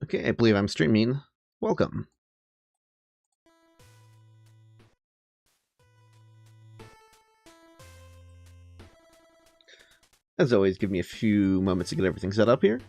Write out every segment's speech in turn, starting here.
Okay, I believe I'm streaming. Welcome. As always, give me a few moments to get everything set up here.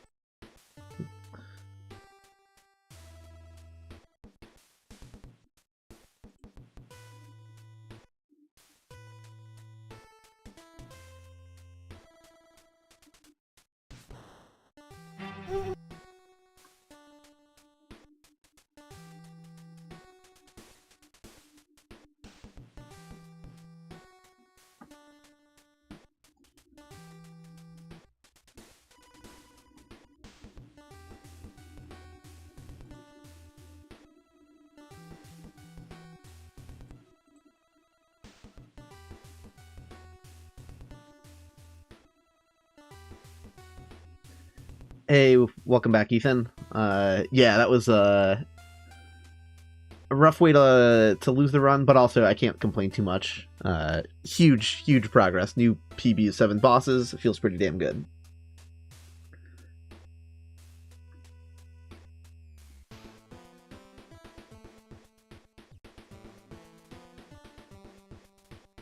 Hey, welcome back, Ethan. Yeah, that was a rough way to lose the run, but also I can't complain too much. Huge progress. New PB 7 bosses. It feels pretty damn good.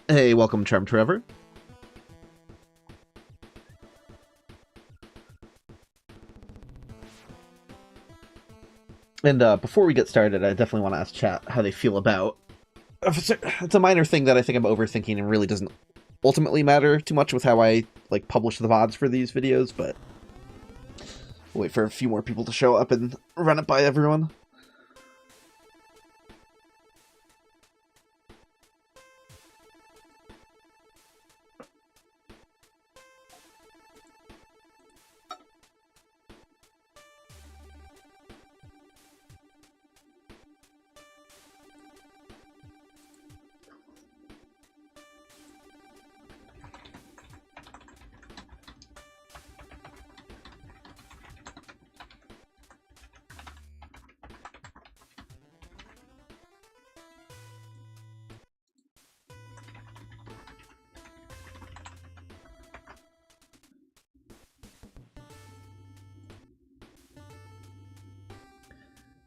Hey, welcome, Charm Trevor. And before we get started, I definitely want to ask chat how they feel about... It's a minor thing that I think I'm overthinking and really doesn't ultimately matter too much with how I publish the VODs for these videos, but we'll wait for a few more people to show up and run it by everyone.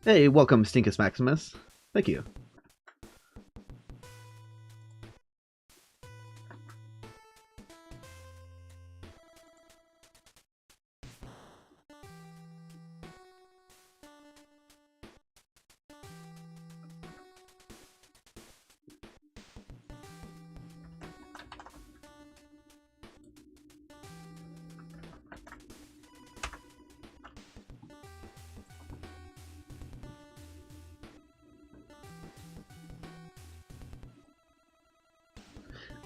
Hey, welcome, Stinkus Maximus. Thank you.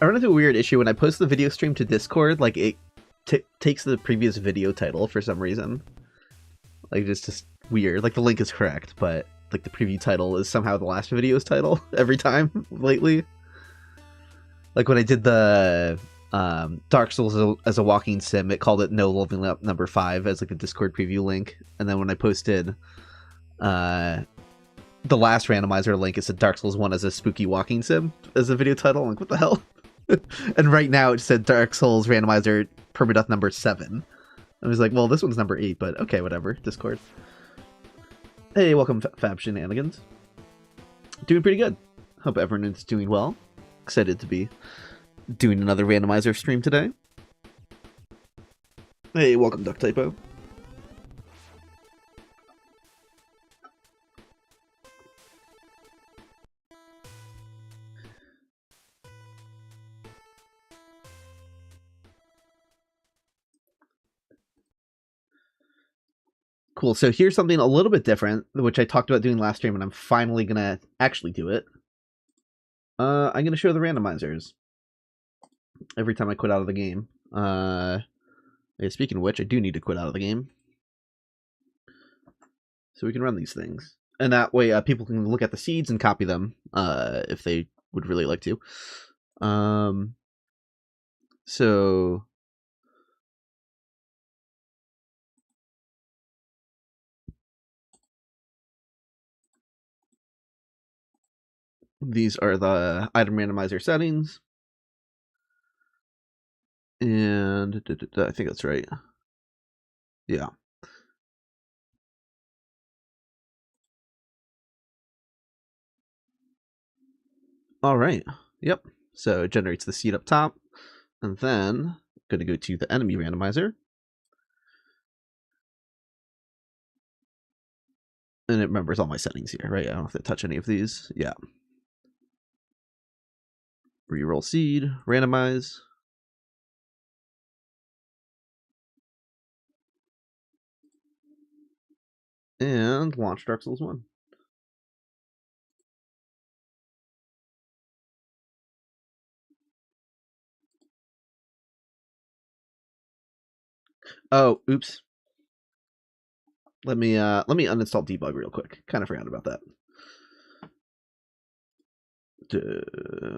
I run into a weird issue when I post the video stream to Discord. Like, it takes the previous video title for some reason. Like, it's just weird. Like, the link is correct, but like the preview title is somehow the last video's title every time lately. Like when I did the Dark Souls as a walking sim, it called it No Leveling Up number 5 as like a Discord preview link, and then when I posted the last randomizer link, it said Dark Souls 1 as a spooky walking sim as a video title. I'm like, what the hell? And right now it said Dark Souls Randomizer Permadeath number 7. I was like, well, this one's number 8, but okay, whatever. Discord. Hey, welcome, Fab Shenanigans. Doing pretty good. Hope everyone's doing well. Excited to be doing another randomizer stream today. Hey, welcome, Duck Typo. Cool, so here's something a little bit different, which I talked about doing last stream, and I'm finally gonna actually do it. I'm gonna show the randomizers every time I quit out of the game. Speaking of which, I do need to quit out of the game so we can run these things, and that way people can look at the seeds and copy them if they would really like to. So these are the item randomizer settings, and I think that's right. Yeah. All right. Yep. So it generates the seed up top, and then I'm going to go to the Enemy Randomizer. And it remembers all my settings here, right? I don't have to touch any of these. Yeah. Reroll seed, randomize. And launch Dark Souls 1. Oh, oops. Let me uninstall debug real quick. Kind of forgot about that.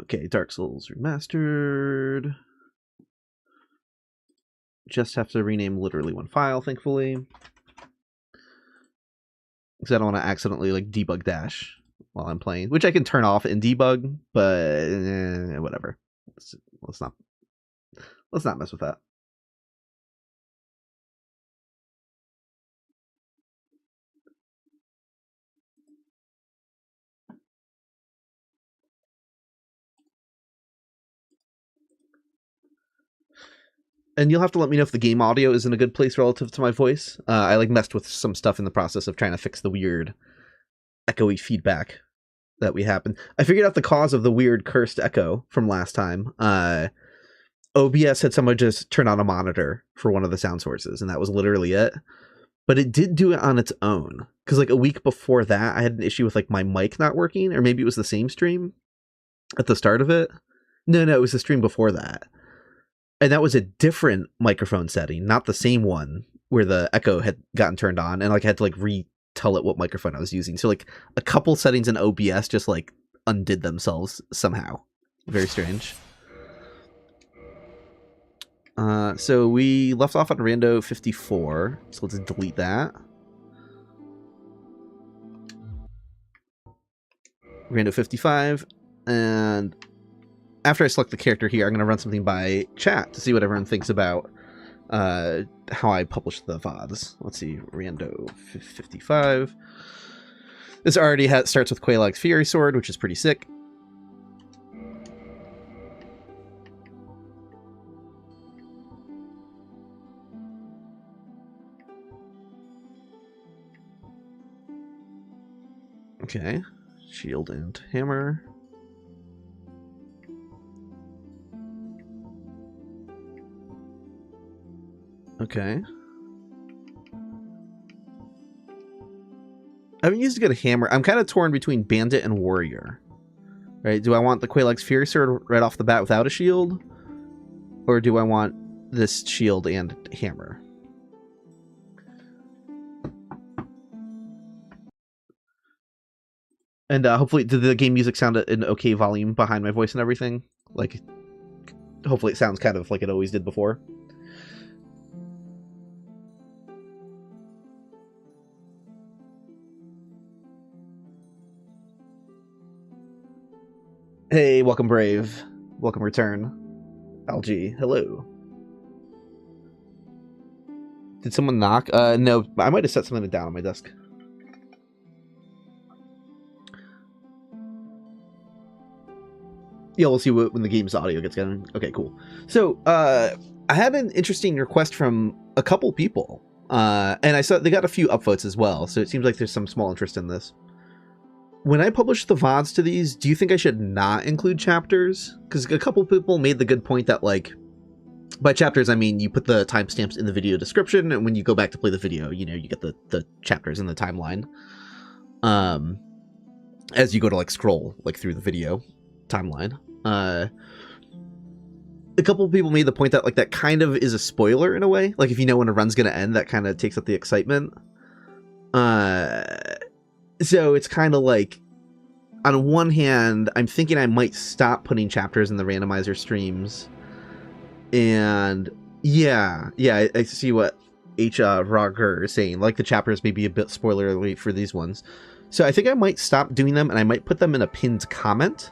Okay, Dark Souls Remastered. Just have to rename literally one file, thankfully. Because I don't want to accidentally like debug dash while I'm playing, which I can turn off in debug, but whatever. Let's not mess with that. And you'll have to let me know if the game audio is in a good place relative to my voice. I like messed with some stuff in the process of trying to fix the weird echoey feedback that we happen. I figured out the cause of the weird cursed echo from last time. OBS had someone just turn on a monitor for one of the sound sources, and that was literally it. But it did do it on its own. Because like a week before that, I had an issue with like my mic not working, or maybe it was the same stream at the start of it. No, it was the stream before that. And that was a different microphone setting, not the same one where the echo had gotten turned on, and like I had to like retell it what microphone I was using. So like a couple settings in OBS just like undid themselves somehow. Very strange. So we left off on Rando 54, so let's delete that. Rando 55, and after I select the character here, I'm going to run something by chat to see what everyone thinks about how I publish the VODs. Let's see, Rando 55. This already starts with Quaylag's Fury Sword, which is pretty sick. Okay, shield and hammer. Okay. I haven't used a good hammer. I'm kind of torn between bandit and warrior. Right? Do I want the Quaylag's Fury Sword right off the bat without a shield? Or do I want this shield and hammer? And hopefully, did the game music sound at an okay volume behind my voice and everything? Like, hopefully it sounds kind of like it always did before. Hey, welcome Brave. Welcome Return. LG, hello. Did someone knock? No, I might have set something down on my desk. Yeah, we'll see when the game's audio gets going. Okay, cool. So, I had an interesting request from a couple people. And I saw they got a few upvotes as well, so it seems like there's some small interest in this. When I publish the VODs to these, do you think I should not include chapters? Because a couple people made the good point that, like, by chapters, I mean you put the timestamps in the video description, and when you go back to play the video, you know, you get the chapters in the timeline. As you go to, like, scroll, like, through the video timeline. A couple people made the point that, like, that kind of is a spoiler in a way. Like, if you know when a run's gonna end, that kind of takes up the excitement. So it's kind of like, on one hand, I'm thinking I might stop putting chapters in the randomizer streams. And yeah, I see what Roger is saying. Like, the chapters may be a bit spoilery for these ones. So I think I might stop doing them, and I might put them in a pinned comment.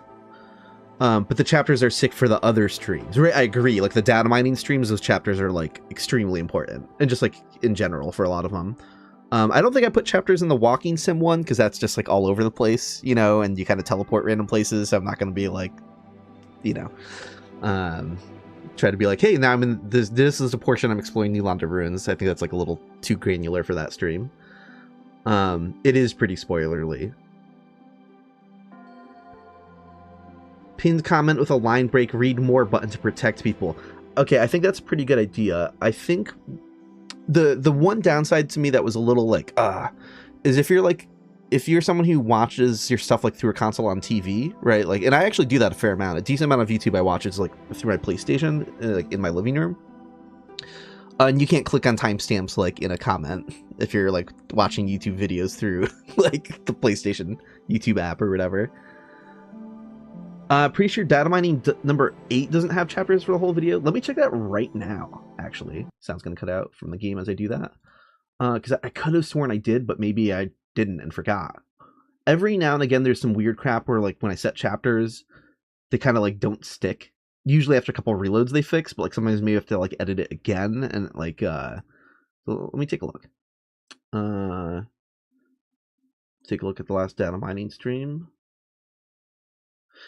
But the chapters are sick for the other streams. Right? I agree. Like, the data mining streams, those chapters are, like, extremely important. And just, like, in general for a lot of them. I don't think I put chapters in the walking sim one because that's just like all over the place, you know, and you kind of teleport random places. So I'm not going to be like, you know, try to be like, hey, now I'm in this. This is the portion I'm exploring New Landa Ruins. I think that's like a little too granular for that stream. It is pretty spoilerly. Pinned comment with a line break. Read more button to protect people. Okay, I think that's a pretty good idea. I think the one downside to me that was a little like is if you're someone who watches your stuff like through a console on TV, right? Like, and I actually do that a fair amount. A decent amount of YouTube I watch is like through my PlayStation, like in my living room. And you can't click on timestamps like in a comment if you're like watching YouTube videos through like the PlayStation YouTube app or whatever. Pretty sure data mining number 8 doesn't have chapters for the whole video. Let me check that right now, actually. Sound's gonna cut out from the game as I do that. Because I could have sworn I did, but maybe I didn't and forgot. Every now and again, there's some weird crap where, like, when I set chapters, they kind of, like, don't stick. Usually after a couple of reloads they fix, but, like, sometimes maybe I have to, like, edit it again. And, like, so let me take a look. Take a look at the last data mining stream.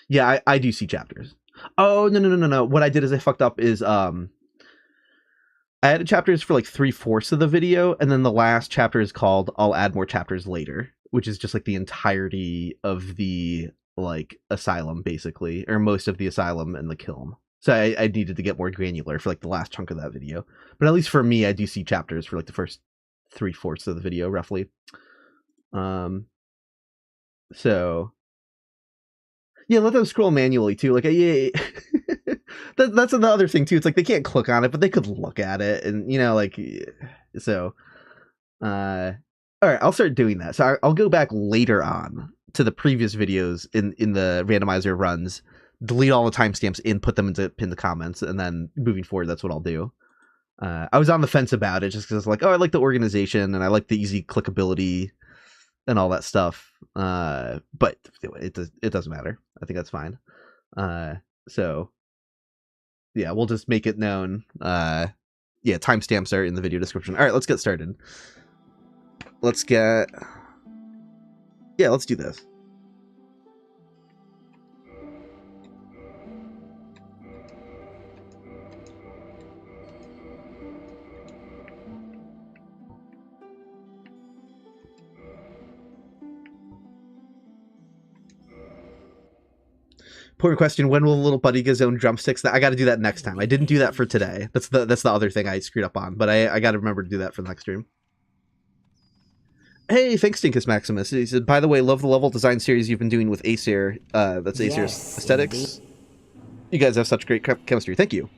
Yeah, I do see chapters. Oh, no. What I did is I fucked up is, I added chapters for like 3/4 of the video, and then the last chapter is called I'll add more chapters later, which is just like the entirety of the like asylum, basically, or most of the asylum and the kiln. So I needed to get more granular for like the last chunk of that video. But at least for me, I do see chapters for like the first 3/4 of the video, roughly. So yeah, let them scroll manually too. Like, yeah, that's the other thing too. It's like they can't click on it, but they could look at it, and you know, like, so. All right, I'll start doing that. So I'll go back later on to the previous videos in the randomizer runs, delete all the timestamps, and put them into pinned comments, and then moving forward, that's what I'll do. I was on the fence about it just because I was like, oh, I like the organization and I like the easy clickability and all that stuff. But it doesn't matter. I think that's fine. So yeah, we'll just make it known. Yeah, timestamps are in the video description. All right, let's get started. Let's do this. Important question: when will the little buddy get his own drumsticks? I got to do that next time. I didn't do that for today. That's the other thing I screwed up on. But I got to remember to do that for the next stream. Hey, thanks, Stinkus Maximus. He said, by the way, love the level design series you've been doing with Acer. That's Acer's Aesthetics. You guys have such great chemistry. Thank you.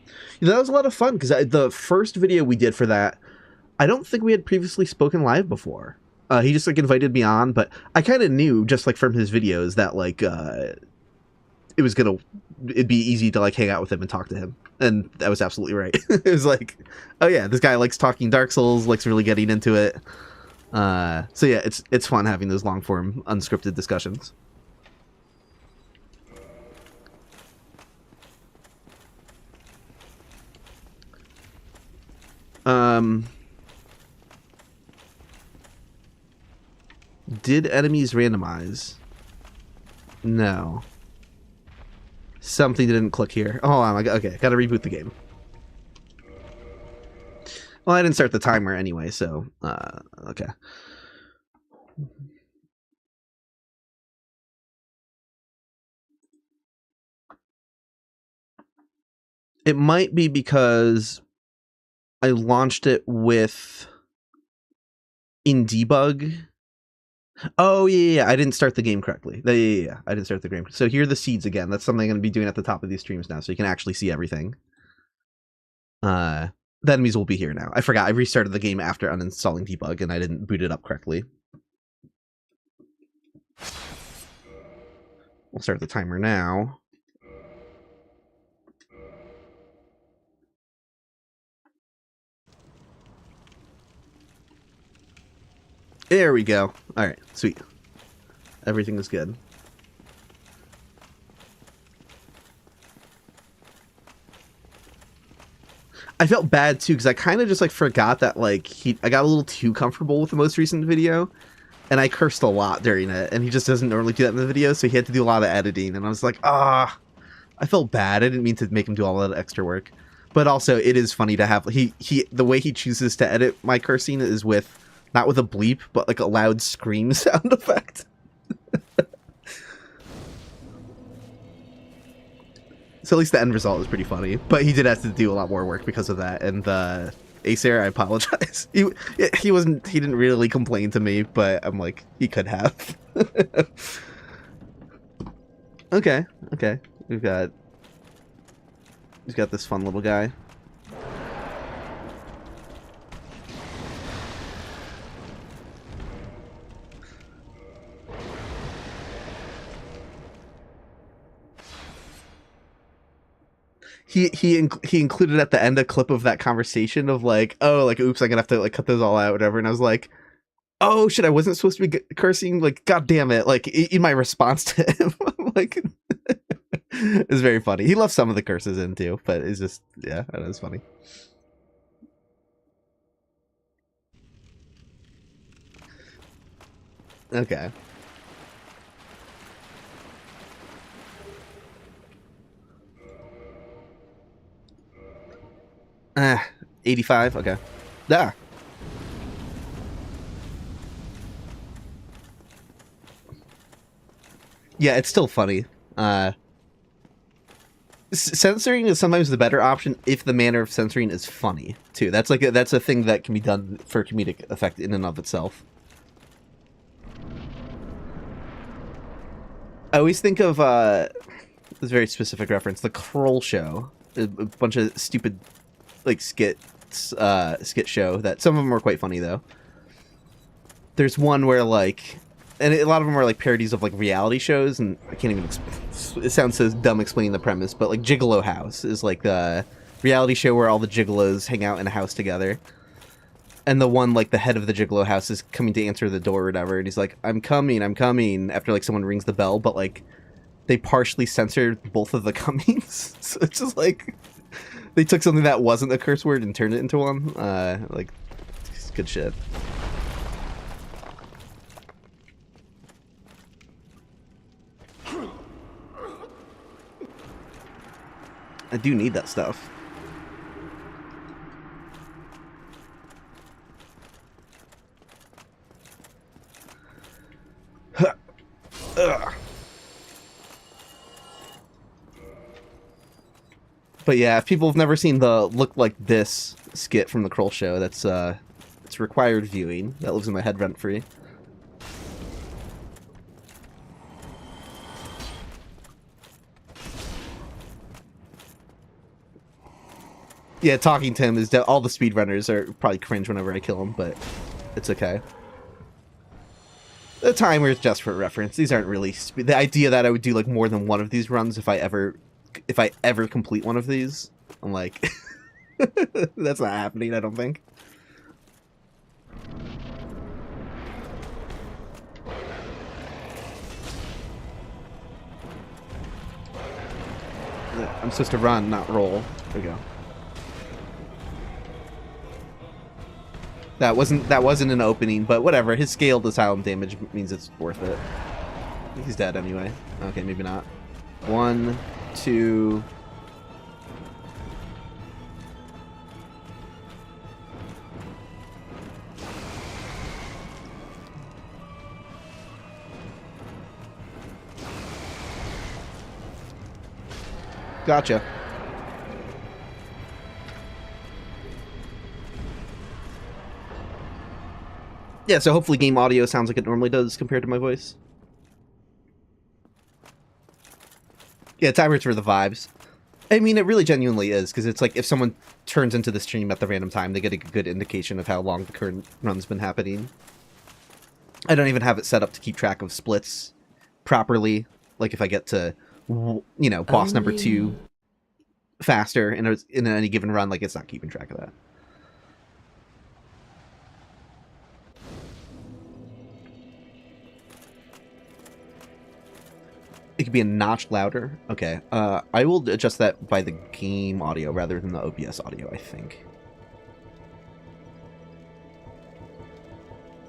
That was a lot of fun because the first video we did for that, I don't think we had previously spoken live before. He just like invited me on, but I kind of knew just like from his videos that like it'd be easy to like hang out with him and talk to him, and that was absolutely right. It was like, oh yeah, this guy likes talking Dark Souls, likes really getting into it. So yeah, it's fun having those long form unscripted discussions. Did enemies randomize? No. Something didn't click here. Oh, okay, gotta reboot the game. Well, I didn't start the timer anyway, so, okay. It might be because I launched it in debug. Oh, yeah, I didn't start the game correctly. Yeah, I didn't start the game. So here are the seeds again. That's something I'm going to be doing at the top of these streams now, so you can actually see everything. The enemies will be here now. I forgot. I restarted the game after uninstalling debug, and I didn't boot it up correctly. We'll start the timer now. There we go. All right, sweet. Everything is good. I felt bad too, because I kind of just like forgot that like I got a little too comfortable with the most recent video, and I cursed a lot during it, and he just doesn't normally do that in the video, so he had to do a lot of editing, and I was like, I felt bad. I didn't mean to make him do all that extra work. But also, it is funny to have the way he chooses to edit my cursing is with not with a bleep, but like a loud scream sound effect. So at least the end result is pretty funny. But he did have to do a lot more work because of that. And Acer, I apologize. He didn't really complain to me, but I'm like, he could have. Okay. We've got this fun little guy. He included at the end a clip of that conversation of like, oh, like, oops, I'm gonna have to like cut those all out, whatever. And I was like, oh shit, I wasn't supposed to be cursing. Like, god damn it! Like in my response to him, like, it's very funny. He left some of the curses in too, but it's just yeah, that was funny. Okay. 85. Okay. Yeah. Yeah, it's still funny. Censoring is sometimes the better option if the manner of censoring is funny too. That's like that's a thing that can be done for comedic effect in and of itself. I always think of this very specific reference, the Kroll Show, a bunch of stupid like skit show that some of them are quite funny though. There's one where like, and a lot of them are like parodies of like reality shows, and I can't even it sounds so dumb explaining the premise, but like Gigolo House is like the reality show where all the gigolos hang out in a house together. And the one, like, the head of the Gigolo House is coming to answer the door or whatever, and he's like, I'm coming, after, like, someone rings the bell, but, like, they partially censored both of the comings. So it's just, like, they took something that wasn't a curse word and turned it into one. Like, it's good shit. I do need that stuff. Ugh. But yeah, if people have never seen the Look Like This skit from the Kroll Show, that's it's required viewing. That lives in my head rent free. Yeah, talking to him is all the speedrunners are probably cringe whenever I kill him, but it's okay. The timer is just for reference. These aren't really the idea that I would do like more than one of these runs if I ever complete one of these. I'm like, that's not happening. I don't think. I'm supposed to run, not roll. There we go. That wasn't an opening, but whatever. His scaled asylum damage means it's worth it. He's dead anyway. Okay, maybe not. 1, 2. Gotcha. Yeah, so hopefully game audio sounds like it normally does compared to my voice. Yeah, timer's for the vibes. I mean, it really genuinely is, because it's like if someone turns into the stream at the random time, they get a good indication of how long the current run's been happening. I don't even have it set up to keep track of splits properly. Like if I get to, you know, boss number 2 faster in any given run, like it's not keeping track of that. It could be a notch louder. Okay. I will adjust that by the game audio rather than the OBS audio, I think.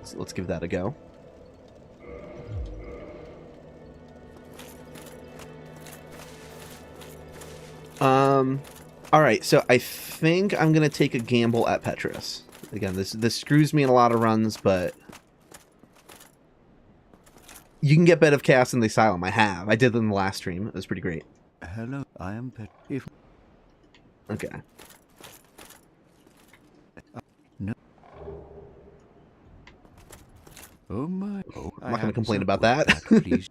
So let's give that a go. All right, so I think I'm gonna take a gamble at Petrus. Again, this screws me in a lot of runs, but you can get Bet of Chaos in the Asylum. I have. I did it in the last stream. It was pretty great. Hello, I am Petrus. Okay. No. Oh my. Oh, I'm not gonna complain about that. Please.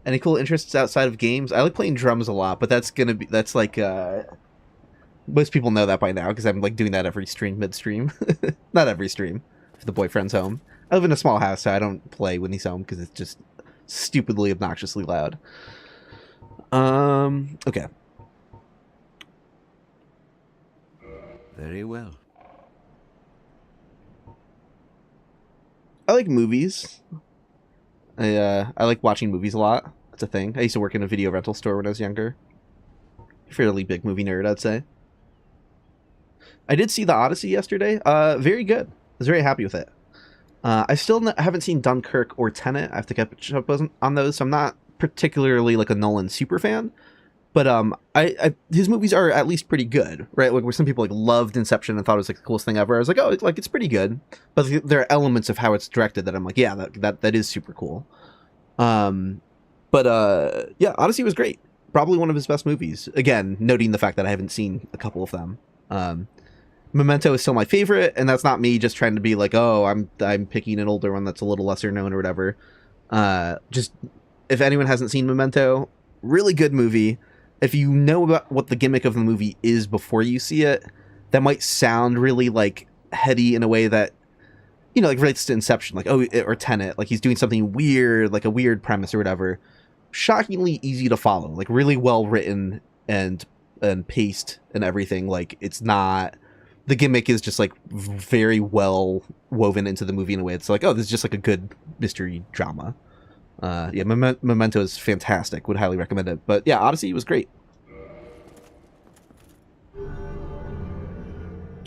Any cool interests outside of games? I like playing drums a lot, but that's like most people know that by now because I'm like doing that every stream, mid-stream. Not every stream, if the boyfriend's home. I live in a small house, so I don't play when he's home because it's just stupidly obnoxiously loud. Okay. Very well. I like movies. I like watching movies a lot. That's a thing. I used to work in a video rental store when I was younger. Fairly big movie nerd, I'd say. I did see The Odyssey yesterday. Very good. I was very happy with it. I still haven't seen Dunkirk or Tenet. I have to catch up on those, so I'm not particularly like a Nolan super fan. But his movies are at least pretty good, right? Like where some people like loved Inception and thought it was like the coolest thing ever. I was like, oh, like it's pretty good. But there are elements of how it's directed that I'm like, yeah, that is super cool. Yeah, Odyssey was great. Probably one of his best movies. Again, noting the fact that I haven't seen a couple of them. Memento is still my favorite, and that's not me just trying to be like, oh, I'm picking an older one that's a little lesser known or whatever. Just if anyone hasn't seen Memento, really good movie. If you know about what the gimmick of the movie is before you see it, that might sound really like heady in a way that, you know, like relates to Inception, like, oh, or Tenet, like he's doing something weird, like a weird premise or whatever. Shockingly easy to follow, like really well written and paced and everything. Like it's not, the gimmick is just like very well woven into the movie in a way. It's like, oh, this is just like a good mystery drama. Yeah, Memento is fantastic. Would highly recommend it. But yeah, Odyssey was great.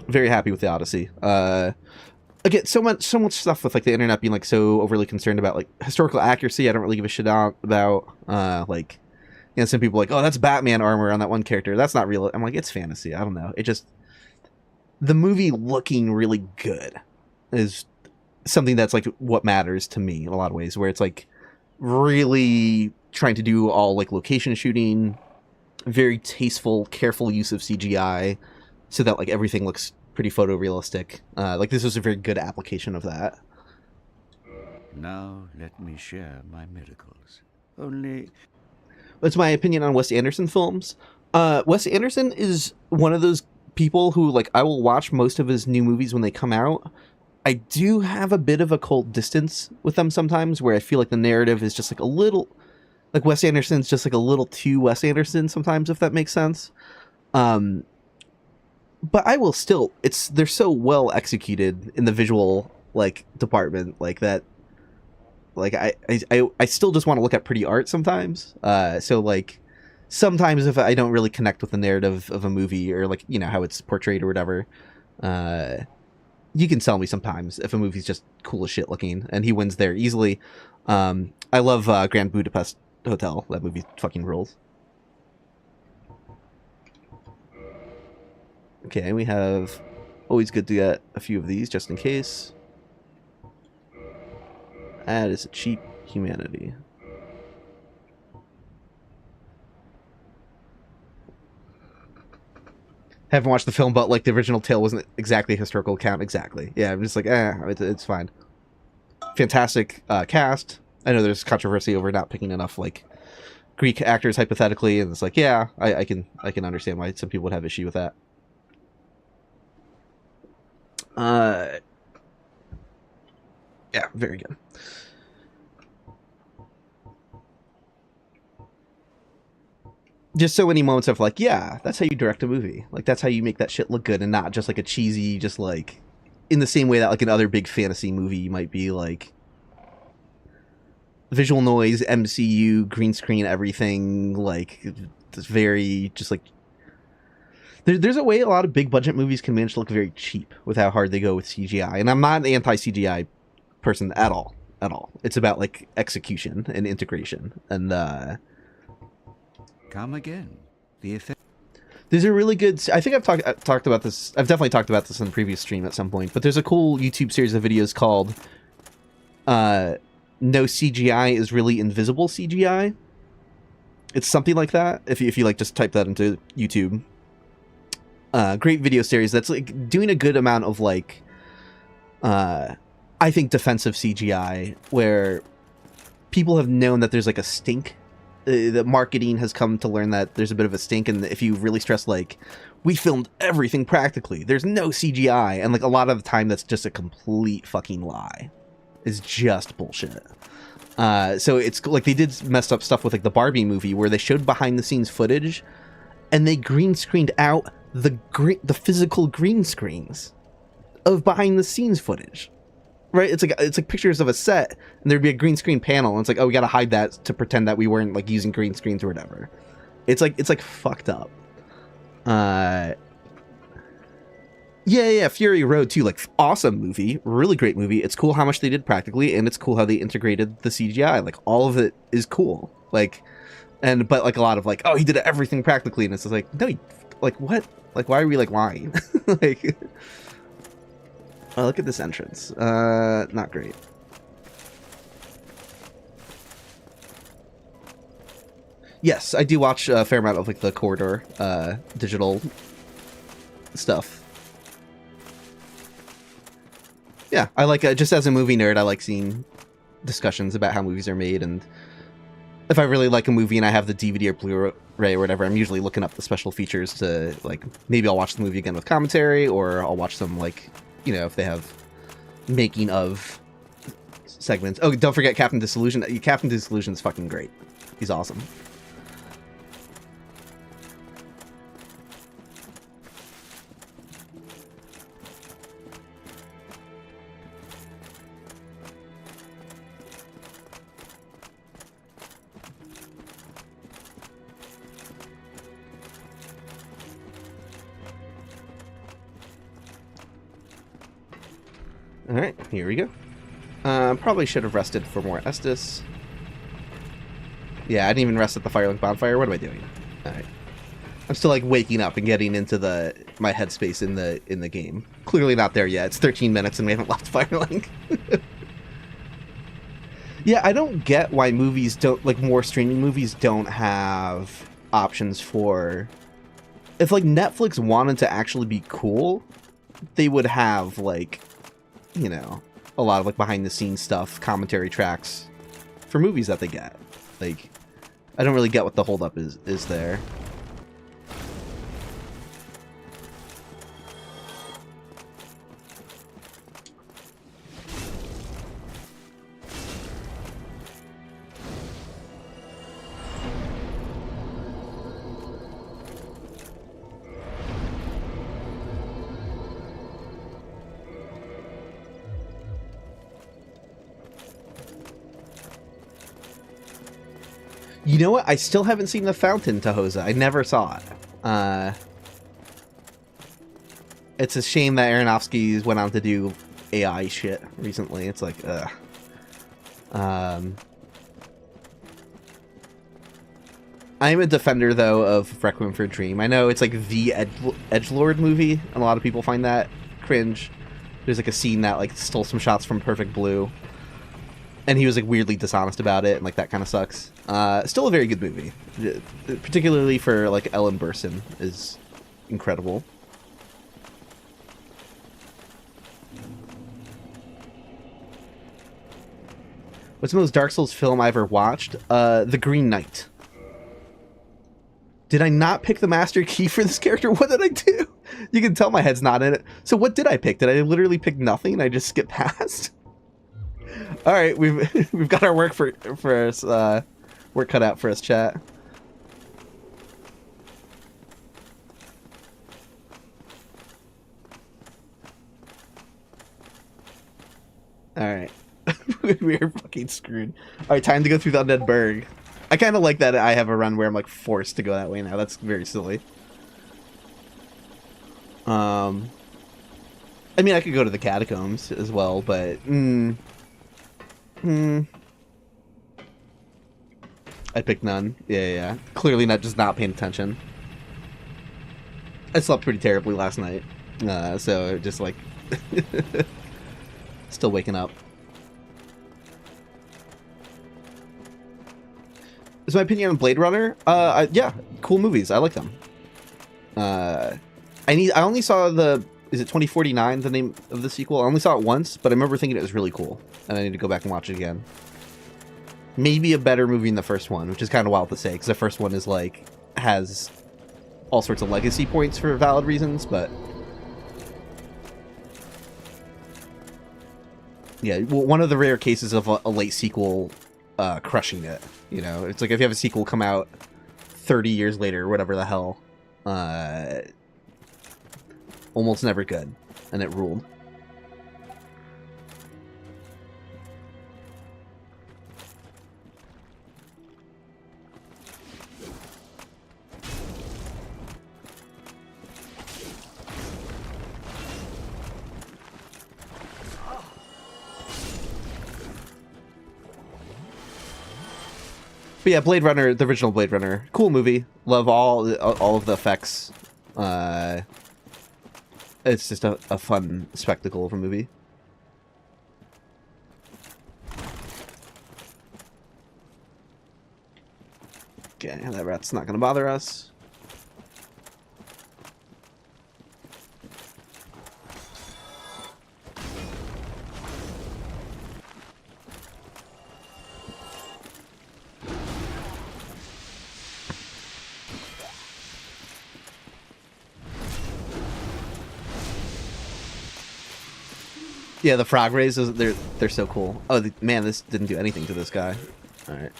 Very happy with the Odyssey. Again, so much stuff with like the internet being like so overly concerned about like historical accuracy. I don't really give a shit about. Like, you know, some people are like, oh, that's Batman armor on that one character. That's not real. I'm like, it's fantasy. I don't know. It just, the movie looking really good is something that's like what matters to me in a lot of ways. Where it's like really trying to do all like location shooting, very tasteful, careful use of CGI, so that like everything looks pretty photorealistic. Like this was a very good application of that. Now let me share my miracles. Only That's my opinion on Wes Anderson films. Wes Anderson is one of those people who like I will watch most of his new movies when they come out. I do have a bit of a cold distance with them sometimes, where I feel like the narrative is just like a little, like Wes Anderson's just like a little too Wes Anderson sometimes, if that makes sense. But I will still, they're so well executed in the visual like department, like that. Like I still just want to look at pretty art sometimes. So like sometimes if I don't really connect with the narrative of a movie or like, you know, how it's portrayed or whatever, you can sell me sometimes if a movie's just cool as shit looking, and he wins there easily. I love Grand Budapest Hotel. That movie fucking rules. Okay, we have, always good to get a few of these just in case. That is a cheap humanity. Haven't watched the film, but like the original tale wasn't exactly a historical account. Exactly. Yeah, I'm just like, it's fine. Fantastic cast. I know there's controversy over not picking enough like Greek actors hypothetically, and it's like, yeah, I can understand why some people would have issue with that. Yeah, very good. Just so many moments of like, yeah, that's how you direct a movie. Like that's how you make that shit look good, and not just like a cheesy, just like in the same way that like another big fantasy movie might be like visual noise, MCU, green screen, everything. Like, it's very just like. There's a way a lot of big budget movies can manage to look very cheap with how hard they go with CGI, and I'm not an anti CGI person at all. At all. It's about like execution and integration, and Come again. The effect. there's a really good. I think I've talked about this. I've definitely talked about this in a previous stream at some point. But there's a cool YouTube series of videos called "No CGI is really invisible CGI." It's something like that. If you like, just type that into YouTube. Great video series that's like doing a good amount of like, I think defensive CGI where people have known that there's like a stink. The marketing has come to learn that there's a bit of a stink, and if you really stress like, we filmed everything practically, there's no CGI, and like a lot of the time that's just a complete fucking lie. It's just bullshit. So it's like they did messed up stuff with like the Barbie movie where they showed behind the scenes footage, and they green screened out the physical green screens of behind the scenes footage, right? It's like pictures of a set, and there'd be a green screen panel, and it's like, oh, we gotta hide that to pretend that we weren't like using green screens or whatever. It's like fucked up. Yeah, Fury Road 2, like awesome movie, really great movie. It's cool how much they did practically, and it's cool how they integrated the CGI. Like all of it is cool. Like, but like a lot of like, oh, he did everything practically, and it's just like, no, like what? Like, why are we like lying? Like, oh, look at this entrance. Not great. Yes, I do watch a fair amount of like the Corridor digital stuff. Yeah, I like just as a movie nerd, I like seeing discussions about how movies are made, and if I really like a movie and I have the DVD or Blu-ray or whatever, I'm usually looking up the special features to, like, maybe I'll watch the movie again with commentary, or I'll watch some, like, you know, if they have making of segments. Oh, don't forget Captain Disillusion. Captain Disillusion is fucking great. He's awesome. Alright, here we go. Probably should have rested for more Estus. Yeah, I didn't even rest at the Firelink bonfire. What am I doing? Alright. I'm still like waking up and getting into my headspace in the game. Clearly not there yet. It's 13 minutes and we haven't left Firelink. Yeah, I don't get why movies don't, like more streaming movies don't have options for, if like Netflix wanted to actually be cool, they would have like, you know, a lot of like behind the scenes stuff, commentary tracks for movies that they get. Like, I don't really get what the holdup is there. You know what? I still haven't seen the fountain, Tahosa. I never saw it. It's a shame that Aronofsky went on to do AI shit recently. It's like, ugh. I'm a defender, though, of Requiem for a Dream. I know it's like the edgelord movie, and a lot of people find that cringe. There's like a scene that like stole some shots from Perfect Blue, and he was like weirdly dishonest about it, and like that kind of sucks. Still a very good movie, particularly for like Ellen Burstyn is incredible. What's the most Dark Souls film I ever watched? The Green Knight. Did I not pick the master key for this character? What did I do? You can tell my head's not in it. So what did I pick? Did I literally pick nothing and I just skip past? All right, we've got our work for us work cut out for us, chat. All right. We're fucking screwed. Alright, time to go through the Undead Burg. I kind of like that I have a run where I'm like forced to go that way now. That's very silly. I mean, I could go to the catacombs as well, but I picked none. Yeah. Clearly not just not paying attention. I slept pretty terribly last night, so just like still waking up. Is my opinion on Blade Runner? Yeah, cool movies. I like them. I only saw is it 2049, the name of the sequel? I only saw it once, but I remember thinking it was really cool, and I need to go back and watch it again. Maybe a better movie than the first one, which is kind of wild to say, because the first one is like, has all sorts of legacy points for valid reasons, but yeah, well, one of the rare cases of a late sequel crushing it. You know, it's like if you have a sequel come out 30 years later, or whatever the hell, almost never good, and it ruled. But yeah, Blade Runner, the original Blade Runner, cool movie. Love all of the effects. It's just a fun spectacle of a movie. Okay, that rat's not gonna bother us. Yeah, the frog rays, they're so cool. Oh, man, this didn't do anything to this guy. Alright.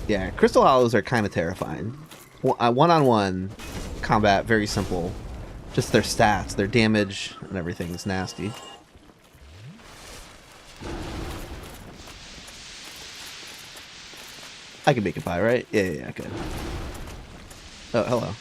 Yeah, Crystal Hollows are kind of terrifying. One-on-one combat, very simple. Just their stats, their damage, and everything is nasty. I can make it by, right? Yeah, good. Oh, hello.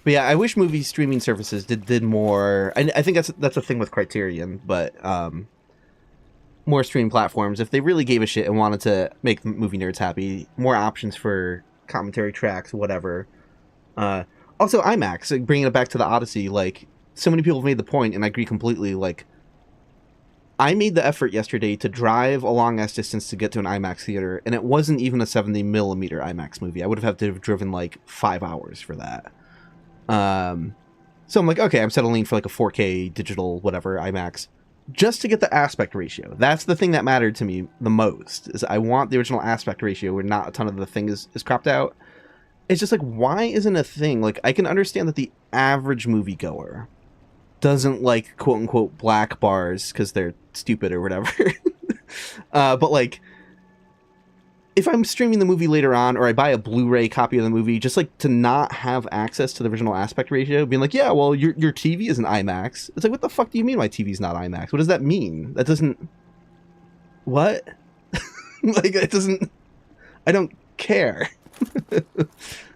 But yeah, I wish movie streaming services did more. I think that's a thing with Criterion, but more streaming platforms, if they really gave a shit and wanted to make movie nerds happy, more options for commentary tracks, whatever. Also, IMAX, like, bringing it back to the Odyssey, like, so many people have made the point, and I agree completely, like, I made the effort yesterday to drive a long-ass distance to get to an IMAX theater, and it wasn't even a 70mm IMAX movie. I would have had to have driven, like, 5 hours for that. So I'm like, okay, I'm settling for like a 4K digital whatever IMAX just to get the aspect ratio. That's the thing that mattered to me the most, is I want the original aspect ratio where not a ton of the thing is cropped out. It's just like, why isn't a thing, like, I can understand that the average moviegoer doesn't like quote unquote black bars because they're stupid or whatever. But like, if I'm streaming the movie later on, or I buy a Blu-ray copy of the movie, just like to not have access to the original aspect ratio, being like, yeah, well, your TV is an IMAX. It's like, what the fuck do you mean my TV's not IMAX? What does that mean? That doesn't... What? Like, it doesn't... I don't care.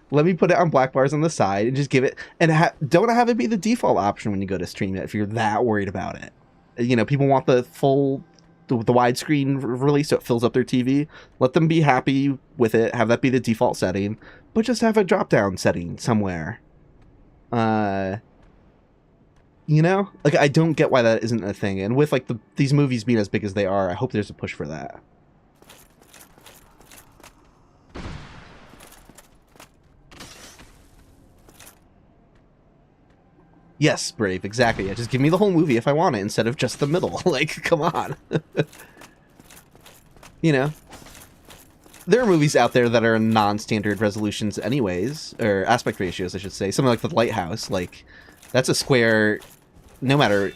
Let me put it on black bars on the side and just give it... And don't have it be the default option when you go to stream it if you're that worried about it. You know, people want the full... the widescreen release so it fills up their TV. Let them be happy with it. Have that be the default setting, but just have a drop-down setting somewhere. You know, like, I don't get why that isn't a thing. And with like these movies being as big as they are, I hope there's a push for that. Yes, Brave, exactly. Yeah, just give me the whole movie if I want it instead of just the middle. Like, come on. You know, there are movies out there that are non-standard resolutions anyways, or aspect ratios, I should say. Something like The Lighthouse, like, that's a square, no matter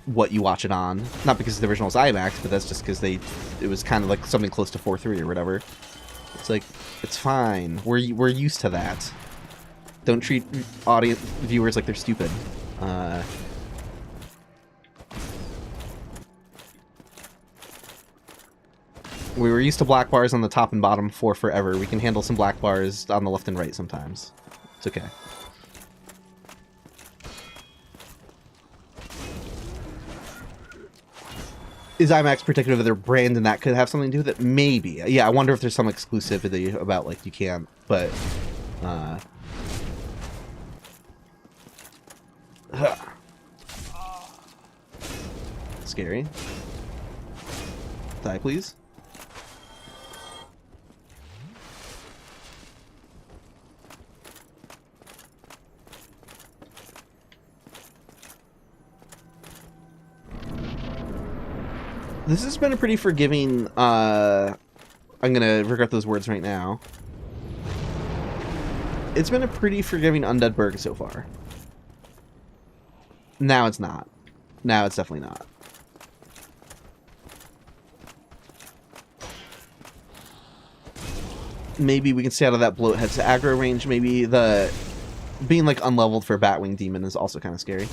what you watch it on. Not because the original is IMAX, but that's just because it was kind of like something close to 4:3 or whatever. It's like, it's fine. We're used to that. Don't treat viewers like they're stupid. We were used to black bars on the top and bottom for forever. We can handle some black bars on the left and right sometimes. It's okay. Is IMAX particular to their brand and that could have something to do with it? Maybe. Yeah, I wonder if there's some exclusivity about, like, you can't, but... Scary. Die, please. This has been a pretty forgiving, I'm gonna regret those words right now. It's been a pretty forgiving Undead Burg so far. Now it's not. Now it's definitely not. Maybe we can stay out of that bloathead's aggro range. Maybe the being like unleveled for a Batwing Demon is also kind of scary.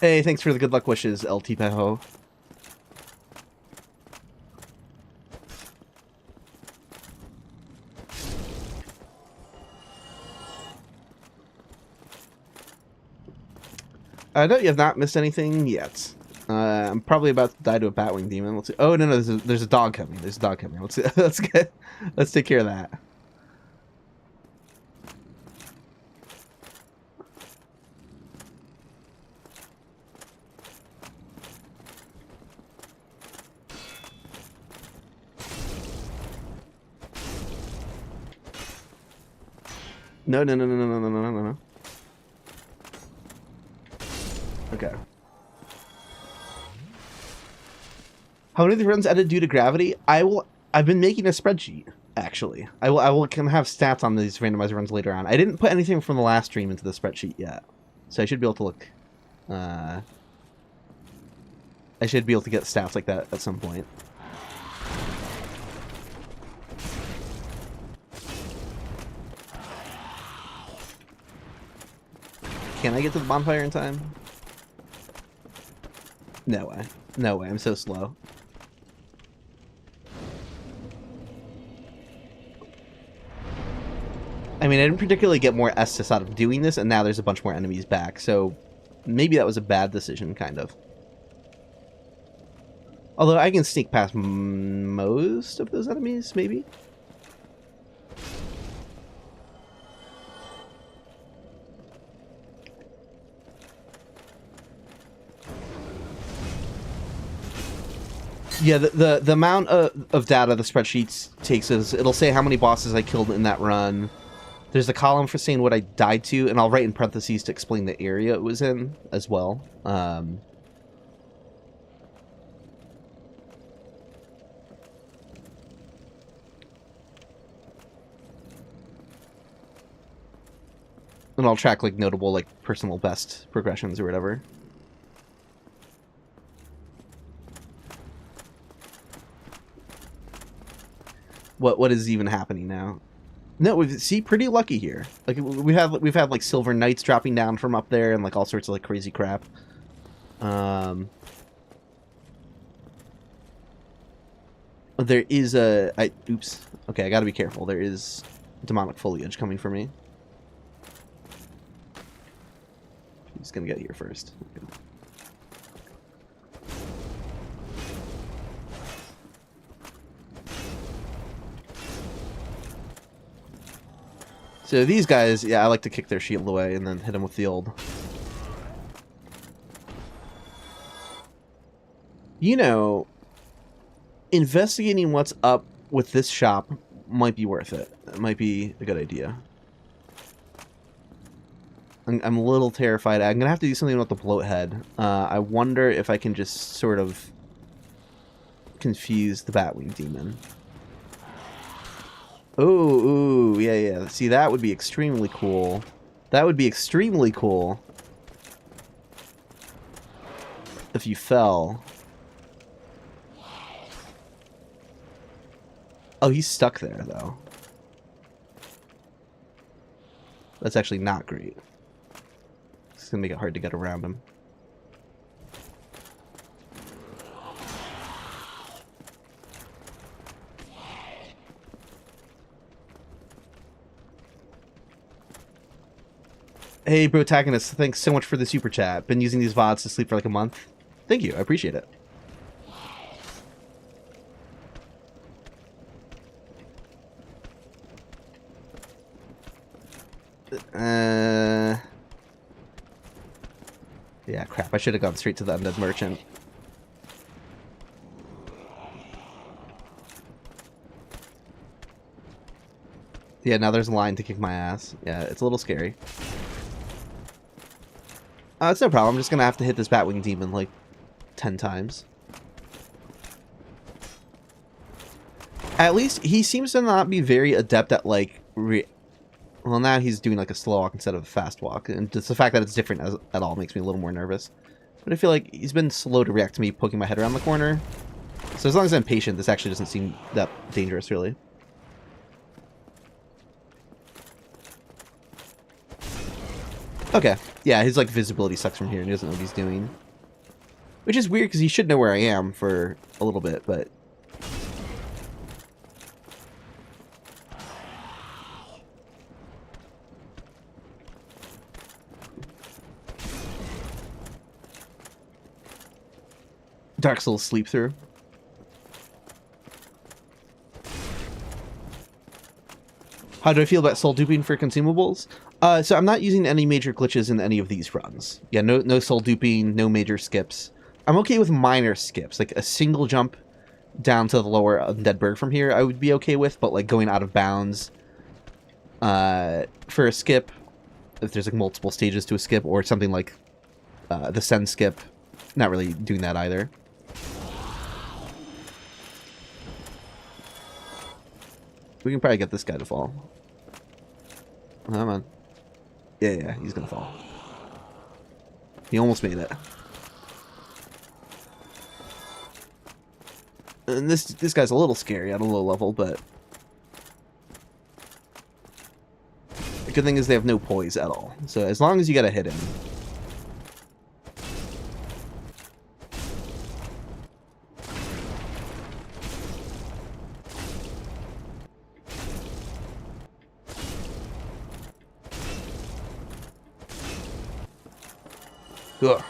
Hey, thanks for the good luck wishes, LT Peho. I know you have not missed anything yet. I'm probably about to die to a Batwing Demon. Let's see. Oh no, there's a dog coming. There's a dog coming. Let's see. Let's take care of that. No. Okay. How many of the runs added due to gravity? I've been making a spreadsheet, actually. I will can have stats on these randomizer runs later on. I didn't put anything from the last stream into the spreadsheet yet. So I should be able to look. I should be able to get stats like that at some point. Can I get to the bonfire in time? No way. No way. I'm so slow. I mean, I didn't particularly get more Estus out of doing this, and now there's a bunch more enemies back, so maybe that was a bad decision, kind of. Although I can sneak past most of those enemies, maybe? Yeah, the amount of data the spreadsheet takes is, it'll say how many bosses I killed in that run. There's a column for saying what I died to, and I'll write in parentheses to explain the area it was in as well. And I'll track, like, notable, like, personal best progressions or whatever. What is even happening now? No, see, pretty lucky here. Like, we've had like silver knights dropping down from up there and like all sorts of like crazy crap. There is oops. Okay, I gotta be careful. There is demonic foliage coming for me. He's gonna get here first. Okay. So these guys, yeah, I like to kick their shield away and then hit them with the old. You know, investigating what's up with this shop might be worth it. It might be a good idea. I'm a little terrified. I'm gonna have to do something with the bloathead. I wonder if I can just sort of confuse the Batwing Demon. Ooh, yeah, yeah. See, that would be extremely cool. That would be extremely cool if you fell. Oh, he's stuck there, though. That's actually not great. It's gonna make it hard to get around him. Hey, Brotagonist, thanks so much for the super chat. Been using these VODs to sleep for like a month. Thank you, I appreciate it. Yeah, crap, I should have gone straight to the Undead Merchant. Yeah, now there's a line to kick my ass. Yeah, it's a little scary. It's no problem. I'm just gonna have to hit this Batwing Demon like 10 times. At least he seems to not be very adept at like well, now he's doing like a slow walk instead of a fast walk, and just the fact that it's different at all makes me a little more nervous. But I feel like he's been slow to react to me poking my head around the corner. So as long as I'm patient, this actually doesn't seem that dangerous, really. Okay, yeah, his like visibility sucks from here and he doesn't know what he's doing. Which is weird because he should know where I am for a little bit, but... Dark Souls sleep through. How do I feel about soul duping for consumables? So I'm not using any major glitches in any of these runs. Yeah, no soul duping, no major skips. I'm okay with minor skips, like a single jump down to the lower Undeadburg from here I would be okay with, but like going out of bounds for a skip, if there's like multiple stages to a skip, or something like the Send skip, not really doing that either. We can probably get this guy to fall. Come on. Yeah, he's gonna fall. He almost made it. And this guy's a little scary at a low level, but the good thing is they have no poise at all. So as long as you gotta hit him. Ugh.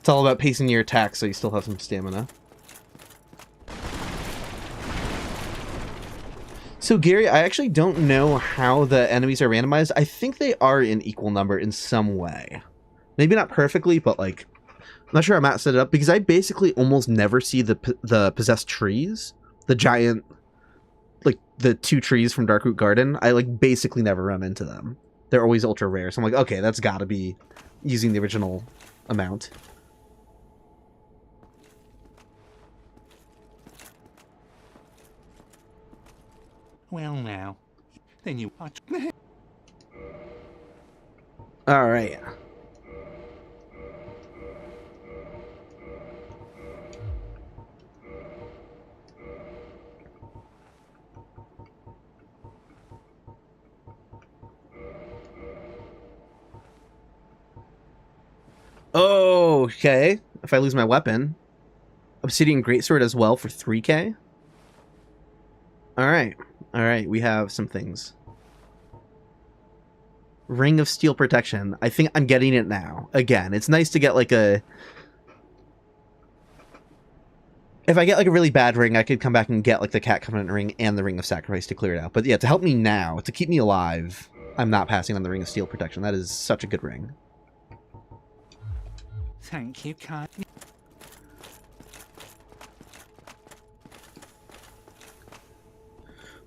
It's all about pacing your attack so you still have some stamina. So Gary, I actually don't know how the enemies are randomized. I think they are in equal number in some way. Maybe not perfectly, but like, I'm not sure how Matt set it up, because I basically almost never see the possessed trees. The giant, like the 2 trees from Darkroot Garden. I like basically never run into them. They're always ultra rare. So I'm like, okay, that's gotta be using the original amount. Well now, then you watch. All right. Oh, okay. If I lose my weapon. Obsidian Greatsword as well for 3k. Alright. Alright, we have some things. Ring of Steel Protection. I think I'm getting it now. Again, it's nice to get like a... If I get like a really bad ring, I could come back and get like the Cat Covenant ring and the Ring of Sacrifice to clear it out. But yeah, to help me now, to keep me alive, I'm not passing on the Ring of Steel Protection. That is such a good ring. Thank you, Kai.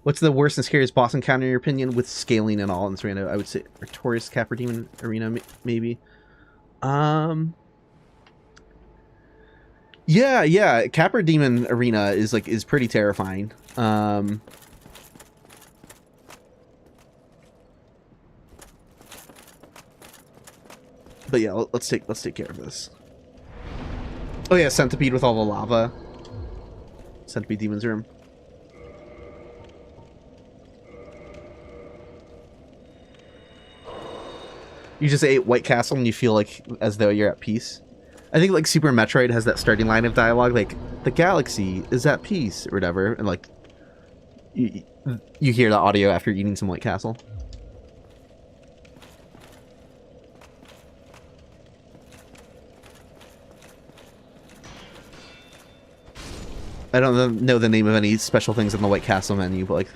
What's the worst and scariest boss encounter in your opinion, with scaling and all in this rando? I would say Artorias Capra Demon Arena, maybe. Yeah, Capra Demon Arena is pretty terrifying. But yeah, let's take care of this. Oh yeah, Centipede with all the lava. Centipede Demon's Room. You just ate White Castle and you feel like as though you're at peace. I think like Super Metroid has that starting line of dialogue, like the galaxy is at peace or whatever, and like you hear the audio after eating some White Castle. I don't know the name of any special things on the White Castle menu, but like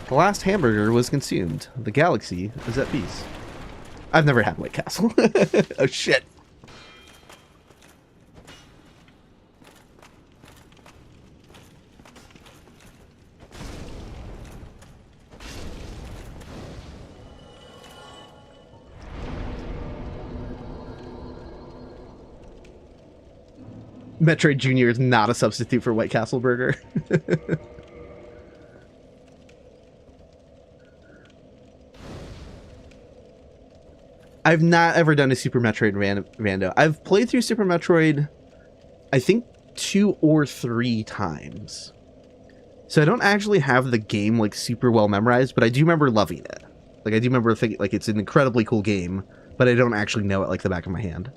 the last hamburger was consumed. The galaxy is at peace. I've never had White Castle. Oh shit. Metroid Jr. is not a substitute for White Castle Burger. I've not ever done a Super Metroid rando. I've played through Super Metroid, I think 2 or 3 times. So I don't actually have the game like super well memorized, but I do remember loving it. Like I do remember thinking like it's an incredibly cool game, but I don't actually know it like the back of my hand.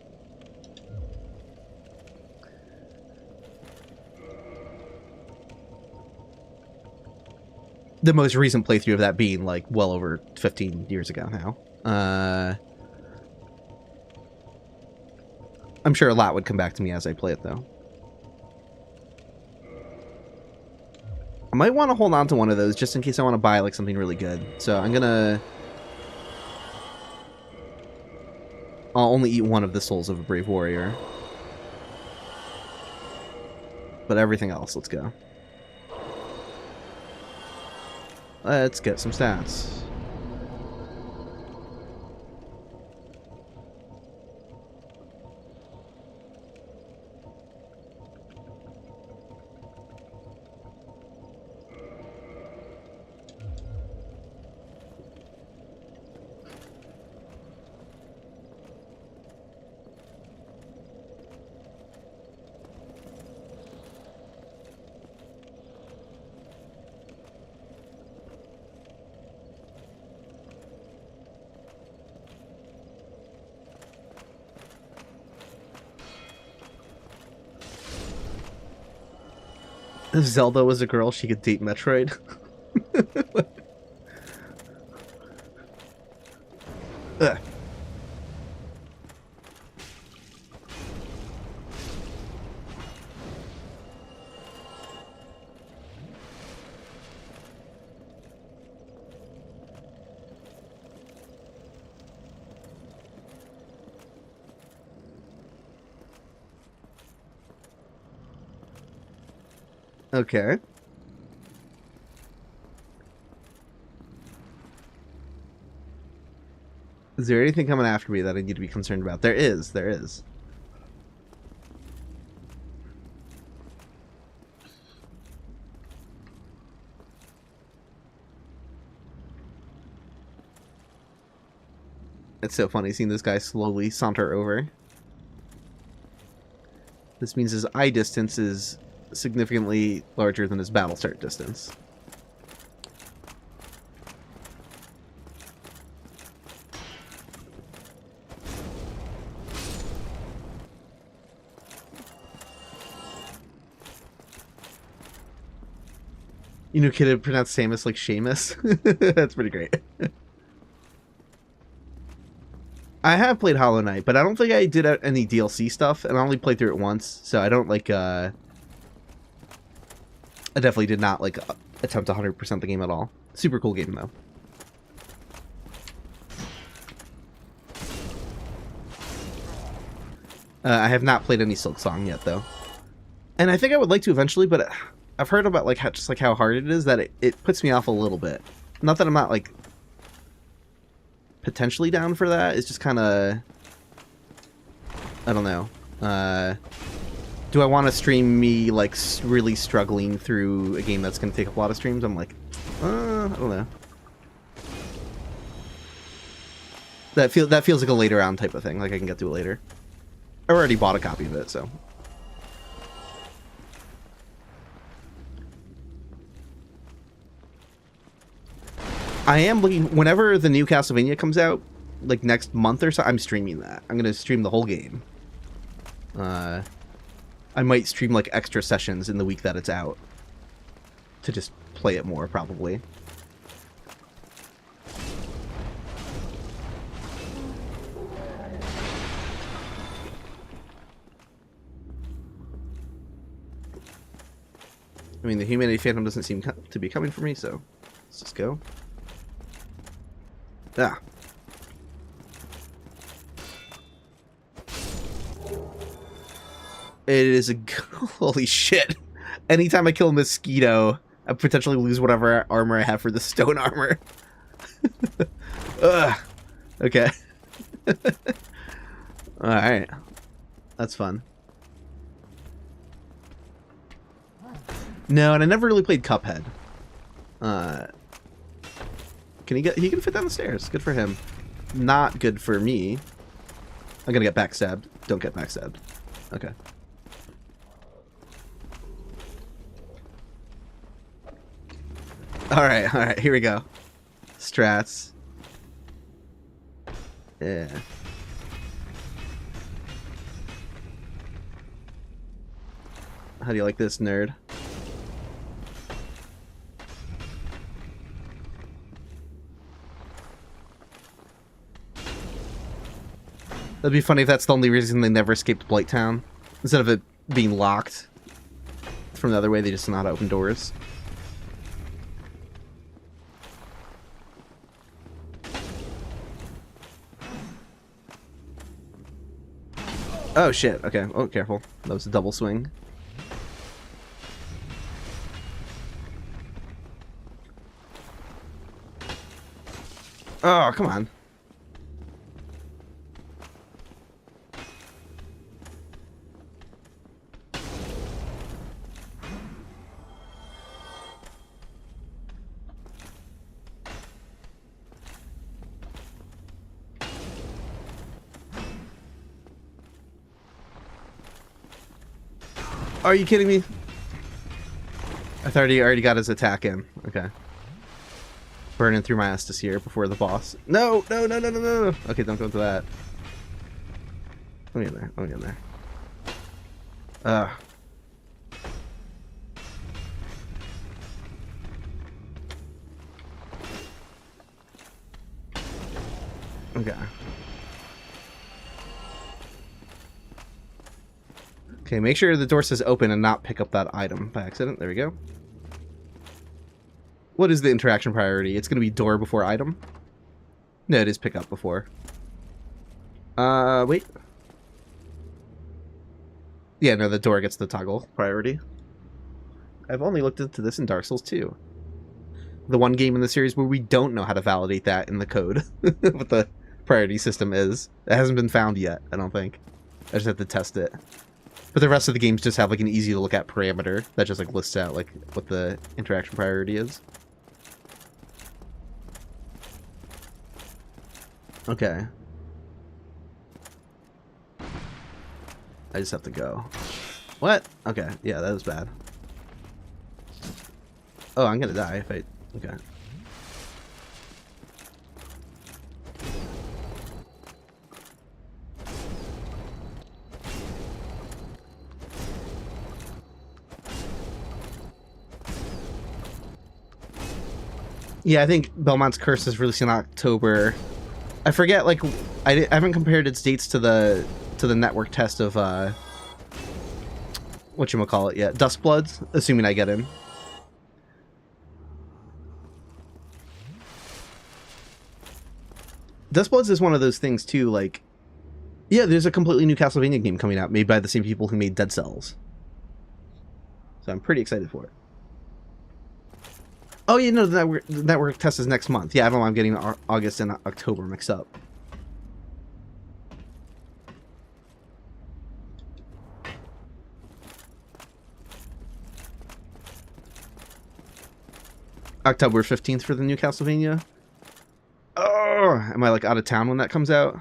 The most recent playthrough of that being like well over 15 years ago now. I'm sure a lot would come back to me as I play it, though. I might want to hold on to one of those just in case I want to buy like something really good. So I'm gonna... I'll only eat one of the souls of a brave warrior. But everything else, let's go. Let's get some stats. If Zelda was a girl, she could date Metroid. Ugh. Okay. Is there anything coming after me that I need to be concerned about? There is. It's so funny seeing this guy slowly saunter over. This means his eye distance is significantly larger than his battle start distance. You know, kid would pronounce Samus like Seamus. That's pretty great. I have played Hollow Knight, but I don't think I did any DLC stuff, and I only played through it once, so I don't like, I definitely did not, like, attempt to 100% the game at all. Super cool game, though. I have not played any Silk Song yet, though. And I think I would like to eventually, but I've heard about like how hard it is, that it puts me off a little bit. Not that I'm not like potentially down for that. It's just kind of, I don't know. Do I want to stream me like really struggling through a game that's going to take up a lot of streams? I'm like, I don't know. That feels like a later on type of thing. Like I can get to it later. I already bought a copy of it, so. I am looking, whenever the new Castlevania comes out, like next month or so, I'm streaming that. I'm gonna stream the whole game. I might stream like extra sessions in the week that it's out to just play it more, probably. I mean, the Humanity Phantom doesn't seem to be coming for me, so let's just go. Ah. It is a... Holy shit. Anytime I kill a mosquito, I potentially lose whatever armor I have for the stone armor. Ugh. Okay. Alright. That's fun. No, and I never really played Cuphead. Can he can fit down the stairs. Good for him. Not good for me. I'm gonna get backstabbed. Don't get backstabbed. Okay. Alright, here we go. Strats. Yeah. How do you like this, nerd? That'd be funny if that's the only reason they never escaped Blighttown. Instead of it being locked from the other way, they just know how to open doors. Oh shit, okay. Oh, careful. That was a double swing. Oh, come on. Are you kidding me? I thought he already got his attack in. Okay. Burning through my Estus here before the boss. No, no, no, no, no, no. Okay, don't go into that. Let me in there. Let me in there. Okay. Okay, make sure the door says open and not pick up that item by accident. There we go. What is the interaction priority? It's going to be door before item? No, it is pick up before. Wait. Yeah, no, the door gets the toggle priority. I've only looked into this in Dark Souls 2. The one game in the series where we don't know how to validate that in the code. What the priority system is. It hasn't been found yet, I don't think. I just have to test it. But the rest of the games just have like an easy to look at parameter that just like lists out like what the interaction priority is. Okay. I just have to go. What? Okay, yeah, that was bad. Oh, I'm gonna die if I... Okay. Yeah, I think Belmont's Curse is released in October. I forget, like, I haven't compared its dates to the network test of, whatchamacallit yet. Dustbloods, assuming I get in. Dustbloods is one of those things, too, like... Yeah, there's a completely new Castlevania game coming out, made by the same people who made Dead Cells. So I'm pretty excited for it. Oh, yeah, no, the network test is next month. Yeah, I don't know why I'm getting August and October mixed up. October 15th for the new Castlevania. Oh, am I like out of town when that comes out?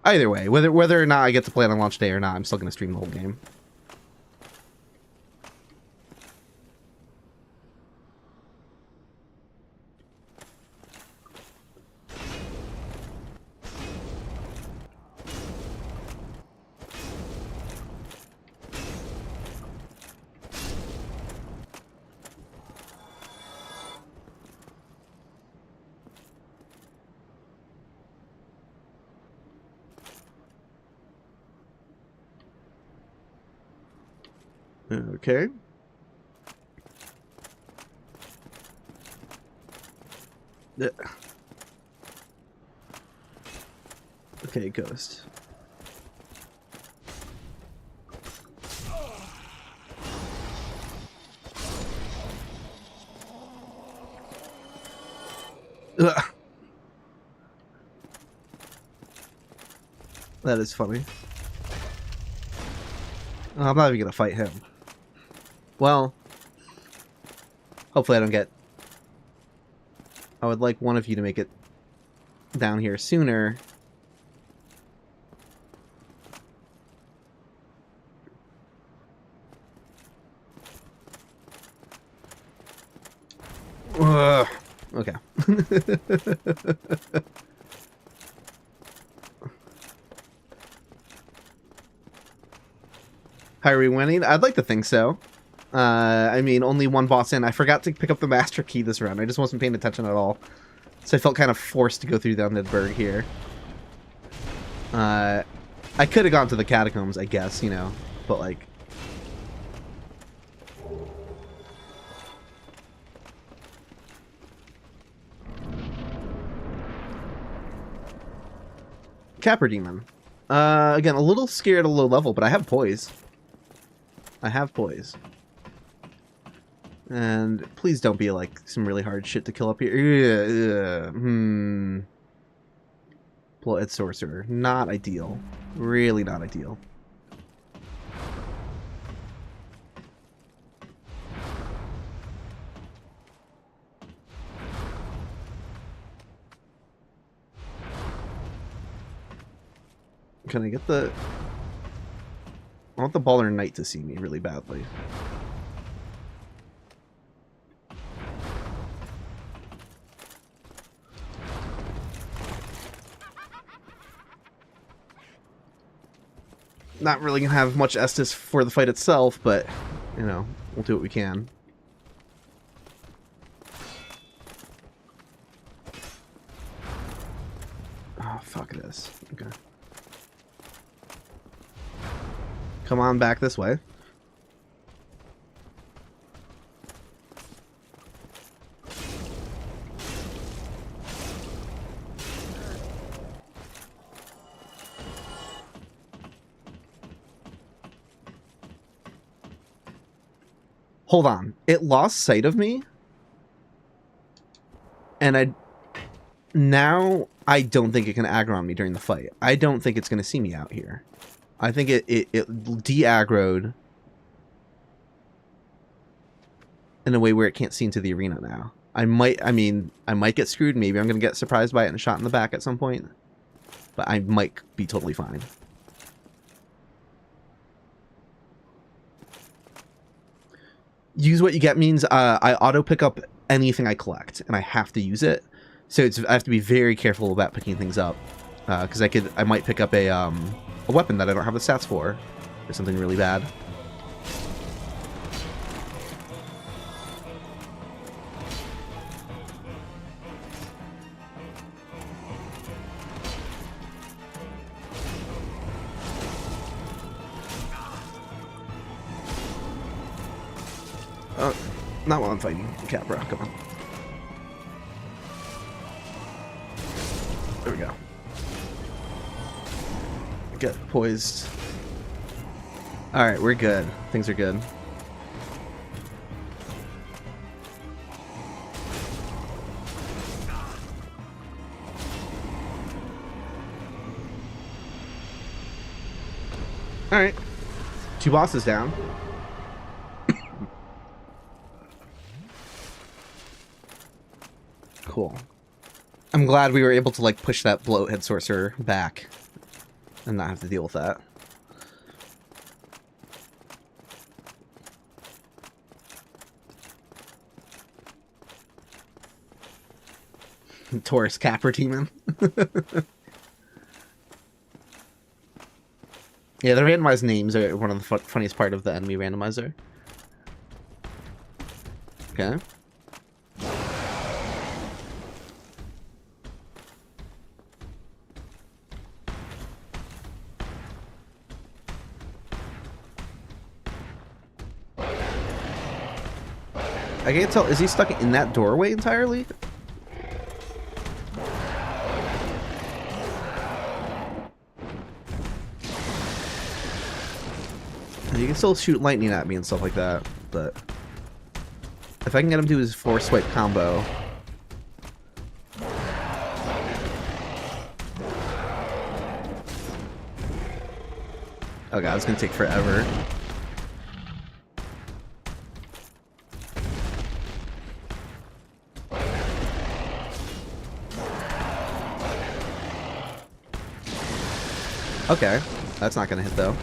Either way, whether or not I get to play it on launch day or not, I'm still gonna stream the whole game. Okay. Okay, Ghost. Ugh. That is funny. Oh, I'm not even gonna fight him. Well, hopefully I don't get... I would like one of you to make it down here sooner. Ugh. Okay. How are we winning? I'd like to think so. I mean, only one boss in. I forgot to pick up the Master Key this round. I just wasn't paying attention at all. So I felt kind of forced to go through the Undead Burg here. I could have gone to the Catacombs, I guess, you know. But, like... Capper Demon. Again, a little scared at a low level, but I have poise. I have poise. And please don't be like some really hard shit to kill up here. Blooded Sorcerer. Not ideal. Really not ideal. Can I get the... I want the Baller Knight to see me really badly. Not really gonna have much Estus for the fight itself, but, you know, we'll do what we can. Oh, fuck this. Okay. Come on back this way. Hold on. It lost sight of me. And now I don't think it can aggro on me during the fight. I don't think it's going to see me out here. I think it de-aggroed in a way where it can't see into the arena now. I might get screwed. Maybe I'm going to get surprised by it and shot in the back at some point. But I might be totally fine. Use what you get means I auto pick up anything I collect, and I have to use it. So I have to be very careful about picking things up, because I might pick up a weapon that I don't have the stats for, or something really bad. Not while I'm fighting Capra. Come on. There we go. Get poised. Alright, we're good. Things are good. Alright. 2 bosses down. Cool. I'm glad we were able to, like, push that bloathead sorcerer back and not have to deal with that. Taurus Capper teaming. Yeah, the randomized names are one of the funniest part of the Enemy Randomizer. Okay. I can't tell, is he stuck in that doorway entirely? You can still shoot lightning at me and stuff like that, but if I can get him to his 4-swipe combo. Oh god, it's gonna take forever. Okay, that's not gonna hit though.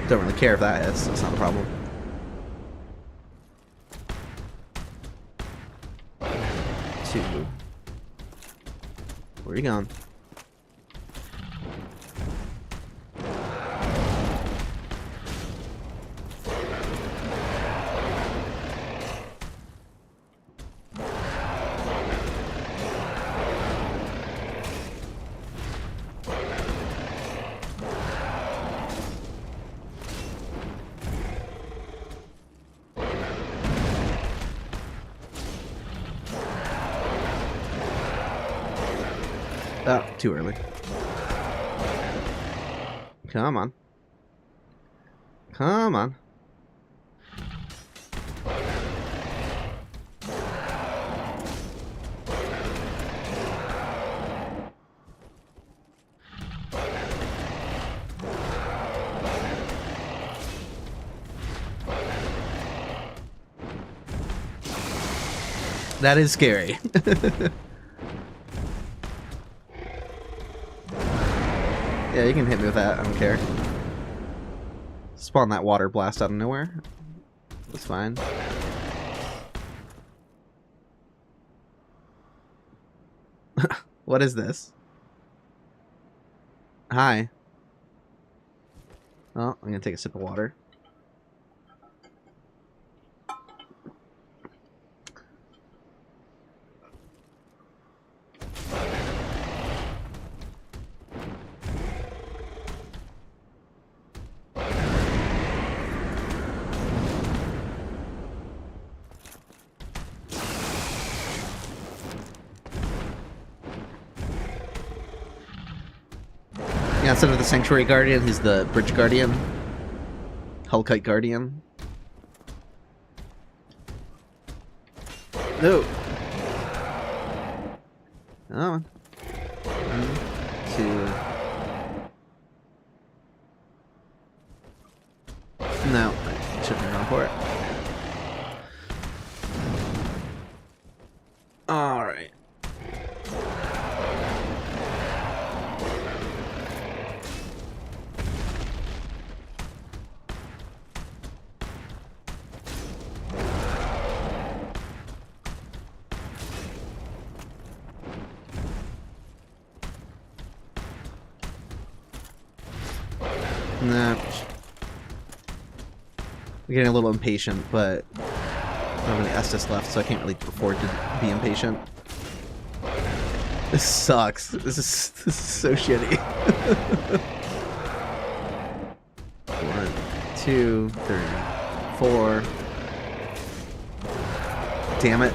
Don't really care if that hits, that's not a problem. Two. Where are you going? Oh, too early. Come on. Come on. That is scary. Yeah, you can hit me with that. I don't care. Spawn that water blast out of nowhere. That's fine. What is this? Hi. Oh, I'm gonna take a sip of water. Yeah, instead of the Sanctuary Guardian, he's the Bridge Guardian. Hullkite Guardian. No! Oh. 1, 2. No, I shouldn't have gone for it. Alright. Nah. I'm getting a little impatient, but I don't have any Estus left, so I can't really afford to be impatient. This sucks. This is so shitty. 1, 2, 3, 4. Damn it.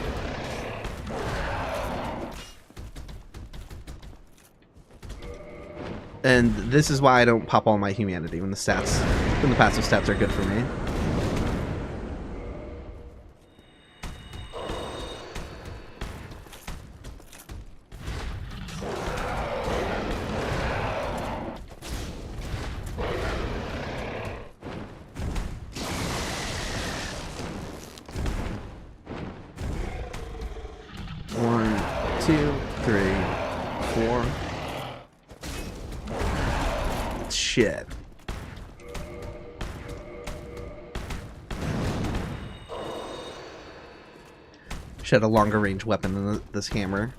And this is why I don't pop all my humanity when the passive stats are good for me. 2, 3, 4. Shit. Should have a longer range weapon than this hammer.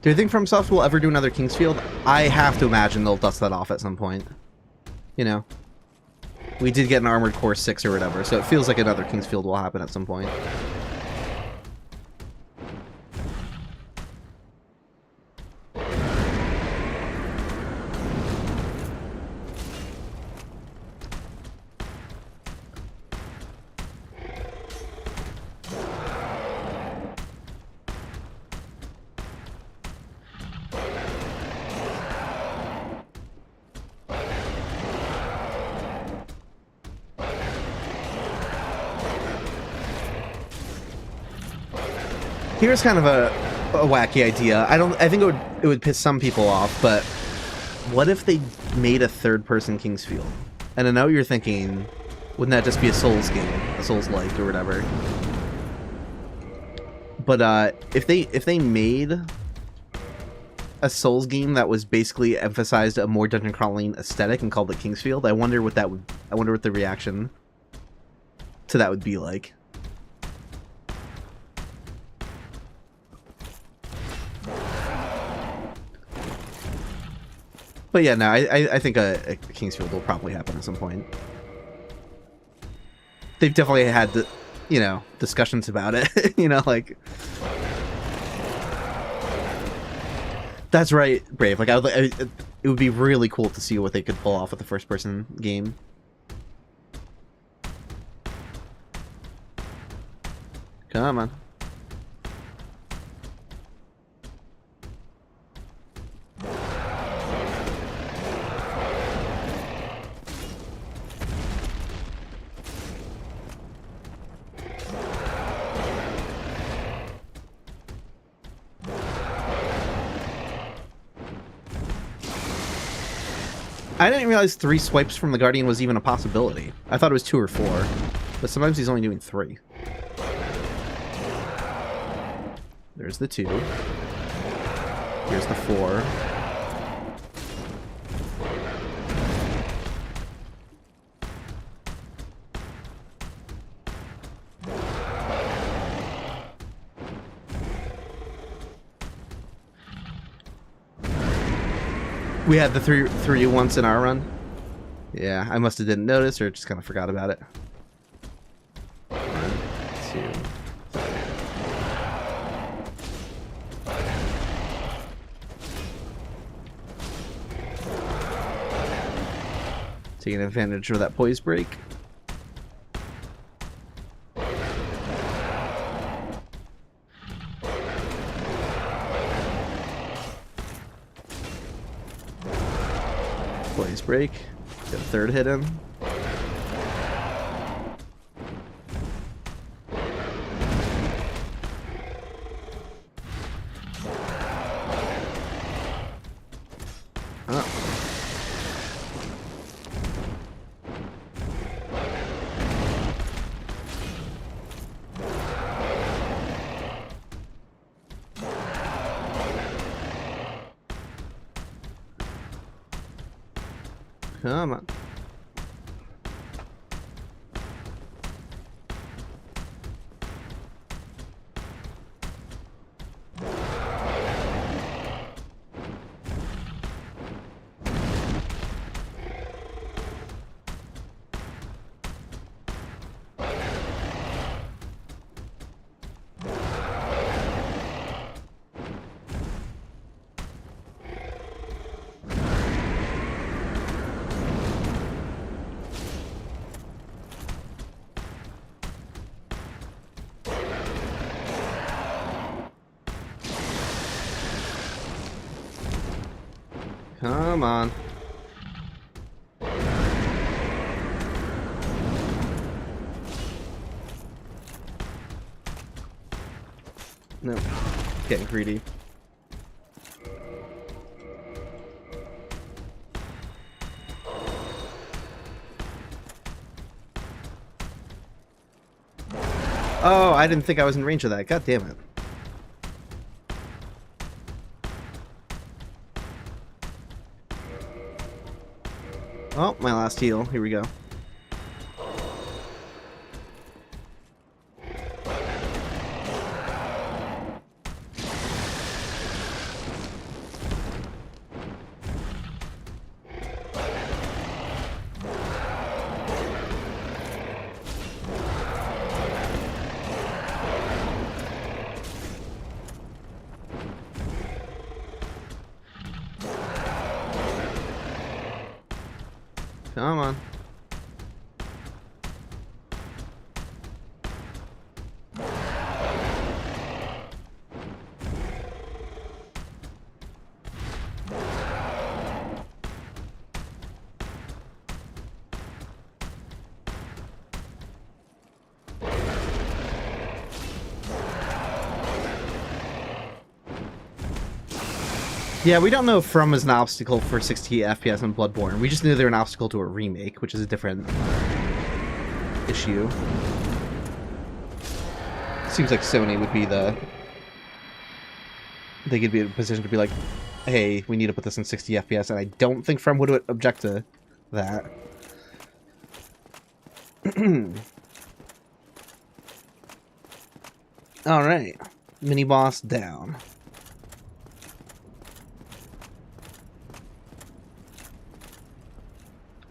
Do you think FromSoft will ever do another Kingsfield? I have to imagine they'll dust that off at some point. You know? We did get an Armored Core 6 or whatever, so it feels like another Kingsfield will happen at some point. Here's kind of a wacky idea. I think it would piss some people off, but what if they made a third-person Kingsfield? And I know you're thinking, wouldn't that just be a Souls game, a Souls-like or whatever? But if they made a Souls game that was basically emphasized a more dungeon crawling aesthetic and called it Kingsfield, I wonder what the reaction to that would be like. But yeah, no, I think a Kingsfield will probably happen at some point. They've definitely had the, you know, discussions about it. You know, like, that's right, Brave. Like, it would be really cool to see what they could pull off with a first-person game. Come on. I didn't realize 3 swipes from the Guardian was even a possibility. I thought it was 2 or 4, but sometimes he's only doing 3. There's the 2. Here's the 4. We had the 3 once in our run. Yeah, I must have didn't notice or just kind of forgot about it. 1, 2, 3. Taking advantage of that poise break. Poise break. Got a 3rd hit in. Come on. Come on. No. Getting greedy. Oh, I didn't think I was in range of that. God damn it. Oh, my last heal. Here we go. Come on. Yeah, we don't know if From is an obstacle for 60 FPS in Bloodborne. We just knew they're an obstacle to a remake, which is a different issue. Seems like Sony would be they could be in a position to be like, hey, we need to put this in 60 FPS, and I don't think From would object to that. Alright. Mini-boss down.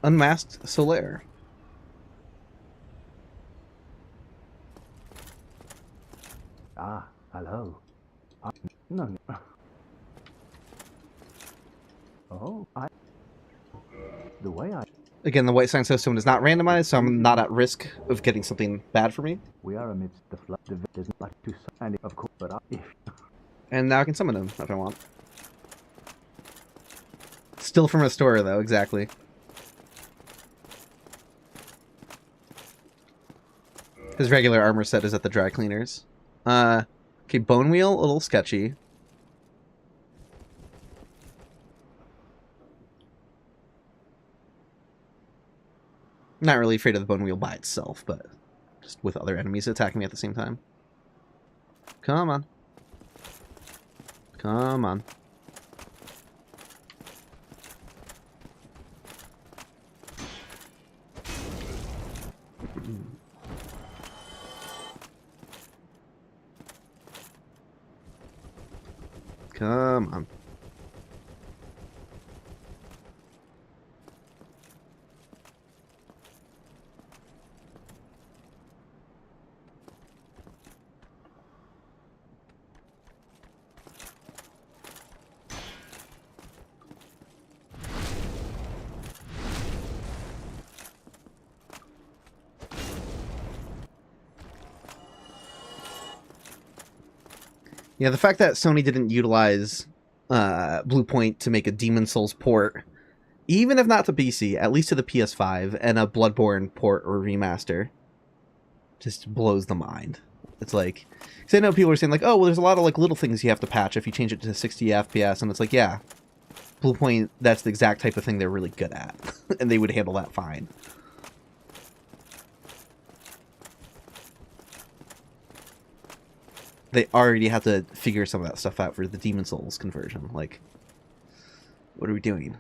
Unmasked Solaire. Ah, hello. No. Oh, the way I... Again, the white sign system is not randomized, so I'm not at risk of getting something bad for me. We are amidst the flood. There's not like to... And of course, but if... And now I can summon him if I want. Still from Restorer, though, exactly. His regular armor set is at the dry cleaners. Okay, Bone Wheel, a little sketchy. Not really afraid of the Bone Wheel by itself, but just with other enemies attacking me at the same time. Come on. Come on. Come on. Yeah, the fact that Sony didn't utilize Bluepoint to make a Demon Souls port, even if not to PC, at least to the PS5, and a Bloodborne port or remaster, just blows the mind. It's like, because I know people are saying like, oh, well, there's a lot of like little things you have to patch if you change it to 60 FPS, and it's like, yeah, Bluepoint, that's the exact type of thing they're really good at, and they would handle that fine. They already have to figure some of that stuff out for the Demon Souls conversion. Like, what are we doing?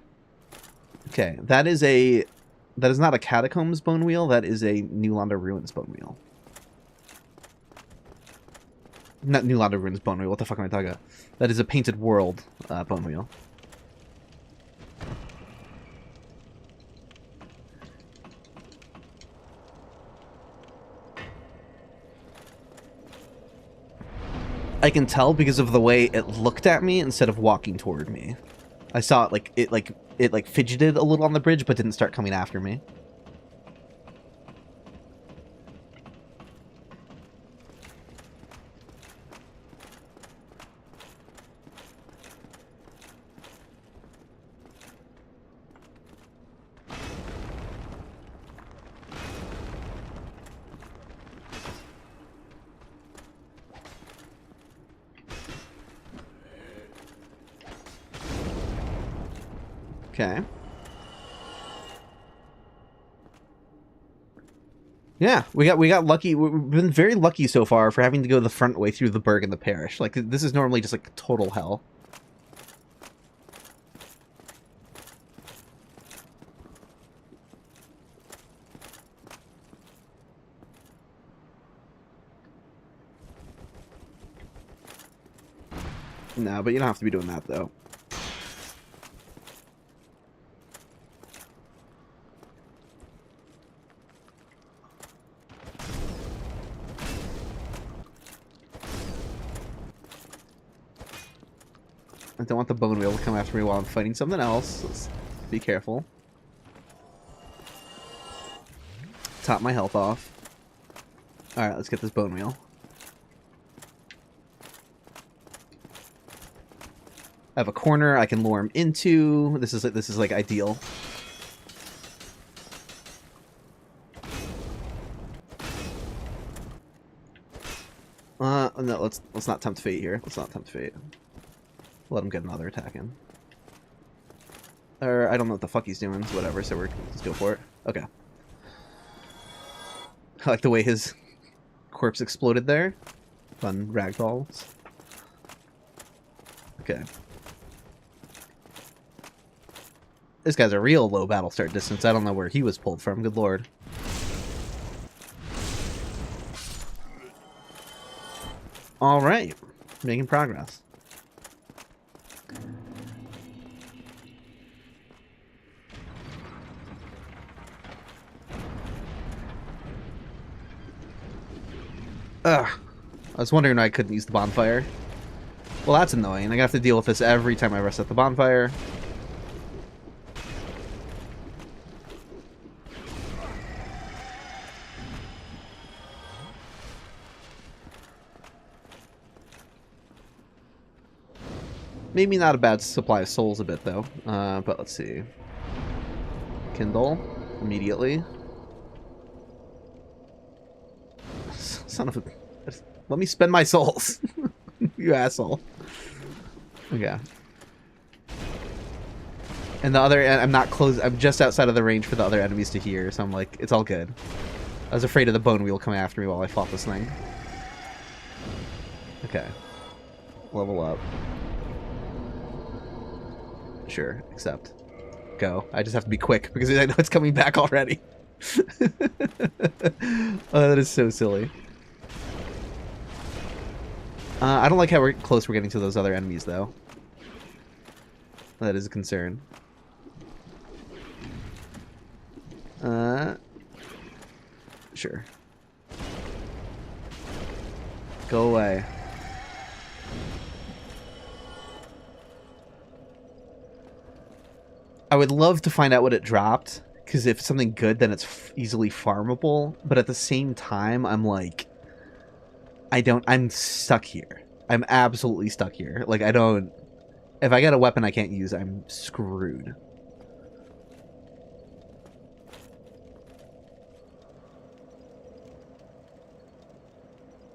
Okay, that is not a Catacombs Bone Wheel. That is a New Londo Ruins Bone Wheel. Not New Londo Ruins Bone Wheel. What the fuck am I talking about? That is a Painted World Bone Wheel. I can tell because of the way it looked at me instead of walking toward me. I saw it like fidgeted a little on the bridge, but didn't start coming after me. Okay. Yeah, we got lucky. We've been very lucky so far for having to go the front way through the burg and the parish. Like, this is normally just like total hell. No, but you don't have to be doing that though. I don't want the bone wheel to come after me while I'm fighting something else. Let's be careful. Top my health off. Alright, let's get this bone wheel. I have a corner I can lure him into. This is like ideal. No, let's not tempt fate here. Let's not tempt fate. Let him get another attack in. Or I don't know what the fuck he's doing. Whatever. So let's go for it. Okay. I like the way his corpse exploded there. Fun ragdolls. Okay. This guy's a real low battle start distance. I don't know where he was pulled from. Good lord. All right, making progress. Ugh. I was wondering why I couldn't use the bonfire. Well, that's annoying. I'm gonna have to deal with this every time I reset the bonfire. Maybe not a bad supply of souls a bit, though. But let's see. Kindle. Immediately. Son of a... Let me spend my souls. You asshole. Okay. And the other... I'm not close... I'm just outside of the range for the other enemies to hear, so I'm like, it's all good. I was afraid of the bone wheel coming after me while I fought this thing. Okay. Level up. Sure, accept. Go. I just have to be quick because I know it's coming back already. Oh, that is so silly. I don't like how close we're getting to those other enemies, though. That is a concern. Sure. Go away. I would love to find out what it dropped, because if it's something good, then it's easily farmable. But at the same time, I'm like, I'm stuck here. I'm absolutely stuck here. Like, if I get a weapon I can't use, I'm screwed.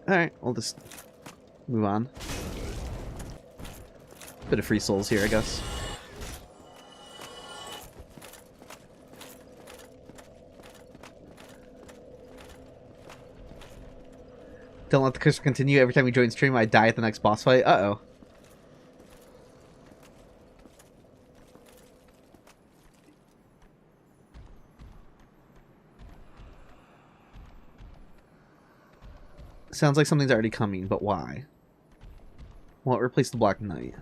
Alright, we'll just move on. Bit of free souls here, I guess. Don't let the curse continue. Every time we join stream, I die at the next boss fight. Uh-oh. Sounds like something's already coming, but why? Well, replace the Black Knight.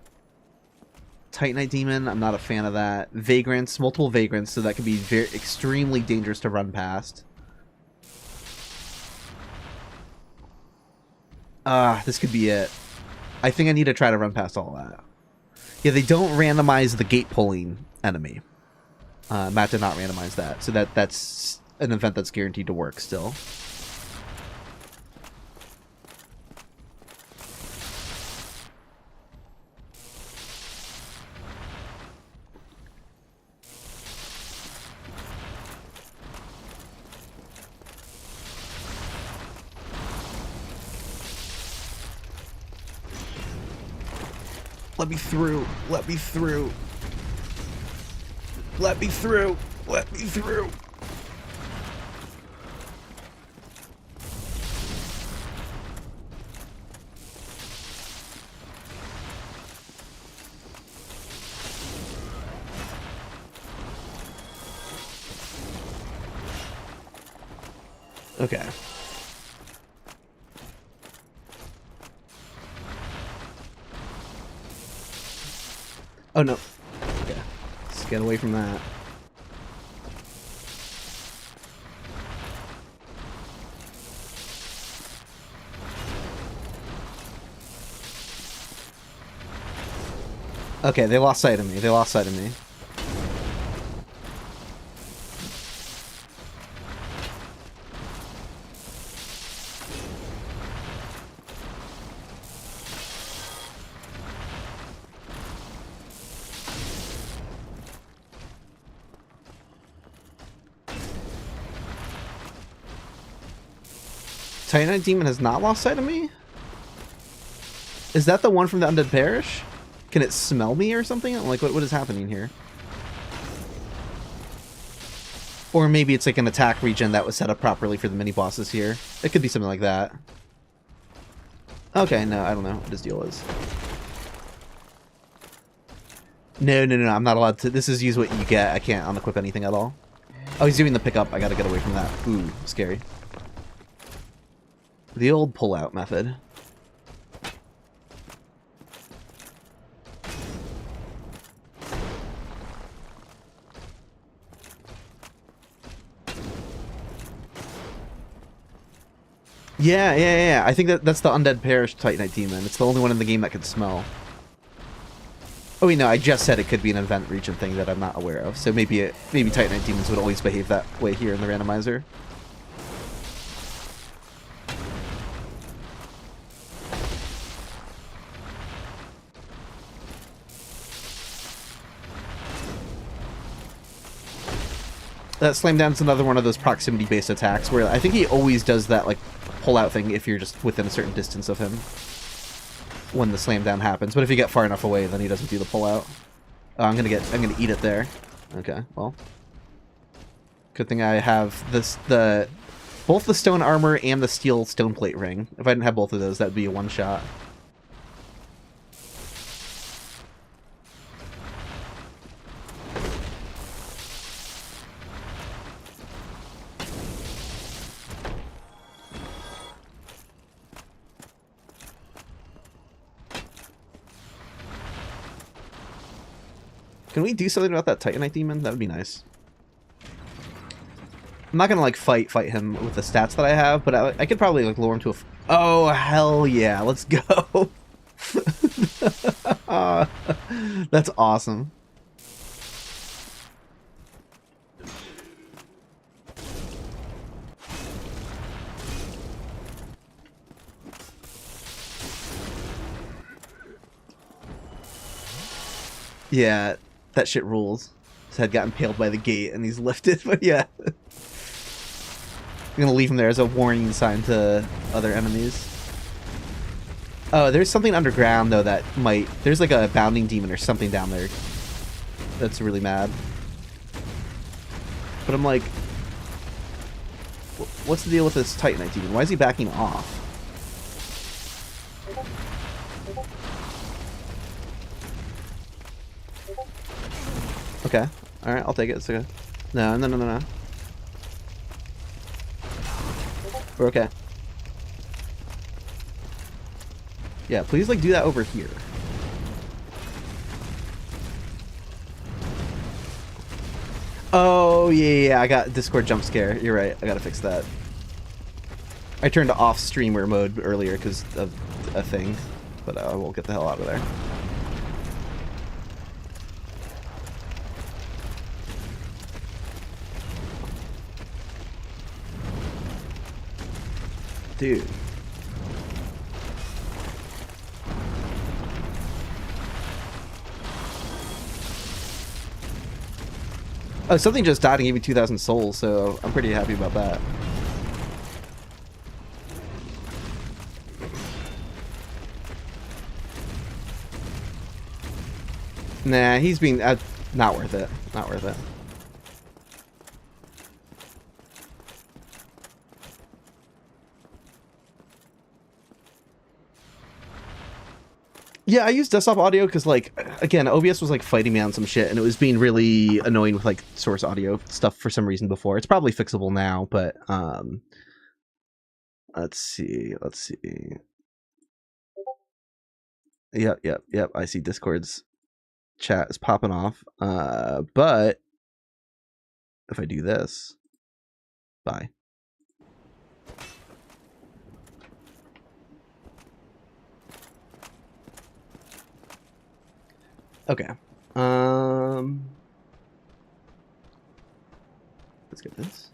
Titanite Demon, I'm not a fan of that. Vagrants, multiple Vagrants, so that could be extremely dangerous to run past. This could be it. I think I need to try to run past all that. Yeah, they don't randomize the gate pulling enemy. Matt did not randomize that, so that's an event that's guaranteed to work still. Let me through. Let me through. Let me through! Let me through! Okay. Oh no. Okay. Let's get away from that. Okay, they lost sight of me. They lost sight of me. Titanite Demon has not lost sight of me? Is that the one from the Undead Parish? Can it smell me or something? Like, what is happening here? Or maybe it's like an attack region that was set up properly for the mini-bosses here. It could be something like that. Okay, no, I don't know what his deal is. No, I'm not allowed to. This is use what you get. I can't unequip anything at all. Oh, he's doing the pickup. I gotta get away from that. Ooh, scary. The old pull-out method. Yeah. I think that's the Undead Parish Titanite Demon. It's the only one in the game that can smell. Oh wait, no, I just said it could be an event region thing that I'm not aware of. So maybe Titanite Demons would always behave that way here in the randomizer. That slam down's another one of those proximity-based attacks where I think he always does that like pull-out thing if you're just within a certain distance of him when the slam down happens. But if you get far enough away, then he doesn't do the pull-out. Oh, I'm gonna eat it there. Okay, well, good thing I have both the stone armor and the steel stone plate ring. If I didn't have both of those, that'd be a one-shot. Can we do something about that Titanite Demon? That would be nice. I'm not gonna like fight him with the stats that I have, but I could probably like lure him to a. Oh hell yeah! Let's go. That's awesome. Yeah. That shit rules. His head got impaled by the gate and he's lifted, but yeah. I'm gonna leave him there as a warning sign to other enemies. Oh, there's something underground though that might... There's like a bounding demon or something down there that's really mad. But I'm like... What's the deal with this Titanite demon? Why is he backing off? Okay. Alright, I'll take it. It's okay. No. We're okay. Yeah, please, like, do that over here. Oh, yeah, I got Discord jump scare. You're right. I gotta fix that. I turned off streamer mode earlier because of a thing, but I will get the hell out of there. Dude. Oh, something just died and gave me 2,000 souls, so I'm pretty happy about that. Nah, he's being... Not worth it. Not worth it. Yeah, I use desktop audio because, like, again, OBS was, like, fighting me on some shit, and it was being really annoying with, like, source audio stuff for some reason before. It's probably fixable now, but, let's see. Yep. I see Discord's chat is popping off. But if I do this, bye. Okay. Let's get this.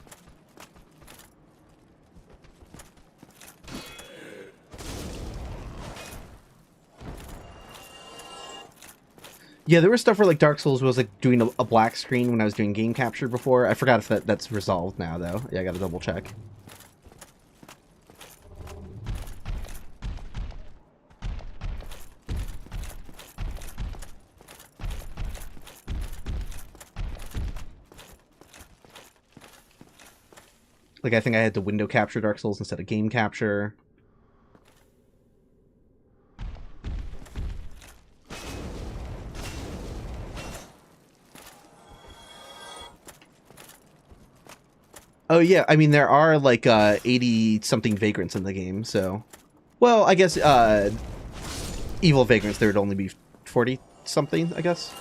Yeah, there was stuff where like Dark Souls was like doing a black screen when I was doing game capture before. I forgot if that's resolved now though. Yeah, I gotta double check. Like, I think I had to window capture Dark Souls instead of game capture. Oh, yeah. I mean, there are, like, 80-something vagrants in the game, so... Well, I guess, evil vagrants, there would only be 40-something, I guess.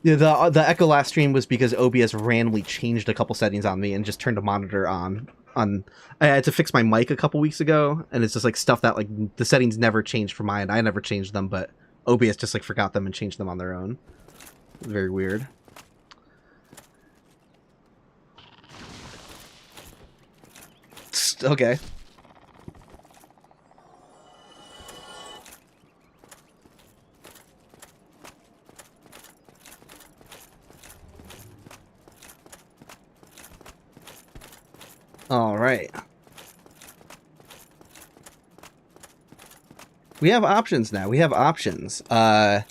Yeah, the echo last stream was because OBS randomly changed a couple settings on me and just turned the monitor on. I had to fix my mic a couple weeks ago, and it's just like stuff that like the settings never changed for mine. I never changed them, but OBS just like forgot them and changed them on their own. Very weird. Okay. All right. We have options now. We have options. I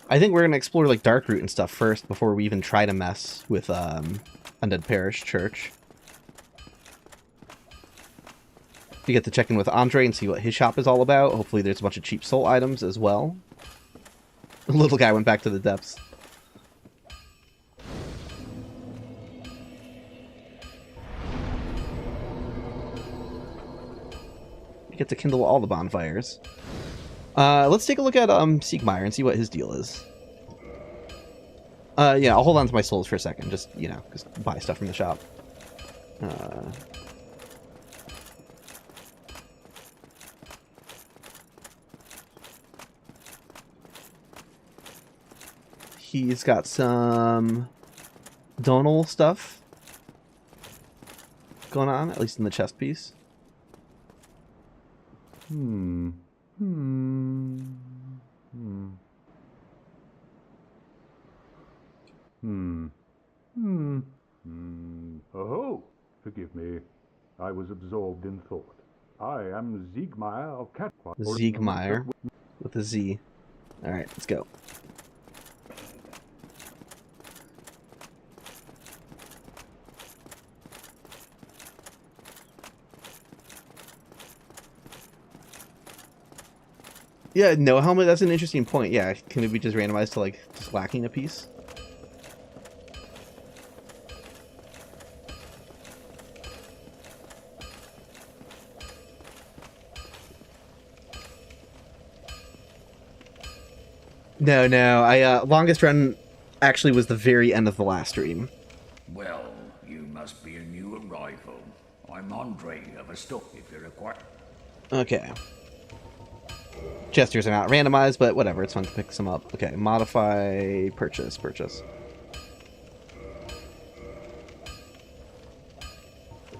think we're going to explore like Darkroot and stuff first before we even try to mess with Undead Parish Church. We get to check in with Andre and see what his shop is all about. Hopefully there's a bunch of cheap soul items as well. The little guy went back to the depths. Get to kindle all the bonfires. Let's take a look at Siegmeyer and see what his deal is. Yeah, I'll hold on to my souls for a second, just, you know, just buy stuff from the shop. He's got some Donal stuff going on, at least in the chest piece. Oh, forgive me. I was absorbed in thought. I am Siegmeyer of Catquark. Siegmeyer with a Z. All right, let's go. Yeah, no helmet, that's an interesting point. Yeah, can it be just randomized to, like, just lacking a piece? No, longest run actually was the very end of the last stream. Well, you must be a new arrival. I'm Andre of a stop if you require. Okay. Gestures are not randomized, but whatever, it's fun to pick some up. Okay, modify, purchase.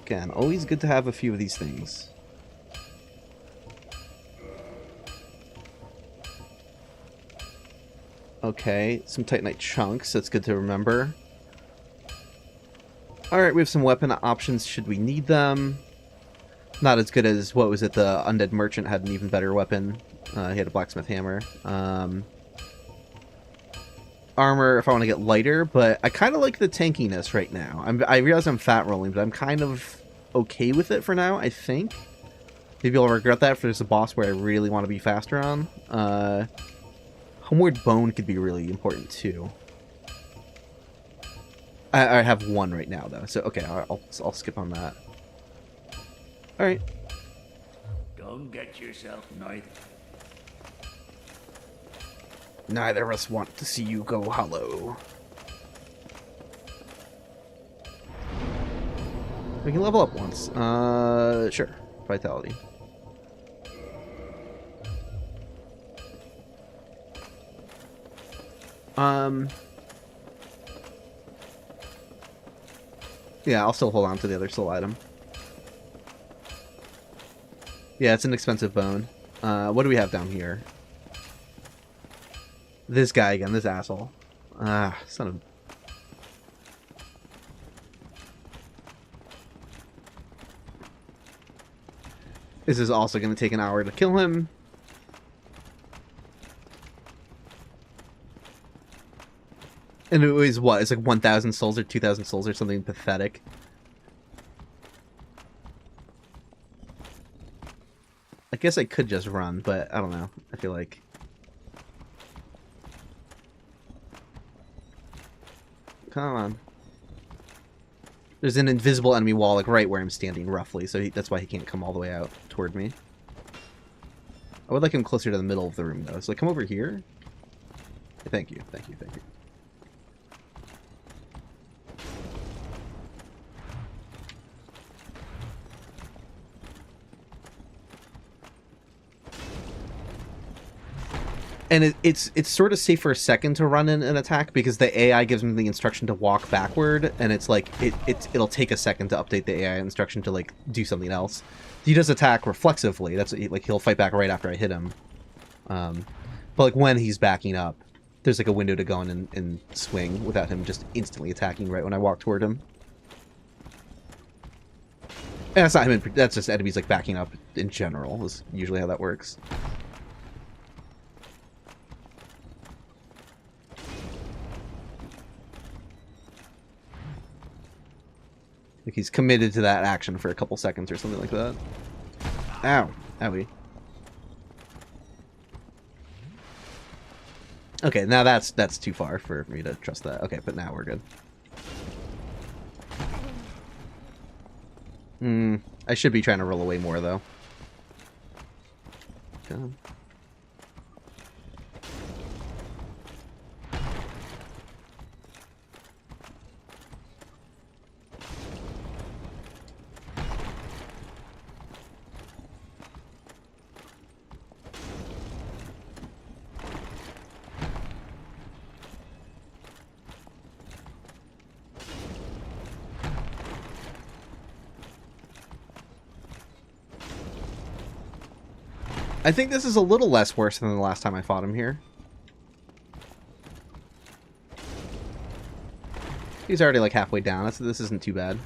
Again, always good to have a few of these things. Okay, some Titanite chunks, that's good to remember. Alright, we have some weapon options should we need them. Not as good as, what was it, the Undead Merchant had an even better weapon. He had a blacksmith hammer. Armor if I want to get lighter, but I kind of like the tankiness right now. I realize I'm fat rolling, but I'm kind of okay with it for now, I think. Maybe I'll regret that if there's a boss where I really want to be faster on. Homeward Bone could be really important too. I have one right now though, so okay, I'll skip on that. All right. Go and get yourself knife. Neither of us want to see you go hollow. We can level up once. Sure. Vitality. Yeah, I'll still hold on to the other soul item. Yeah, it's an expensive bone. What do we have down here? This guy again, this asshole. Ah, son of... This is also going to take an hour to kill him. And it was what? It's like 1,000 souls or 2,000 souls or something pathetic. I guess I could just run, but I don't know. I feel like... Come on. There's an invisible enemy wall, like, right where I'm standing, roughly, so that's why he can't come all the way out toward me. I would like him closer to the middle of the room, though. So, like, come over here. Thank you, thank you, thank you. And it's sort of safe for a second to run in an attack because the AI gives him the instruction to walk backward, and it's like it'll take a second to update the AI instruction to like do something else. He does attack reflexively. That's like he'll fight back right after I hit him. But like when he's backing up, there's like a window to go in and swing without him just instantly attacking right when I walk toward him. And that's not him. That's just enemies like backing up in general. Is usually how that works. Like he's committed to that action for a couple seconds or something like that. Ow. Owie. Okay, now that's too far for me to trust that. Okay, but now we're good. I should be trying to roll away more, though. Okay. I think this is a little less worse than the last time I fought him here. He's already like halfway down. This isn't too bad.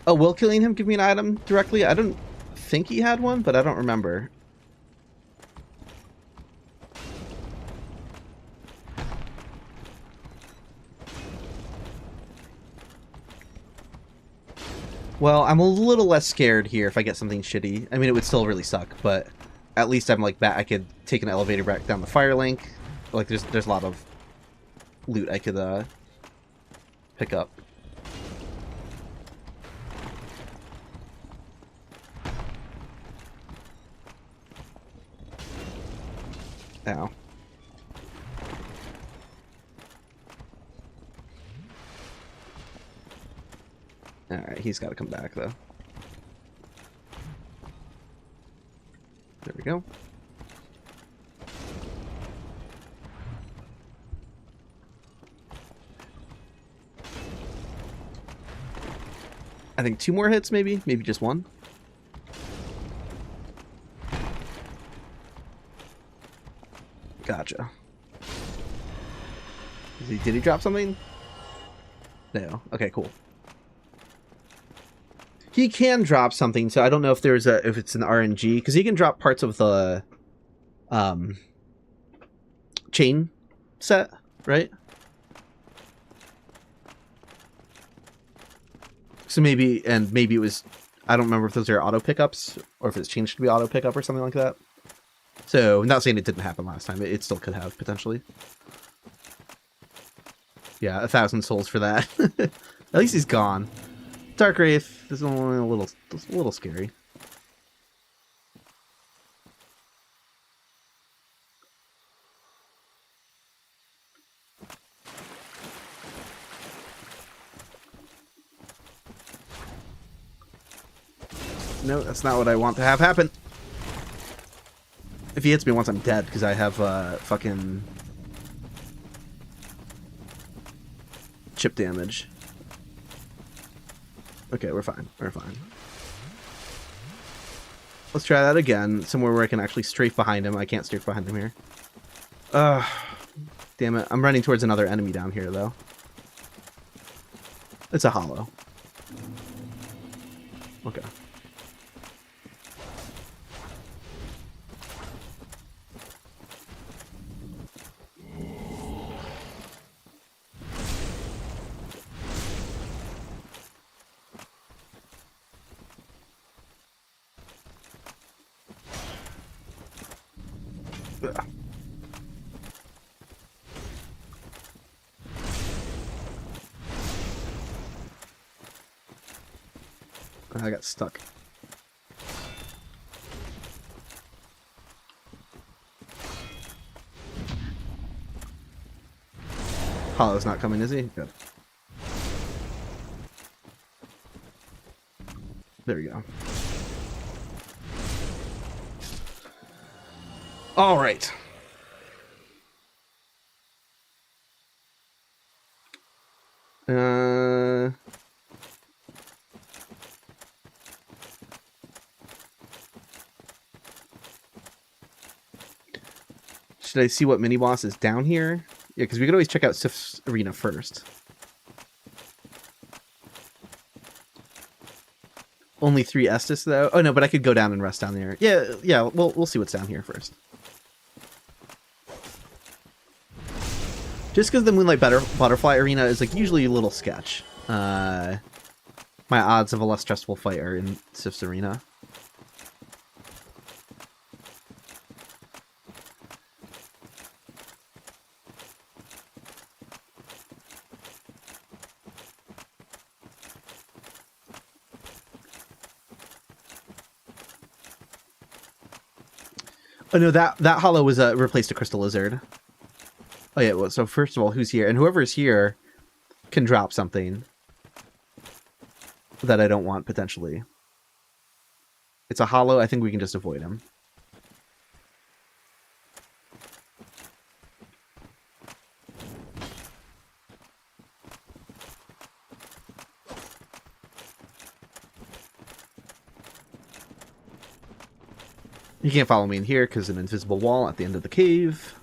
Oh, will killing him give me an item directly? I don't think he had one, but I don't remember. Well, I'm a little less scared here if I get something shitty. I mean, it would still really suck, but at least I'm like back. I could take an elevator back down the fire link. Like, there's a lot of loot I could pick up. Ow. Alright, he's got to come back, though. There we go. I think 2 more hits, maybe just 1. Gotcha. Did he drop something? No. Okay, cool. He can drop something, so I don't know if if it's an RNG, because he can drop parts of the chain set, right? So maybe it was, I don't remember if those are auto pickups or if it's changed to be auto pickup or something like that. So I'm not saying it didn't happen last time. It still could have potentially. Yeah, 1,000 souls for that. At least he's gone. Dark Wraith is only a little scary. No, that's not what I want to have happen. If he hits me once, I'm dead, because I have fucking chip damage. Okay, we're fine. We're fine. Let's try that again, somewhere where I can actually strafe behind him. I can't strafe behind him here. Damn it. I'm running towards another enemy down here, though. It's a hollow. Okay. Ugh. I got stuck. Hollow's not coming, is he? Good. There we go. All right. Should I see what mini boss is down here? Yeah, because we could always check out Sif's arena first. Only 3 Estus though. Oh no, but I could go down and rest down there. Yeah. We'll see what's down here first. Just because the Moonlight Butterfly arena is like usually a little sketch. My odds of a less stressful fight are in Sif's arena. Oh no, that hollow was replaced a crystal lizard. Oh yeah, well, so first of all, who's here? And whoever's here can drop something that I don't want, potentially. It's a hollow. I think we can just avoid him. You can't follow me in here because an invisible wall at the end of the cave.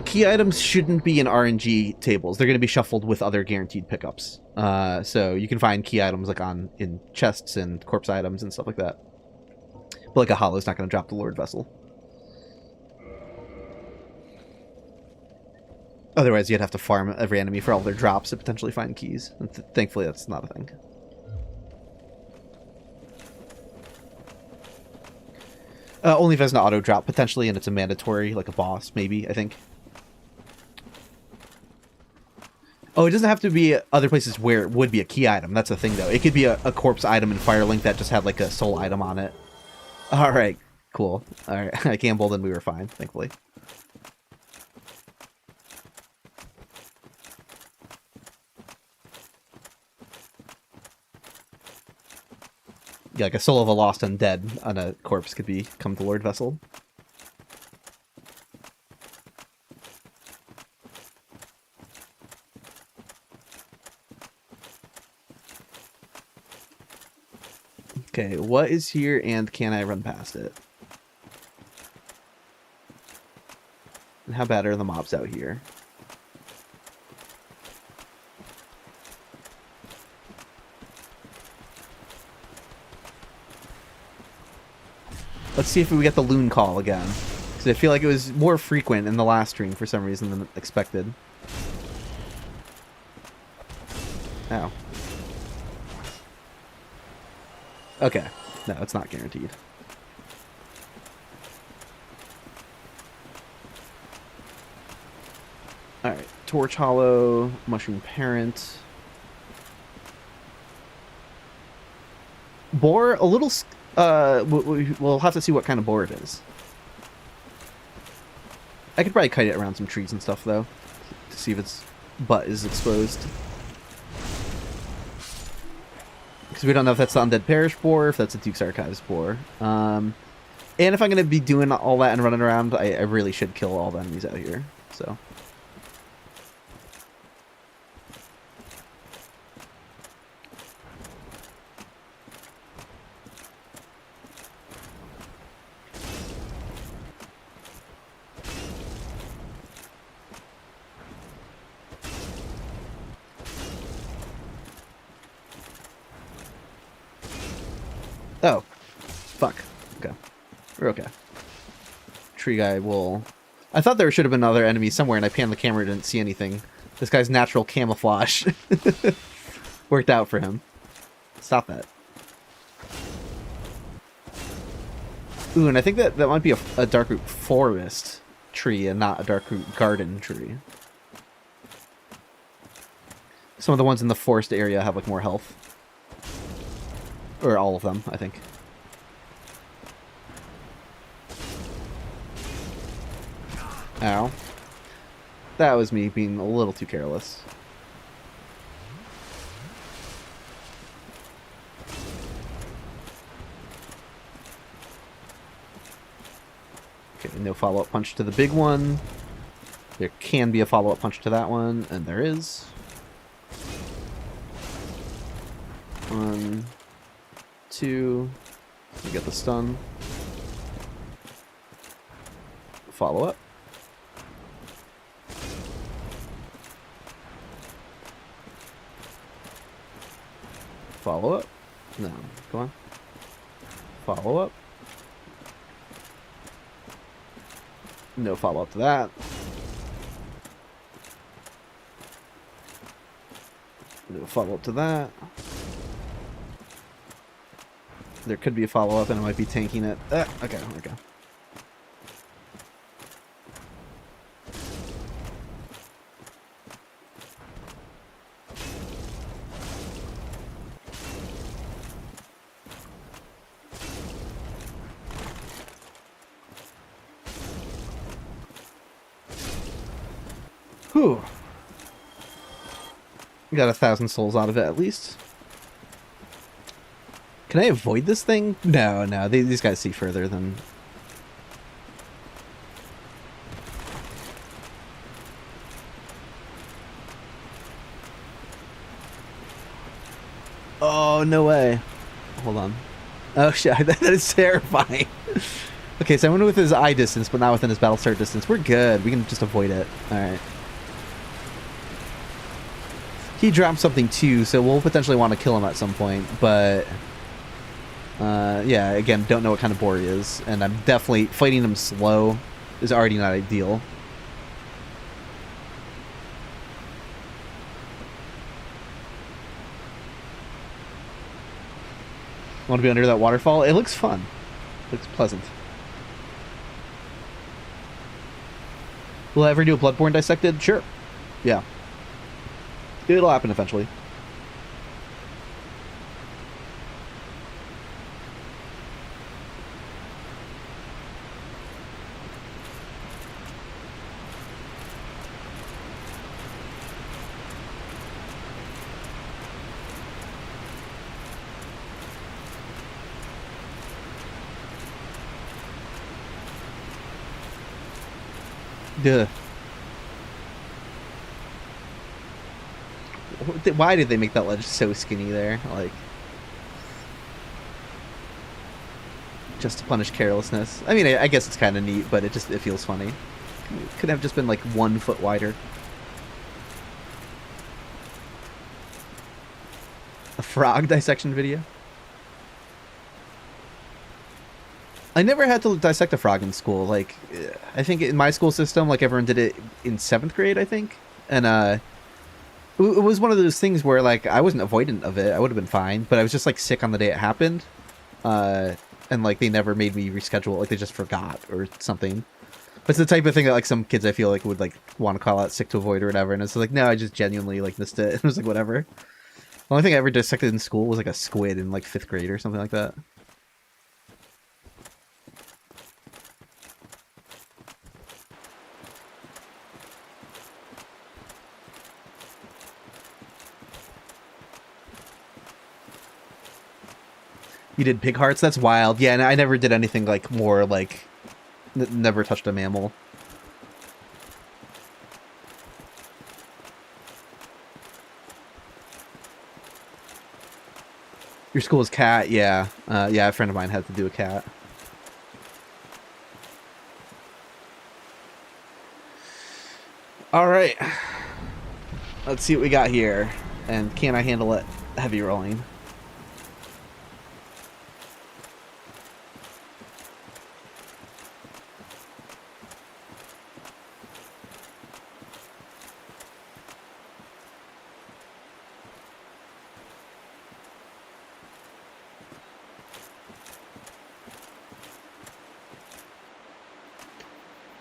Key items shouldn't be in RNG tables. They're going to be shuffled with other guaranteed pickups. So you can find key items like in chests and corpse items and stuff like that. But like a hollow's not going to drop the Lord Vessel. Otherwise, you'd have to farm every enemy for all their drops to potentially find keys. And thankfully, that's not a thing. Only if there's an auto drop, potentially, and it's a mandatory, like a boss, maybe, I think. Oh, it doesn't have to be other places where it would be a key item. That's the thing, though. It could be a corpse item in Firelink that just had, like, a soul item on it. Alright, cool. Alright, I gambled and we were fine, thankfully. Yeah, like a soul of a lost undead on a corpse could become the Lord Vessel. Okay, what is here and can I run past it? And how bad are the mobs out here? Let's see if we get the loon call again. Because I feel like it was more frequent in the last stream for some reason than expected. Ow. Okay. No, it's not guaranteed. Alright. Torch Hollow, Mushroom Parent. Boar, a little... we'll have to see what kind of boar it is. I could probably kite it around some trees and stuff, though, to see if its butt is exposed. Because we don't know if that's the Undead Parish boar, if that's a Duke's Archives boar. And if I'm going to be doing all that and running around, I really should kill all the enemies out here, so... Oh. Fuck. Okay. We're okay. Tree guy will... I thought there should have been another enemy somewhere, and I panned the camera and didn't see anything. This guy's natural camouflage worked out for him. Stop that. Ooh, and I think that might be a Darkroot forest tree and not a Darkroot garden tree. Some of the ones in the forest area have, like, more health. Or all of them, I think. Ow. That was me being a little too careless. Okay, no follow-up punch to the big one. There can be a follow-up punch to that one, and there is. 1, 2, we get the stun. Follow up. Follow up. No, go on. Follow up. No follow up to that. No follow up to that. There could be a follow-up, and I might be tanking it. Okay, okay. Whew. Got 1,000 souls out of it, at least. Can I avoid this thing? No, no. These guys see further than... Oh, no way. Hold on. Oh, shit. That is terrifying. Okay, so I went with his eye distance, but not within his battle start distance. We're good. We can just avoid it. Alright. He dropped something too, so we'll potentially want to kill him at some point, but... yeah, again, don't know what kind of boar he is, and I'm definitely... Fighting him slow is already not ideal. Want to be under that waterfall? It looks fun. It looks pleasant. Will I ever do a Bloodborne Dissected? Sure. Yeah. It'll happen eventually. Duh. Why did they make that ledge so skinny there? Like... just to punish carelessness. I mean, I guess it's kind of neat, but it feels funny. It could have just been like 1 foot wider. A frog dissection video? I never had to dissect a frog in school. Like, I think in my school system, like everyone did it in 7th grade, I think. And it was one of those things where like I wasn't avoidant of it. I would have been fine, but I was just like sick on the day it happened. And like they never made me reschedule. Like they just forgot or something. But it's the type of thing that like some kids I feel like would like want to call out sick to avoid or whatever. And it's like, no, I just genuinely like missed it. It was like whatever. The only thing I ever dissected in school was like a squid in like 5th grade or something like that. You did pig hearts? That's wild. Yeah, and I never did anything like more like never touched a mammal. Your school is cat? Yeah. Yeah, a friend of mine had to do a cat. All right. Let's see what we got here. And can I handle it heavy rolling?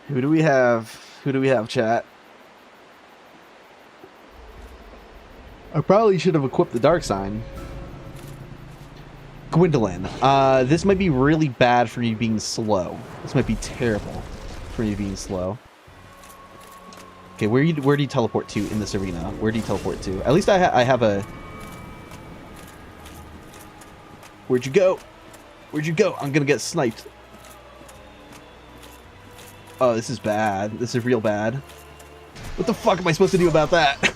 Who do we have? Who do we have, chat? I probably should have equipped the dark sign. Gwendolyn. This might be really bad for you being slow. This might be terrible for you being slow. Okay, where do you teleport to in this arena? Where do you teleport to? At least I have a... Where'd you go? Where'd you go? I'm gonna get sniped. Oh, this is bad. This is real bad. What the fuck am I supposed to do about that?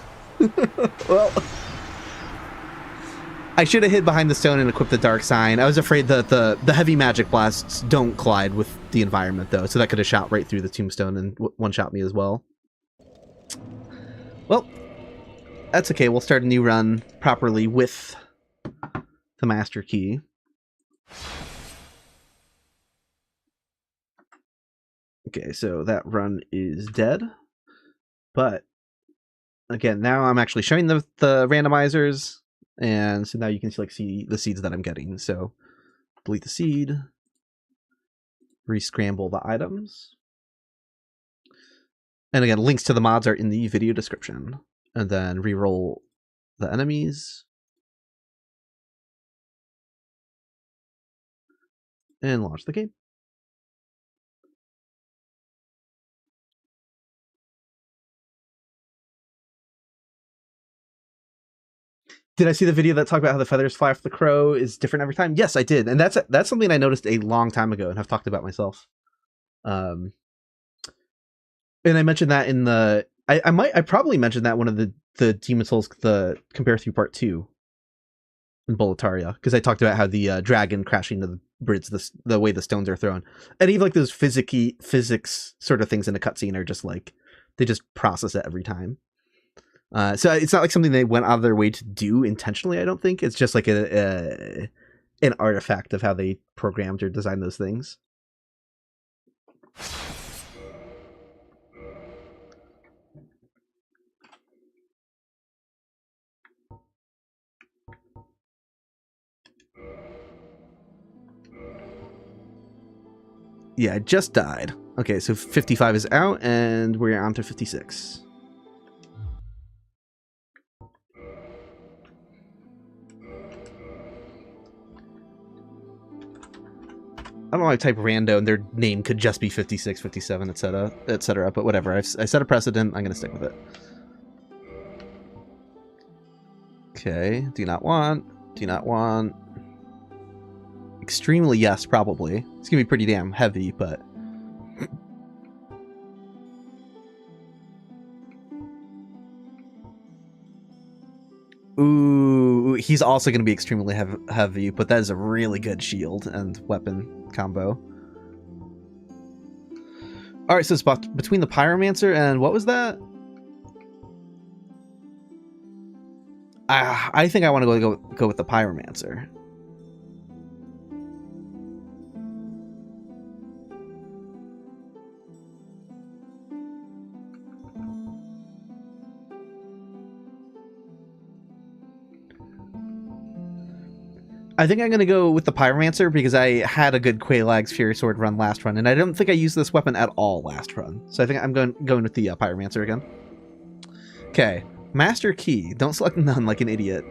Well, I should have hid behind the stone and equipped the dark sign. I was afraid that the heavy magic blasts don't collide with the environment, though, so that could have shot right through the tombstone and one-shot me as well. Well, that's okay. We'll start a new run properly with the master key. Okay, so that run is dead, but again, now I'm actually showing the randomizers, and so now you can see the seeds that I'm getting. So delete the seed, rescramble the items, and again, links to the mods are in the video description. And then reroll the enemies, and launch the game. Did I see the video that talked about how the feathers fly off the crow is different every time? Yes, I did, and that's something I noticed a long time ago and have talked about myself. And I mentioned that in the I probably mentioned that one of the Demon Souls the Compare Through Part 2 in Boletaria, because I talked about how the dragon crashing into the bridge, the way the stones are thrown, and even like those physics sort of things in a cutscene are just like they just process it every time. So it's not like something they went out of their way to do intentionally, I don't think. It's just like an artifact of how they programmed or designed those things. Yeah, I just died. Okay, so 55 is out, and we're on to 56. I don't know why I type rando and their name could just be 56, 57, etc., etc., but whatever. I set a precedent. I'm going to stick with it. Okay, do not want. Extremely yes, probably. It's going to be pretty damn heavy, but... Ooh, he's also going to be extremely heavy, but that is a really good shield and weapon combo. All right, so it's between the Pyromancer and what was that? I think I want to go with the Pyromancer. I think I'm going to go with the Pyromancer because I had a good Quaelag's Fury Sword run last run, and I don't think I used this weapon at all last run. So I think I'm going with the Pyromancer again. Okay, Master Key. Don't select none like an idiot.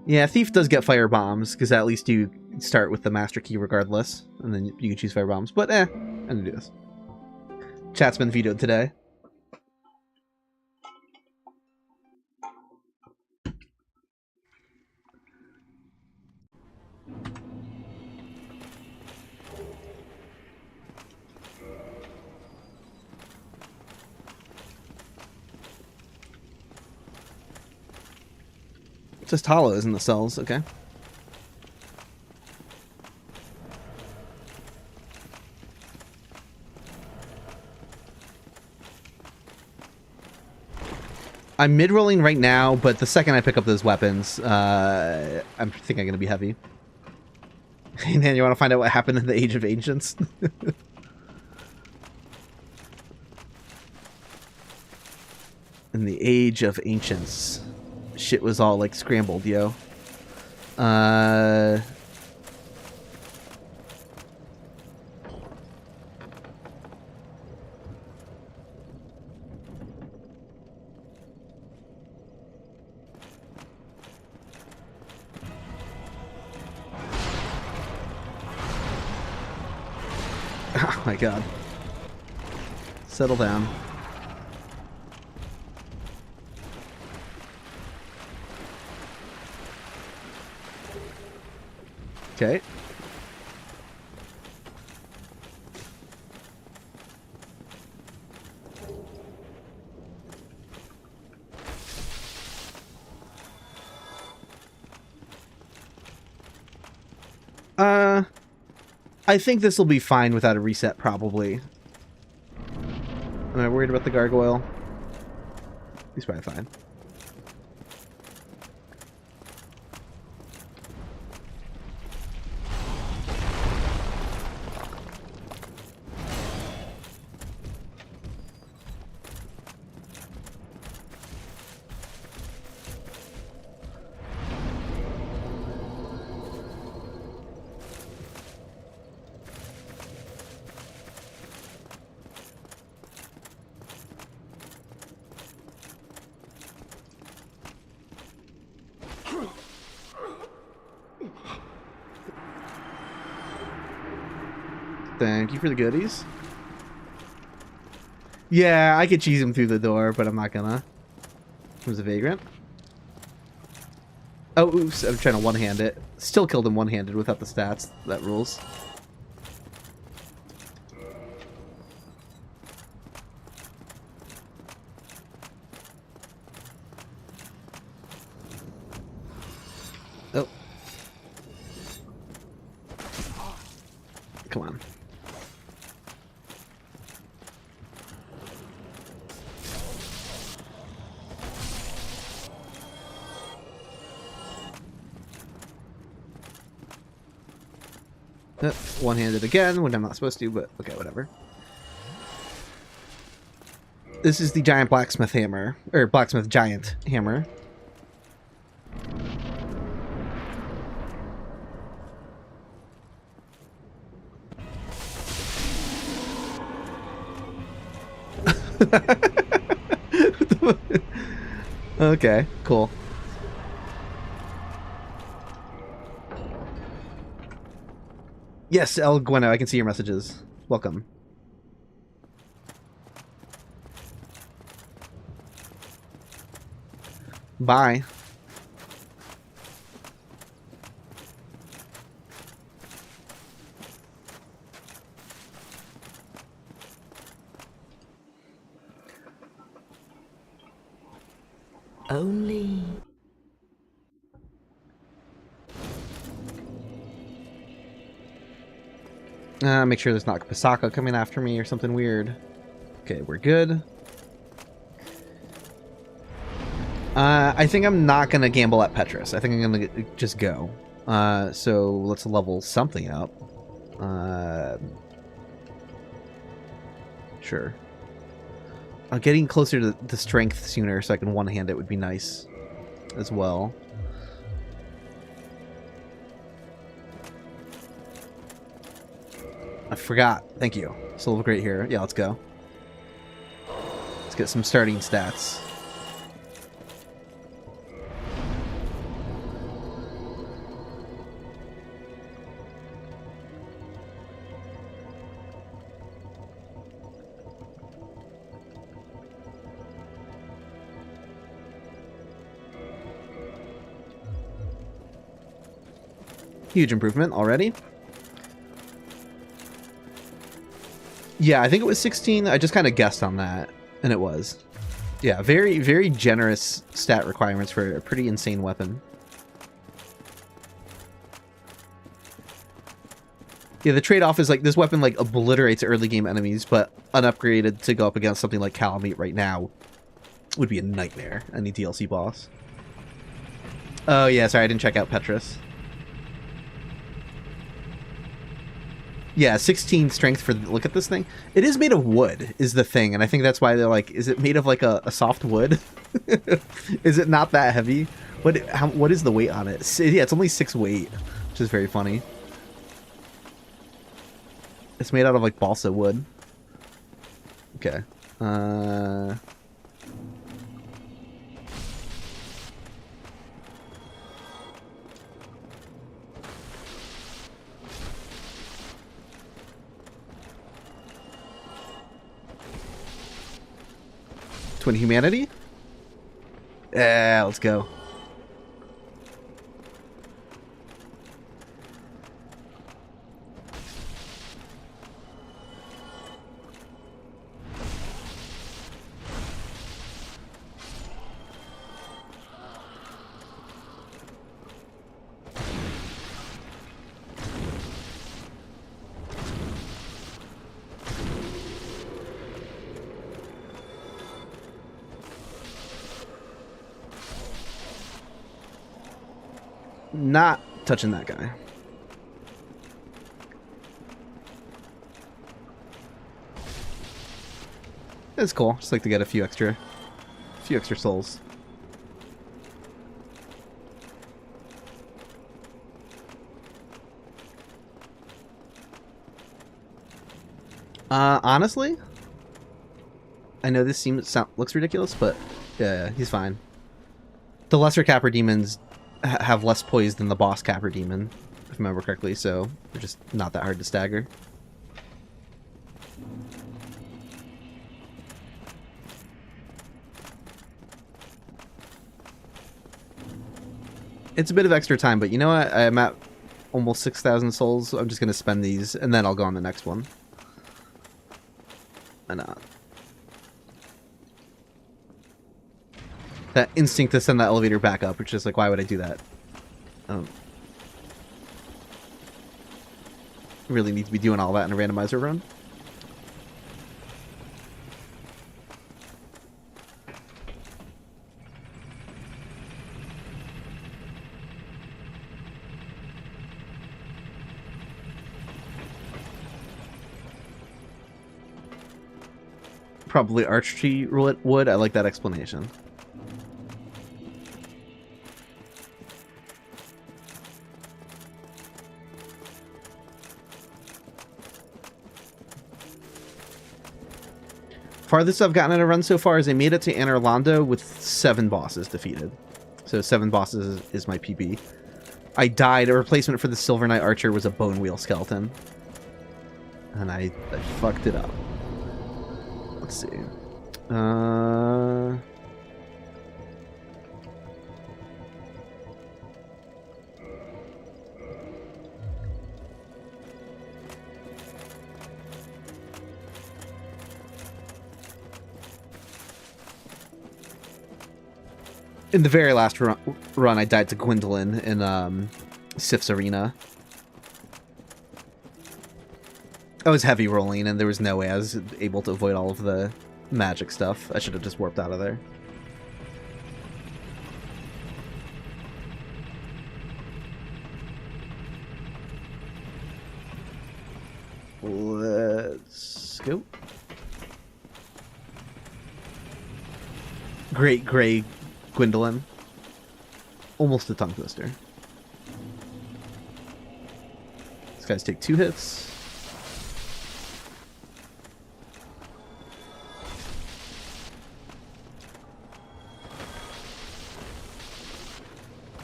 Yeah, Thief does get fire bombs because at least you start with the Master Key regardless, and then you can choose fire bombs. But I'm gonna do this. Chat's been vetoed today. Just hollows in the cells, okay. I'm mid-rolling right now, but the second I pick up those weapons, I think I'm going to be heavy. Hey man, you want to find out what happened in the Age of Ancients? In the Age of Ancients. Shit was all, like, scrambled, yo. Oh my god. Settle down. Okay. I think this will be fine without a reset, probably. Am I worried about the gargoyle? He's probably fine. Thank you for the goodies. Yeah, I could cheese him through the door, but I'm not gonna. There's a vagrant. Oh, oops, I'm trying to one-hand it. Still killed him one-handed without the stats. That rules. Oh. Come on. One-handed again when I'm not supposed to, but okay, whatever. This is the giant blacksmith hammer, or blacksmith giant hammer. Okay, cool. Yes, El Gueno, I can see your messages. Welcome. Bye. only... Make sure there's not Pasaka coming after me or something weird. Okay, we're good. I think I'm not going to gamble at Petrus. I think I'm going to just go. So let's level something up. Sure. Getting closer to the strength sooner so I can one-hand it would be nice as well. I forgot. Thank you. So great here. Yeah, let's go. Let's get some starting stats. Huge improvement already. Yeah, I think it was 16. I just kind of guessed on that, and it was. Yeah, very, very generous stat requirements for a pretty insane weapon. Yeah, the trade-off is like this weapon like obliterates early game enemies, but unupgraded to go up against something like Calamite right now would be a nightmare. Any DLC boss. Oh yeah, sorry, I didn't check out Petrus. Yeah, 16 strength for... Look at this thing. It is made of wood, is the thing. And I think that's why they're like, is it made of like a soft wood? Is it not that heavy? What is the weight on it? Yeah, it's only 6 weight, which is very funny. It's made out of like balsa wood. Okay. 20 humanity? Yeah, let's go. Not touching that guy. It's cool. Just like to get a few extra souls. Honestly, I know this looks ridiculous, but yeah, he's fine. The lesser Capper demons have less poise than the boss Capper demon, if I remember correctly, so they're just not that hard to stagger. It's a bit of extra time, but you know what? I'm at almost 6,000 souls, so I'm just going to spend these, and then I'll go on the next one. Why not? That instinct to send that elevator back up, which is like, why would I do that? Really need to be doing all that in a randomizer run. Probably archery wood. I like that explanation. Farthest I've gotten in a run so far is I made it to Enemy Randomizer with 7 bosses defeated. So 7 bosses is my PB. I died. A replacement for the Silver Knight Archer was a Bone Wheel Skeleton. And I fucked it up. Let's see. In the very last run, I died to Gwendolyn in Sif's Arena. I was heavy rolling, and there was no way I was able to avoid all of the magic stuff. I should have just warped out of there. Let's go. Great Gray Gwendolyn. Almost a tongue twister. These guys take 2 hits.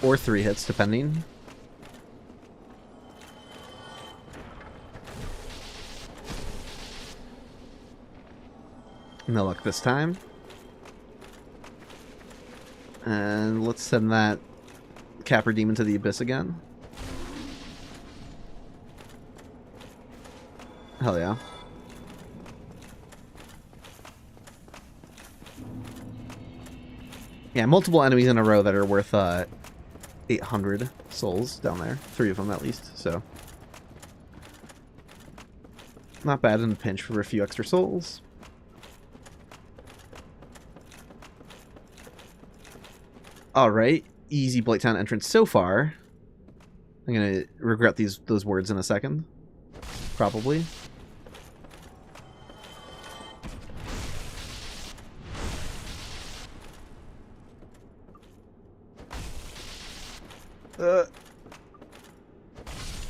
Or 3 hits, depending. No luck this time. And let's send that Capper Demon to the Abyss again. Hell yeah. Yeah, multiple enemies in a row that are worth 800 souls down there. 3 of them at least, so. Not bad in a pinch for a few extra souls. Alright, easy Blighttown entrance so far. I'm gonna regret those words in a second. Probably.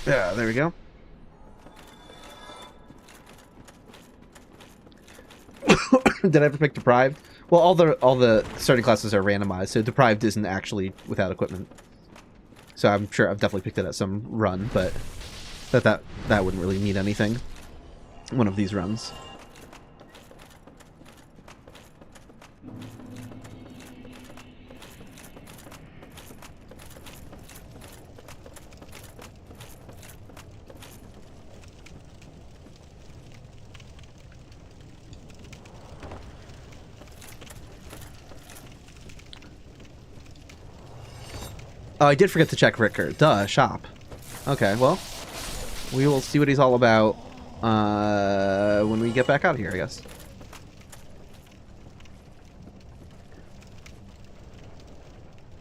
Yeah, there we go. Did I ever pick Deprived? Well, all the starting classes are randomized, so Deprived isn't actually without equipment. So I'm sure I've definitely picked it at some run, but that wouldn't really mean anything. One of these runs. Oh, I did forget to check Ricker. Duh, shop. Okay, well, we will see what he's all about when we get back out of here, I guess.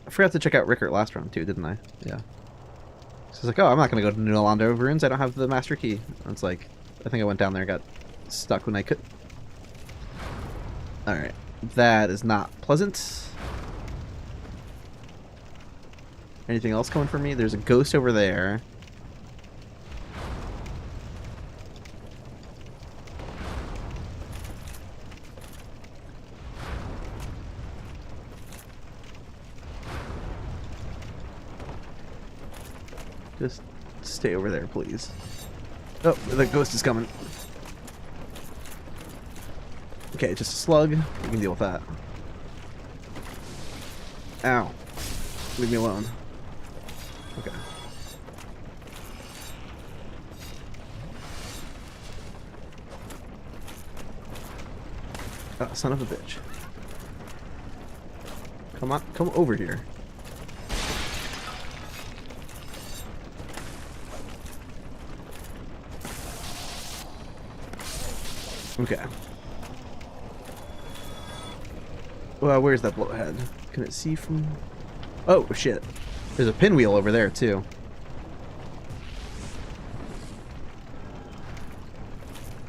I forgot to check out Rickert last round, too, didn't I? Yeah. So it's like, oh, I'm not going to go to New Orlando ruins. I don't have the Master Key. And it's like, I think I went down there and got stuck when I could. Alright. That is not pleasant. Anything else coming for me? There's a ghost over there. Just stay over there, please. Oh, the ghost is coming. Okay, just a slug. We can deal with that. Ow. Leave me alone. Okay. Oh, son of a bitch. Come on, come over here. Okay. Well, where's that blowhead? Can it see from... Oh, shit. There's a pinwheel over there, too.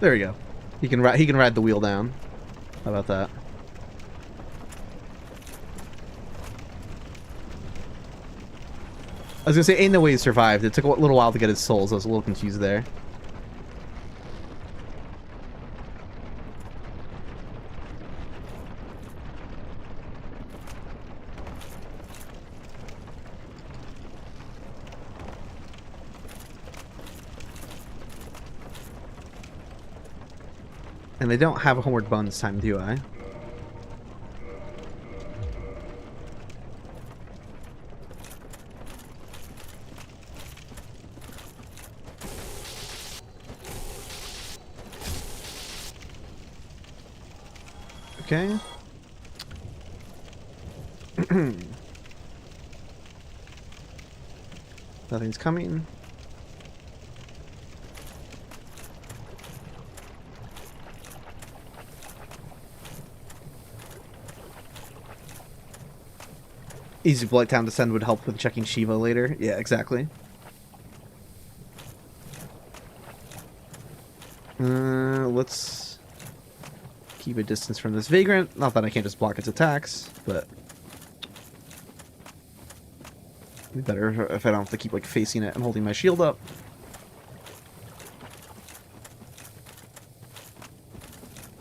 There we go. He can ride the wheel down. How about that? I was gonna say, ain't no way he survived. It took a little while to get his souls. I was a little confused there. And they don't have a homeward bone this time, do I? Okay. Nothing's coming. Easy Blight Town to send would help with checking Shiva later. Yeah, exactly. Let's keep a distance from this Vagrant. Not that I can't just block its attacks, but it'd be better if I don't have to keep like facing it and holding my shield up.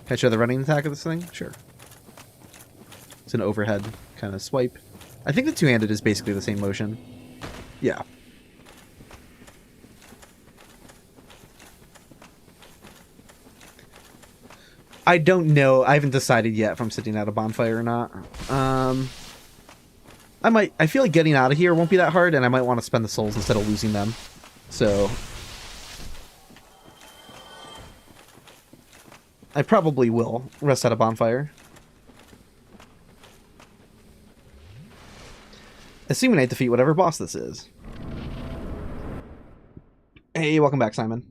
Can I show the running attack of this thing? Sure. It's an overhead kind of swipe. I think the two-handed is basically the same motion. Yeah. I don't know. I haven't decided yet if I'm sitting at a bonfire or not. I feel like getting out of here won't be that hard, and I might want to spend the souls instead of losing them. So I probably will rest at a bonfire. Assuming I defeat whatever boss this is. Hey, welcome back, Simon.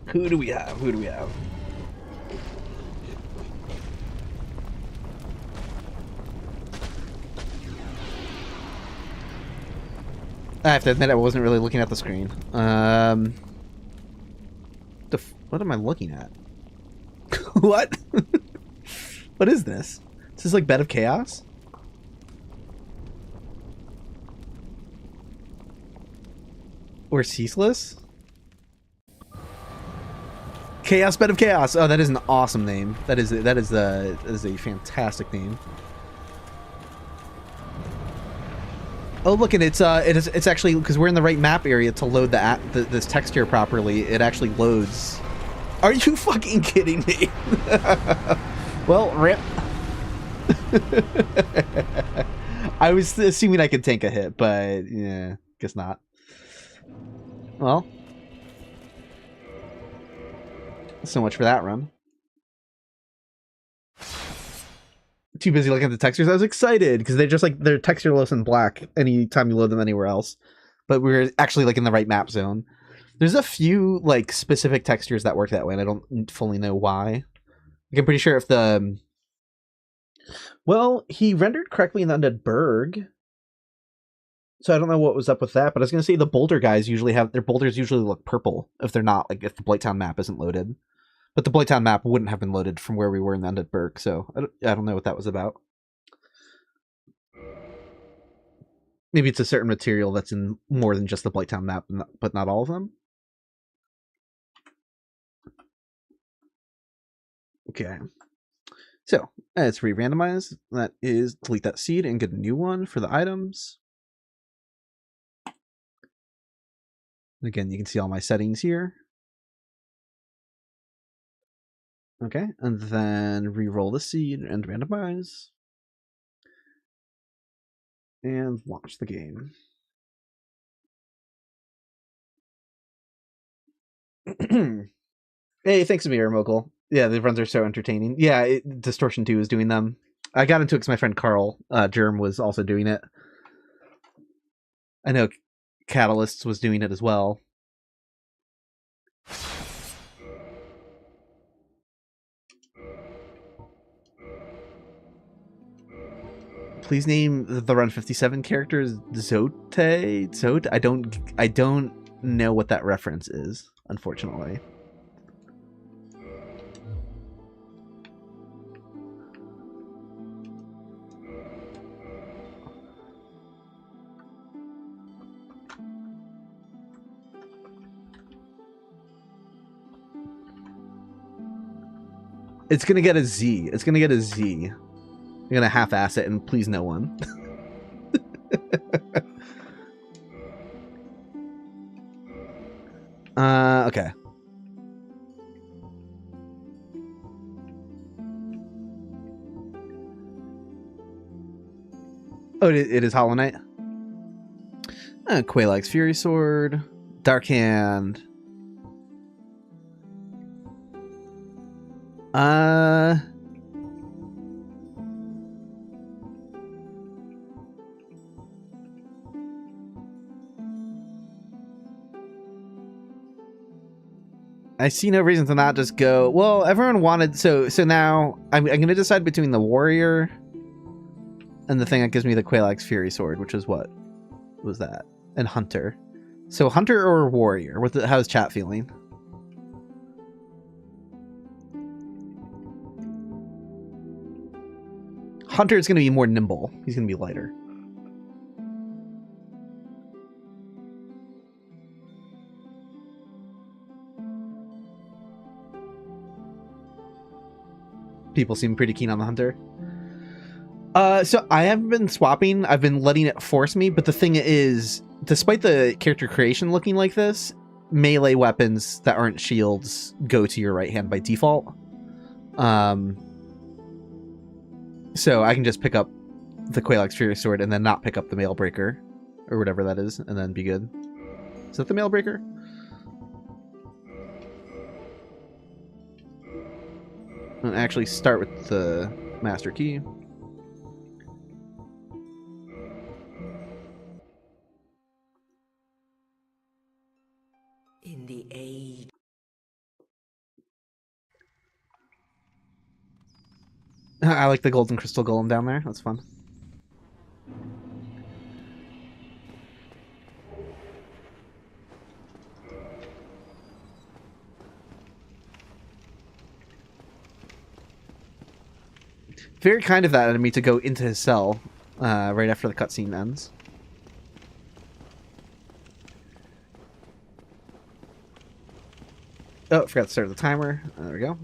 Who do we have? Who do we have? I have to admit I wasn't really looking at the screen. What am I looking at? What? What is this? Is this like Bed of Chaos? Or Ceaseless? Chaos Bed of Chaos. Oh, that is an awesome name. That is a fantastic name. Oh, look, and it's actually, because we're in the right map area to load this texture properly. It actually loads. Are you fucking kidding me? Well, rip. I was assuming I could tank a hit, but yeah, guess not. Well, so much for that run. Too busy looking at the textures. I was excited because they're just like they're textureless and black anytime you load them anywhere else. But we're actually like in the right map zone. There's a few like specific textures that work that way, and I don't fully know why. Like, I'm pretty sure if the well, he rendered correctly in the Undead Berg. So I don't know what was up with that, but I was gonna say the boulder guys usually have their boulders usually look purple if they're not like if the Blighttown map isn't loaded. But the Blighttown map wouldn't have been loaded from where we were in the Undead Berg, so I don't know what that was about. Maybe it's a certain material that's in more than just the Blighttown map, but not all of them. Okay. So, let's re-randomize. That is delete that seed and get a new one for the items. Again, you can see all my settings here. Okay, and then re-roll the seed and randomize. And launch the game. Hey, thanks, Amir Mogul. Yeah, the runs are so entertaining. Yeah, Distortion 2 is doing them. I got into it because my friend Carl Germ was also doing it. I know Catalysts was doing it as well. Please name the Run 57 characters Zote. I don't know what that reference is, unfortunately. It's gonna get a Z. It's gonna get a Z. I'm gonna half-ass it, and please no one. Okay. Oh, it is Hollow Knight. Quelaag's Fury Sword, Dark Hand. I see no reason to not just go. Well, everyone wanted so now I'm gonna decide between the warrior and the thing that gives me the Quelaag's Fury Sword, which is what was that? And hunter. So hunter or warrior? How's chat feeling? Hunter is gonna be more nimble. He's gonna be lighter. People seem pretty keen on the hunter. So I haven't been swapping. I've been letting it force me. But the thing is, despite the character creation looking like this, melee weapons that aren't shields go to your right hand by default. So I can just pick up the Quelaag's Fury Sword and then not pick up the Mail Breaker or whatever that is, and then be good. Is that the Mail Breaker? And actually start with the Master Key. In the age. I like the golden crystal golem down there. That's fun. Very kind of that enemy to go into his cell right after the cutscene ends. Oh, forgot to start the timer. There we go.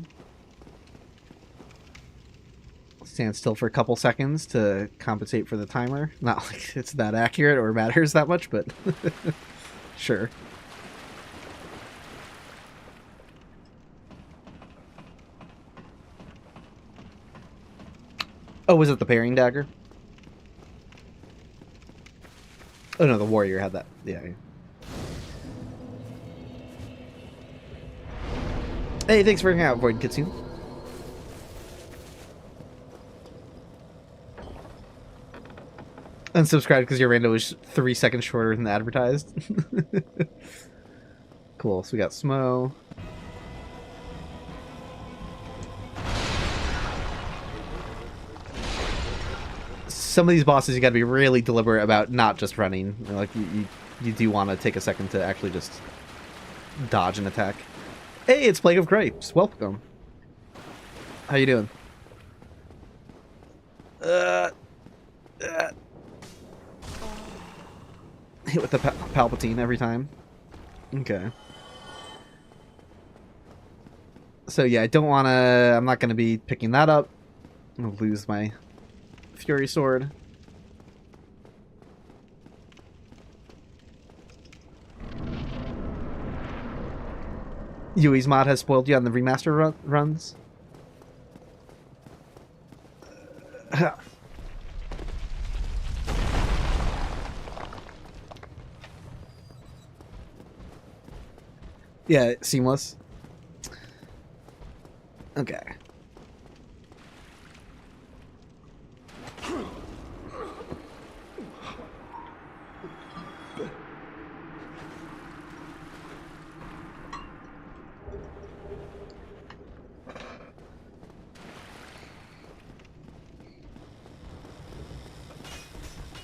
Stand still for a couple seconds to compensate for the timer. Not like it's that accurate or matters that much, but sure. Oh, was it the parrying dagger? Oh no, the warrior had that. Yeah. Hey, thanks for hanging out, Void Kitsune. Unsubscribed because your rando was 3 seconds shorter than advertised. Cool, so we got Smo. Some of these bosses you gotta be really deliberate about not just running. Like you do want to take a second to actually just dodge an attack. Hey, it's Plague of Grapes. Welcome. How you doing? Hit with the Palpatine every time. Okay. So yeah, I don't want to... I'm not going to be picking that up. I'll lose my Fury Sword. Yui's mod has spoiled you on the remaster runs. Yeah, seamless. Okay.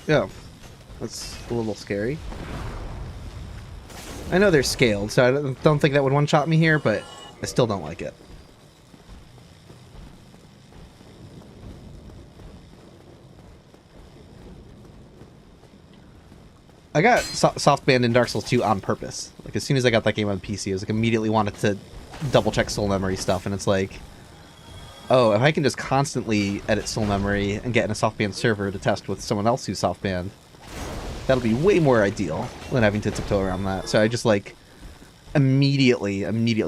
Oh, that's a little scary. I know they're scaled, so I don't think that would one-shot me here, but I still don't like it. I got soft banned in Dark Souls 2 on purpose. Like, as soon as I got that game on PC, I was like, immediately wanted to double-check soul memory stuff, and it's like, oh, if I can just constantly edit soul memory and get in a soft banned server to test with someone else who's soft banned, that'll be way more ideal than having to tiptoe around that. So I just, like, immediately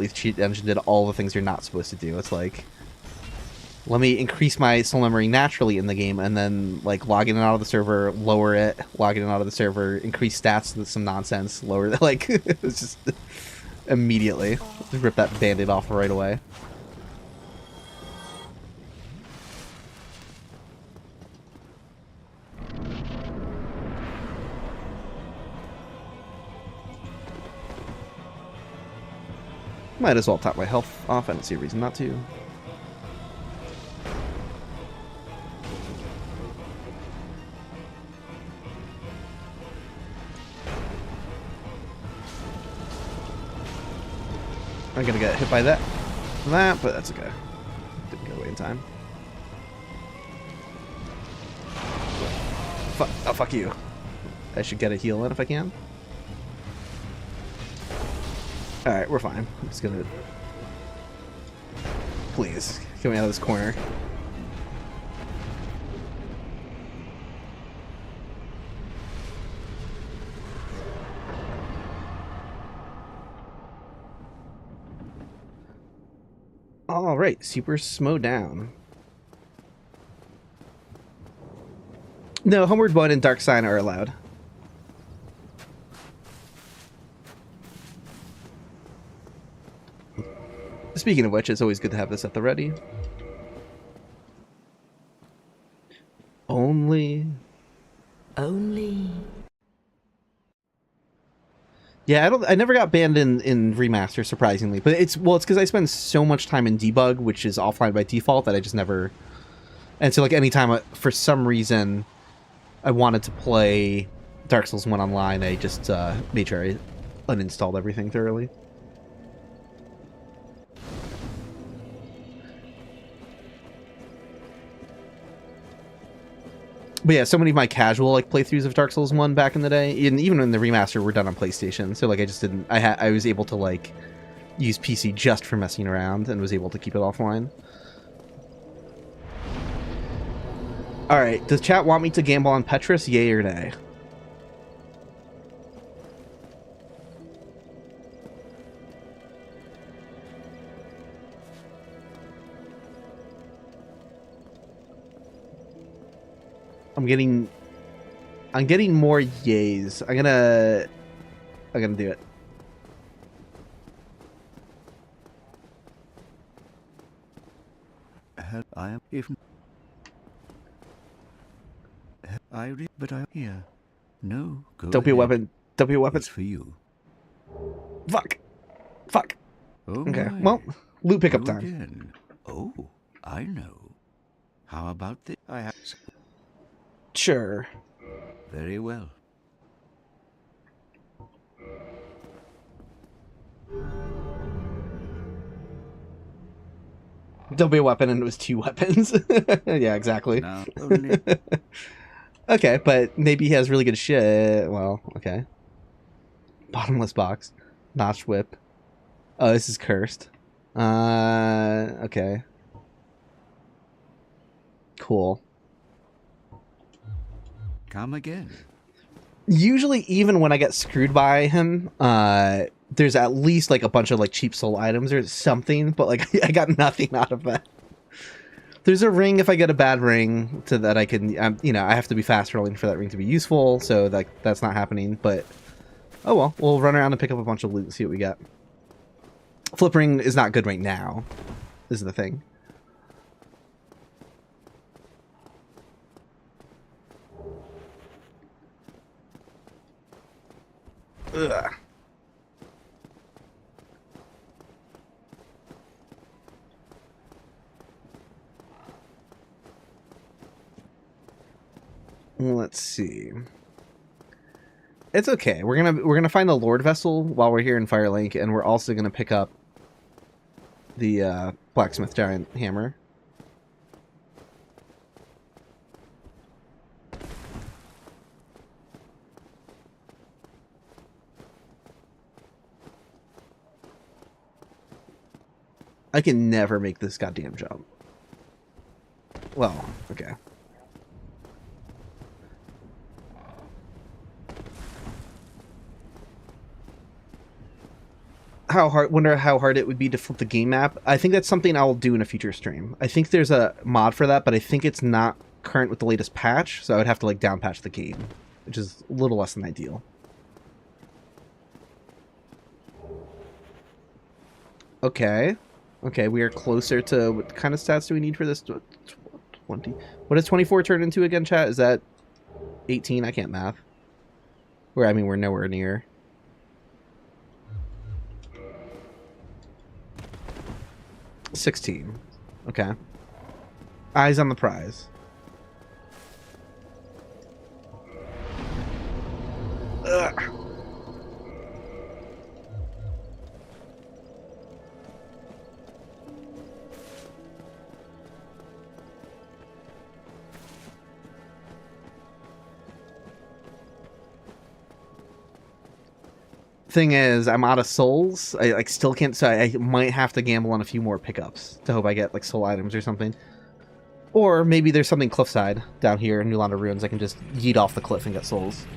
cheat engine did all the things you're not supposed to do. It's like, let me increase my soul memory naturally in the game, and then, like, log in and out of the server, lower it, log in and out of the server, increase stats with some nonsense, lower it. Like, it's just immediately. Just rip that band-aid off right away. Might as well top my health off. I don't see a reason not to. I'm gonna get hit by that, but that's okay. Didn't get away in time. Oh, fuck you. I should get a heal in if I can. Alright, we're fine. I'm just gonna... Please, get me out of this corner. Alright, super slow down. No, Homeward Bound and Dark Sign are allowed. Speaking of which, it's always good to have this at the ready. Only... Yeah, I never got banned in remaster, surprisingly, but it's because I spend so much time in debug, which is offline by default, that I just never. And so, like, anytime for some reason I wanted to play Dark Souls 1 online, I just made sure I uninstalled everything thoroughly. But yeah, so many of my casual playthroughs of Dark Souls 1 back in the day, and even in the remaster, were done on PlayStation. So I just didn't. I was able to use PC just for messing around, and was able to keep it offline. All right, does chat want me to gamble on Petrus? Yay or nay? I'm getting more yays. I'm gonna do it. I am even. But I here. No, go. Don't be a weapon. Don't be a weapon. It's for you. Fuck. Fuck. Oh okay. my. Well, loot pickup Go time. Again. Oh, I know. How about this? I have. Sure. Very well. Don't be a weapon, and it was 2 weapons. Yeah, exactly. Now only. Okay, but maybe he has really good shit. Well, okay. Bottomless box. Notched whip. Oh, this is cursed. Okay. Cool. Come again. Usually, even when I get screwed by him, there's at least a bunch of cheap soul items or something, but I got nothing out of that. There's a ring if I get a bad ring to that I can, I have to be fast rolling for that ring to be useful, so that's not happening, but oh well, we'll run around and pick up a bunch of loot and see what we got. Flip ring is not good right now, is the thing. Ugh. Let's see. It's okay. We're gonna find the Lord Vessel while we're here in Firelink, and we're also gonna pick up the Blacksmith Giant Hammer. I can never make this goddamn jump. Well, okay. Wonder how hard it would be to flip the game map. I think that's something I'll do in a future stream. I think there's a mod for that, but I think it's not current with the latest patch, so I would have to down patch the game, which is a little less than ideal. Okay. Okay, we are closer to... What kind of stats do we need for this? 20. What does 24 turn into again, chat? Is that 18? I can't math. We're nowhere near. 16. Okay. Eyes on the prize. Ugh. Thing is, I'm out of souls. I like still can't. So I might have to gamble on a few more pickups to hope I get like soul items or something. Or maybe there's something cliffside down here in New Landa Ruins. I can just yeet off the cliff and get souls.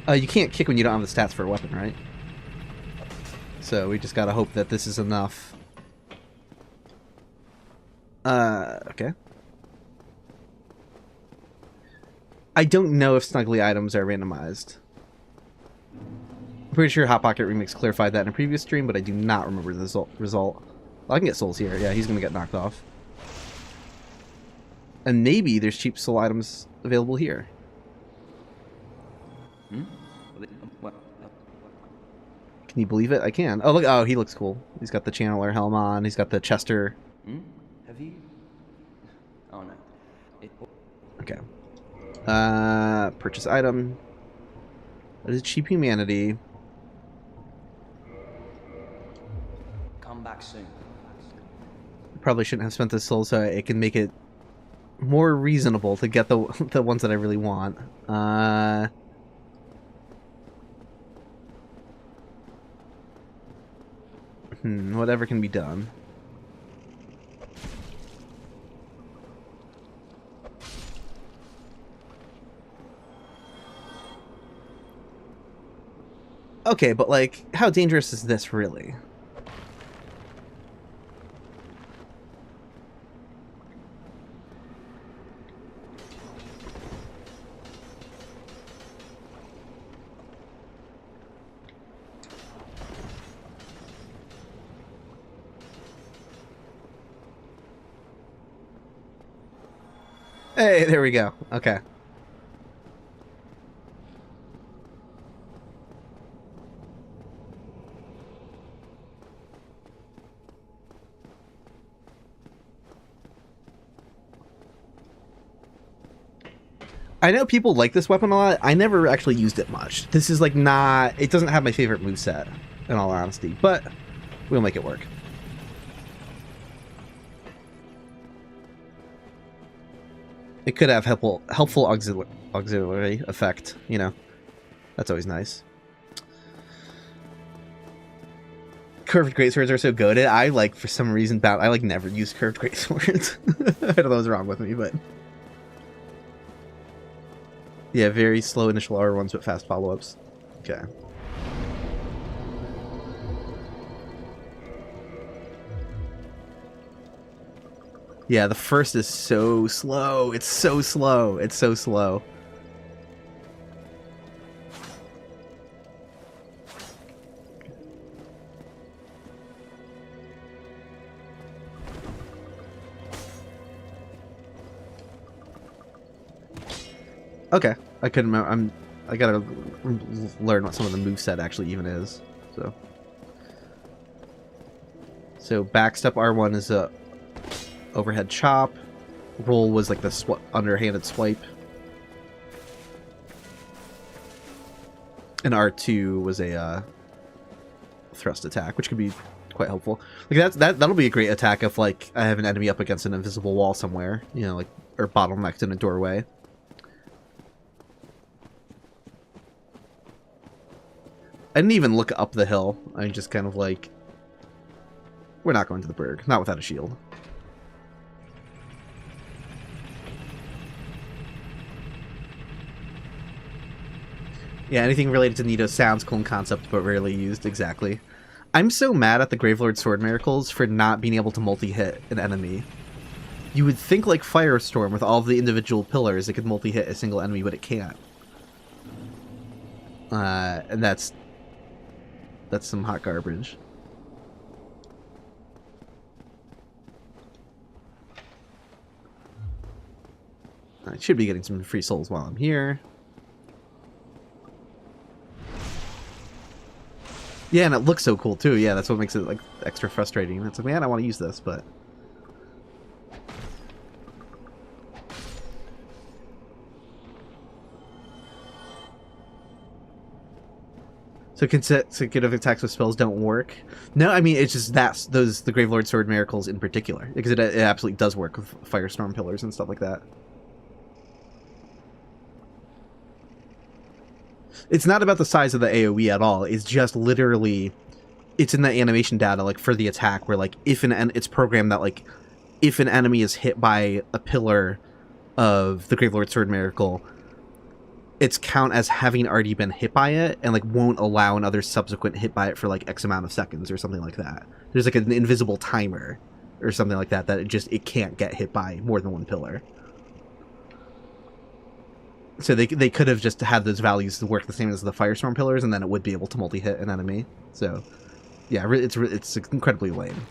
You can't kick when you don't have the stats for a weapon, right? So we just gotta hope that this is enough. Okay. I don't know if snuggly items are randomized. I'm pretty sure Hot Pocket Remix clarified that in a previous stream, but I do not remember the result. Oh, I can get souls here. Yeah, he's gonna get knocked off. And maybe there's cheap soul items available here. Can you believe it? I can. Oh, look. Oh, he looks cool. He's got the Channeler helm on. He's got the Chester. Have you? Oh, no. Okay. Purchase item. That is cheap humanity. Come back soon. Probably shouldn't have spent this soul so it can make it more reasonable to get the ones that I really want. Whatever can be done. Okay, but like, how dangerous is this really? Hey, there we go. Okay. I know people like this weapon a lot. I never actually used it much. This is like not... It doesn't have my favorite moveset, in all honesty, but we'll make it work. It could have helpful auxiliary effect, you know. That's always nice. Curved greatswords are so goated. I like, for some reason, I like never use curved greatswords. I don't know what's wrong with me, but... Yeah, very slow initial R1s, but fast follow-ups. Okay. Yeah, the first is so slow. It's so slow. It's so slow. Okay, I couldn't remember. I gotta learn what some of the moveset actually even is. So backstep R1 is a overhead chop. Roll was like the underhanded swipe. And R2 was a thrust attack, which could be quite helpful. Like that'll be a great attack if like I have an enemy up against an invisible wall somewhere, you know, like, or bottlenecked in a doorway. I didn't even look up the hill. I just kind of like, we're not going to the Berg, not without a shield. Yeah, anything related to Nito sounds cool in concept, but rarely used. Exactly. I'm so mad at the Gravelord Sword Miracles for not being able to multi-hit an enemy. You would think like Firestorm with all of the individual pillars, it could multi-hit a single enemy, but it can't. And that's some hot garbage. I should be getting some free souls while I'm here. Yeah, and it looks so cool too. Yeah, that's what makes it like extra frustrating. It's like, man, I want to use this, but so consecutive attacks with spells don't work. No, I mean it's just the Gravelord Sword miracles in particular, because it absolutely does work with Firestorm pillars and stuff like that. It's not about the size of the AoE at all. It's just literally, it's in the animation data, like, for the attack, where, like, it's programmed that, like, if an enemy is hit by a pillar of the Gravelord Sword Miracle, it's count as having already been hit by it, and, like, won't allow another subsequent hit by it for, like, X amount of seconds, or something like that. There's, like, an invisible timer, or something like that, that it can't get hit by more than one pillar. So they could have just had those values to work the same as the Firestorm pillars, and then it would be able to multi-hit an enemy. So, yeah, it's incredibly lame.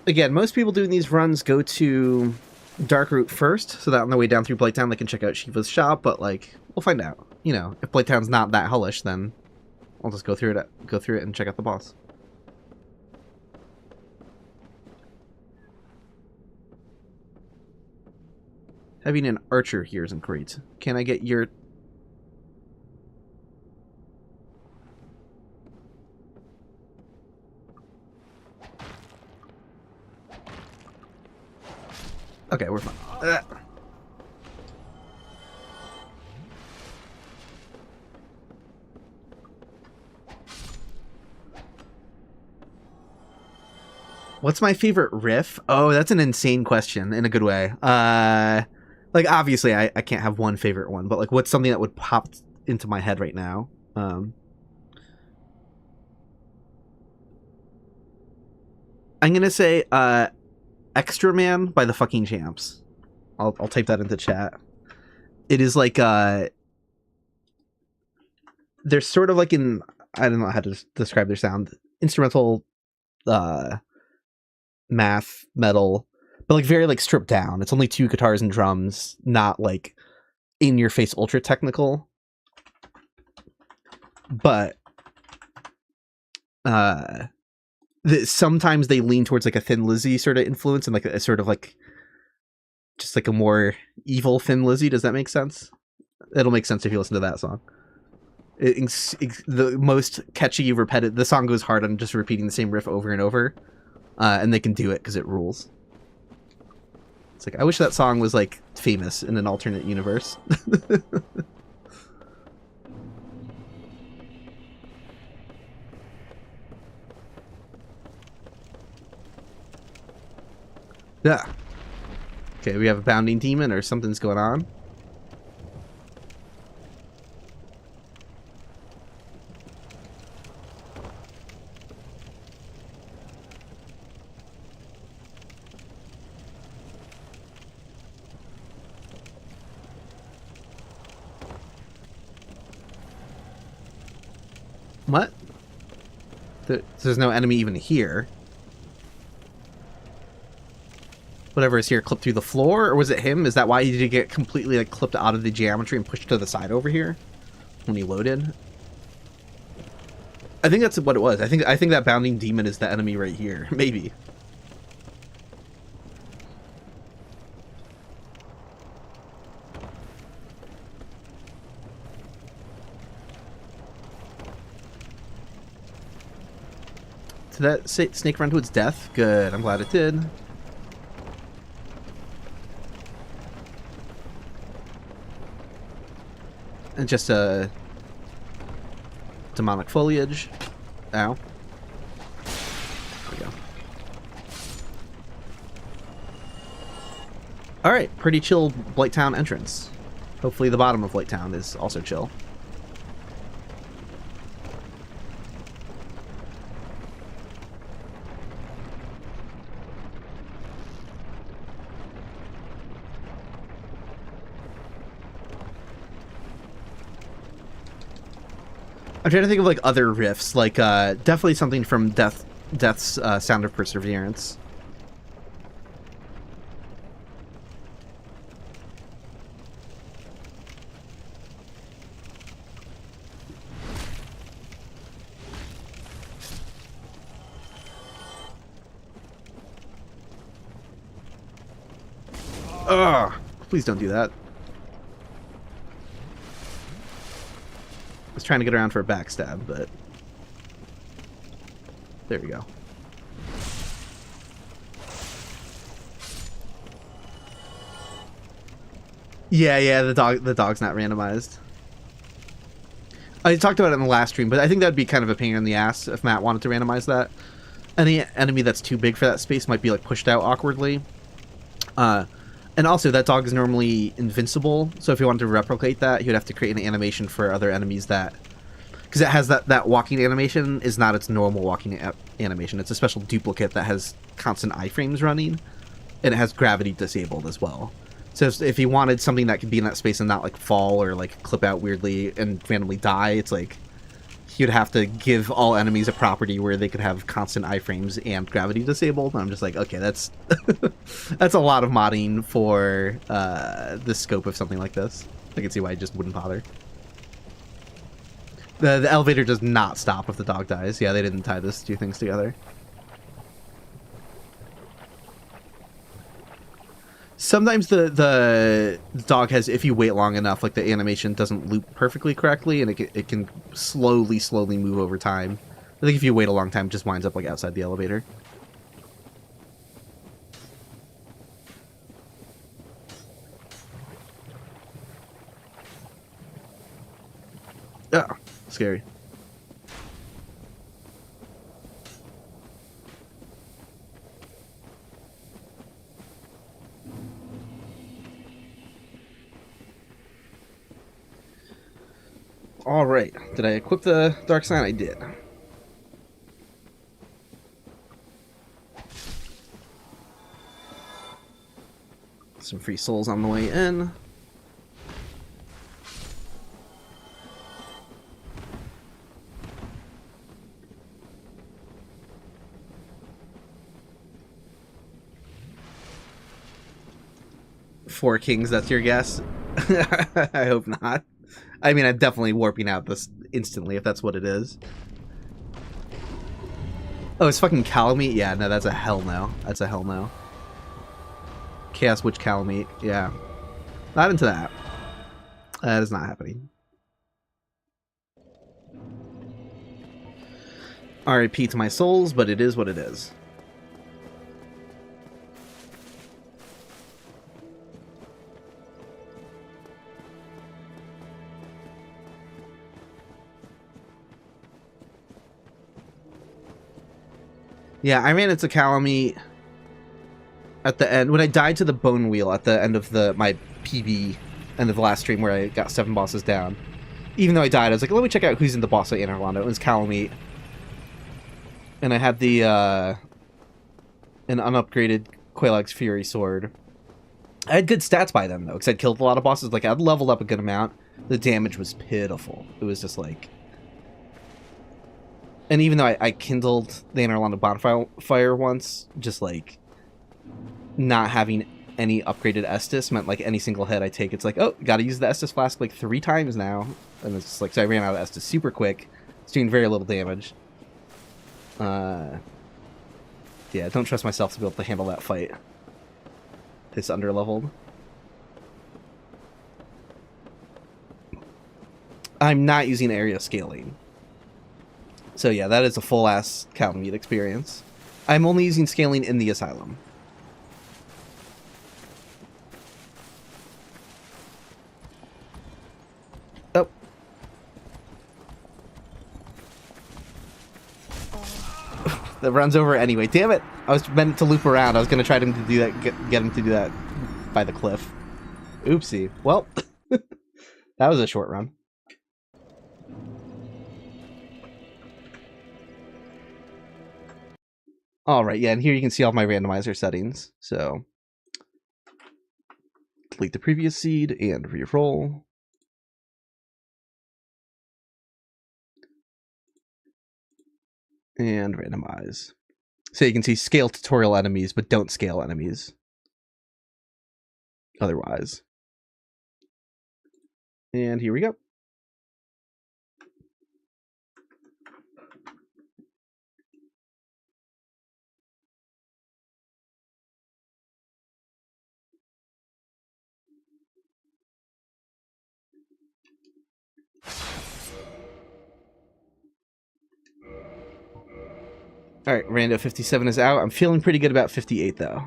Again, most people doing these runs go to Dark Route first, so that on the way down through Blighttown they can check out Shiva's shop, but, like, we'll find out. You know, if Blighttown's not that hellish, then I'll just go through it and check out the boss. Having an archer here isn't great. Can I get your... Okay, we're fine. What's my favorite riff? Oh, that's an insane question in a good way. Like, obviously, I can't have one favorite one, but, like, what's something that would pop into my head right now? I'm gonna say, Extra Man by the fucking Champs. I'll type that into chat. It is like they're sort of like in, I don't know how to describe their sound, instrumental math metal, but like very like stripped down. It's only 2 guitars and drums, not like in your face ultra technical. But sometimes they lean towards like a Thin Lizzy sort of influence, and like a sort of like just like a more evil Thin Lizzy. Does that make sense? It'll make sense if you listen to that song. The most catchy, repetitive. The song goes hard on just repeating the same riff over and over, and they can do it because it rules. It's like, I wish that song was like famous in an alternate universe. Yeah. Okay, we have a bounding demon or something's going on. What? There's no enemy even here. Whatever is here clipped through the floor, or was it him? Is that why he did get completely like clipped out of the geometry and pushed to the side over here when he loaded? I think that's what it was. I think that bounding demon is the enemy right here. Maybe. Did that snake run to its death? Good. I'm glad it did. And just a demonic foliage. Ow. There we go. Alright, pretty chill Blighttown entrance. Hopefully the bottom of Blighttown is also chill. I'm trying to think of like other riffs, like definitely something from Death's Sound of Perseverance. Ugh! Please don't do that. I was trying to get around for a backstab, but there we go. Yeah, the dog's not randomized. I talked about it in the last stream, but I think that'd be kind of a pain in the ass if Matt wanted to randomize that. Any enemy that's too big for that space might be like pushed out awkwardly. And also, that dog is normally invincible, so if you wanted to replicate that, he would have to create an animation for other enemies that... Because it has that walking animation is not its normal walking animation. It's a special duplicate that has constant iframes running, and it has gravity disabled as well. So if you wanted something that could be in that space and not, like, fall or, like, clip out weirdly and randomly die, it's like... You'd have to give all enemies a property where they could have constant iframes and gravity disabled. And I'm just like, okay, that's that's a lot of modding for the scope of something like this. I can see why I just wouldn't bother. The elevator does not stop if the dog dies. Yeah, they didn't tie those two things together. Sometimes the dog has, if you wait long enough, like the animation doesn't loop perfectly correctly, and it can slowly move over time. I think if you wait a long time, it just winds up like outside the elevator. Oh, scary. Alright, did I equip the Dark Sign? I did. Some free souls on the way in. Four kings, that's your guess? I hope not. I mean, I'm definitely warping out this instantly if that's what it is. Oh, it's fucking Calamite? Yeah, no, that's a hell no. That's a hell no. Chaos Witch Calamite, yeah. Not into that. That is not happening. RIP to my souls, but it is what it is. Yeah, I ran into Calamite at the end. When I died to the Bone Wheel at the end of my PB, end of the last stream where I got 7 bosses down. Even though I died, I was like, let me check out who's in the boss at Enemy Randomizer. It was Calamite. And I had the, an unupgraded Quelaag's Fury Sword. I had good stats by then, though, because I'd killed a lot of bosses. Like, I'd leveled up a good amount. The damage was pitiful. It was just like... And even though I kindled the Enemy Randomizer bonfire once, just like not having any upgraded Estus meant like any single hit I take, it's like, oh, gotta use the Estus flask like 3 times now. And it's just like, so I ran out of Estus super quick. It's doing very little damage. Yeah, don't trust myself to be able to handle that fight. It's underleveled. I'm not using area scaling. So yeah, that is a full-ass Calamite experience. I'm only using scaling in the Asylum. Oh. That runs over anyway. Damn it! I was meant to loop around. I was gonna try to do that, get him to do that by the cliff. Oopsie. Well, that was a short run. Alright, yeah, and here you can see all my randomizer settings. So, delete the previous seed and re-roll. And randomize. So you can see scale tutorial enemies, but don't scale enemies. Otherwise. And here we go. All right, Rando 57 is out. I'm feeling pretty good about 58 though.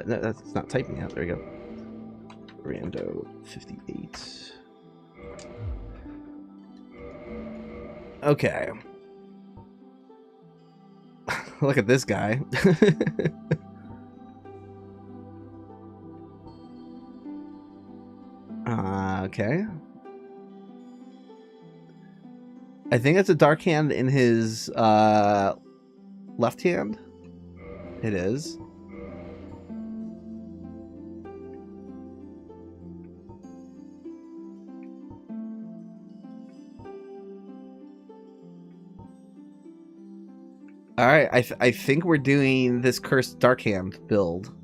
No, that's not typing out. There we go. Rando 58. Okay. Look at this guy. Okay. I think that's a dark hand in his left hand. It is. All right, I think we're doing this cursed dark hand build.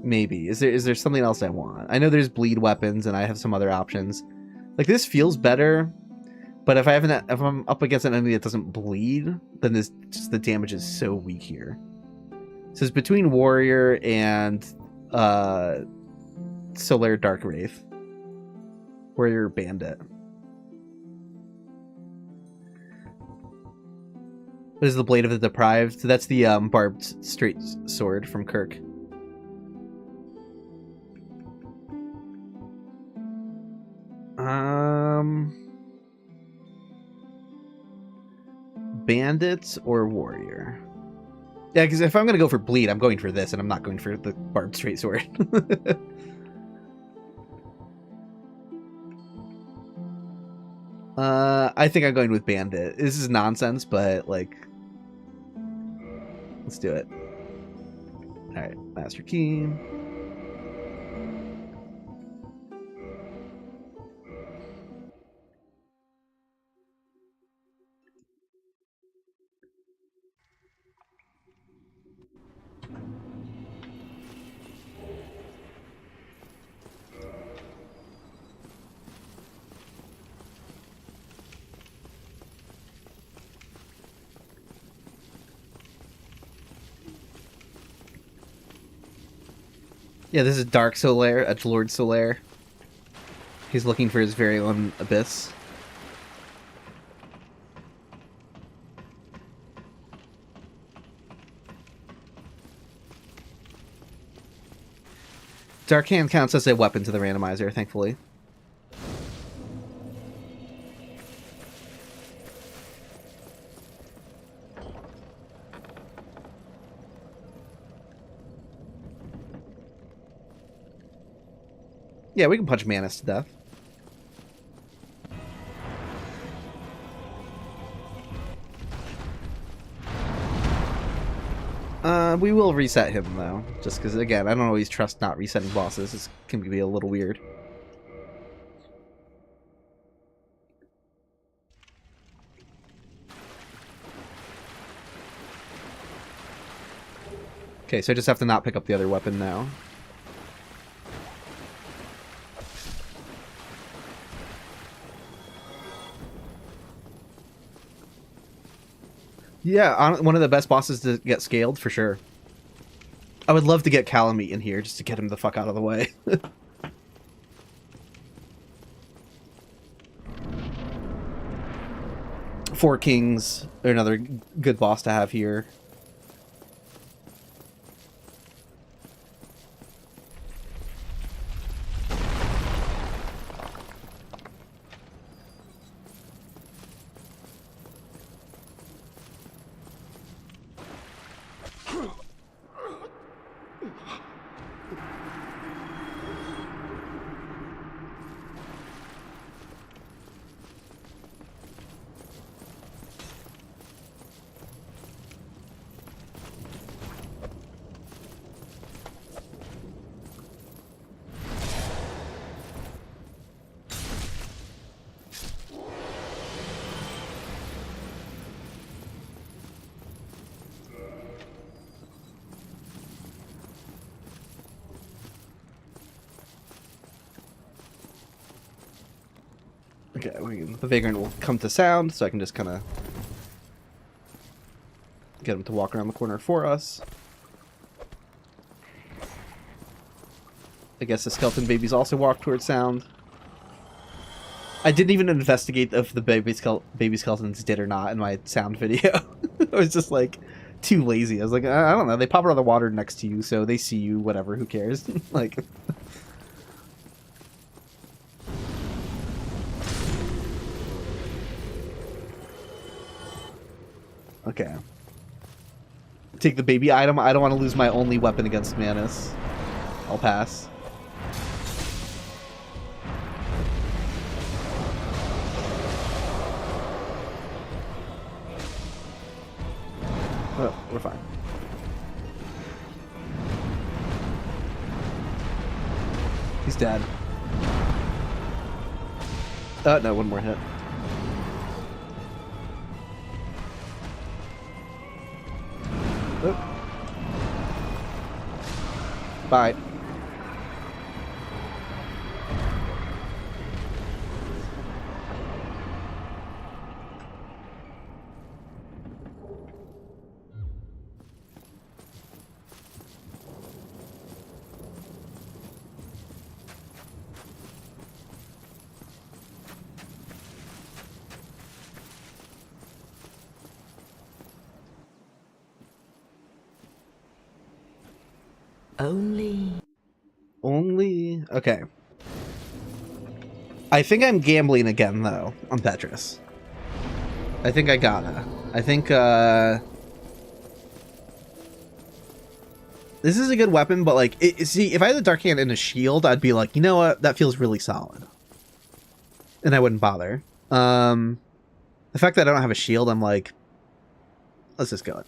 Maybe. Is there something else I want? I know there's bleed weapons and I have some other options. Like this feels better, but if I'm up against an enemy that doesn't bleed, then the damage is so weak here. So it's between warrior and Solar Dark Wraith. Warrior bandit. What is the Blade of the Deprived? That's the barbed straight sword from Kirk. Bandits or warrior? Yeah, because if I'm going to go for bleed, I'm going for this, and I'm not going for the barbed straight sword. I think I'm going with bandit. This is nonsense, but like, let's do it. All right, Master Key. Yeah, this is Dark Solaire, Edgelord Solaire. He's looking for his very own abyss. Dark Hand counts as a weapon to the randomizer, thankfully. Yeah, we can punch Manus to death. We will reset him, though. Just because, again, I don't always trust not resetting bosses. It can be a little weird. Okay, so I just have to not pick up the other weapon now. Yeah, one of the best bosses to get scaled, for sure. I would love to get Calamite in here, just to get him the fuck out of the way. Four Kings are another good boss to have here. Okay, the vagrant will come to sound, so I can just kind of get him to walk around the corner for us. I guess the skeleton babies also walk towards sound. I didn't even investigate if the baby skeletons did or not in my sound video. I was just like too lazy. I was like, I don't know. They pop out of the water next to you, so they see you. Whatever. Who cares? Like. Okay. Take the baby item. I don't want to lose my only weapon against Manus. I'll pass. Oh, we're fine. He's dead. Oh, no, one more hit. Oh. Bye. Only... Okay. I think I'm gambling again, though, on Petrus. I think I gotta. I think, this is a good weapon, but, like, see, if I had a Dark Hand and a shield, I'd be like, you know what? That feels really solid. And I wouldn't bother. The fact that I don't have a shield, I'm like, let's just go.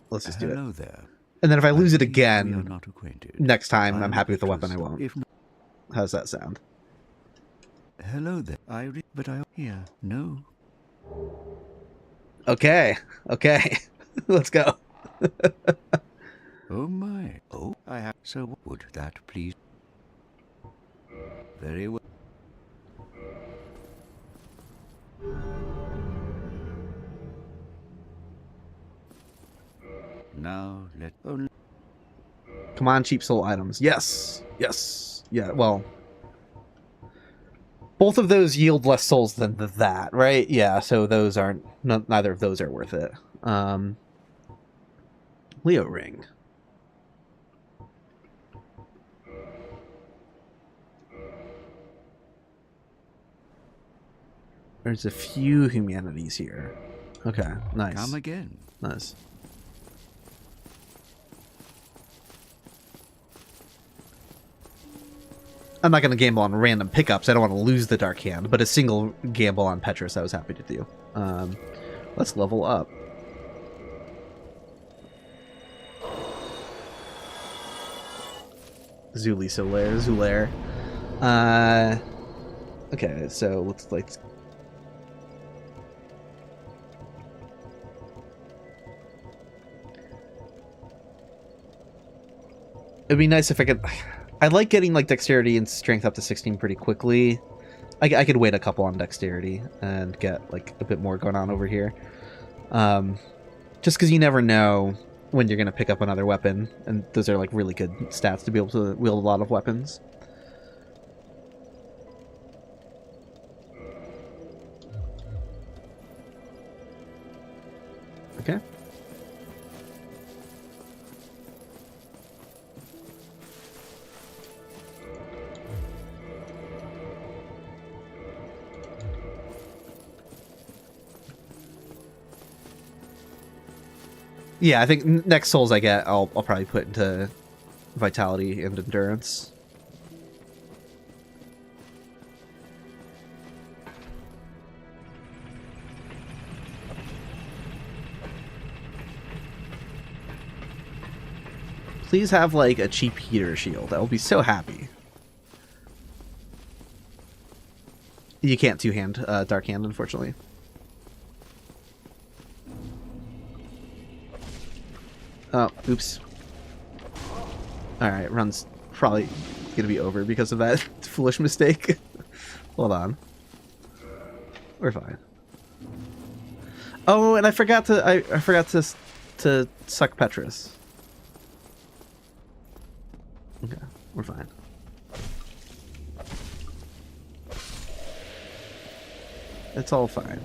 Let's just do it. Hello there. And then if I lose it We are again, not acquainted. next time, I'm happy with the Trust, weapon I won't. If not, How's that sound? hello there. But I here. No. Okay. Okay. Let's go. Oh my. Oh, I have. So would that please? Very well. Now let. Oh, Come on, cheap soul items. Yes. Yes. Yeah, well. Both of those yield less souls than that, right? Yeah, so those aren't... neither of those are worth it. Leo ring. There's a few humanities here. Okay, nice. come again. Nice. I'm not going to gamble on random pickups. I don't want to lose the Dark Hand, but a single gamble on Petrus I was happy to do. Let's level up. Zuli Solaire, Zulaire. Okay, so let's like... It'd be nice if I could... I like getting like dexterity and strength up to 16 pretty quickly. I could wait a couple on dexterity and get like a bit more going on over here. Just because you never know when you're going to pick up another weapon, and those are like really good stats to be able to wield a lot of weapons. Okay. Yeah, I think next souls I get, I'll probably put into vitality and endurance. Please have like a cheap heater shield. I will be so happy. You can't two-hand Dark Hand, unfortunately. Oh, oops. Alright, run's probably gonna be over because of that foolish mistake. Hold on. We're fine. Oh, and I forgot to I forgot to suck Petrus. Okay, we're fine. It's all fine.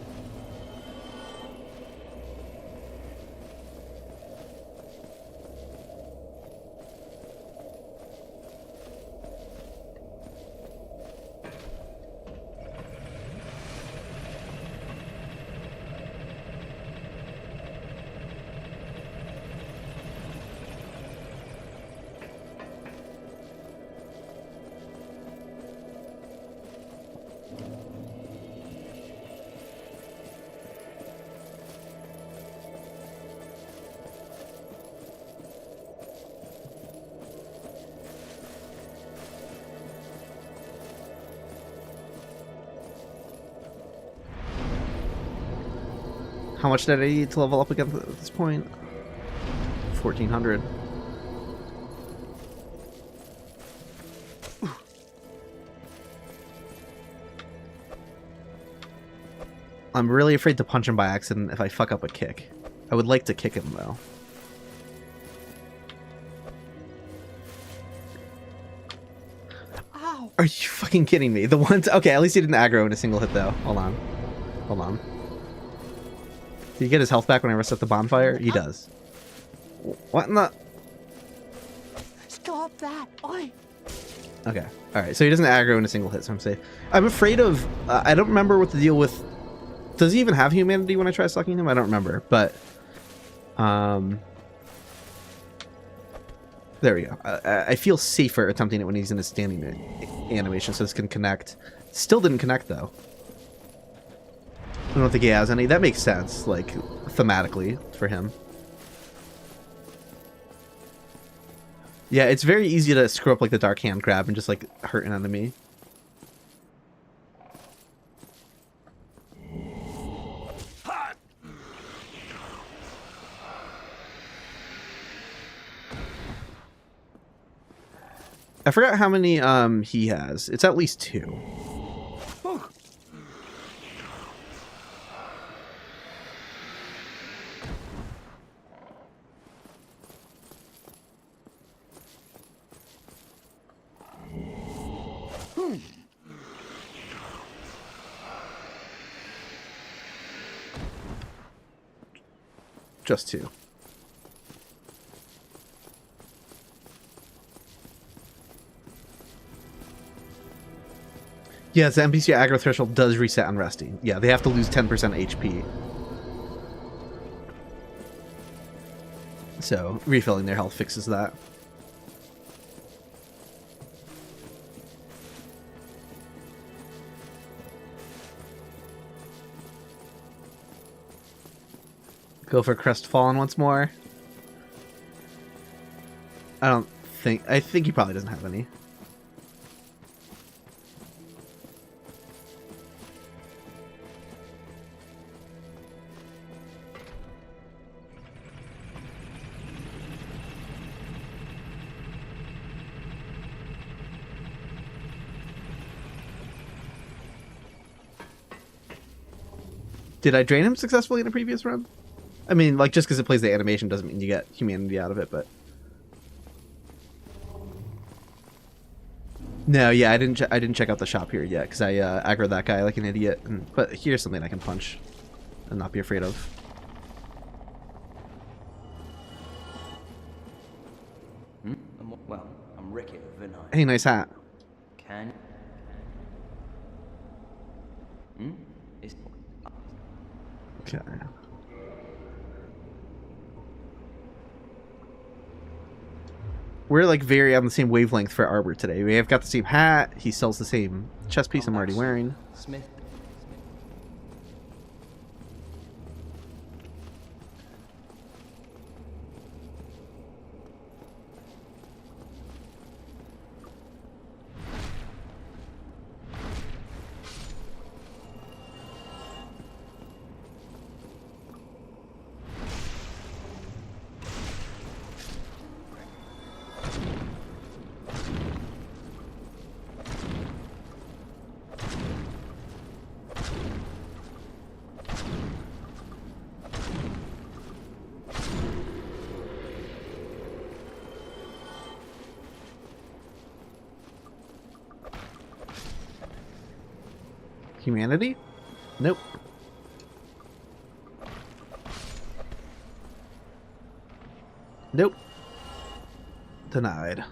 How much did I need to level up again at this point? 1400. I'm really afraid to punch him by accident if I fuck up a kick. I would like to kick him though. Ow. Are you fucking kidding me? The ones. Okay, at least he didn't aggro in a single hit though. Hold on. Hold on. Did he get his health back when I reset the bonfire? He does. What in the... Stop that! Oi! Okay. Alright, so he doesn't aggro in a single hit, so I'm safe. I'm afraid of... I don't remember what the deal with... Does he even have humanity when I try sucking him? I don't remember, but... There we go. I feel safer attempting it when he's in a standing animation, so this can connect. Still didn't connect, though. I don't think he has any. That makes sense, like, thematically, for him. Yeah, it's very easy to screw up, like, the Dark Hand grab and just, like, hurt an enemy. I forgot how many, he has. It's at least 2. Just 2. Yes, the NPC aggro threshold does reset on resting. Yeah, they have to lose 10% HP. So, refilling their health fixes that. Go for Crestfallen once more. I think he probably doesn't have any. Did I drain him successfully in a previous run? I mean, like, just because it plays the animation doesn't mean you get humanity out of it, but... No, yeah, I didn't check out the shop here yet, because I aggroed that guy like an idiot. But here's something I can punch and not be afraid of. Well, I'm Ricky of Vinay. Hey, nice hat. Can... It's... Okay. We're like very on the same wavelength for Arbor today. We have got the same hat. He sells the same chest piece I'm already wearing. Smith. Humanity? Nope. Nope. Denied.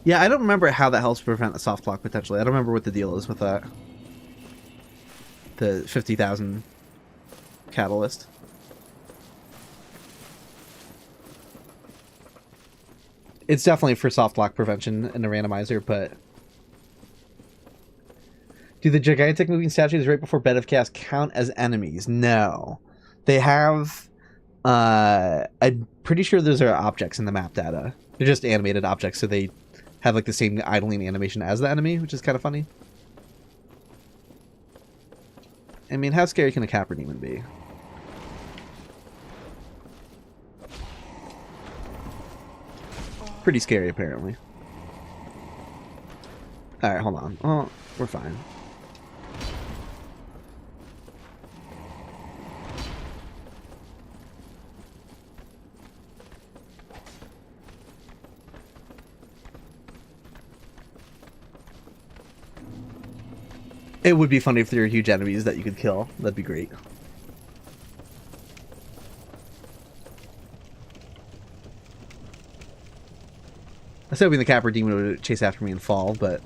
Yeah, I don't remember how that helps prevent a soft clock potentially. I don't remember what the deal is with that. The 50,000 catalyst. It's definitely for soft lock prevention in the randomizer, but do the gigantic moving statues right before Bed of Chaos count as enemies? No. They have I'm pretty sure those are objects in the map data. They're just animated objects, so they have like the same idling animation as the enemy, which is kind of funny. I mean, how scary can a Capra Demon be? Pretty scary, apparently. Alright, hold on. Oh, we're fine. It would be funny if there were huge enemies that you could kill. That'd be great. I was hoping the Capra Demon would chase after me and fall, but...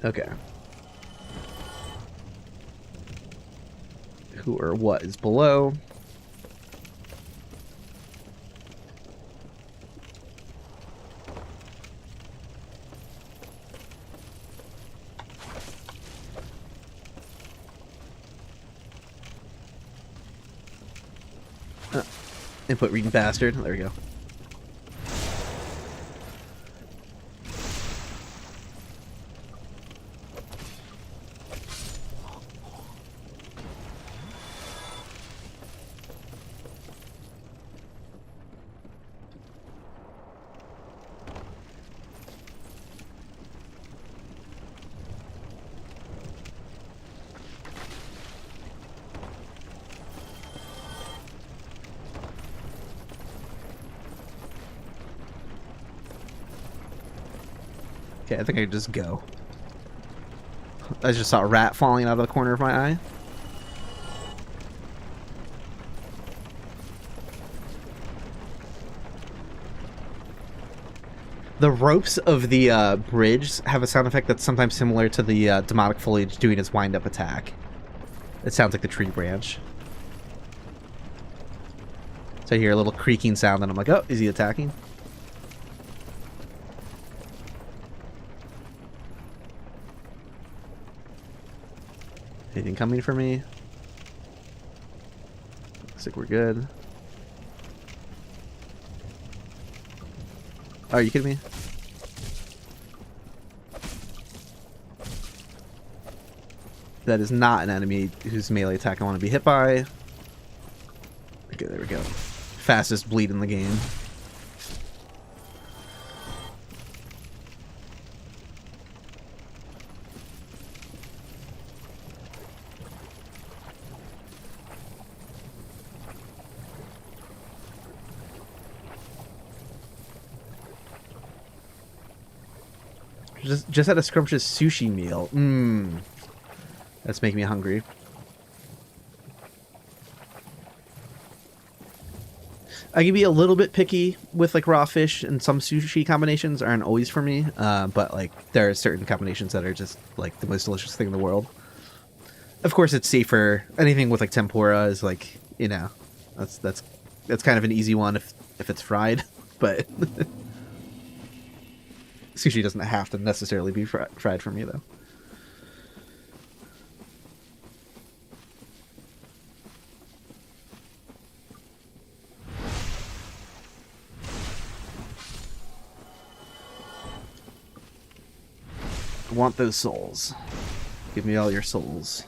Okay. Who or what is below? Input reading bastard. There we go. Okay, I think I could just go. I just saw a rat falling out of the corner of my eye. The ropes of the bridge have a sound effect that's sometimes similar to the demonic foliage doing its wind-up attack. It sounds like the tree branch. So I hear a little creaking sound and I'm like, oh, is he attacking? Anything coming for me? Looks like we're good. Oh, are you kidding me? That is not an enemy whose melee attack I want to be hit by. Okay, there we go. Fastest bleed in the game. Just had a scrumptious sushi meal. Mmm. That's making me hungry. I can be a little bit picky with like raw fish, and some sushi combinations aren't always for me. But like there are certain combinations that are just like the most delicious thing in the world. Of course, it's safer. Anything with like tempura is like, you know, that's kind of an easy one if it's fried, but. Sushi doesn't have to necessarily be fried for me, though. I want those souls. Give me all your souls.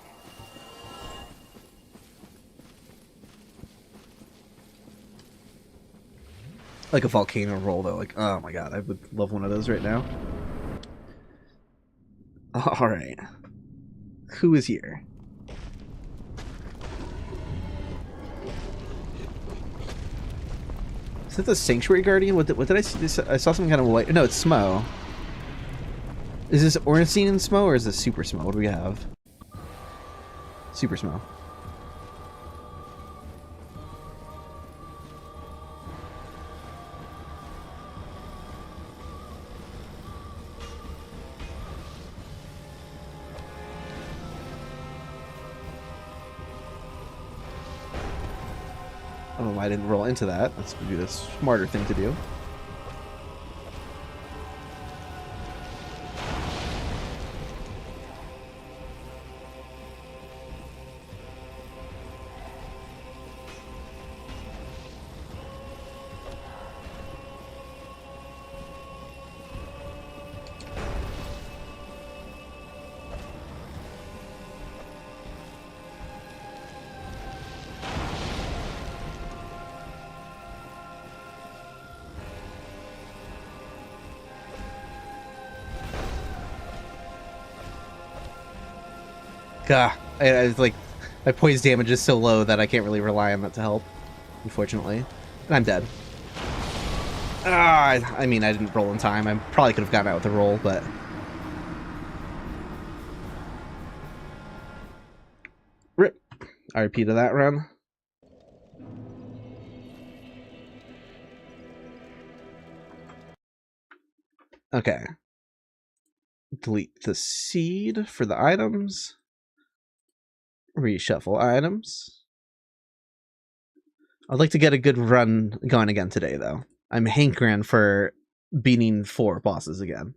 Like a volcano roll, though. Like, oh my god, I would love one of those right now. Alright. Who is here? Is that the Sanctuary Guardian? What did I see? This, I saw some kind of white... No, it's Smo. Is this Ornstein and Smo, or is this Super Smo? What do we have? Super Smo. I don't know why I didn't roll into that. That's maybe the smarter thing to do. Gah, I like, my poise damage is so low that I can't really rely on that to help, unfortunately. And I'm dead. I mean, I didn't roll in time. I probably could have gotten out with a roll, but... RIP. RIP to that run. Okay. Delete the seed for the items. Reshuffle items. I'd like to get a good run going again today, though. I'm hankering for beating 4 bosses again.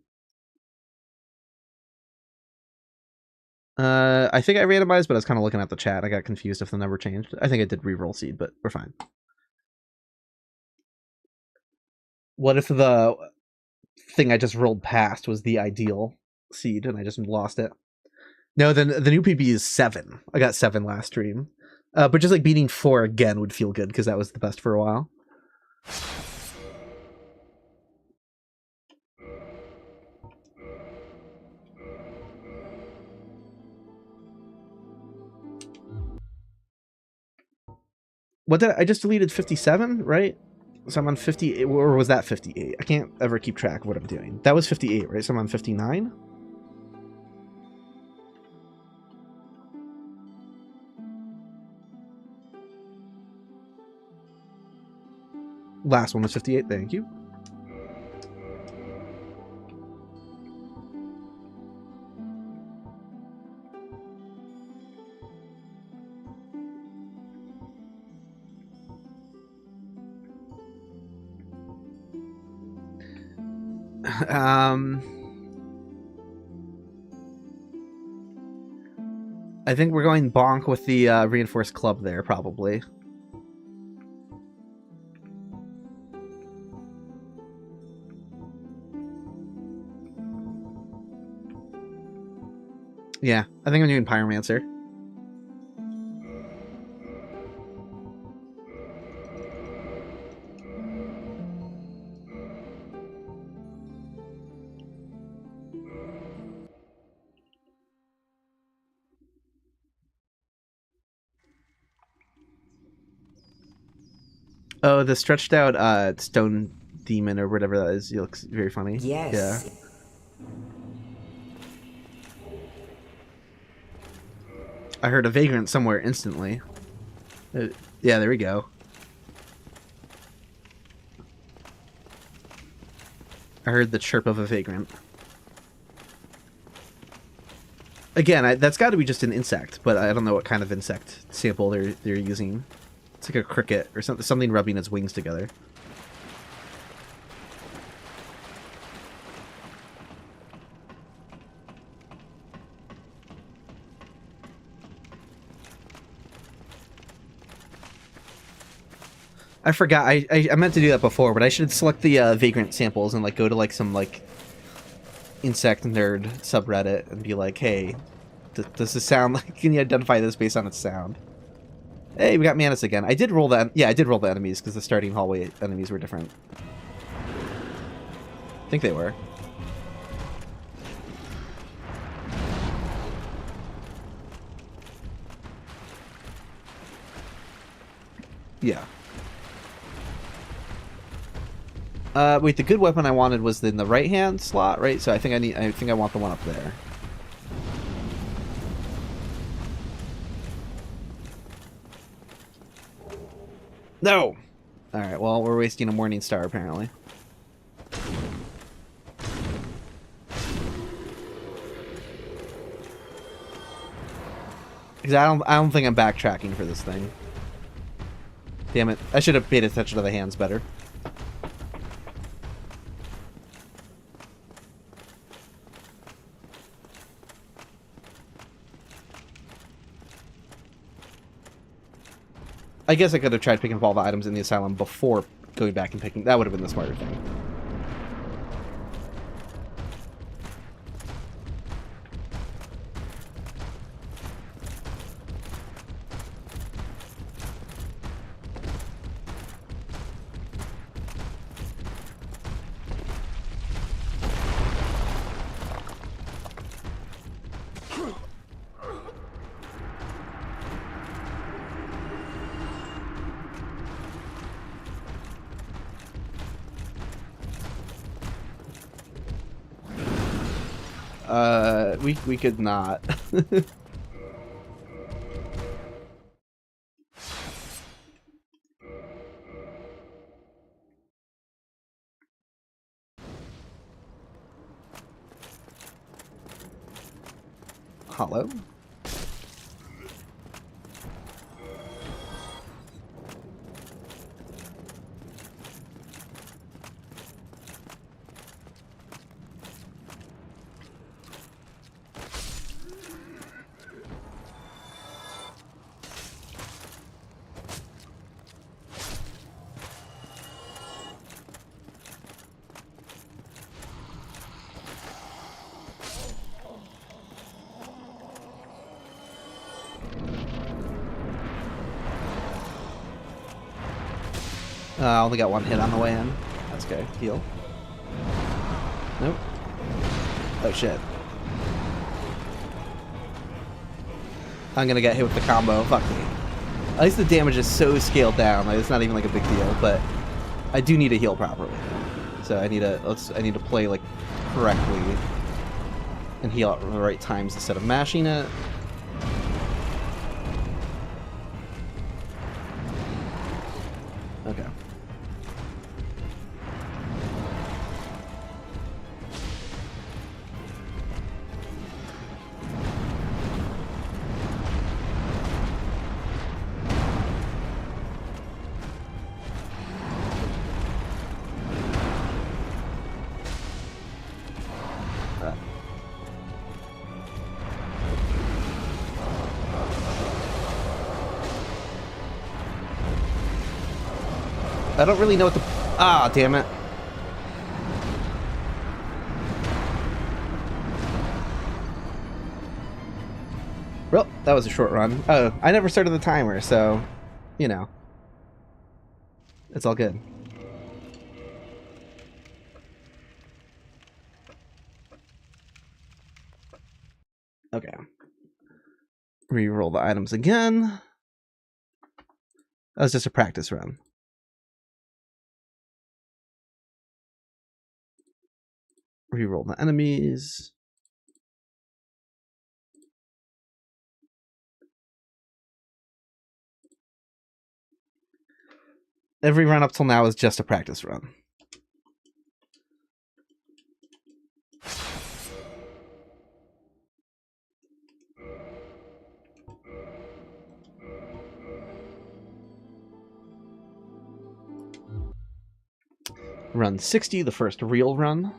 I think I randomized, but I was kind of looking at the chat. I got confused if the number changed. I think I did reroll seed, but we're fine. What if the thing I just rolled past was the ideal seed and I just lost it? No, then the new PB is 7. I got 7 last stream. But just like beating 4 again would feel good because that was the best for a while. What did I just deleted 57, right? So I'm on 58, or was that 58? I can't ever keep track of what I'm doing. That was 58, right? So I'm on 59? Last one was 58, thank you. I think we're going bonk with the reinforced club there, probably. Yeah, I think I'm doing Pyromancer. Oh, the stretched out stone demon or whatever that is. He looks very funny. Yes. Yeah. I heard a vagrant somewhere instantly. Yeah, there we go. I heard the chirp of a vagrant. Again, that's got to be just an insect, but I don't know what kind of insect sample they're using. It's like a cricket or something rubbing its wings together. I forgot. I meant to do that before, but I should select the vagrant samples and like go to like some like insect nerd subreddit and be like, hey, does this sound like? Can you identify this based on its sound? Hey, we got Manus again. I did roll that. Yeah, I did roll the enemies because the starting hallway enemies were different. I think they were. Yeah. Wait, the good weapon I wanted was in the right hand slot, right? So I think I want the one up there. No! Alright, well, we're wasting a Morning Star, apparently. Because I don't think I'm backtracking for this thing. Damn it. I should have paid attention to the hands better. I guess I could have tried picking up all the items in the asylum before going back and picking... That would have been the smarter thing. We could not. Hello? I only got one hit on the way in. That's okay. Heal. Nope. Oh shit. I'm gonna get hit with the combo. Fuck me. At least the damage is so scaled down. Like, it's not even like a big deal, but I do need to heal properly. So I need to play like correctly and heal at the right times instead of mashing it. Okay. I don't really know what the... Ah, damn it. Well, that was a short run. Oh, I never started the timer, so, you know. It's all good. Okay. Reroll the items again. That was just a practice run. Reroll the enemies. Every run up till now is just a practice run. Run 60, the first real run.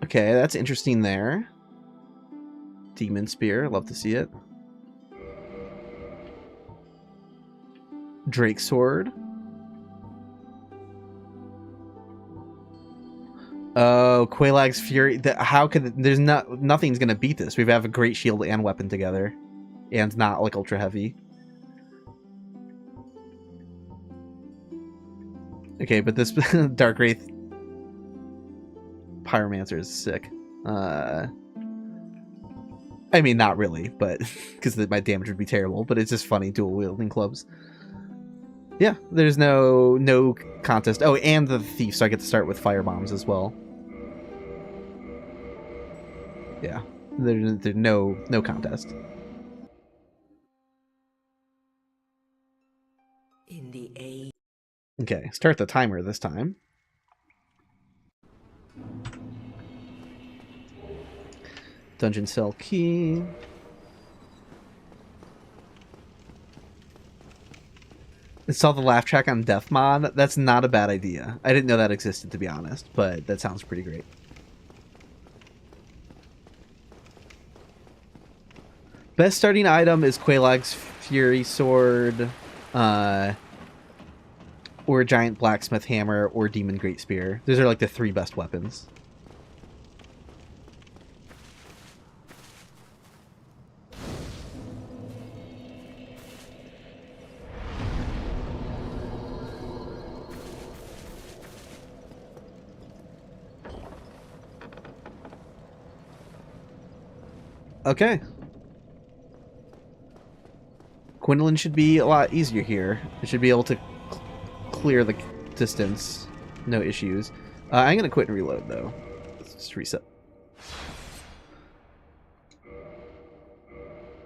Okay, that's interesting there. Demon Spear, love to see it. Drake Sword. Oh, Quailag's Fury. How could... There's nothing's gonna beat this. We have a great shield and weapon together. And not, like, ultra heavy. Okay, but this Dark Wraith Pyromancer is sick. I mean, not really, but because my damage would be terrible. But it's just funny dual wielding clubs. Yeah, there's no contest. Oh, and the thief, so I get to start with fire bombs as well. Yeah, there's no contest. In the A. Okay, start the timer this time. Dungeon cell key. Install the laugh track on Death Mod. That's not a bad idea. I didn't know that existed, to be honest, but that sounds pretty great. Best starting item is Quelaag's Fury Sword, or Giant Blacksmith Hammer, or Demon Great Spear. Those are like the 3 best weapons. Okay. Gwendolyn should be a lot easier here. It should be able to clear the distance. No issues. I'm going to quit and reload, though. Let's just reset.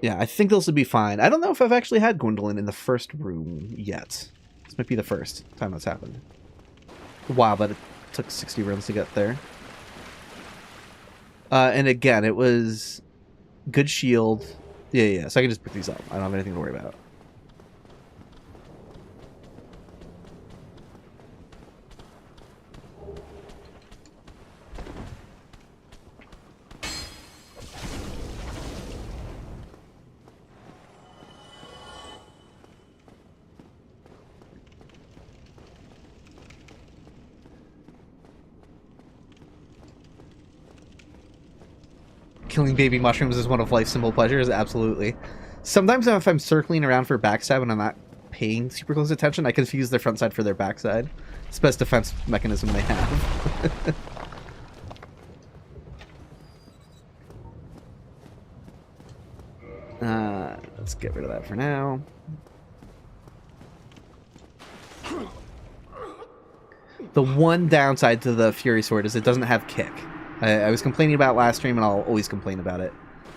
Yeah, I think this will be fine. I don't know if I've actually had Gwendolyn in the first room yet. This might be the first time that's happened. Wow, but it took 60 runs to get there. And again, it was good shield. Yeah, so I can just pick these up. I don't have anything to worry about. Killing baby mushrooms is one of life's simple pleasures, absolutely. Sometimes if I'm circling around for backstab and I'm not paying super close attention, I confuse their front side for their backside. It's the best defense mechanism they have. Let's get rid of that for now. The one downside to the Fury Sword is it doesn't have kick. I was complaining about it last stream, and I'll always complain about it.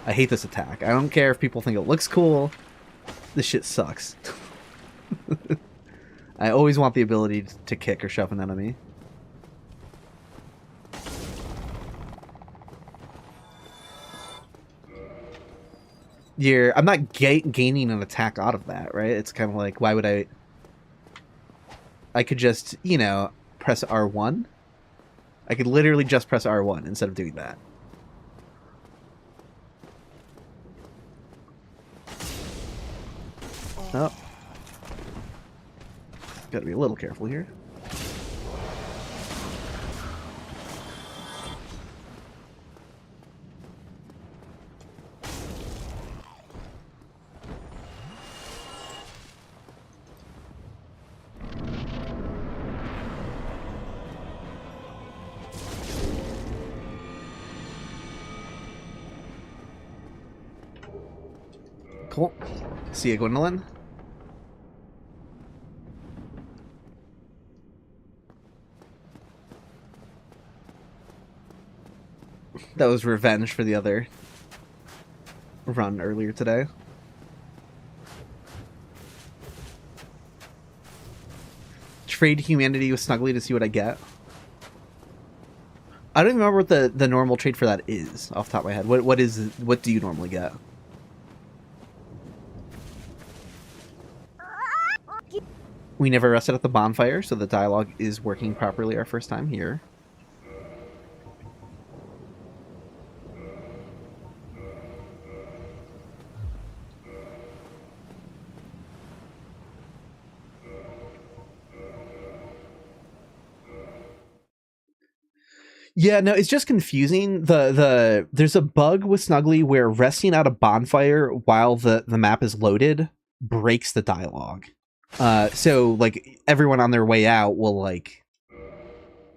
I hate this attack. I don't care if people think it looks cool. This shit sucks. I always want the ability to kick or shove an enemy. I'm not gaining an attack out of that, right? It's kind of like, why would I could just, you know, press R1. I could literally just press R1 instead of doing that. Oh. Gotta be a little careful here. Cool. See ya, Gwendolyn. That was revenge for the other run earlier today. Trade humanity with Snuggly to see what I get. I don't even remember what the normal trade for that is off the top of my head. What do you normally get? We never rested at the bonfire, so the dialogue is working properly our first time here. Yeah, no, it's just confusing. There's a bug with Snuggly where resting at a bonfire while the map is loaded breaks the dialogue. So like everyone on their way out will like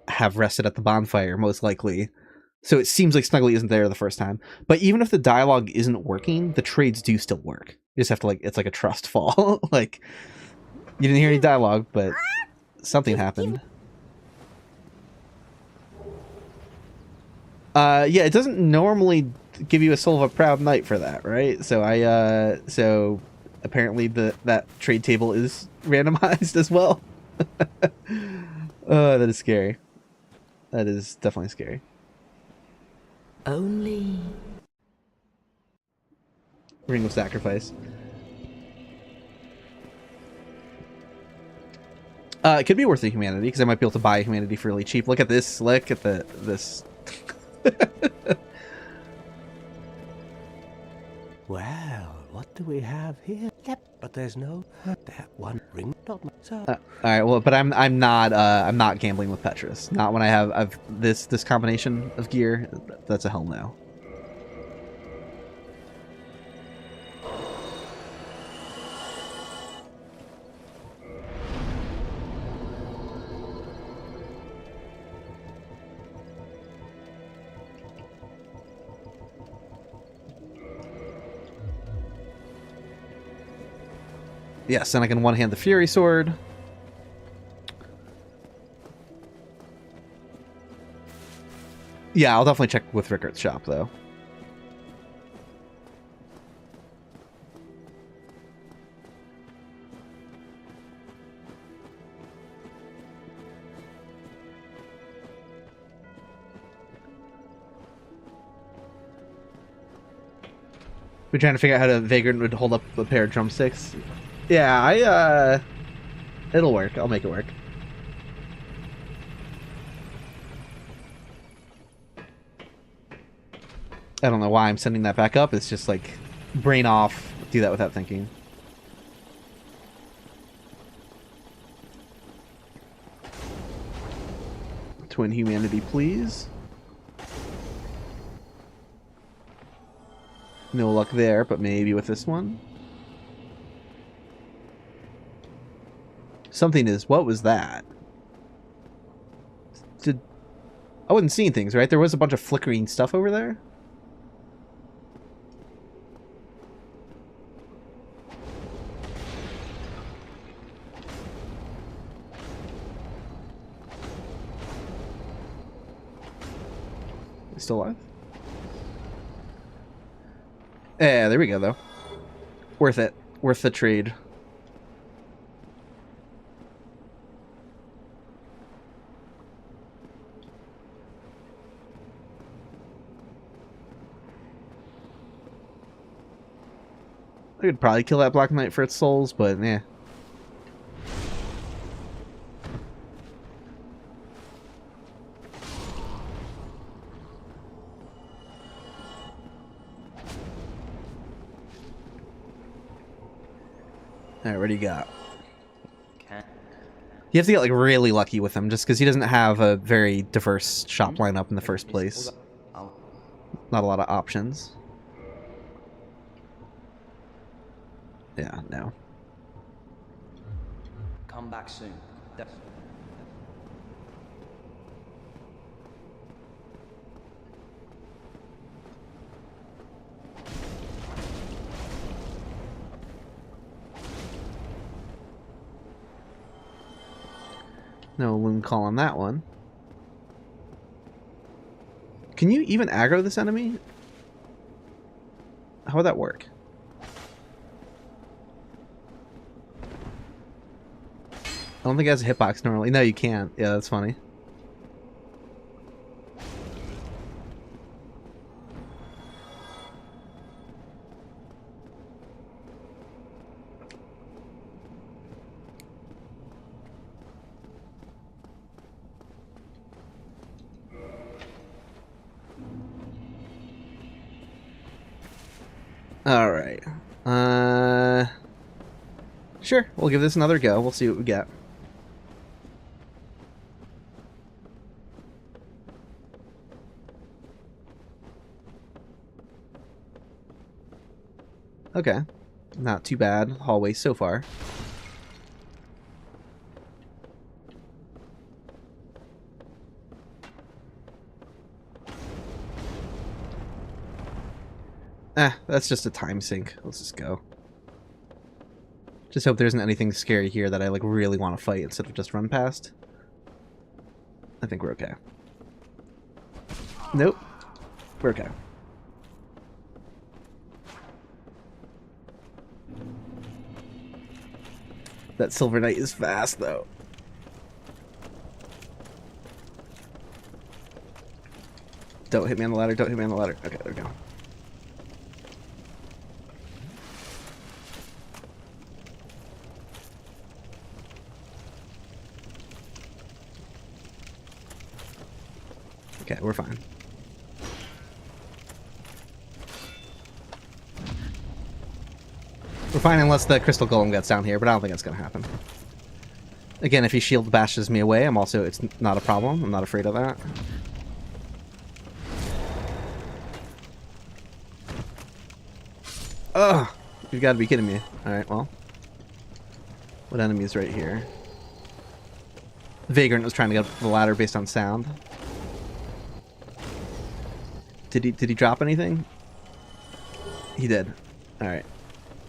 have rested at the bonfire most likely, So it seems like Snuggly isn't there the first time. But even if the dialogue isn't working, the trades do still work. You just have to, like, it's like a trust fall. Like, you didn't hear any dialogue, but something happened. Yeah, it doesn't normally give you a Soul of a Proud Knight for that, right? So so apparently that trade table is randomized as well. Oh, that is scary. That is definitely scary. Only Ring of Sacrifice. It could be worth the humanity because I might be able to buy humanity for really cheap. Look at this. Look at this. Well, what do we have here? Yep, but there's no that one ring. Not much. So All right. Well, but I'm not gambling with Petrus. Not when I've this combination of gear. That's a hell no. Yes, and I can one-hand the Fury Sword. Yeah, I'll definitely check with Rickart's shop, though. We're trying to figure out how to Vagrant would hold up a pair of drumsticks. Yeah, it'll work. I'll make it work. I don't know why I'm sending that back up. It's just like, brain off. Do that without thinking. Twin humanity, please. No luck there, but maybe with this one. Something is... What was that? I wasn't seeing things, right? There was a bunch of flickering stuff over there? Still alive? Yeah, there we go, though. Worth it. Worth the trade. I could probably kill that Black Knight for its souls, but yeah. Alright, what do you got? Okay. You have to get like really lucky with him just because he doesn't have a very diverse shop lineup in the first place. I'll Not a lot of options. Yeah, no. come back soon. No Loon Call on that one. Can you even aggro this enemy? How would that work? I don't think it has a hitbox normally. No, you can't. Yeah, that's funny. Alright. Sure, we'll give this another go. We'll see what we get. Okay. Not too bad. Hallway so far. That's just a time sink. Let's just go. Just hope there isn't anything scary here that I like really want to fight instead of just run past. I think we're okay. Nope. We're okay. That Silver Knight is fast, though. Don't hit me on the ladder, don't hit me on the ladder. Okay, there we go. Okay, we're fine. We're fine unless the crystal golem gets down here, but I don't think that's going to happen. Again, if he shield bashes me away, it's not a problem. I'm not afraid of that. Ugh! You've got to be kidding me. Alright, well. What enemy is right here? Vagrant was trying to get up the ladder based on sound. Did he drop anything? He did. Alright.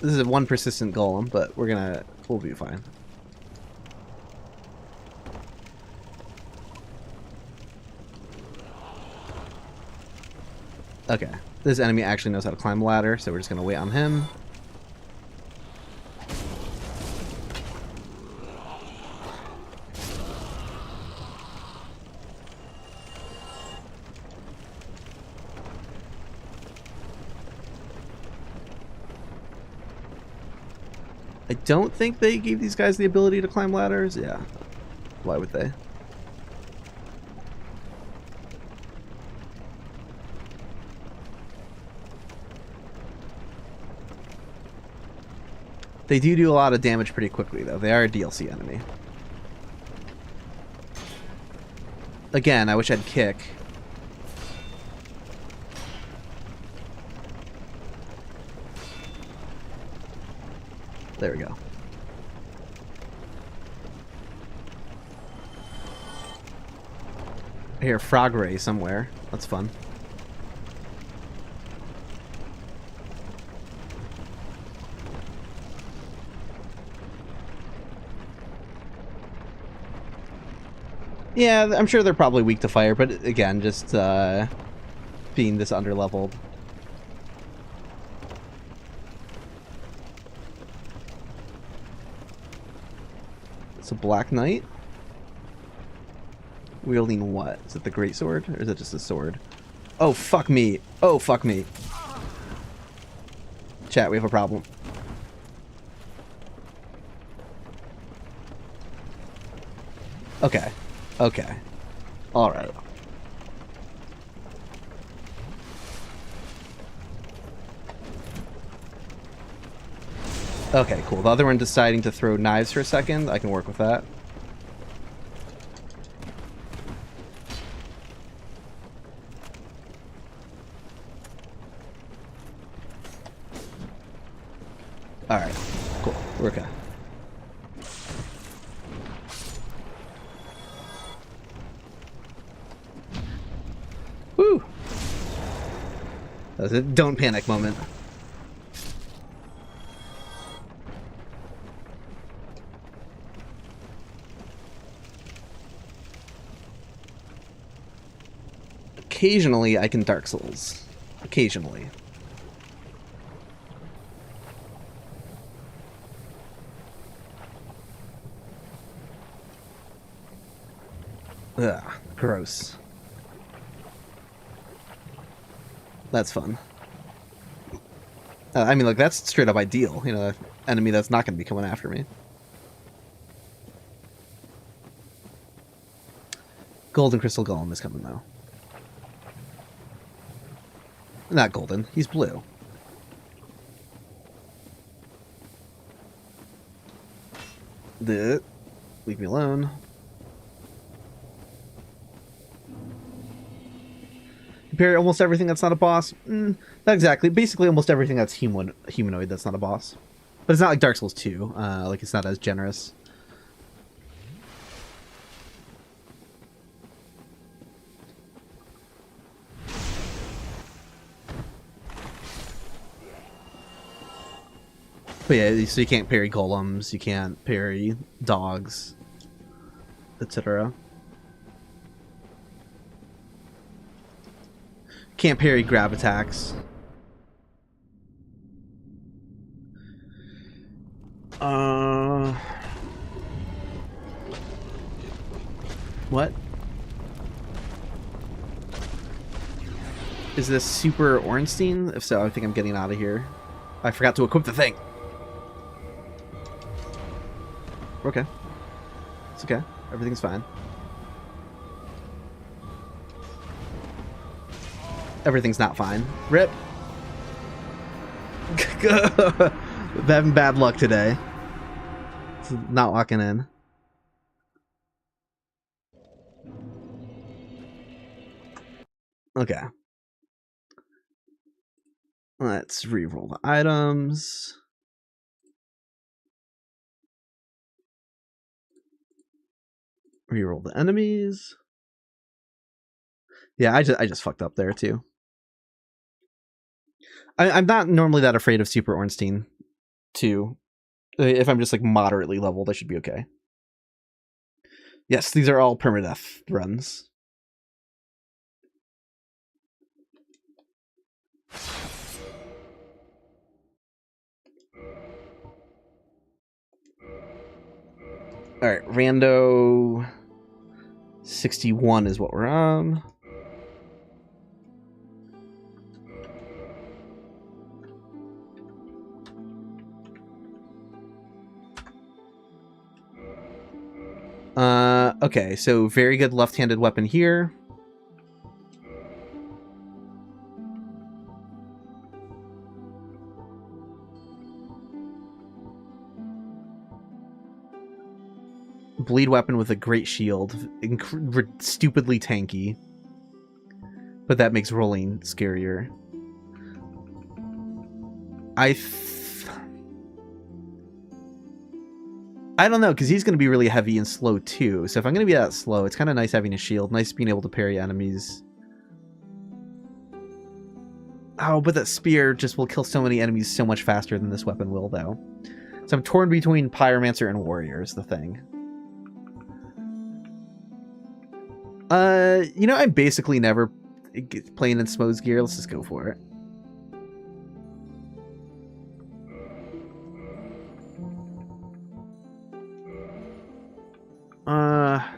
This is a one persistent golem, but we'll be fine. Okay. This enemy actually knows how to climb a ladder, so we're just gonna wait on him. I don't think they gave these guys the ability to climb ladders. Yeah. Why would they? They do a lot of damage pretty quickly, though. They are a DLC enemy. Again, I wish I'd kick. There we go. I hear Frog Ray somewhere. That's fun. Yeah, I'm sure they're probably weak to fire, but again, just being this underleveled. It's a Black Knight? Wielding what? Is it the greatsword, or is it just a sword? Oh, fuck me. Oh, fuck me. Chat, we have a problem. Okay. Okay. Alright. Okay, cool. The other one deciding to throw knives for a second. I can work with that. Alright. Cool. We're okay. Woo! That was a don't panic moment. Occasionally, I can Dark Souls. Occasionally. Ugh, gross. That's fun. I mean, like, that's straight up ideal. You know, an enemy that's not going to be coming after me. Golden Crystal Golem is coming, though. Not golden. He's blue. Leave me alone. Compare almost everything that's not a boss. Not exactly. Basically, almost everything that's humanoid that's not a boss. But it's not like Dark Souls 2. Like, it's not as generous. But yeah, so you can't parry golems, you can't parry dogs, etc. Can't parry grab attacks. What? Is this Super Ornstein? If so, I think I'm getting out of here. I forgot to equip the thing. Okay. It's okay. Everything's fine. Everything's not fine. Rip. Having bad luck today. It's not walking in. Okay. Let's re-roll the items. Re-roll the enemies. Yeah, I just fucked up there too. I'm not normally that afraid of Super Ornstein 2. If I'm just like moderately leveled, I should be okay. Yes, these are all permadeath runs. Alright, Rando 61 is what we're on. Okay, so very good left-handed weapon here. Bleed weapon with a great shield. Stupidly tanky. But that makes rolling scarier. I don't know, because he's going to be really heavy and slow too. So if I'm going to be that slow, it's kind of nice having a shield. Nice being able to parry enemies. Oh, but that spear just will kill so many enemies so much faster than this weapon will, though. So I'm torn between Pyromancer and Warrior is the thing. You know, I'm basically never playing in Smo's gear. Let's just go for it.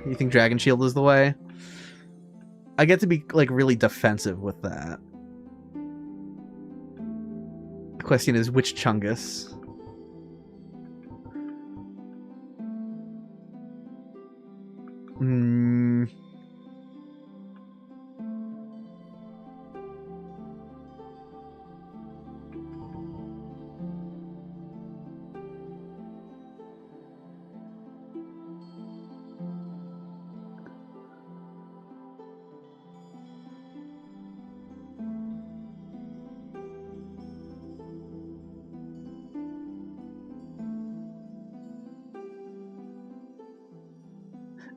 You think Dragon Shield is the way? I get to be, like, really defensive with that. The question is, which Chungus?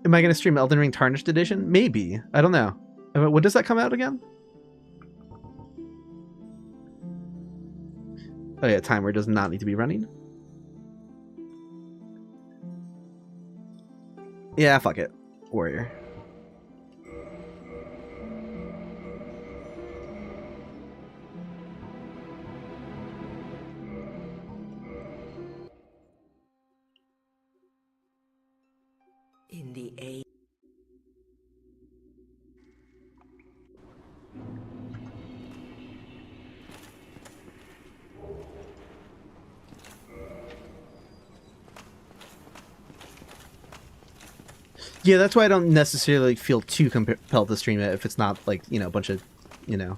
Am I going to stream Elden Ring Tarnished Edition? Maybe. I don't know. When does that come out again? Oh yeah, timer does not need to be running. Yeah, fuck it. Warrior. In the A. Yeah, that's why I don't necessarily feel too compelled to stream it if it's not like, you know, a bunch of, you know,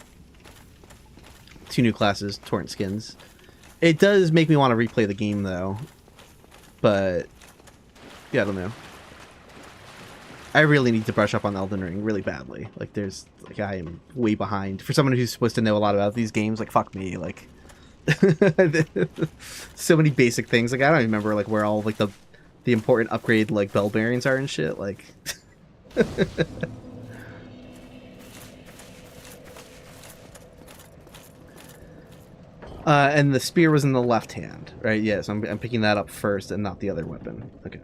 2 new classes, torrent skins. It does make me want to replay the game though, but yeah, I don't know. I really need to brush up on Elden Ring really badly. Like, there's, like, I am way behind. For someone who's supposed to know a lot about these games, like, fuck me, like, so many basic things. Like, I don't remember, like, where all, like, the important upgrade, like, bell bearings are and shit, like. And the spear was in the left hand, right? Yes, I'm picking that up first and not the other weapon. Okay.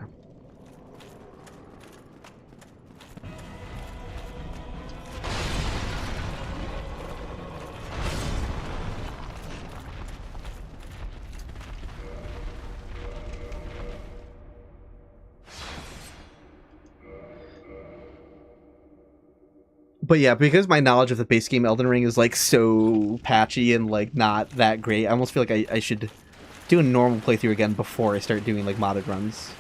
But yeah, because my knowledge of the base game Elden Ring is like so patchy and like not that great, I almost feel like I should do a normal playthrough again before I start doing like modded runs.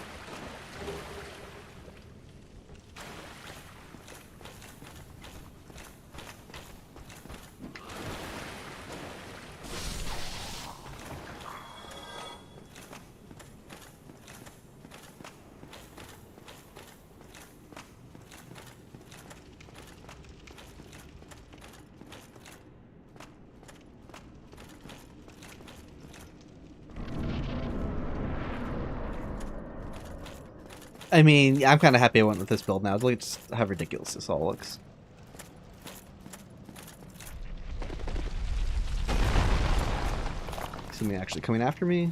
I mean, I'm kind of happy I went with this build now. Look at just how ridiculous this all looks. Something actually coming after me.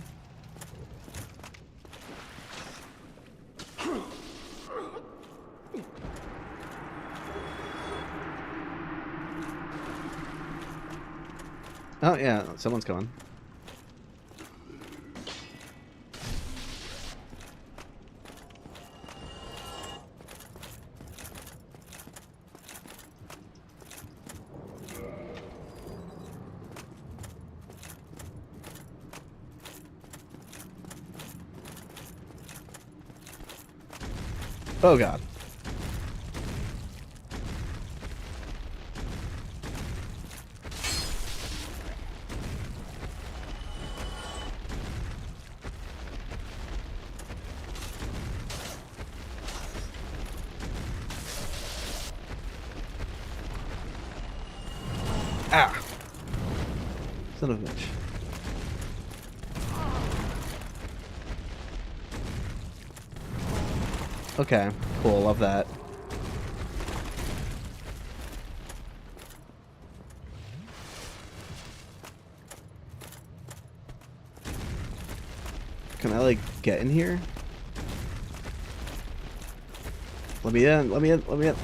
Oh yeah, someone's coming. Oh god. Ah! Son of a bitch. Okay, cool, love that. Can I, like, get in here? Let me in, let me in, let me in.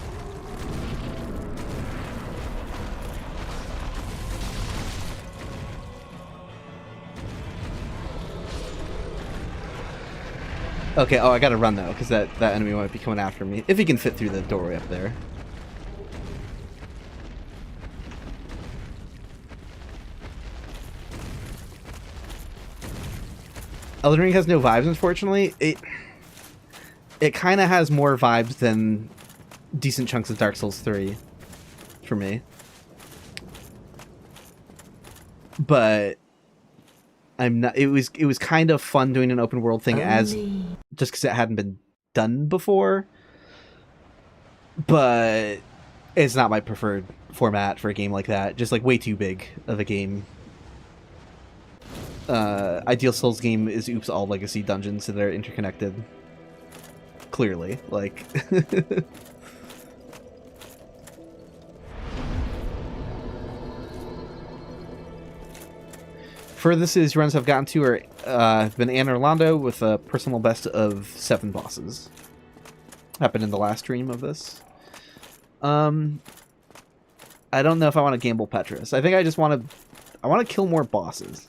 Okay, oh, I gotta run though, because that enemy might be coming after me. If he can fit through the doorway up there. Elden Ring has no vibes, unfortunately. It kind of has more vibes than decent chunks of Dark Souls 3 for me. But I'm not. It was kind of fun doing an open world thing as just because it hadn't been done before. But it's not my preferred format for a game like that. Just like way too big of a game. Ideal Souls game is Oops All Legacy dungeons that are interconnected. Clearly, like. Furthest runs I've gotten to are have been Enemy Randomizer with a personal best of 7 bosses. Happened in the last stream of this. I don't know if I want to gamble Petrus. I think I just want to kill more bosses.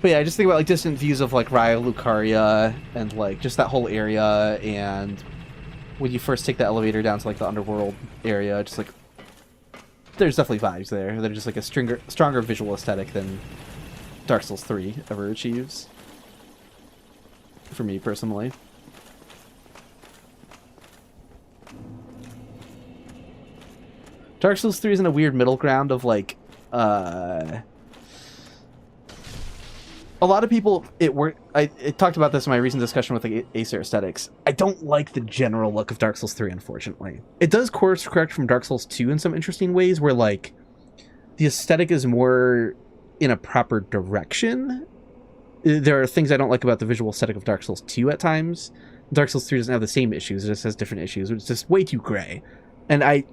But yeah, I just think about like distant views of like Raya Lucaria and like just that whole area, and when you first take the elevator down to like the underworld area, just like there's definitely vibes there. They're just like a stronger visual aesthetic than Dark Souls 3 ever achieves. For me personally. Dark Souls 3 is in a weird middle ground of like a lot of people, I talked about this in my recent discussion with the Acer Aesthetics. I don't like the general look of Dark Souls 3, unfortunately. It does course correct from Dark Souls 2 in some interesting ways, where, like, the aesthetic is more in a proper direction. There are things I don't like about the visual aesthetic of Dark Souls 2 at times. Dark Souls 3 doesn't have the same issues, it just has different issues. It's just way too gray. And I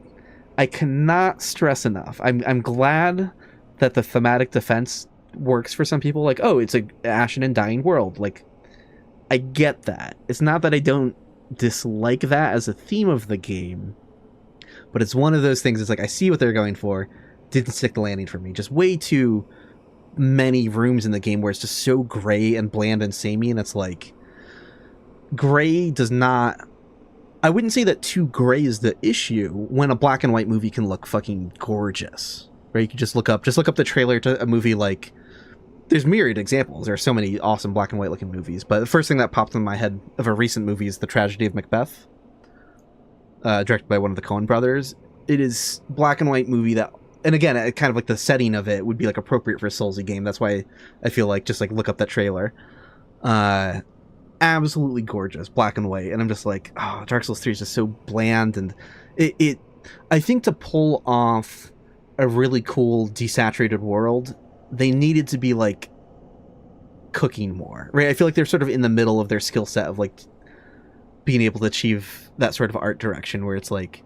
cannot stress enough. I'm glad that the thematic defense works for some people. Like, oh, it's a ashen and dying world. Like, I get that. It's not that I don't dislike that as a theme of the game, but it's one of those things. It's like, I see what they're going for. Didn't stick the landing for me. Just way too many rooms in the game where it's just so gray and bland and samey, and it's like, gray does not... I wouldn't say that too gray is the issue when a black and white movie can look fucking gorgeous. Right? You can just look up the trailer to a movie like... There's myriad examples. There are so many awesome black and white looking movies, but the first thing that popped in my head of a recent movie is The Tragedy of Macbeth, directed by one of the Coen brothers. It is black and white movie that, and again, kind of like the setting of it would be like appropriate for a Soulsy game. That's why I feel like just like look up that trailer. Absolutely gorgeous, black and white, and I'm just like, oh, Dark Souls 3 is just so bland, and it I think to pull off a really cool desaturated world, they needed to be like cooking more, right? I feel like they're sort of in the middle of their skill set of like being able to achieve that sort of art direction where it's like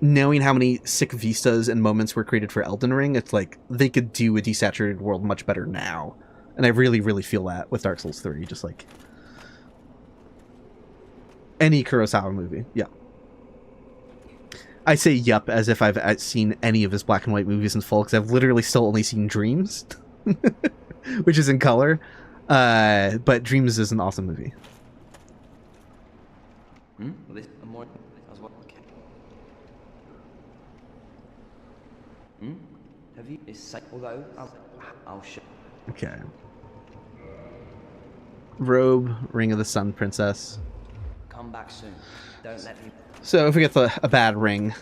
knowing how many sick vistas and moments were created for Elden Ring. It's like they could do a desaturated world much better now. And I really, really feel that with Dark Souls 3, just like any Kurosawa movie. Yeah. I say yup as if I've seen any of his black and white movies in full, because I've literally still only seen Dreams, which is in color. But Dreams is an awesome movie. Have you? Although I'll show. Okay. Robe, Ring of the Sun Princess. Come back soon. Don't let me. So if we get a bad ring,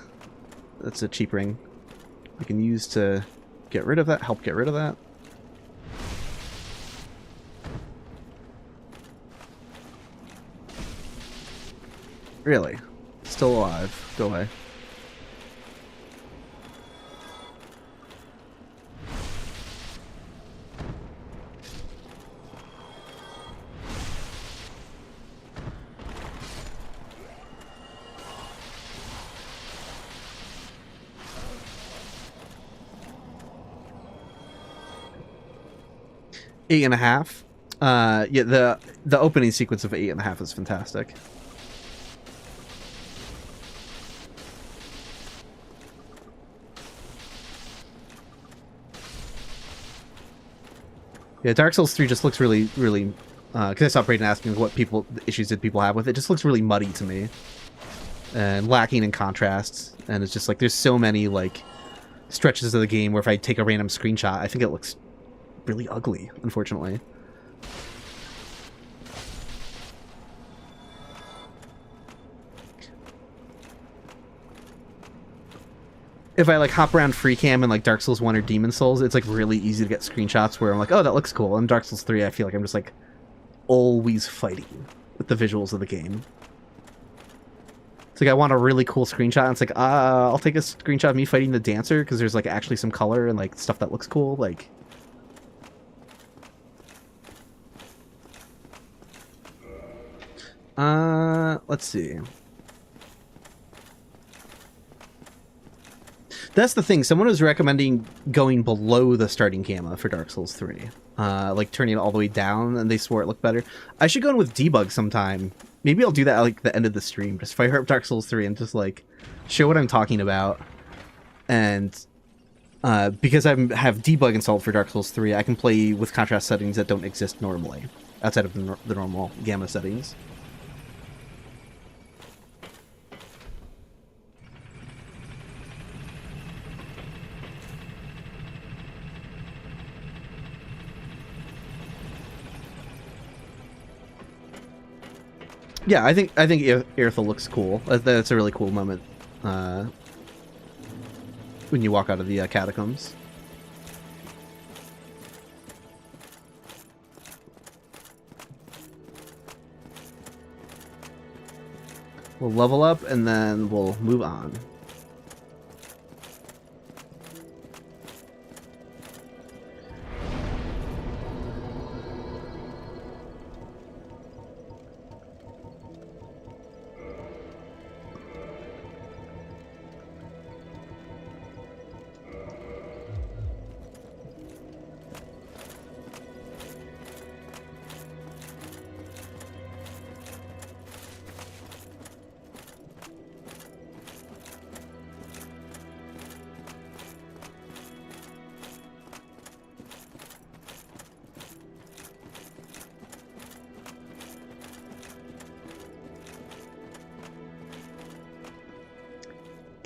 that's a cheap ring, we can use to get rid of that, help get rid of that. Really? Still alive. Go away. Eight and a half. Yeah, the opening sequence of 8.5 is fantastic. Yeah, Dark Souls 3 just looks really, really... Because I saw Brayden asking what issues did people have with it. It just looks really muddy to me. And lacking in contrasts. And it's just like, there's so many, like, stretches of the game where if I take a random screenshot, I think it looks really ugly, unfortunately. If I like hop around free cam in like Dark Souls 1 or Demon Souls, it's like really easy to get screenshots where I'm like, oh, that looks cool. In Dark Souls 3, I feel like I'm just like always fighting with the visuals of the game. It's like I want a really cool screenshot, and it's like, I'll take a screenshot of me fighting the dancer because there's like actually some color and like stuff that looks cool. Like, let's see. That's the thing. Someone was recommending going below the starting gamma for Dark Souls 3. Like turning it all the way down, and they swore it looked better. I should go in with debug sometime. Maybe I'll do that at like the end of the stream. Just fire up Dark Souls 3 and just like show what I'm talking about. And because I have debug installed for Dark Souls 3, I can play with contrast settings that don't exist normally outside of the normal gamma settings. Yeah, I think Earthel looks cool. That's a really cool moment. when you walk out of the catacombs. We'll level up and then we'll move on.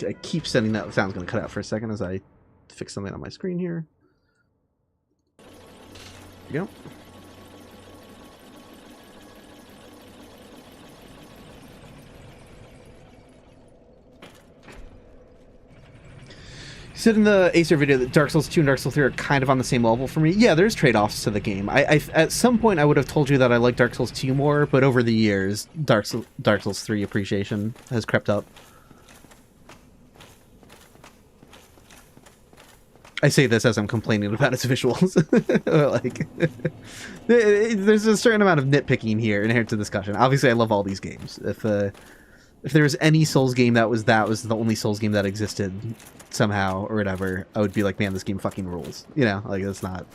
I keep sending that sound's going to cut out for a second as I fix something on my screen here. There you go. You said in the Acer video that Dark Souls 2 and Dark Souls 3 are kind of on the same level for me. Yeah, there's trade-offs to the game. I at some point I would have told you that I like Dark Souls 2 more, but over the years, Dark Souls 3 appreciation has crept up. I say this as I'm complaining about its visuals. Like, there's a certain amount of nitpicking here inherent to discussion. Obviously, I love all these games. If there was any Souls game that was the only Souls game that existed somehow or whatever, I would be like, man, this game fucking rules. You know, like, it's not.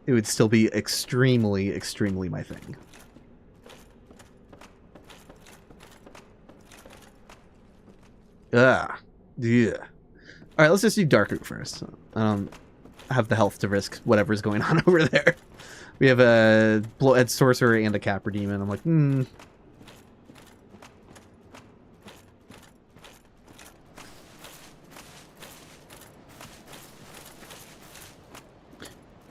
It would still be extremely, extremely my thing. Yeah. Alright, let's just do Dark Root first. I don't have the health to risk whatever's going on over there. We have a Bloathead Sorcerer and a Capra Demon. I'm like,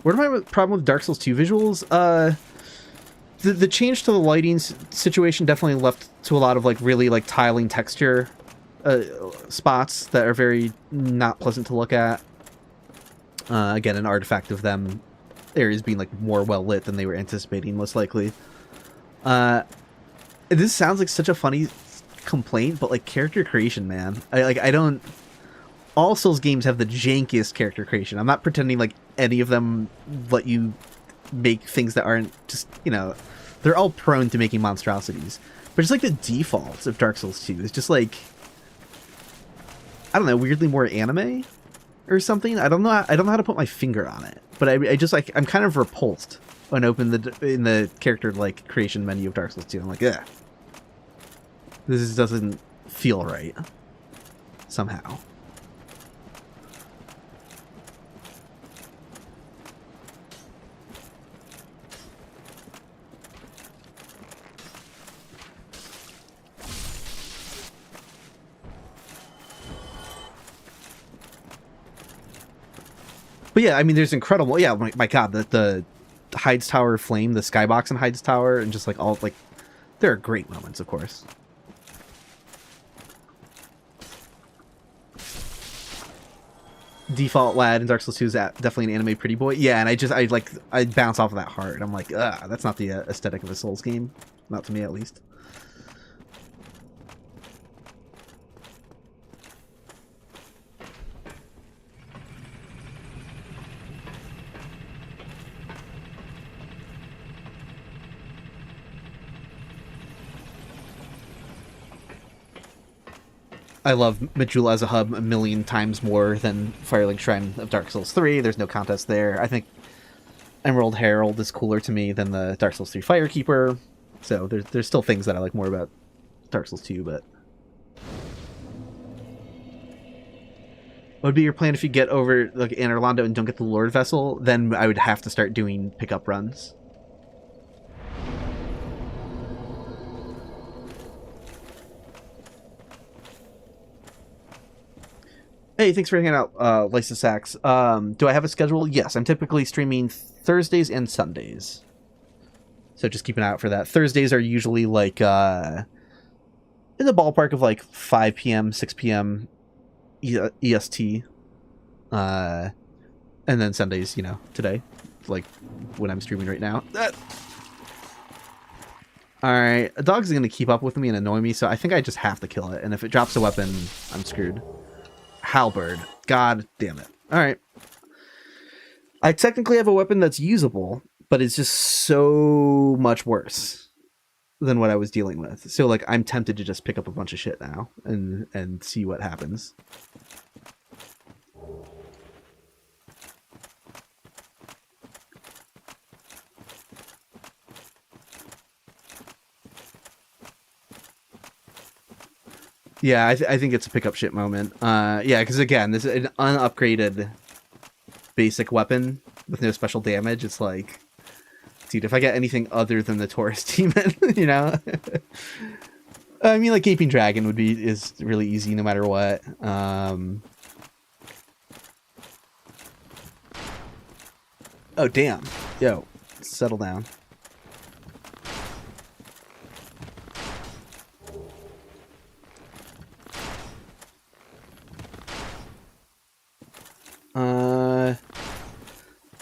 What am I problem with Dark Souls 2 visuals? The change to the lighting situation definitely left to a lot of, like, really, like, tiling texture spots that are very not pleasant to look at. Again, an artifact of them areas being, like, more well lit than they were anticipating, most likely. This sounds like such a funny complaint, but, like, character creation, man. I don't. All Souls games have the jankiest character creation. I'm not pretending like any of them let you make things that aren't just, you know, they're all prone to making monstrosities. But just like the defaults of Dark Souls 2 is just like, I don't know, weirdly more anime or something. I don't know how to put my finger on it. But I just like, I'm kind of repulsed when I open in the character like creation menu of Dark Souls 2. I'm like, yeah, this doesn't feel right somehow. But yeah, I mean, there's incredible. Yeah, my God, the Hyde's Tower flame, the skybox in Hyde's Tower, and just like all like, there are great moments, of course. Default lad in Dark Souls 2 is definitely an anime pretty boy. Yeah, and I bounce off of that hard. I'm like, that's not the aesthetic of a Souls game, not to me at least. I love Majula as a hub a million times more than Firelink Shrine of Dark Souls 3. There's no contest there. I think Emerald Herald is cooler to me than the Dark Souls 3 Firekeeper. So there's still things that I like more about Dark Souls 2, but... What would be your plan if you get over like Anor Londo and don't get the Lord Vessel? Then I would have to start doing pickup runs. Hey, thanks for hanging out, Lysa Sachs. Do I have a schedule? Yes, I'm typically streaming Thursdays and Sundays. So just keep an eye out for that. Thursdays are usually like in the ballpark of like 5 p.m., 6 p.m. EST. And then Sundays, you know, today, like when I'm streaming right now. Alright, a dog's gonna keep up with me and annoy me, so I think I just have to kill it. And if it drops a weapon, I'm screwed. Halberd. God damn it. Alright. I technically have a weapon that's usable, but it's just so much worse than what I was dealing with. So, like, I'm tempted to just pick up a bunch of shit now and see what happens. Yeah, I think it's a pick up shit moment. Yeah, because again, this is an unupgraded basic weapon with no special damage. It's like, dude, if I get anything other than the Taurus Demon, you know? I mean, like, Gaping Dragon is really easy no matter what. Oh, damn. Yo, settle down.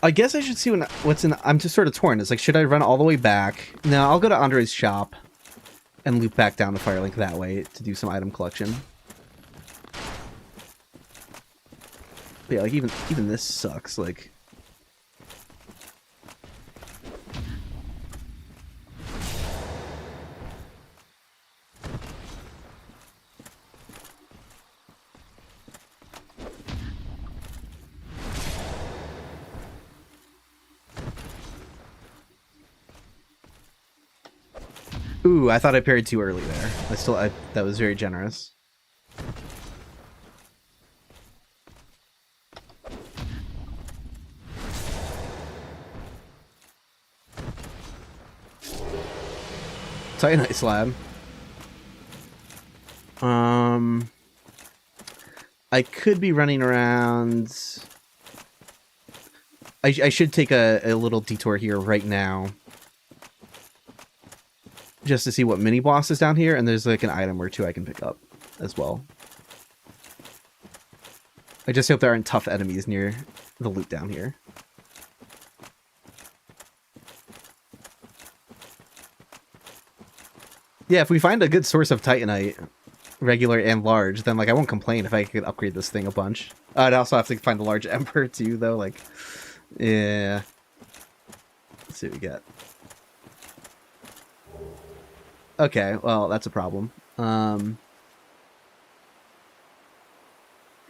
I guess I should see what's in. I'm just sort of torn. It's like, should I run all the way back? No, I'll go to Andre's shop and loop back down to Firelink that way to do some item collection. But yeah, like even this sucks. Like, ooh, I thought I parried too early there. That was very generous. Titanite slab. I could be running around. I should take a little detour here right now, just to see what mini boss is down here, and there's like an item or two I can pick up as well. I just hope there aren't tough enemies near the loot down here. Yeah, if we find a good source of Titanite, regular and large, then like I won't complain if I could upgrade this thing a bunch. I'd also have to find the large Emperor too, though. Like, yeah. Let's see what we get. Okay, well, that's a problem.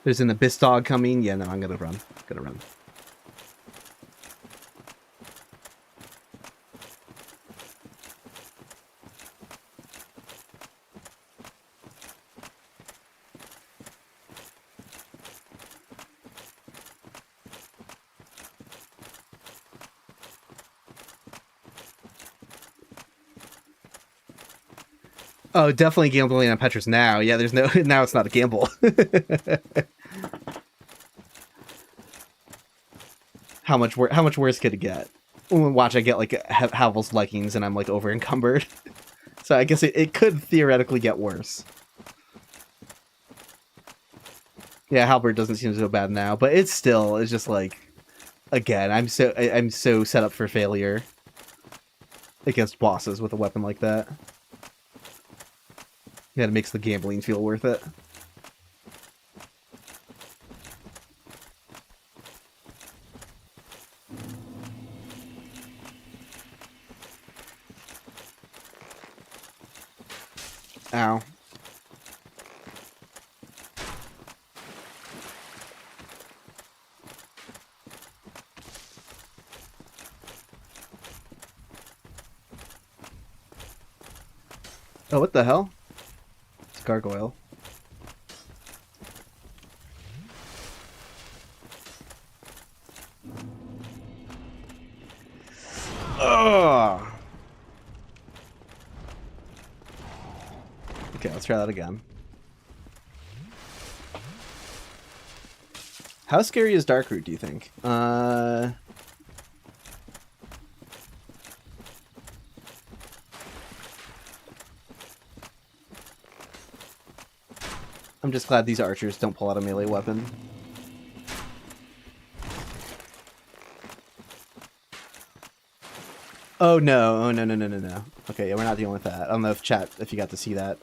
There's an Abyss Dog coming. Yeah, no, I'm gonna run. Oh, definitely gambling on Petrus now. Yeah, there's no now. It's not a gamble. How much worse could it get? Watch, I get like Havel's Likings, and I'm like over encumbered. So I guess it could theoretically get worse. Yeah, Halberd doesn't seem so bad now, but it's just like, again, I'm so set up for failure against bosses with a weapon like that. Yeah, it makes the gambling feel worth it. Ow. Oh, what the hell? Gargoyle. Ugh. Okay, let's try that again. How scary is Darkroot, do you think? I'm just glad these archers don't pull out a melee weapon. Oh no, oh no. Okay, yeah, we're not dealing with that. I don't know if you got to see that.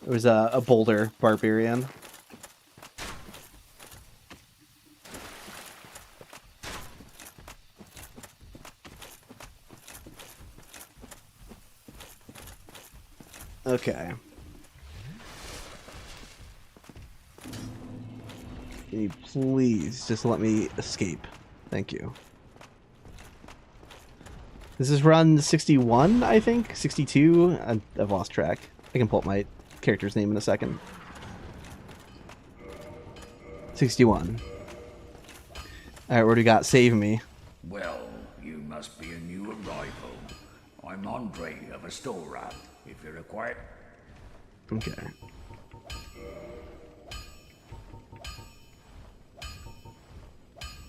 There was a boulder barbarian. Okay. Can you please just let me escape? Thank you. This is run 61, I think? 62? I've lost track. I can pull up my character's name in a second. 61. Alright, what do we got? Save me. Well, you must be a new arrival. I'm Andre of a store rat, if you require. Okay.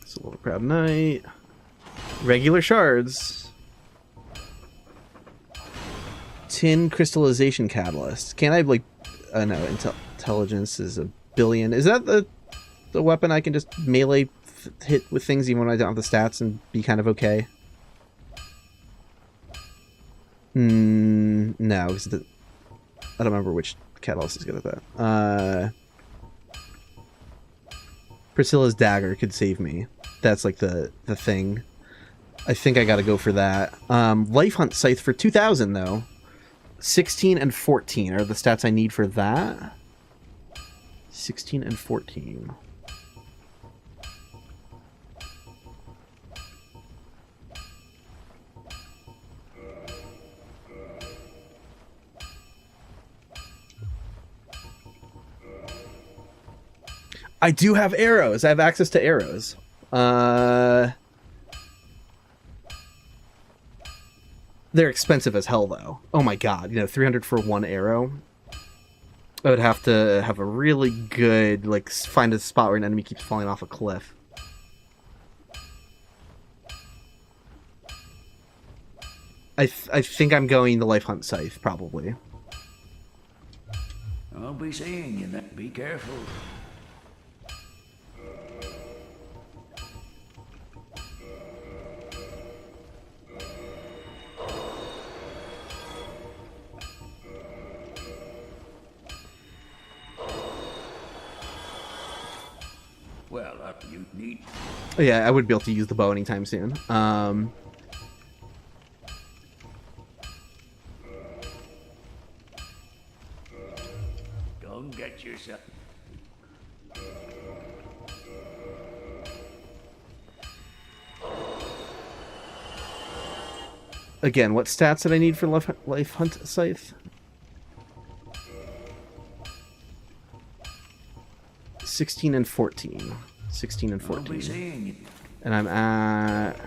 It's a little crowd night. Regular shards. Tin crystallization catalyst. Can I like? No, intelligence is 1 billion. Is that the weapon I can just melee hit with things even when I don't have the stats and be kind of okay? No, because I don't remember which catalyst is good at that. Priscilla's dagger could save me. That's like the thing. I think I gotta go for that. Life Hunt Scythe for 2,000 though. 16 and 14 are the stats I need for that. 16 and 14. I do have arrows. I have access to arrows. They're expensive as hell, though. Oh my god, 300 for one arrow. I would have to have a really good, like, find a spot where an enemy keeps falling off a cliff. I think I'm going the Life Hunt Scythe, probably. I'll be seeing you then. Be careful. Well, you need... Oh, yeah, I wouldn't be able to use the bow anytime soon. Don't get yourself... Again, what stats did I need for Life Hunt Scythe? 16 and 14. 16 and 14. And I'm at...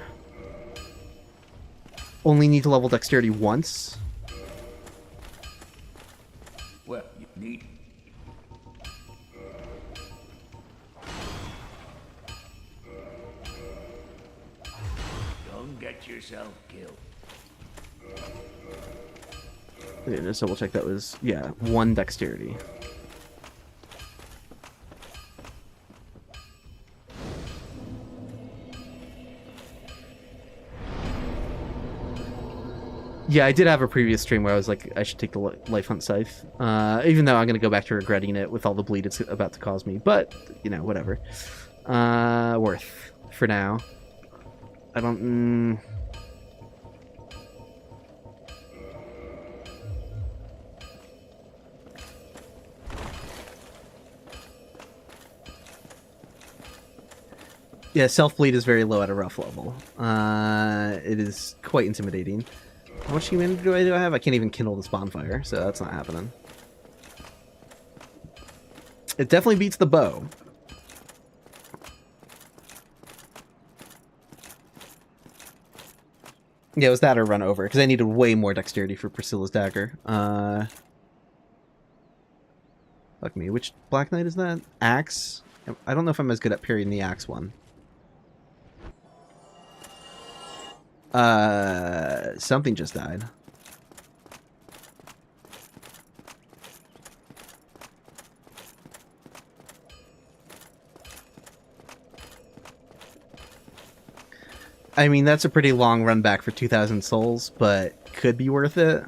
Only need to level dexterity once. Well, you need... Don't get yourself killed. Okay, just double check that was, yeah, 1 dexterity. Yeah, I did have a previous stream where I was like, I should take the Life Hunt Scythe. Even though I'm going to go back to regretting it with all the bleed it's about to cause me. But, whatever. Worth. For now. I don't... Yeah, self-bleed is very low at a rough level. It is quite intimidating. How much humanity do I have? I can't even kindle this bonfire, so that's not happening. It definitely beats the bow. Yeah, it was that or run over, because I needed way more dexterity for Priscilla's dagger. Fuck me, which Black Knight is that? Axe? I don't know if I'm as good at parrying the axe one. Something just died. I mean, that's a pretty long run back for 2,000 souls, but could be worth it.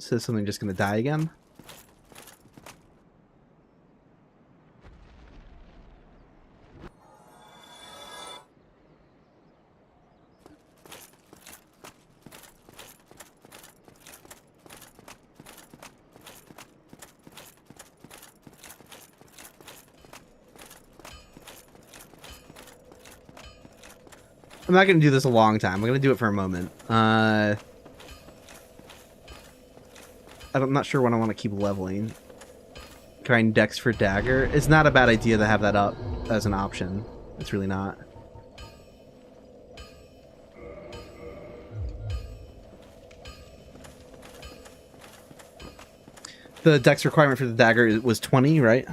So is something just gonna die again? I'm not gonna do this a long time. I'm gonna do it for a moment. I'm not sure when I want to keep leveling. Trying Dex for Dagger. It's not a bad idea to have that up as an option. It's really not. The Dex requirement for the Dagger was 20, right?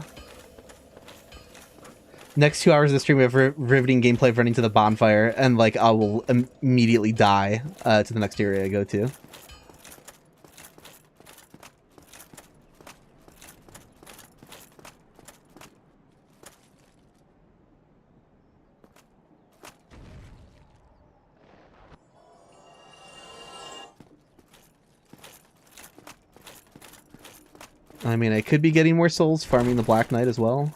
Next 2 hours of the stream, we have riveting gameplay of running to the bonfire, and like I will immediately die to the next area I go to. I mean, I could be getting more souls farming the Black Knight as well.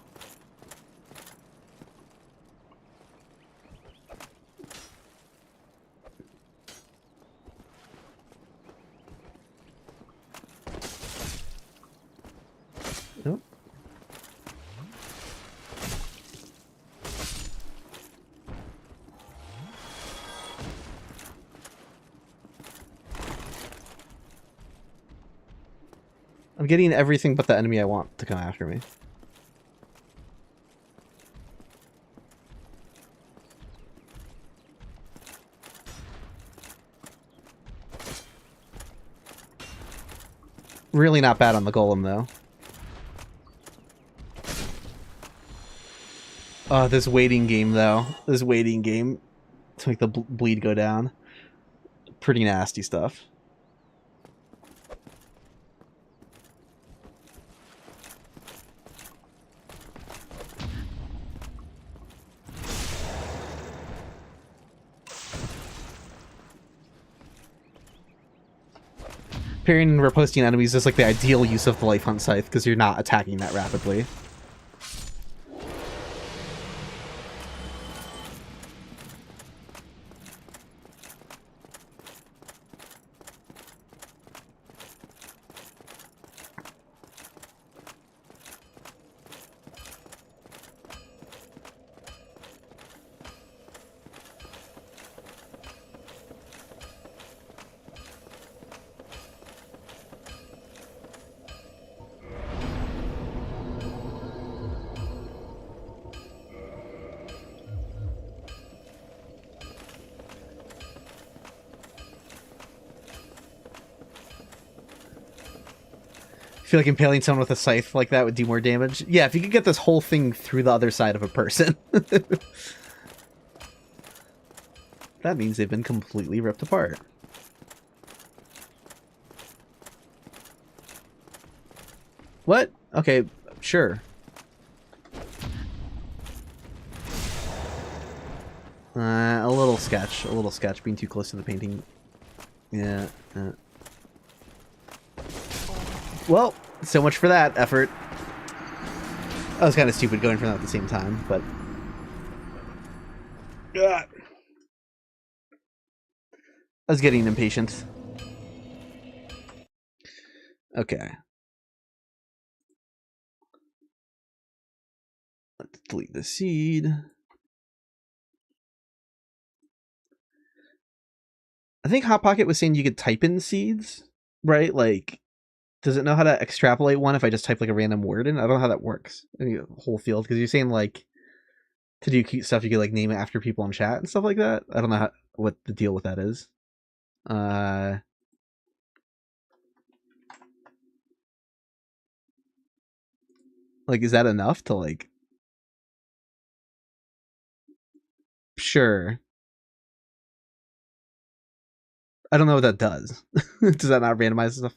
Nope. I'm getting everything but the enemy I want to come after me. Really not bad on the golem, though. Oh, this waiting game, though. This waiting game to make the bleed go down. Pretty nasty stuff. Parrying and riposting enemies is like the ideal use of the Life Hunt Scythe because you're not attacking that rapidly. I feel like impaling someone with a scythe like that would do more damage. Yeah, if you could get this whole thing through the other side of a person. That means they've been completely ripped apart. What? Okay, sure. A little sketch. A little sketch being too close to the painting. Yeah. Well, so much for that effort. That was kind of stupid going for that at the same time, but... I was getting impatient. Okay. Let's delete the seed. I think Hot Pocket was saying you could type in seeds, right? Like... Does it know how to extrapolate one if I just type like a random word in? I don't know how that works in the whole field, because you're saying like to do cute stuff you could like name it after people in chat and stuff like that. I don't know what the deal with that is. Like, is that enough to, like... Sure. I don't know what that does. Does that not randomize stuff?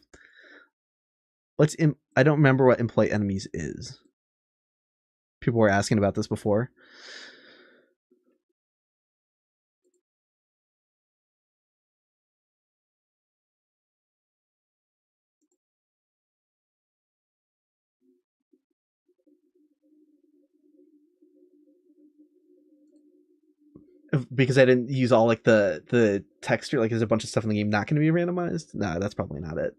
I don't remember what employ enemies is. People were asking about this before. Because I didn't use all like the texture, like there's a bunch of stuff in the game not going to be randomized. No, that's probably not it.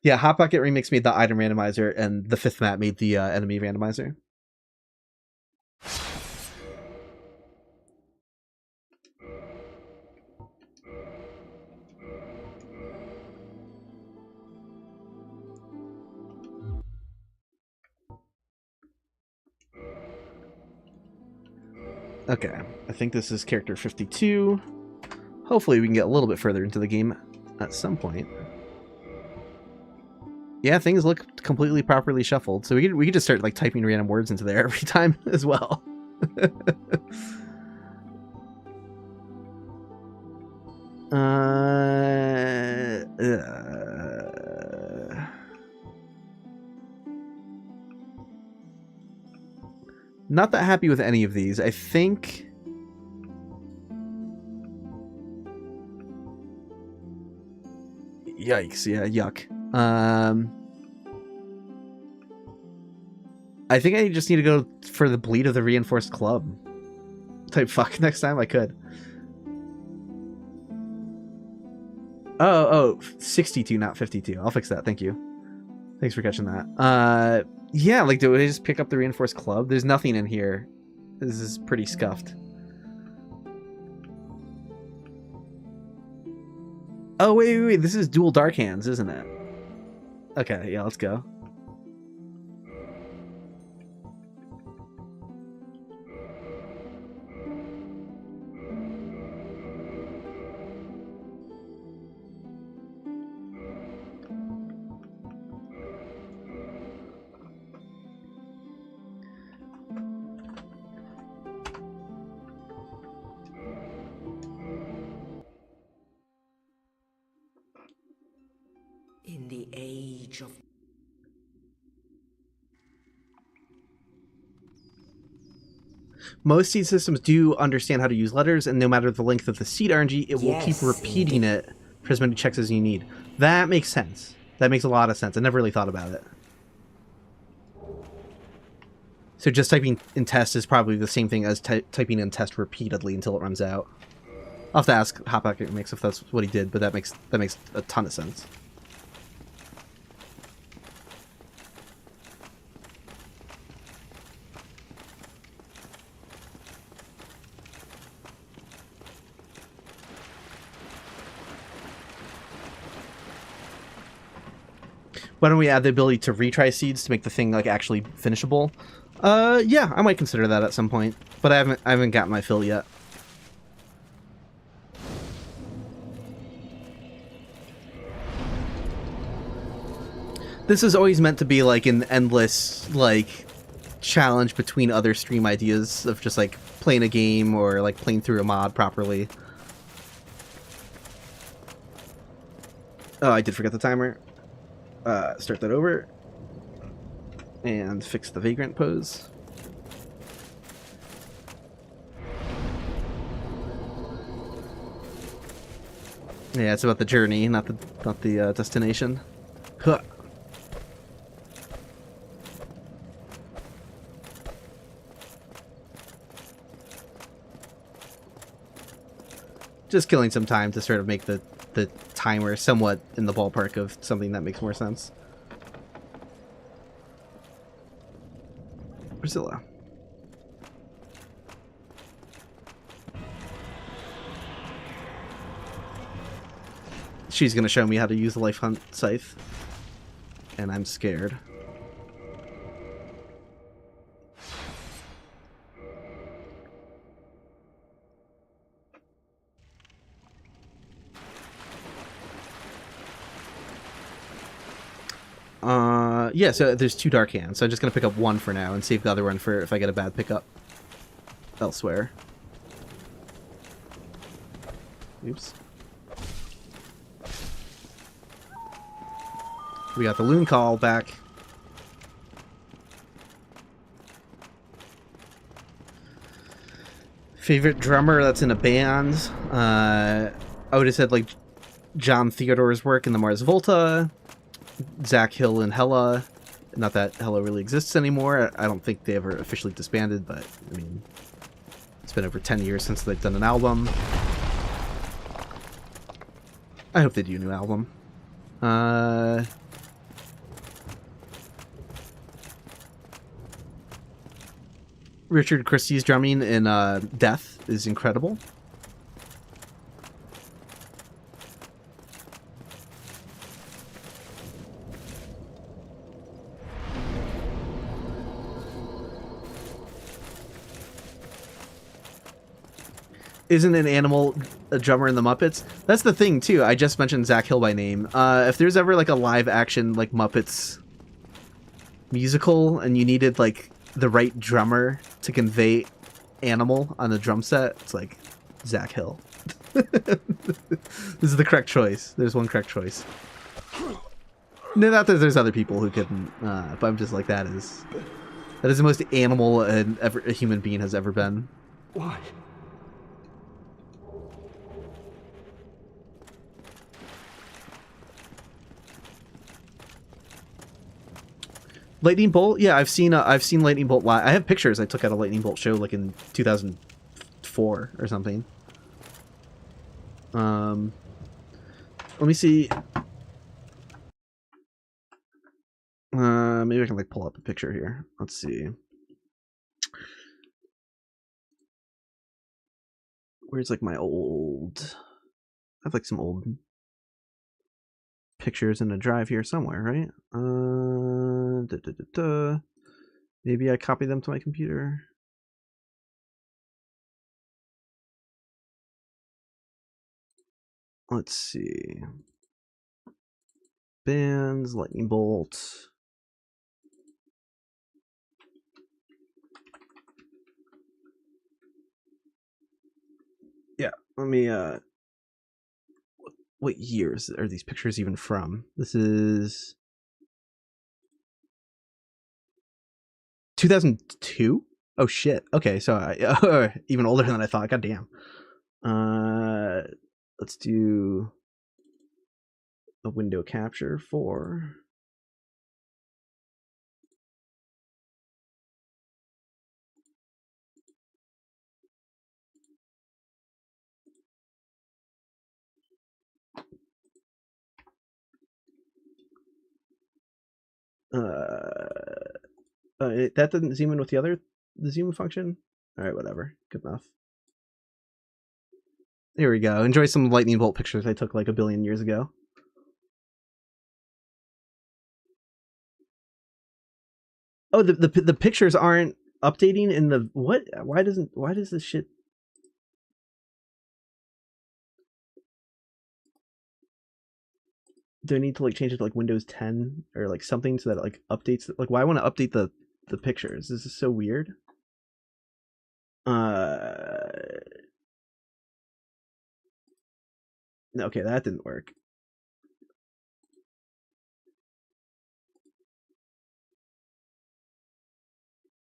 Yeah, Hot Pocket Remix made the Item Randomizer, and the 5th map made the Enemy Randomizer. Okay, I think this is character 52. Hopefully we can get a little bit further into the game at some point. Yeah, things look completely properly shuffled, so we could just start like typing random words into there every time as well. Not that happy with any of these. I think... Yikes, yeah, yuck. I think I just need to go for the bleed of the reinforced club. Type fuck next time I could. Oh, 62, not 52. I'll fix that, thank you. Thanks for catching that. Yeah, like, do I just pick up the reinforced club? There's nothing in here. This is pretty scuffed. Oh, wait. This is dual dark hands, isn't it? Okay, yeah, let's go. In the age of... Most seed systems do understand how to use letters, and no matter the length of the seed RNG, it will keep repeating it for as many checks as you need. That makes sense. That makes a lot of sense. I never really thought about it. So just typing in test is probably the same thing as typing in test repeatedly until it runs out. I'll have to ask Hot Pocket Remix if that's what he did, but that makes a ton of sense. Why don't we add the ability to retry seeds to make the thing like actually finishable? Yeah, I might consider that at some point, but I haven't gotten my fill yet. This is always meant to be like an endless like challenge between other stream ideas of just like playing a game or like playing through a mod properly. Oh, I did forget the timer. Start that over and fix the vagrant pose. Yeah, it's about the journey, not the destination. Huh. Just killing some time to sort of make the timer somewhat in the ballpark of something that makes more sense. Priscilla. She's gonna show me how to use the life hunt scythe, and I'm scared. Yeah, so there's 2 dark hands, so I'm just gonna pick up one for now and save the other one for if I get a bad pickup elsewhere. Oops. We got the loon call back. Favorite drummer that's in a band? I would have said like John Theodore's work in the Mars Volta, Zach Hill and Hella. Not that Hella really exists anymore. I don't think they ever officially disbanded, but I mean, it's been over 10 years since they've done an album. I hope they do a new album. Richard Christie's drumming in Death is incredible. Isn't an animal a drummer in the Muppets? That's the thing too. I just mentioned Zach Hill by name. If there's ever like a live action like Muppets musical and you needed like the right drummer to convey animal on the drum set, it's like Zach Hill. This is the correct choice. There's one correct choice. No, not that there's other people who couldn't, but I'm just like, that is the most animal a human being has ever been. Why? Lightning Bolt? Yeah, I've seen Lightning Bolt live. I have pictures I took at a Lightning Bolt show like in 2004 or something. Let me see. Maybe I can like pull up a picture here. Let's see. Where's like my old? I have like some old pictures in a drive here somewhere, right? Maybe I copy them to my computer. Let's see. Bands, Lightning Bolt. Yeah, let me what years are these pictures even from? This is 2002? Oh shit. Okay, so even older than I thought. God damn. Let's do a window capture for that doesn't zoom in with the zoom function. All right, whatever. Good enough. Here we go. Enjoy some lightning bolt pictures I took like a billion years ago. Oh, the pictures aren't updating in the what? Why does this shit? Do I need to like change it to like Windows 10 or like something so that it like updates? Like, why want to update the pictures? This is so weird. Okay, that didn't work.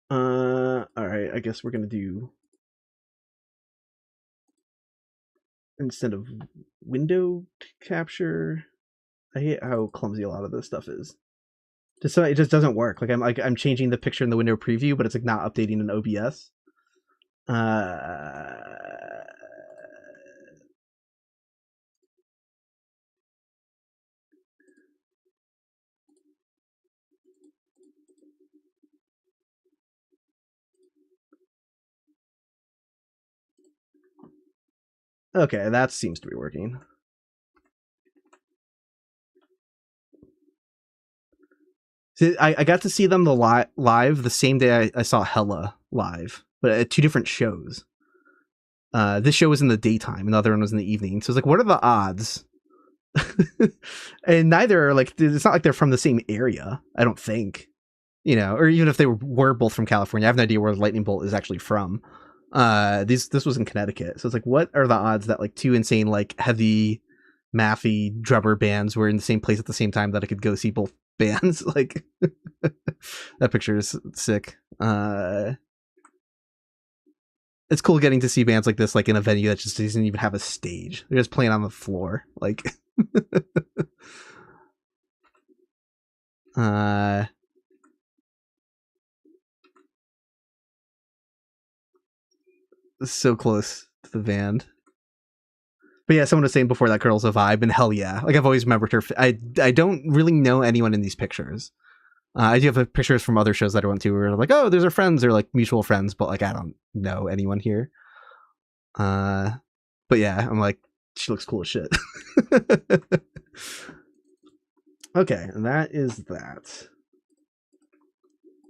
All right. I guess we're gonna do instead of window capture. I hate how clumsy a lot of this stuff is. Just so it just doesn't work. Like I'm changing the picture in the window preview, but it's like not updating in OBS. Okay, that seems to be working. See, I got to see them live the same day I saw Hella live, but at two different shows. This show was in the daytime, and the other one was in the evening. So it's like, what are the odds And neither are like, it's not like they're from the same area, I don't think. You know, or even if they were both from California, I have no idea where Lightning Bolt is actually from. This was in Connecticut, so it's like, what are the odds that like two insane like heavy mathy drummer bands were in the same place at the same time that I could go see both bands? Like, that picture is sick. It's cool getting to see bands like this, like in a venue that just doesn't even have a stage. They're just playing on the floor, like. So close to the band. But yeah, someone was saying before that girl's a vibe, and hell yeah. Like, I've always remembered her. I don't really know anyone in these pictures. I do have pictures from other shows that I went to where I'm like, oh, there's our friends, or like mutual friends, but like I don't know anyone here. But yeah, I'm like, she looks cool as shit. Okay, and that is that.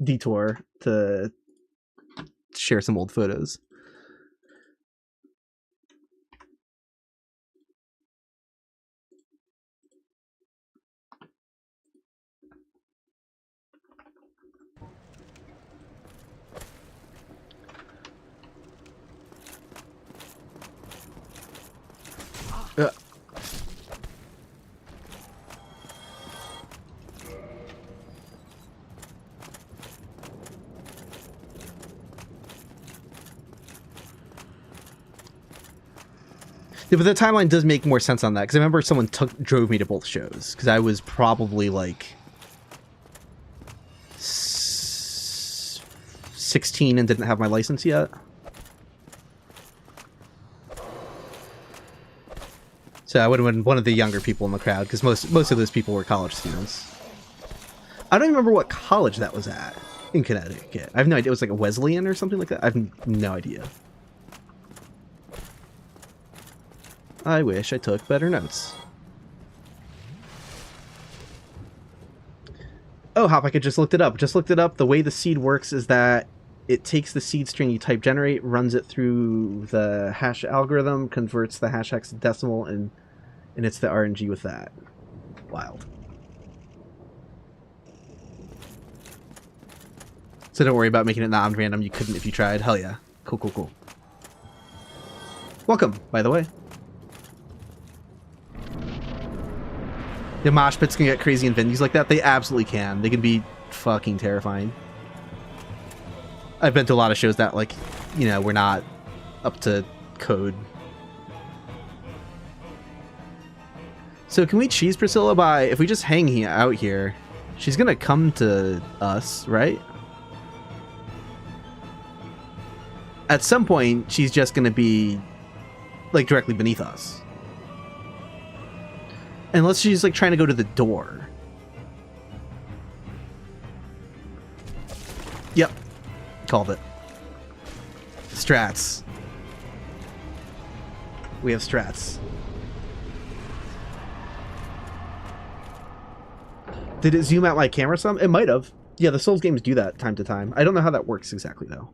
Detour to share some old photos. Yeah, but the timeline does make more sense on that, because I remember someone drove me to both shows, because I was probably like 16 and didn't have my license yet. So I would have been one of the younger people in the crowd, because most of those people were college students. I don't even remember what college that was at in Connecticut. I have no idea. It was like a Wesleyan or something like that. I have no idea. I wish I took better notes. Oh, Hop, I could just looked it up. Just looked it up. The way the seed works is that it takes the seed string you type generate, runs it through the hash algorithm, converts the hash hexadecimal, and it's the RNG with that. Wild. So don't worry about making it non-random. You couldn't if you tried. Hell yeah. Cool, cool, cool. Welcome, by the way. The mosh pits can get crazy in venues like that. They absolutely can. They can be fucking terrifying. I've been to a lot of shows that, like, you know, we're not up to code. So can we cheese Priscilla by, if we just hang out here, she's gonna come to us, right? At some point, she's just gonna be, like, directly beneath us. Unless she's, like, trying to go to the door. Yep. Called it. Strats. We have strats. Did it zoom out my camera some? It might have. Yeah, the Souls games do that time to time. I don't know how that works exactly, though.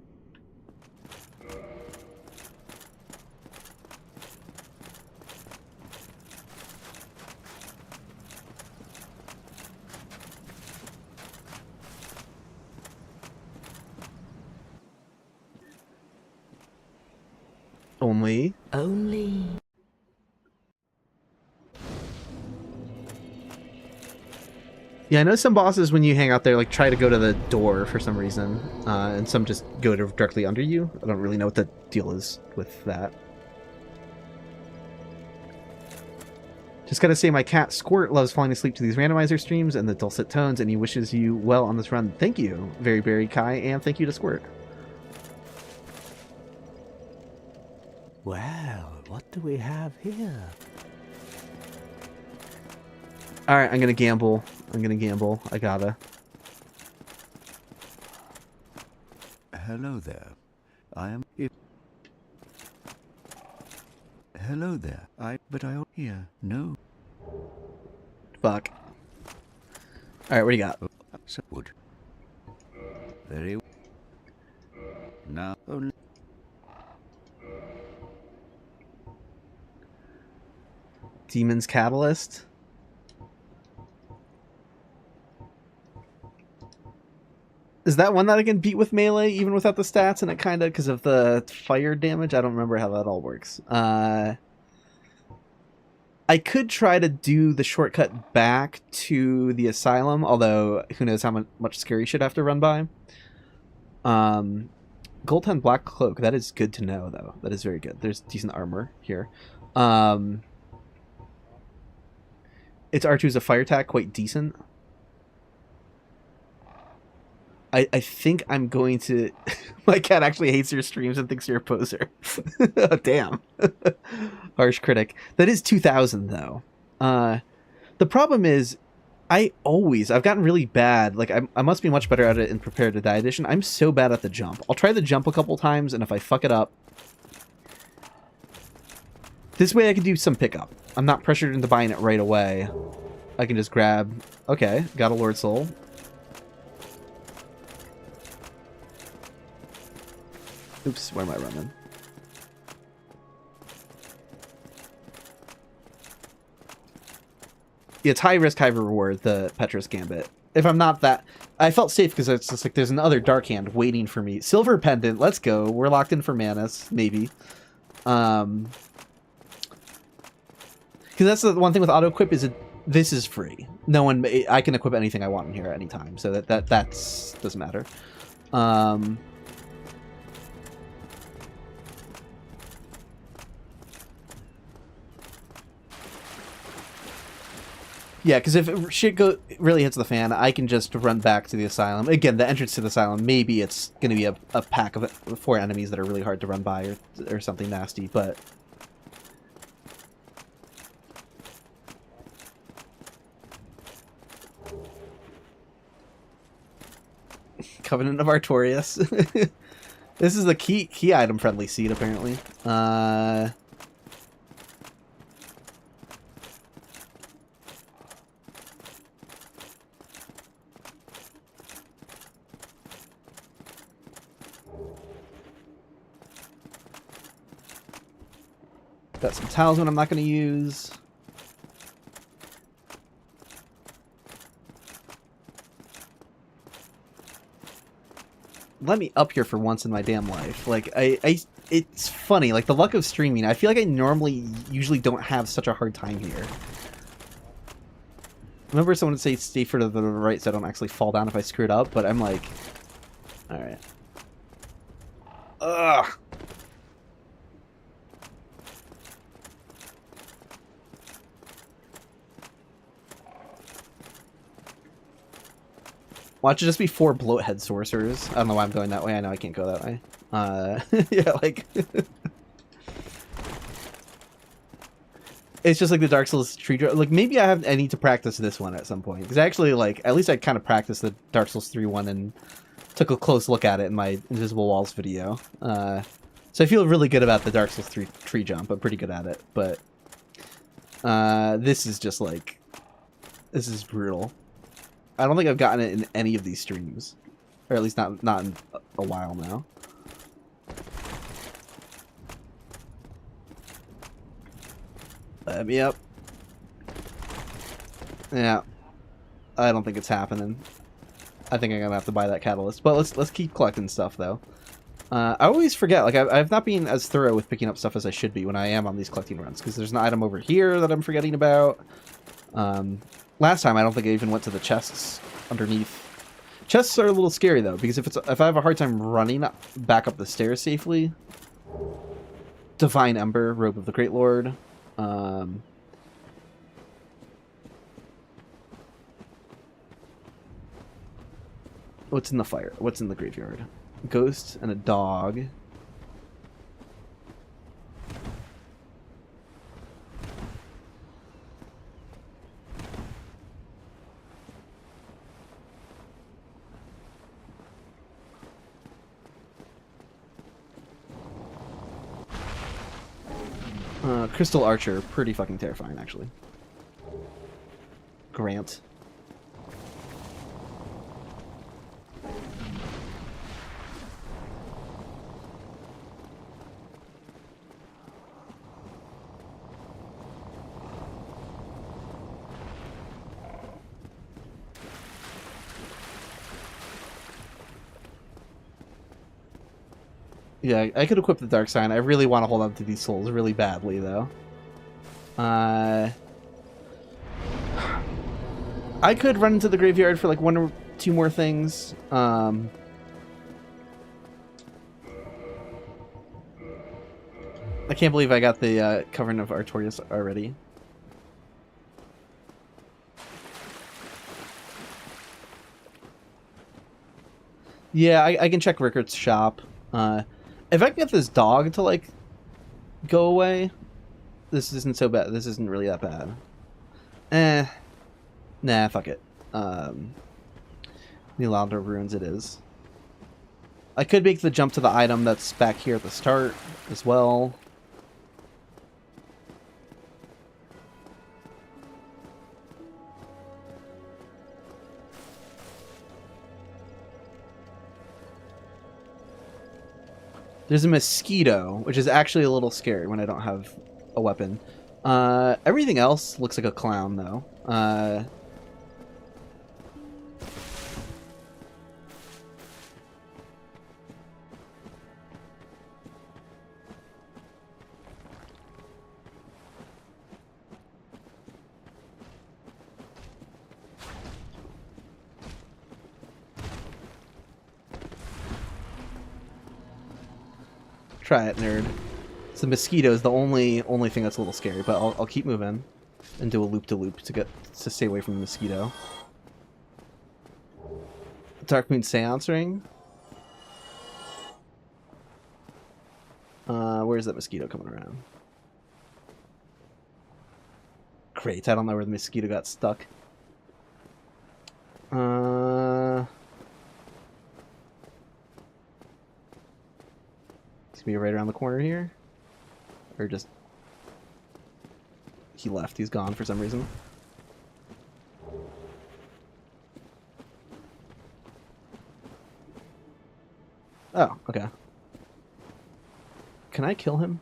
Only. Yeah, I know some bosses, when you hang out there, like, try to go to the door for some reason, and some just go directly under you. I don't really know what the deal is with that. Just gotta say, my cat Squirt loves falling asleep to these randomizer streams and the dulcet tones, and he wishes you well on this run. Thank you, Very Berry Kai, and thank you to Squirt. Well, what do we have here? Alright, I'm gonna gamble. I gotta. Hello there. I am... Hello there. But I... Here. No. Fuck. Alright, what do you got? So would. Very... Now... Only... Demon's Catalyst. Is that one that I can beat with melee even without the stats? And it kind of, because of the fire damage? I don't remember how that all works. I could try to do the shortcut back to the asylum, although who knows how much scary shit I have to run by. Gold 10 Black Cloak, that is good to know, though. That is very good. There's decent armor here. Its R2 is a fire attack, quite decent. I think I'm going to... My cat actually hates your streams and thinks you're a poser. Oh, damn. Harsh critic. That is 2,000, though. The problem is, I've gotten really bad. Like, I must be much better at it in Prepare to Die Edition. I'm so bad at the jump. I'll try the jump a couple times, and if I fuck it up... This way I can do some pickup. I'm not pressured into buying it right away. I can just grab... Okay, got a Lord Soul. Oops, where am I running? Yeah, it's high risk, high reward, the Petrus Gambit. If I'm not that... I felt safe because it's just like there's another Dark Hand waiting for me. Silver Pendant, let's go. We're locked in for Manus, maybe. Because that's the one thing with AutoEquip is this is free. No one... I can equip anything I want in here at any time, so that's doesn't matter. Yeah, because if shit really hits the fan, I can just run back to the asylum. Again, the entrance to the asylum, maybe it's going to be a pack of 4 enemies that are really hard to run by or something nasty, but... Covenant of Artorias. This is the key item friendly seed, apparently. Got some talisman I'm not going to use. Let me up here for once in my damn life. Like, it's funny. Like, the luck of streaming. I feel like I usually don't have such a hard time here. Remember someone would say stay for the right so I don't actually fall down if I screw it up, but I'm like... Alright. Ugh! Watch it just be 4 bloathead sorcerers. I don't know why I'm going that way. I know I can't go that way. Yeah, like... It's just like the Dark Souls tree. Like, maybe I need to practice this one at some point. Because actually, like, at least I kind of practiced the Dark Souls 3 one and took a close look at it in my Invisible Walls video. So I feel really good about the Dark Souls 3 tree jump. I'm pretty good at it. But this is just like... This is brutal. I don't think I've gotten it in any of these streams. Or at least not in a while now. Let me up. Yeah. I don't think it's happening. I think I'm gonna have to buy that catalyst. But let's keep collecting stuff though. I always forget, like I've not been as thorough with picking up stuff as I should be when I am on these collecting runs, because there's an item over here that I'm forgetting about. Last time I don't think I even went to the chests underneath. Chests are a little scary though, because if I have a hard time running back up the stairs safely. Divine Ember, Robe of the Great Lord. What's in the fire? What's in the graveyard? Ghost and a dog. Crystal Archer, pretty fucking terrifying, actually. Grant. Yeah, I could equip the Dark Sign. I really want to hold on to these souls really badly, though. I could run into the graveyard for like 1 or 2 more things. I can't believe I got the Covenant of Artorias already. Yeah, I can check Rickart's shop. If I can get this dog to, like, go away, this isn't so bad. This isn't really that bad. Nah, fuck it. Nylander Ruins it is. I could make the jump to the item that's back here at the start as well. There's a mosquito, which is actually a little scary when I don't have a weapon. Everything else looks like a clown, though. Try it, nerd. So the mosquito is the only thing that's a little scary, but I'll keep moving and do a loop-to-loop to stay away from the mosquito. Dark Moon Seance Ring. Where's that mosquito coming around? Great, I don't know where the mosquito got stuck. It's gonna be right around the corner here. Or just... He left, he's gone for some reason. Oh, okay. Can I kill him?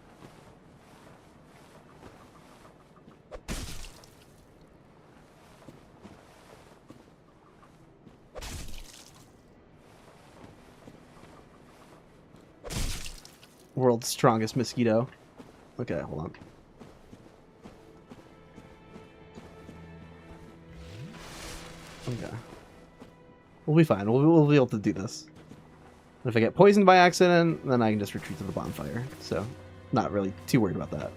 World's strongest mosquito. Okay, hold on. Okay. We'll be fine. We'll be able to do this. And if I get poisoned by accident, then I can just retreat to the bonfire. So, not really too worried about that.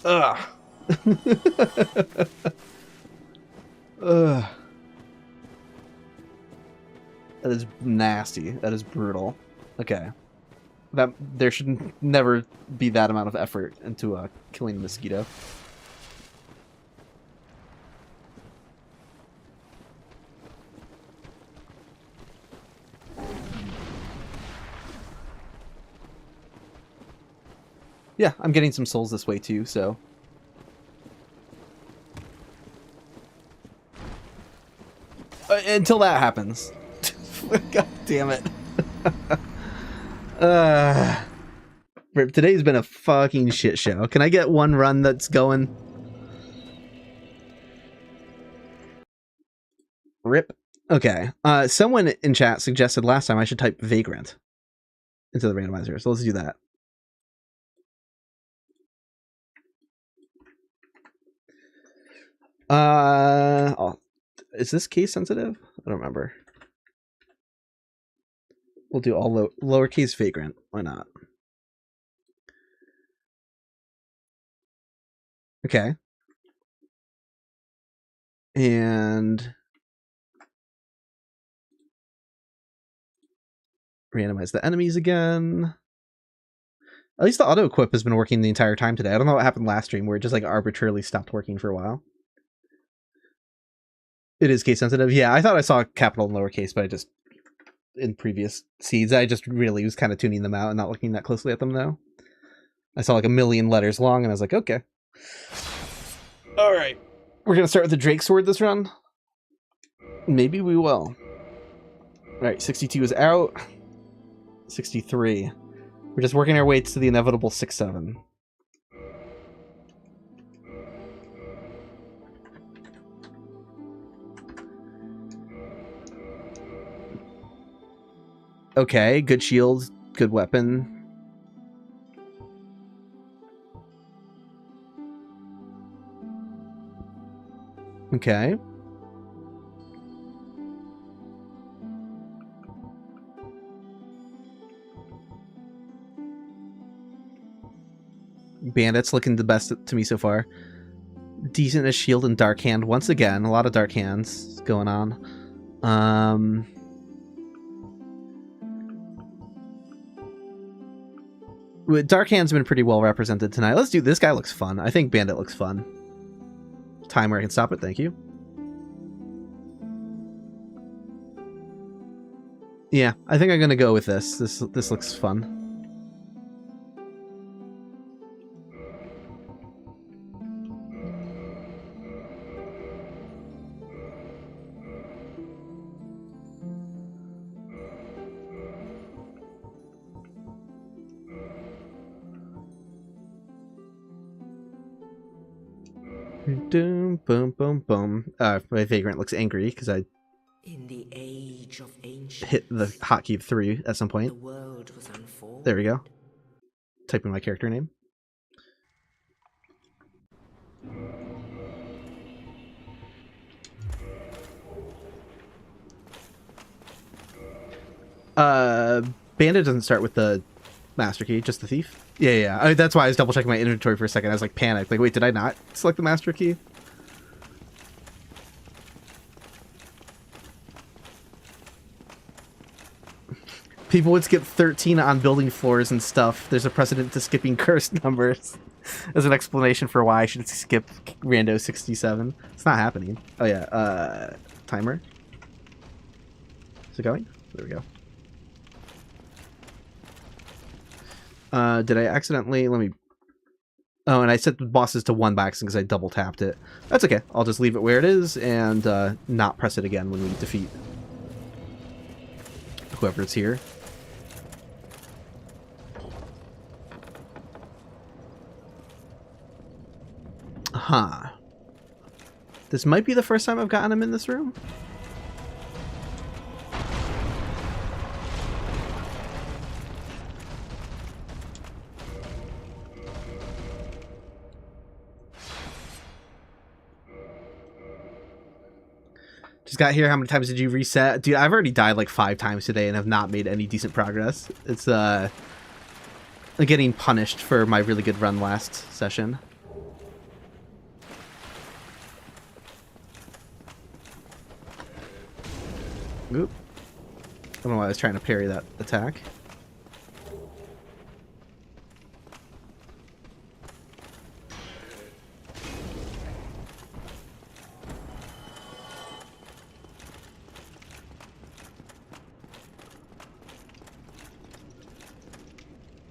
Ugh. Ugh. That is nasty. That is brutal. Okay. There should never be that amount of effort into killing a mosquito. Yeah, I'm getting some souls this way too, so... until that happens. God damn it. Rip, today's been a fucking shit show. Can I get one run that's going? Rip. Okay. Someone in chat suggested last time I should type Vagrant into the randomizer, so let's do that. Oh, is this case sensitive? I don't remember. We'll do all lowercase Vagrant. Why not? Okay. And randomize the enemies again. At least the AutoEquip has been working the entire time today. I don't know what happened last stream where it just like arbitrarily stopped working for a while. It is case sensitive. Yeah, I thought I saw capital and lowercase, but I just, in previous seeds, I just really was kind of tuning them out and not looking that closely at them though. I saw like 1,000,000 letters long and I was like, okay. All right. We're going to start with the Drake Sword this run. Maybe we will. All right, 62 is out. 63. We're just working our way to the inevitable 6-7. Okay, good shield, good weapon. Okay. Bandit's looking the best to me so far. Decent as shield and dark hand. Once again, a lot of dark hands going on. Dark hand's been pretty well represented tonight. Let's do this. Guy looks fun. I think Bandit looks fun. Timer, I can stop it. Thank you. Yeah, I think I'm gonna go with this. This looks fun. Boom, boom, boom, boom. My Vagrant looks angry because I In the age of ancient, hit the hotkey 3 at some the point. world was unfolded. There we go. Typing my character name. Bandit doesn't start with the master key, just the thief. Yeah. That's why I was double checking my inventory for a second. I was like panicked. Like, wait, did I not select the master key? People would skip 13 on building floors and stuff. There's a precedent to skipping cursed numbers as an explanation for why I should skip Rando 67. It's not happening. Oh yeah, timer. Is it going? There we go. Did I accidentally... Let me... Oh, and I set the bosses to 1 by accident because I double tapped it. That's okay. I'll just leave it where it is and not press it again when we defeat whoever's here. Huh. This might be the first time I've gotten him in this room. Just got here. How many times did you reset? Dude, I've already died like 5 times today and have not made any decent progress. It's I'm getting punished for my really good run last session. Oop. I don't know why I was trying to parry that attack.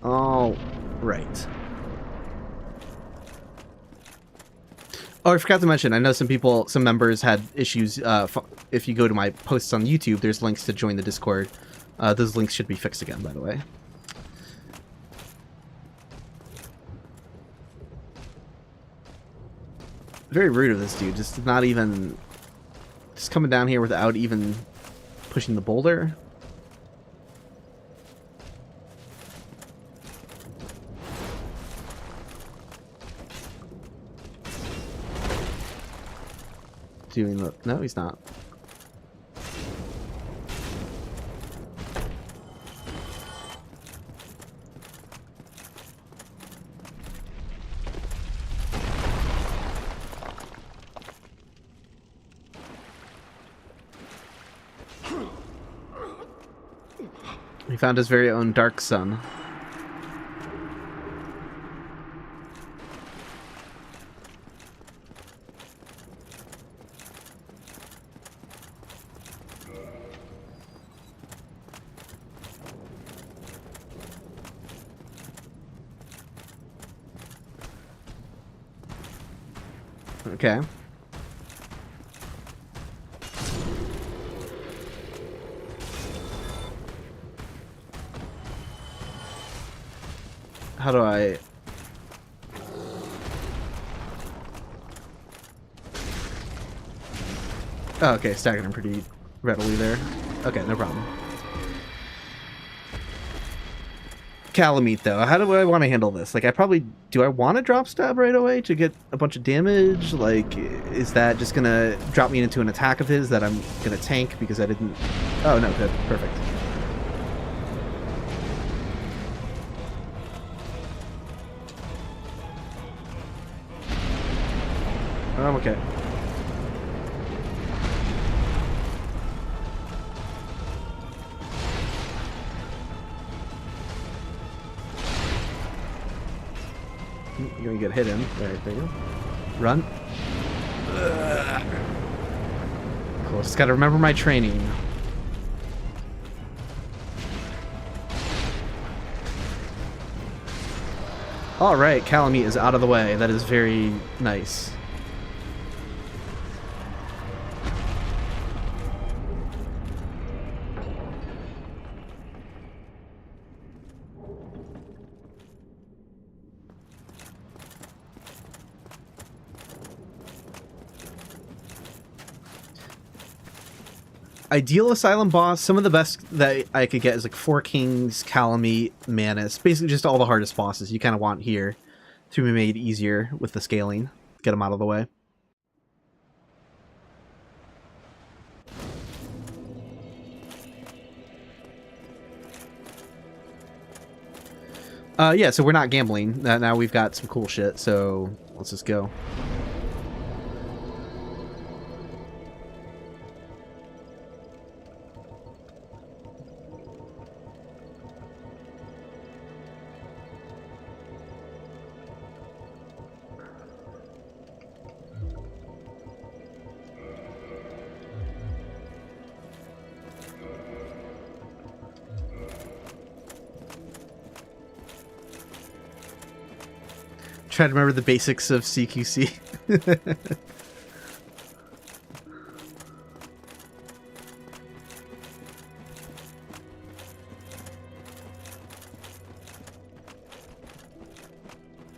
All right. Oh, I forgot to mention, I know some members had issues. If you go to my posts on YouTube, there's links to join the Discord. Those links should be fixed again, by the way. Very rude of this dude, just not even... Just coming down here without even pushing the boulder. Doing the... No, he's not. He found his very own dark sun. Okay. How do I... Oh, okay, stacking them pretty readily there. Okay, no problem. Calamite, though. How do I want to handle this? Like, do I want to drop stab right away to get a bunch of damage? Like, is that just going to drop me into an attack of his that I'm going to tank because I didn't... Oh, no, good. Perfect. I'm okay. You're gonna get hit in. Right, there you go. Run. Cool, just gotta remember my training. Alright, Calamite is out of the way. That is very nice. Ideal Asylum boss, some of the best that I could get is like 4 Kings, Calamite, Manus. Basically just all the hardest bosses you kind of want here to be made easier with the scaling. Get them out of the way. Yeah, so we're not gambling. Now we've got some cool shit, so let's just go. Try to remember the basics of CQC.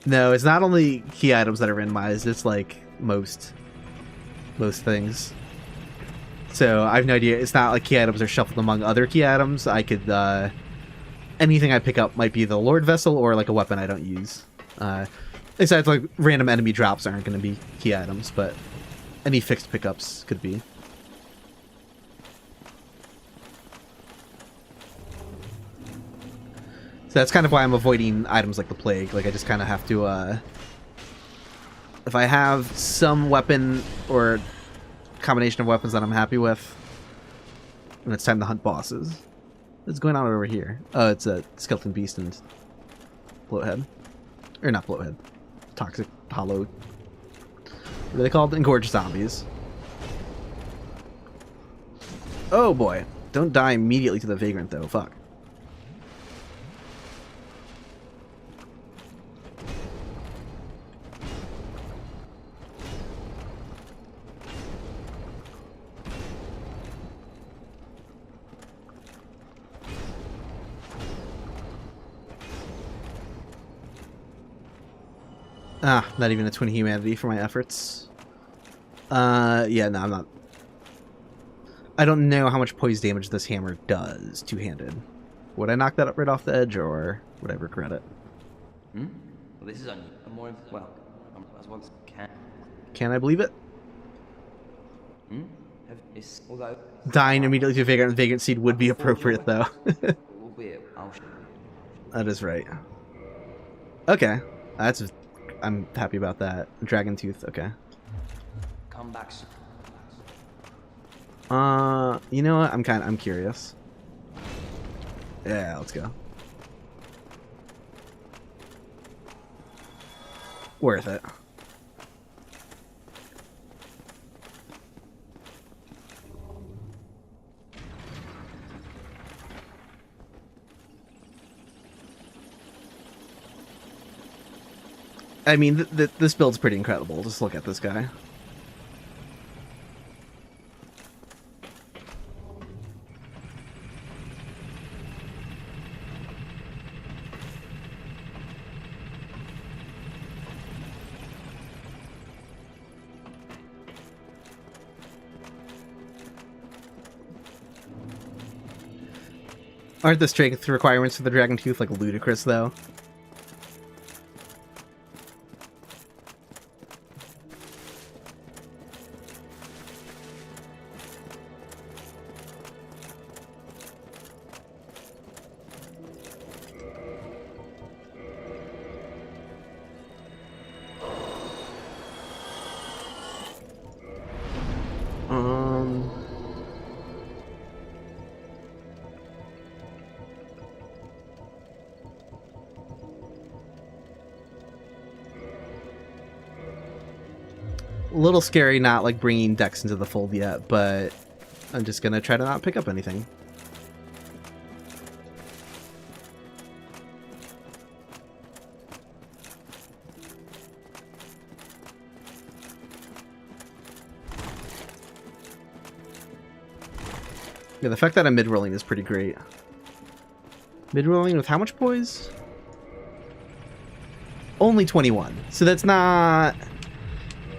No, it's not only key items that are randomized, it's like most things. So I have no idea. It's not like key items are shuffled among other key items. I could anything I pick up might be the Lord Vessel or like a weapon I don't use. Besides, like, random enemy drops aren't going to be key items, but any fixed pickups could be. So that's kind of why I'm avoiding items like the Plague. Like, I just kind of have to, if I have some weapon or combination of weapons that I'm happy with, then it's time to hunt bosses. What's going on over here? Oh, it's a Skeleton Beast and Bloathead. Or not Bloathead. Toxic Hollow. What are they called? Engorged Zombies. Oh boy. Don't die immediately to the Vagrant though. Fuck. Ah, not even a twin humanity for my efforts. Yeah, no, I'm not. I don't know how much poise damage this hammer does two-handed. Would I knock that up right off the edge, or would I regret it? Hmm? Well, this is on more. Well, as once can. Can I believe it? Hmm? Although Dying immediately to Vagrant and Vagrant Seed would be appropriate, though. That is right. Okay, that's. I'm happy about that. Dragon Tooth, okay. Come back. You know what? I'm curious. Yeah, let's go. Worth it. I mean, this build's pretty incredible. Just look at this guy. Aren't the strength requirements for the Dragon Tooth like ludicrous though? A little scary not like bringing Dex into the fold yet, but I'm just gonna try to not pick up anything. Yeah, the fact that I'm mid-rolling is pretty great. Mid-rolling with how much poise? Only 21. So that's not...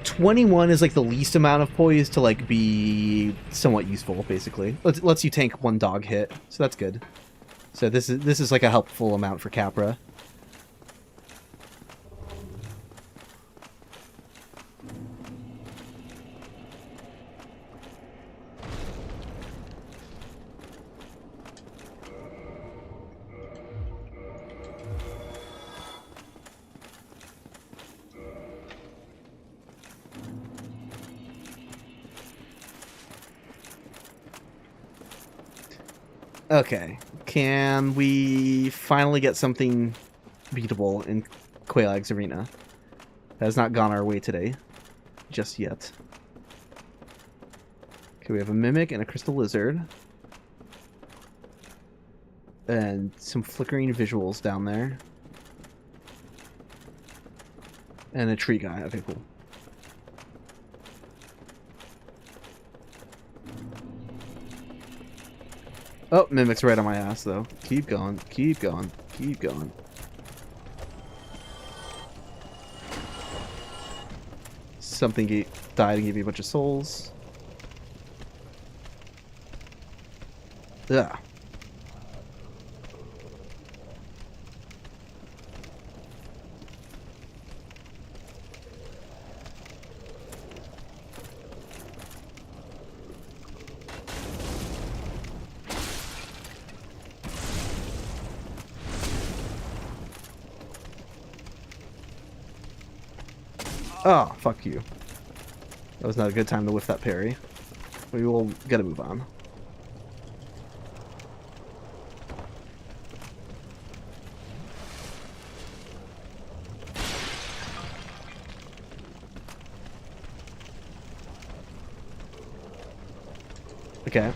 21 is like the least amount of poise to like be somewhat useful, basically. Lets you tank one dog hit, so that's good. So this is like a helpful amount for Capra. Okay, can we finally get something beatable in Quailag's Arena? That has not gone our way today, just yet. Okay, we have a Mimic and a Crystal Lizard. And some flickering visuals down there. And a tree guy, okay, cool. Oh, Mimic's right on my ass, though. Keep going, keep going, keep going. Something died and gave me a bunch of souls. Ugh. Oh, fuck you. That was not a good time to whiff that parry. We will gotta move on. Okay.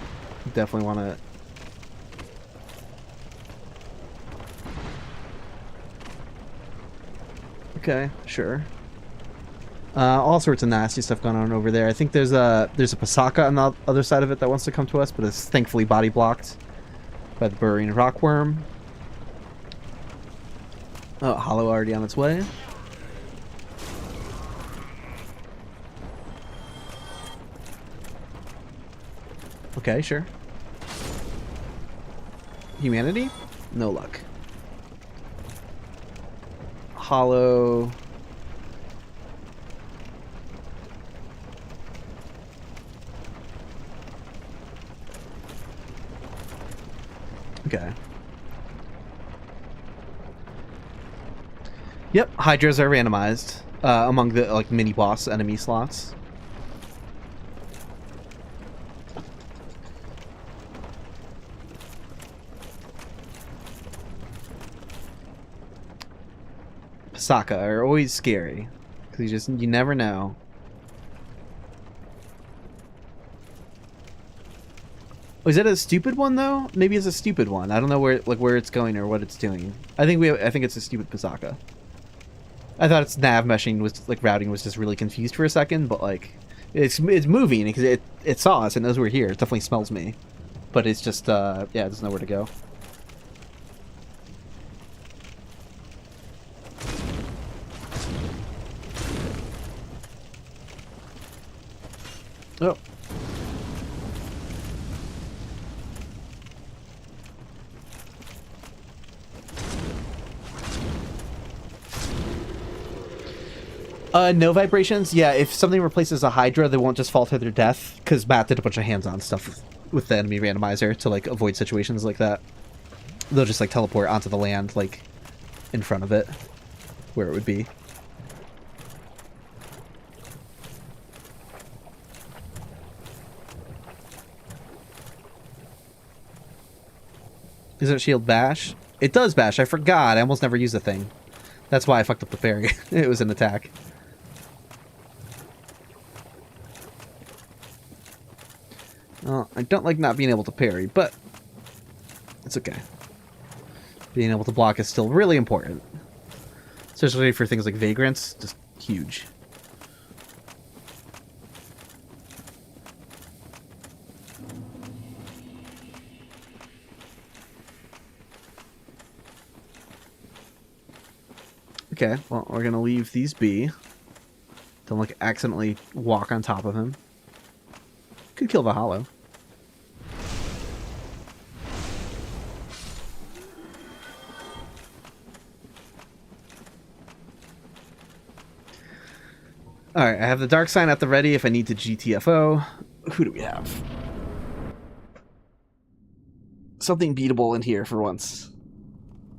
Definitely want to... Okay, sure. All sorts of nasty stuff going on over there. I think there's a Pasaka on the other side of it that wants to come to us, but it's thankfully body blocked by the burrowing rockworm. Oh, Hollow already on its way. Okay, sure. Humanity? No luck. Hollow... Okay. Yep, Hydras are randomized among the like mini boss enemy slots. Pasaka are always scary because you never know. Oh, is that a stupid one though? Maybe it's a stupid one. I don't know where it's going or what it's doing. I think it's a stupid Pasaka. I thought its nav meshing was like routing was just really confused for a second, but like it's moving because it saw us and knows we're here. It definitely smells me, but it's just yeah, it doesn't know where to go. Oh. No vibrations. Yeah, if something replaces a Hydra, they won't just fall to their death, because Matt did a bunch of hands-on stuff with the enemy randomizer to, like, avoid situations like that. They'll just, like, teleport onto the land, like, in front of it, where it would be. Does it shield bash? It does bash. I forgot. I almost never use the thing. That's why I fucked up the parry. It was an attack. Well, I don't like not being able to parry, but it's okay. Being able to block is still really important. Especially for things like Vagrants, just huge. Okay, well, we're gonna leave these be. Don't, like, accidentally walk on top of him. Could kill the hollow. Alright, I have the dark sign at the ready if I need to GTFO. Who do we have? Something beatable in here for once.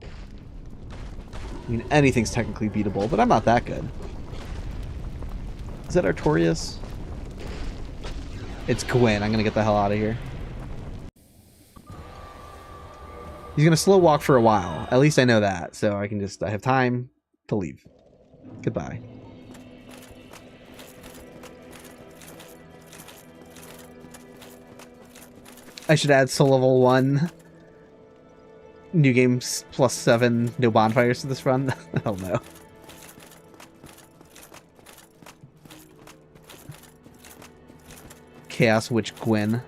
I mean, anything's technically beatable, but I'm not that good. Is that Artorias? It's Gwen. I'm gonna get the hell out of here. He's gonna slow walk for a while. At least I know that, so I can just... I have time to leave. Goodbye. I should add Soul Level 1. New games +7, no bonfires to this run? Hell no. Chaos Witch Gwen.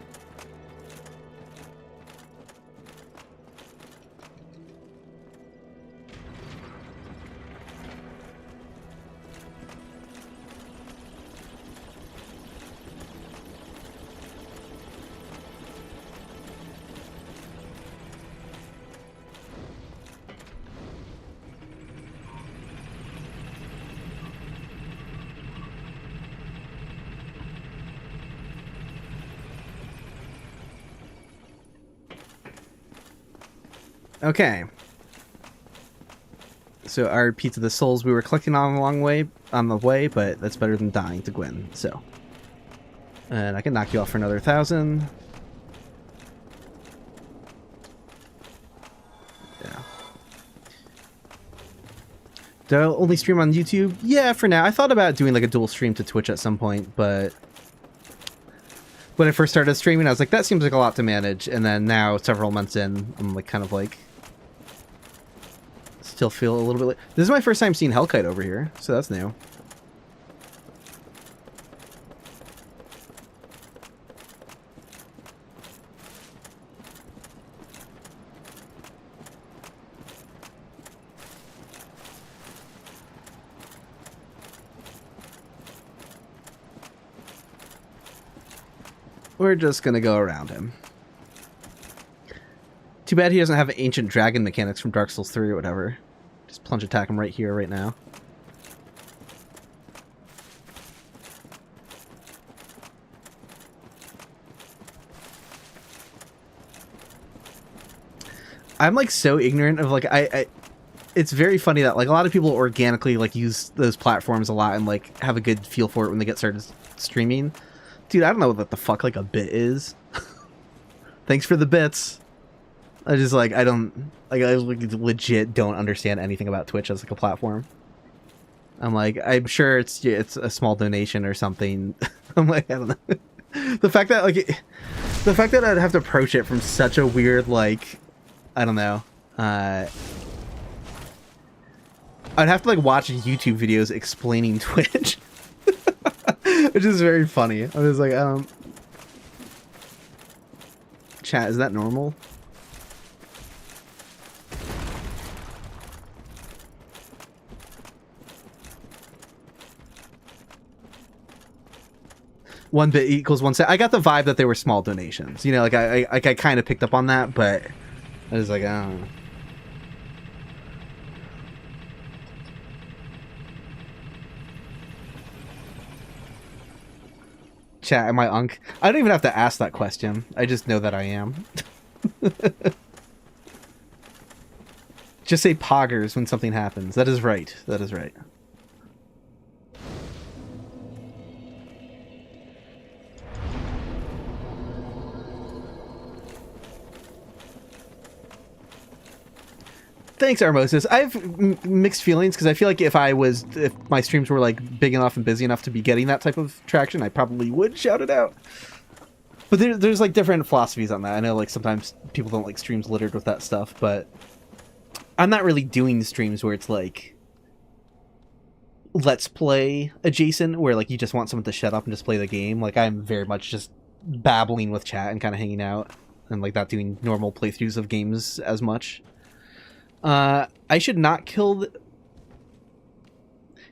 Okay. So our Pizza of the Souls we were collecting on the way, but that's better than dying to Gwen, so. And I can knock you off for another 1,000. Yeah. Do I only stream on YouTube? Yeah, for now. I thought about doing like a dual stream to Twitch at some point, but when I first started streaming, I was like, that seems like a lot to manage. And then now, several months in, I'm like kind of like still feel a little bit. This is my first time seeing Hellkite over here, so that's new. We're just gonna go around him. Too bad he doesn't have ancient dragon mechanics from Dark Souls 3 or whatever. Just plunge attack him right here, right now. I'm like so ignorant of like it's very funny that like a lot of people organically like use those platforms a lot and like have a good feel for it when they get started streaming. Dude, I don't know what the fuck like a bit is. Thanks for the bits. I just like I legit don't understand anything about Twitch as like a platform. I'm like, I'm sure it's a small donation or something. I'm like, I don't know. The fact that I'd have to approach it from such a weird like, I don't know. I'd have to like watch YouTube videos explaining Twitch. Which is very funny. I was like, chat, is that normal? One bit equals 1 cent. I got the vibe that they were small donations. You know, like I kind of picked up on that, but I was like, I don't know. Chat, am I unk? I don't even have to ask that question. I just know that I am. Just say poggers when something happens. That is right. That is right. Thanks, Armosis. I have mixed feelings because I feel like if my streams were like big enough and busy enough to be getting that type of traction, I probably would shout it out. But there's like different philosophies on that. I know like sometimes people don't like streams littered with that stuff, but I'm not really doing streams where it's like let's play adjacent, where like you just want someone to shut up and just play the game. Like I'm very much just babbling with chat and kind of hanging out and like not doing normal playthroughs of games as much. I should not kill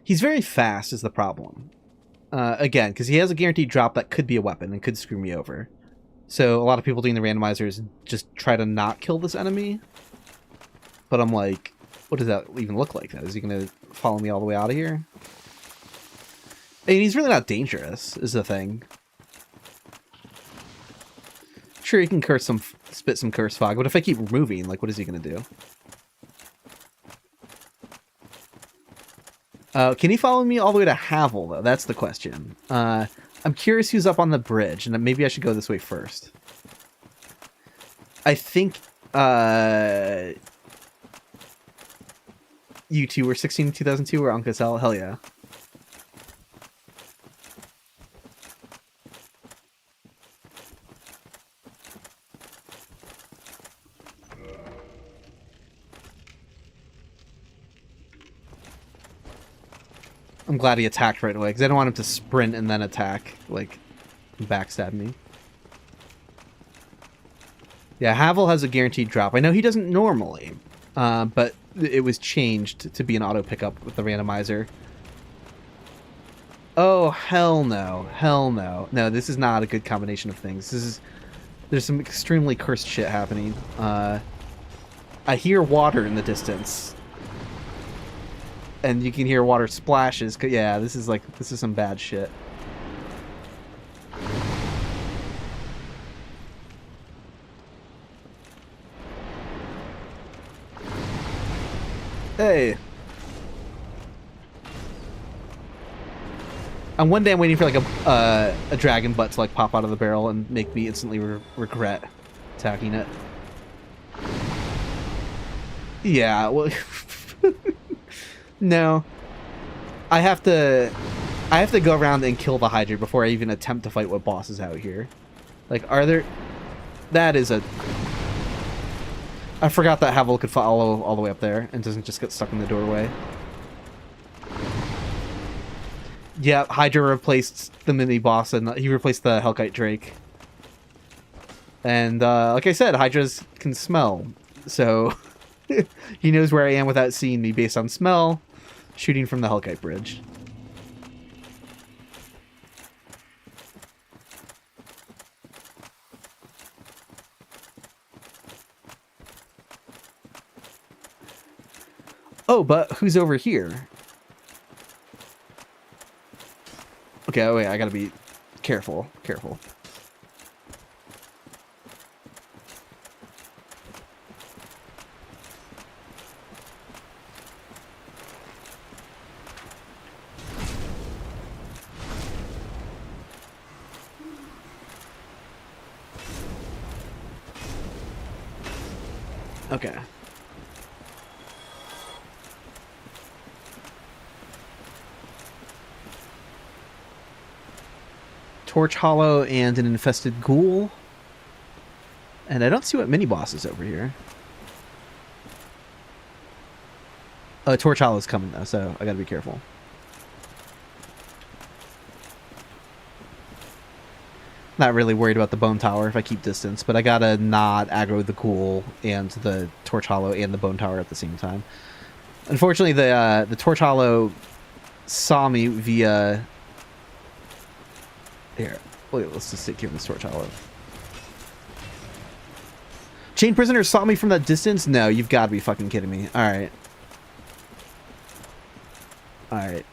He's very fast is the problem. Again, because he has a guaranteed drop that could be a weapon and could screw me over. So a lot of people doing the randomizers just try to not kill this enemy. But I'm like, what does that even look like? Is he going to follow me all the way out of here? And he's really not dangerous, is the thing. Sure, he can spit some curse fog, but if I keep moving, like, what is he going to do? Can he follow me all the way to Havel, though? That's the question. I'm curious who's up on the bridge, and maybe I should go this way first. I think, you two were 16 in 2002 or Uncle Sal? Hell yeah. I'm glad he attacked right away, because I don't want him to sprint and then attack, like, backstab me. Yeah, Havel has a guaranteed drop. I know he doesn't normally, but it was changed to be an auto pickup with the randomizer. Oh, hell no. Hell no. No, this is not a good combination of things. There's some extremely cursed shit happening. I hear water in the distance. And you can hear water splashes. Yeah, this is some bad shit. Hey. And one day I'm waiting for like a dragon butt to like pop out of the barrel and make me instantly regret attacking it. Yeah, well no. I have to go around and kill the Hydra before I even attempt to fight what bosses out here. Like, are there... That is a... I forgot that Havel could follow all the way up there and doesn't just get stuck in the doorway. Yeah, Hydra replaced the mini-boss and he replaced the Hellkite Drake. And, like I said, Hydras can smell. So, he knows where I am without seeing me based on smell. Shooting from the Hellkite Bridge. Oh, but who's over here? Okay, oh wait, I gotta be careful. Careful. Okay. Torch Hollow and an infested ghoul. And I don't see what mini-boss is over here. Oh, Torch Hollow's coming though, so I gotta be careful. Not really worried about the Bone Tower if I keep distance, but I gotta not aggro the Ghoul and the Torch Hollow and the Bone Tower at the same time. Unfortunately, the Torch Hollow saw me via... Here, wait, let's just take care of this Torch Hollow. Chain Prisoner saw me from that distance? No, you've got to be fucking kidding me. Alright. Alright.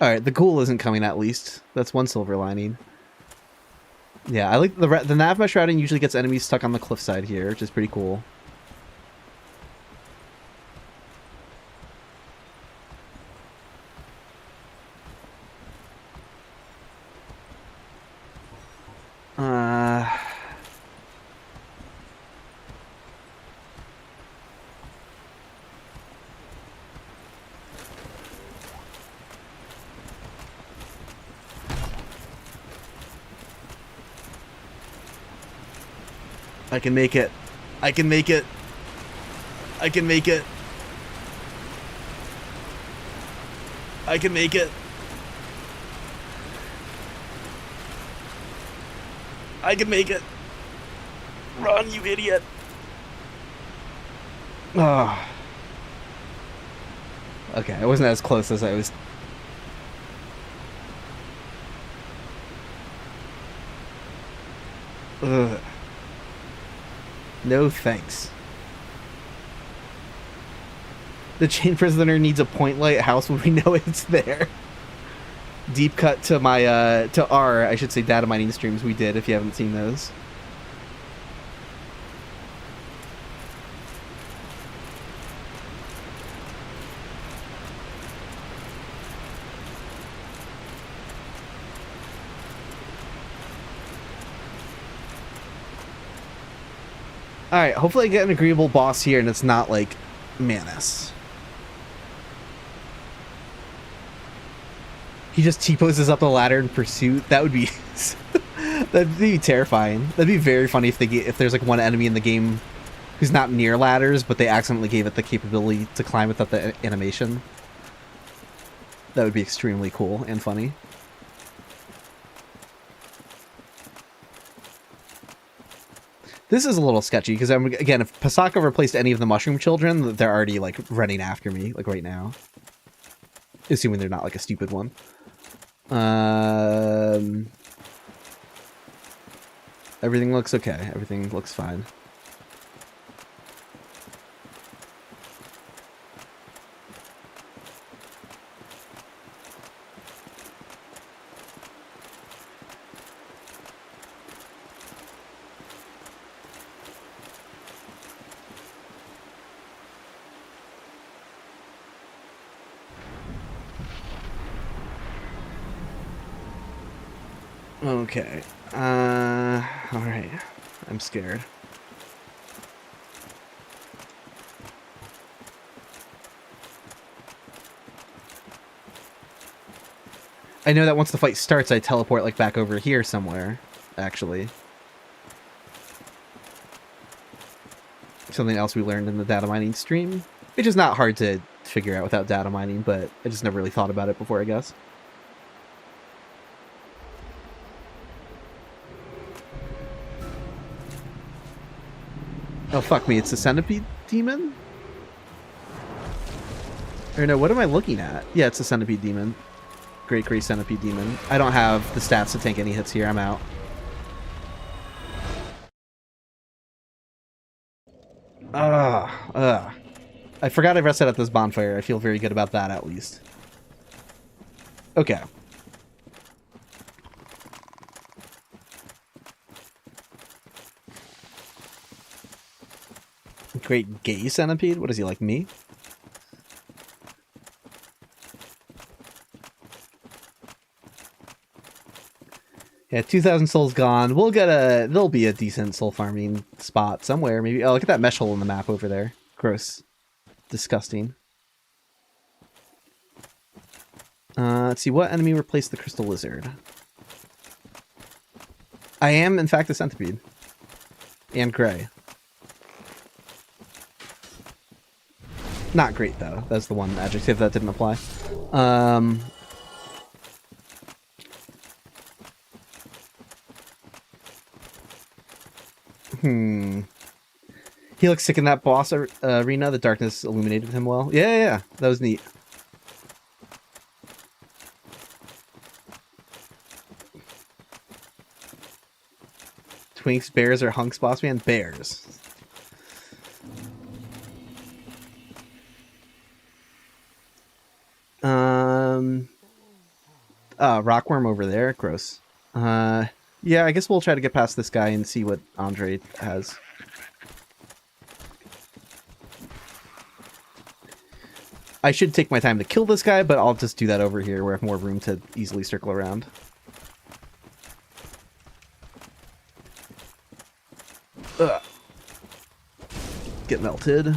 Alright, the ghoul isn't coming at least. That's one silver lining. Yeah, I like the nav mesh routing usually gets enemies stuck on the cliffside here, which is pretty cool. I can make it. I can make it. I can make it. I can make it. I can make it. Run, you idiot. Oh. Okay, I wasn't as close as I was. Ugh. No thanks. The chain prisoner needs a point light. How else would we know it's there? Deep cut to my to our, I should say, data mining streams we did if you haven't seen those. Alright, hopefully I get an agreeable boss here and it's not like Manus. He just T-poses up the ladder in pursuit. That would be that'd be terrifying. That'd be very funny if there's like one enemy in the game who's not near ladders, but they accidentally gave it the capability to climb without the animation. That would be extremely cool and funny. This is a little sketchy because again, if Pasaka replaced any of the mushroom children, they're already like running after me like right now. Assuming they're not like a stupid one. Everything looks okay. Everything looks fine. Okay. Alright. I'm scared. I know that once the fight starts, I teleport like back over here somewhere, actually. Something else we learned in the data mining stream, which is not hard to figure out without data mining, but I just never really thought about it before, I guess. Oh, fuck me, it's a centipede demon? Or no, what am I looking at? Yeah, it's a centipede demon. Great Gray Centipede Demon. I don't have the stats to tank any hits here, I'm out. I forgot I rested at this bonfire. I feel very good about that, at least. Okay. Great Gay Centipede? What is he, like me? Yeah, 2,000 souls gone. We'll get there'll be a decent soul farming spot somewhere. Maybe. Oh, look at that mesh hole in the map over there. Gross. Disgusting. Let's see. What enemy replaced the crystal lizard? I am, in fact, a centipede. And gray. Not great, though. That's the one adjective that didn't apply. He looks sick in that boss arena. The darkness illuminated him well. Yeah. That was neat. Twinks, bears, or hunks, boss man? Bears. rockworm over there. Gross. Yeah, I guess we'll try to get past this guy and see what Andre has. I should take my time to kill this guy, but I'll just do that over here where I have more room to easily circle around. Ugh. Get melted.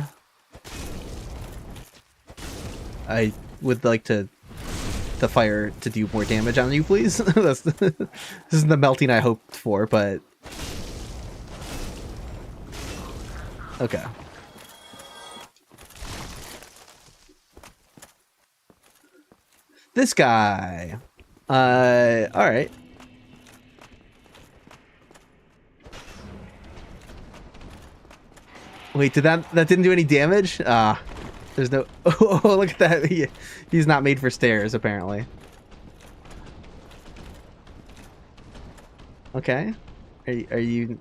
I would like to the fire to do more damage on you, please. This isn't the melting I hoped for, but okay. This guy. All right. Wait, that didn't do any damage? There's no... Oh, look at that. He's not made for stairs, apparently. Okay. Are you...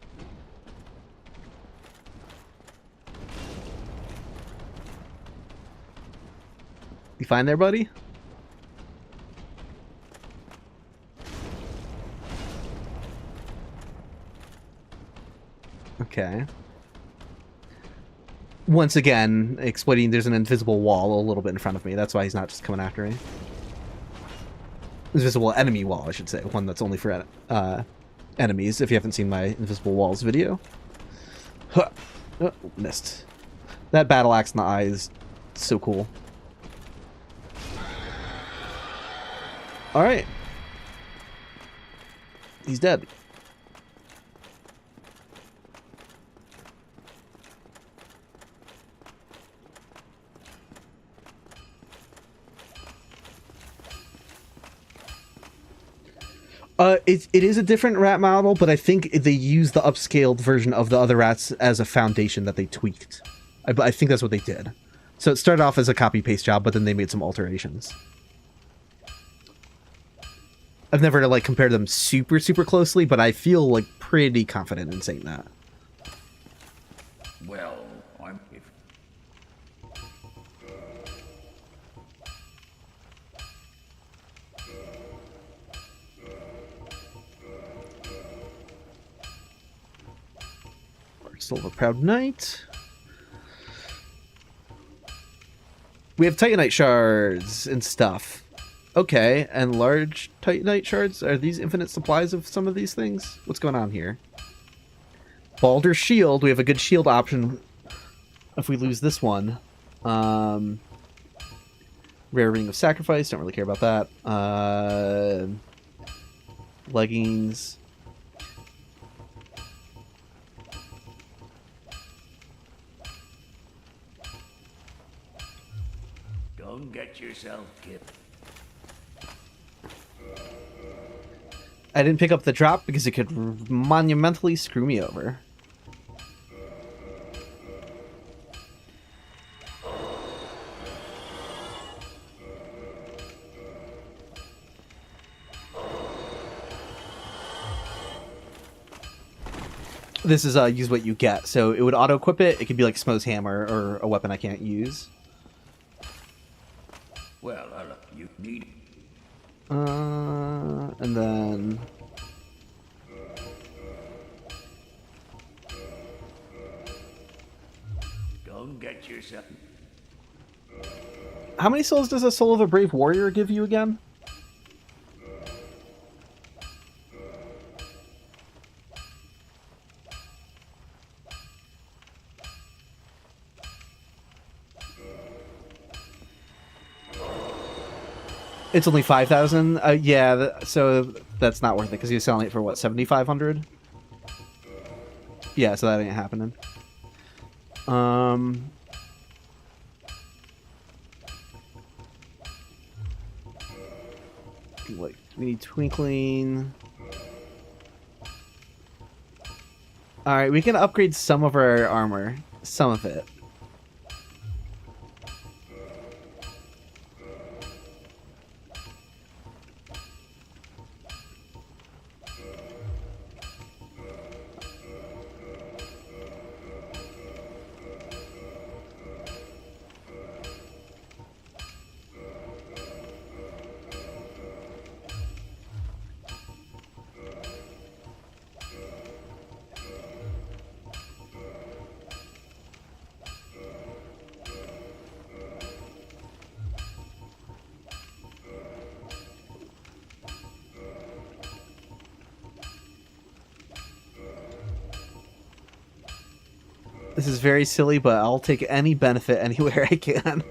You fine there, buddy? Okay. Once again, exploiting there's an invisible wall a little bit in front of me. That's why he's not just coming after me. Invisible enemy wall, I should say. One that's only for enemies, if you haven't seen my Invisible Walls video. Huh. Oh, missed. That battle axe in the eye is so cool. Alright. He's dead. It is a different rat model, but I think they use the upscaled version of the other rats as a foundation that they tweaked. I think that's what they did. So it started off as a copy-paste job, but then they made some alterations. I've never like compared them super closely, but I feel like pretty confident in saying that. Well, Still a proud knight. We have Titanite shards and stuff. Okay, and large Titanite shards. Are these infinite supplies of some of these things? What's going on here? Baldur's Shield. We have a good shield option if we lose this one. Rare Ring of Sacrifice. Don't really care about that. Leggings. don't get yourself killed. I didn't pick up the drop because it could monumentally screw me over. This is use what you get, so it would auto-equip it. It could be like Smo's hammer or a weapon I can't use. Well, you need... And then... Don't get yourself... How many souls does a Soul of a Brave Warrior give you again? It's only 5,000. Yeah, so that's not worth it because you're selling it for what, 7,500? Yeah, so that ain't happening. Like we need Twinkling. All right, we can upgrade some of our armor, some of it. This is very silly, but I'll take any benefit anywhere I can.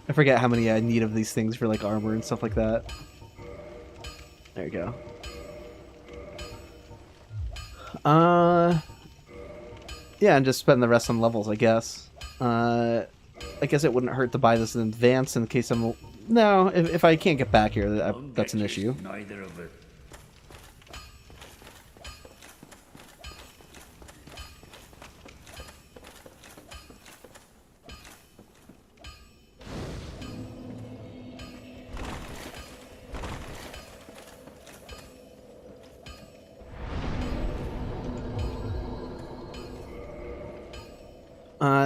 I forget how many I need of these things for like armor and stuff like that. There you go. Yeah, and just spend the rest on levels, I guess. I guess it wouldn't hurt to buy this in advance in case I'm... No, if I can't get back here, that's an issue. Neither of it.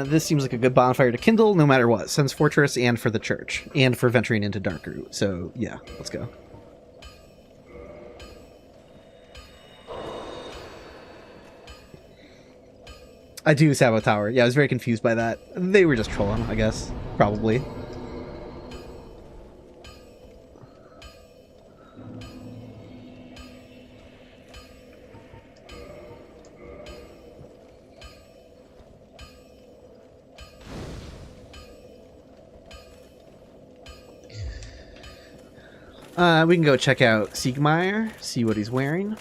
This seems like a good bonfire to kindle, no matter what. Sen's Fortress and for the church. And for venturing into Dark Root. So, yeah, let's go. I do Sabo Tower. Yeah, I was very confused by that. They were just trolling, I guess. Probably. We can go check out Siegmeyer, see what he's wearing.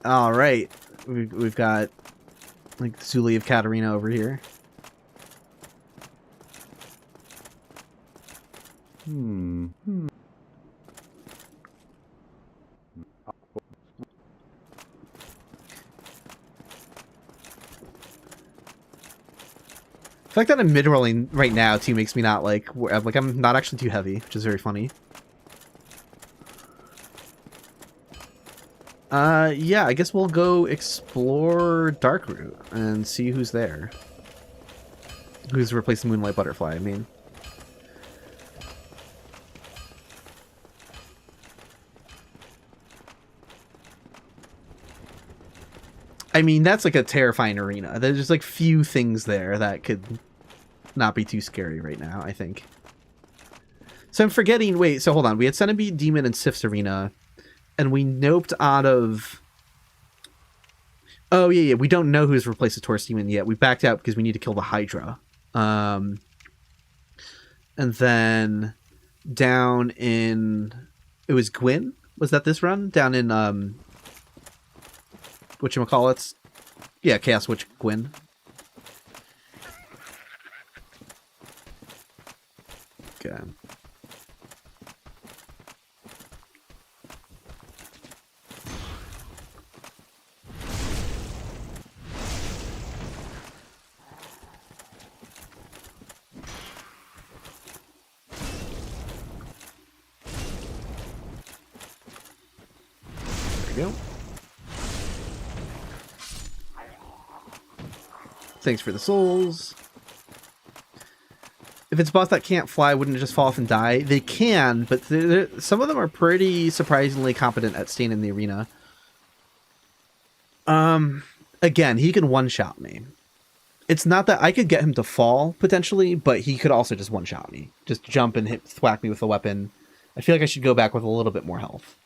All right, we've got like Zuli of Katarina over here. The fact that I'm mid-rolling right now too makes me not like I'm not actually too heavy, which is very funny. Yeah, I guess we'll go explore Dark Root and see who's there. Who's replacing Moonlight Butterfly, I mean. I mean, that's like a terrifying arena. There's just like few things there that could not be too scary right now, I think. So I'm forgetting, wait, so hold on. We had Centipede, Demon, and Sif's arena, and we noped out of... Oh, yeah, we don't know who's replaced the Taurus Demon yet. We backed out because we need to kill the Hydra. And then down in... It was Gwyn? Was that this run? Down in, whatchamacallits? Yeah, Chaos Witch Gwyn. Okay. There we go. Thanks for the souls. If it's a boss that can't fly, wouldn't it just fall off and die? They can, but some of them are pretty surprisingly competent at staying in the arena. Again, he can one-shot me. It's not that I could get him to fall, potentially, but he could also just one-shot me. Just jump and thwack me with a weapon. I feel like I should go back with a little bit more health.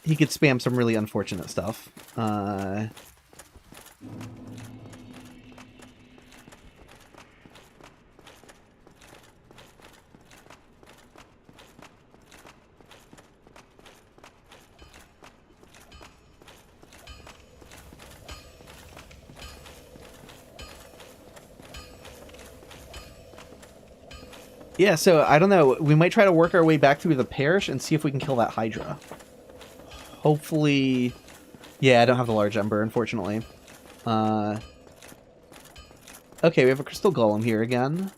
He could spam some really unfortunate stuff. Yeah, so I don't know. We might try to work our way back through the parish and see if we can kill that Hydra. Hopefully... Yeah, I don't have the large ember, unfortunately. Okay, we have a crystal golem here again.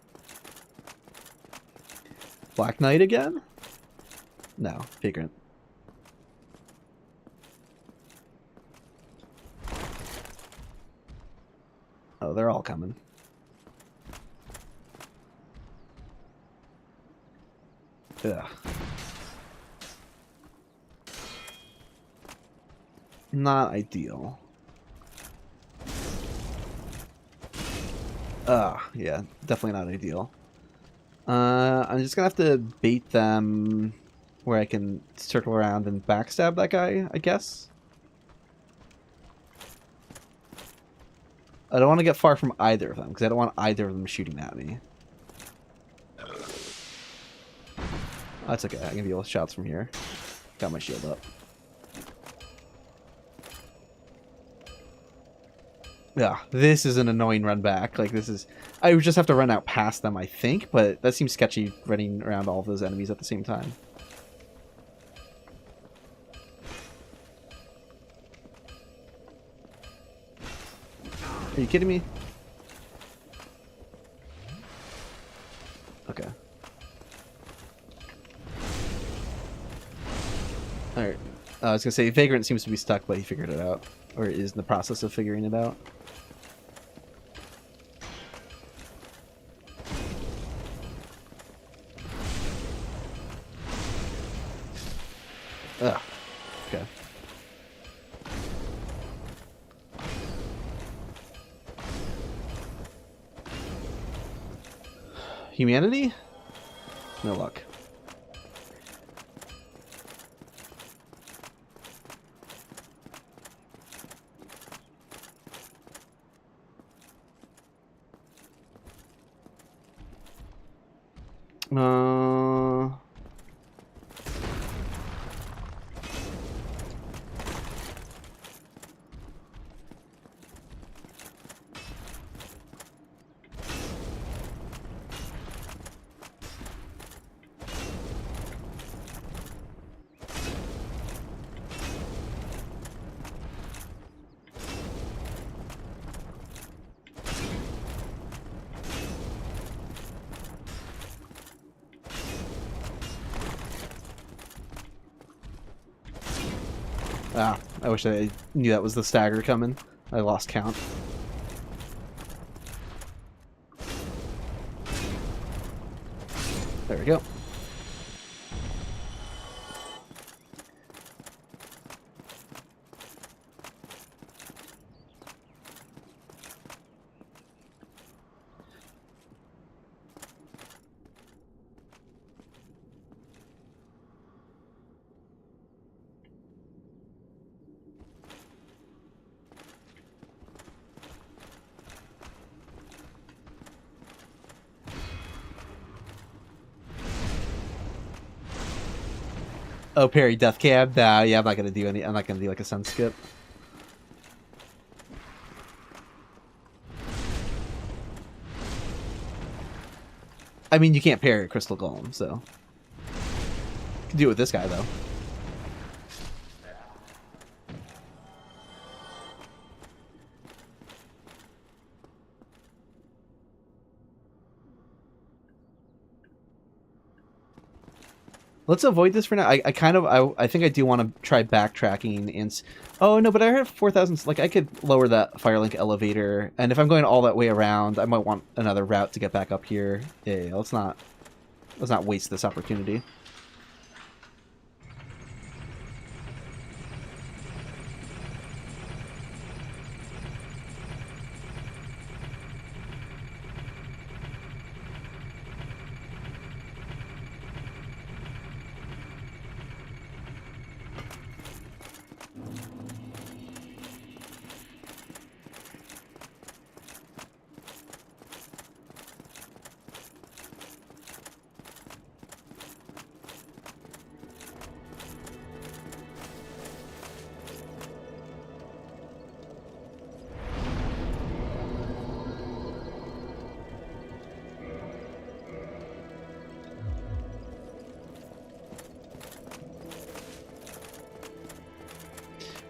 Black Knight again? No, Vagrant. Oh, they're all coming. Ugh. Not ideal. Yeah, definitely not ideal. I'm just gonna have to bait them where I can circle around and backstab that guy, I guess. I don't want to get far from either of them, because I don't want either of them shooting at me. That's okay, I can deal with shots from here. Got my shield up. Yeah, this is an annoying run back. Like, this is... I would just have to run out past them, I think, but that seems sketchy, running around all of those enemies at the same time. Are you kidding me? Okay. Alright. I was gonna say, Vagrant seems to be stuck, but he figured it out. Or is in the process of figuring it out. Ugh. Okay. Humanity? No luck. I wish I knew that was the stagger coming. I lost count. There we go. Oh, parry death cab? Nah, yeah, I'm not gonna do any. I'm not gonna do like a sun skip. I mean, you can't parry a crystal golem, so you can do it with this guy though. Let's avoid this for now. I think I do want to try backtracking and... Oh, no, but I have 4,000... Like, I could lower that Firelink elevator, and if I'm going all that way around, I might want another route to get back up here. Yeah, let's not waste this opportunity.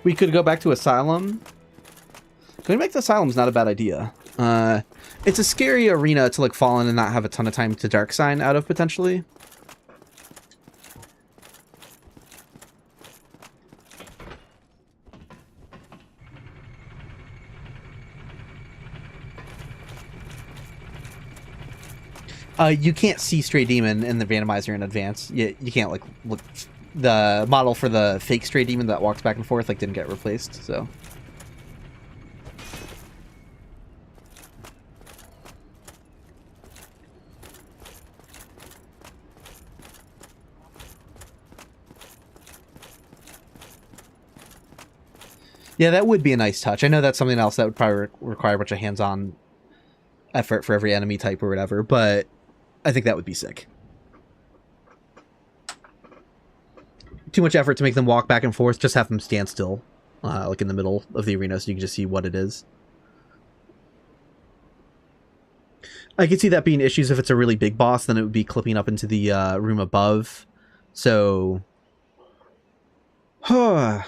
We could go back to Asylum. Going back to Asylum is not a bad idea. It's a scary arena to like fall in and not have a ton of time to Dark Sign out of, potentially. You can't see Stray Demon in the randomizer in advance. You can't like look. The model for the fake Stray Demon that walks back and forth like didn't get replaced, so. Yeah, that would be a nice touch. I know that's something else that would probably require a bunch of hands-on effort for every enemy type or whatever, but I think that would be sick. Too much effort to make them walk back and forth. Just have them stand still, like in the middle of the arena, so you can just see what it is. I could see that being issues if it's a really big boss. Then it would be clipping up into the room above. So, how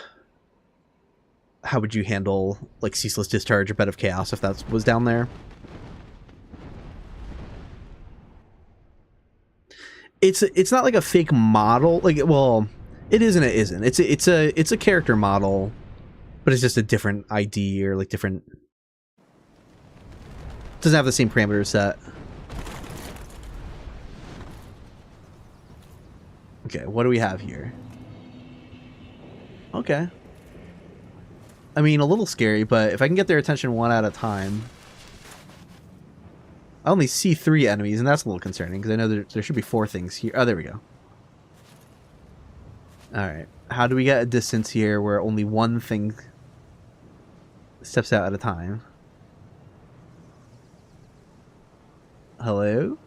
would you handle like Ceaseless Discharge or Bed of Chaos if that was down there? It's not like a fake model. Like, well, it is and it isn't. It's a character model, but it's just a different ID or like different. Doesn't have the same parameter set. Okay, what do we have here? Okay. I mean, a little scary, but if I can get their attention one at a time. I only see 3 enemies, and that's a little concerning, because I know there should be 4 things here. Oh, there we go. Alright. How do we get a distance here where only one thing steps out at a time? Hello?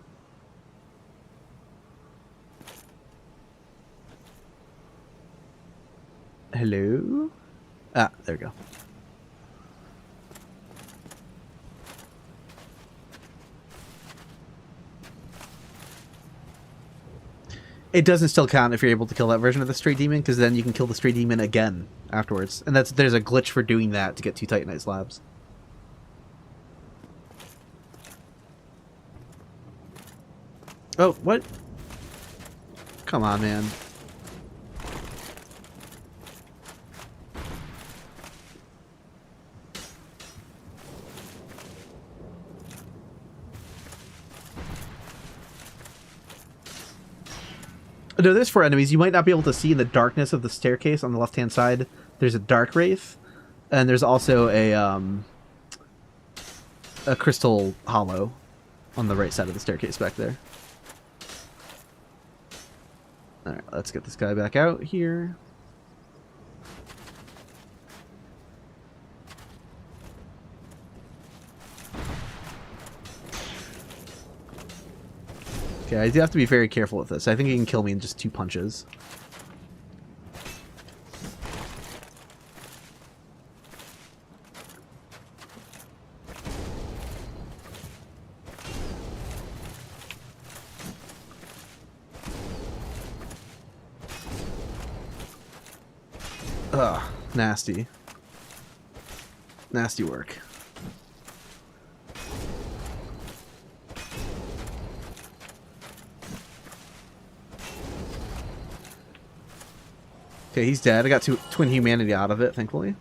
Hello? Ah, there we go. It doesn't still count if you're able to kill that version of the Stray Demon, because then you can kill the Stray Demon again afterwards. And there's a glitch for doing that to get 2 Titanite slabs. Oh, what? Come on, man. No, there's 4 enemies. You might not be able to see in the darkness of the staircase on the left-hand side. There's a Dark Wraith, and there's also a Crystal Hollow on the right side of the staircase back there. Alright, let's get this guy back out here. Okay, I do have to be very careful with this. I think he can kill me in just 2 punches. Ugh, nasty. Nasty work. Okay, he's dead. I got twin humanity out of it, thankfully.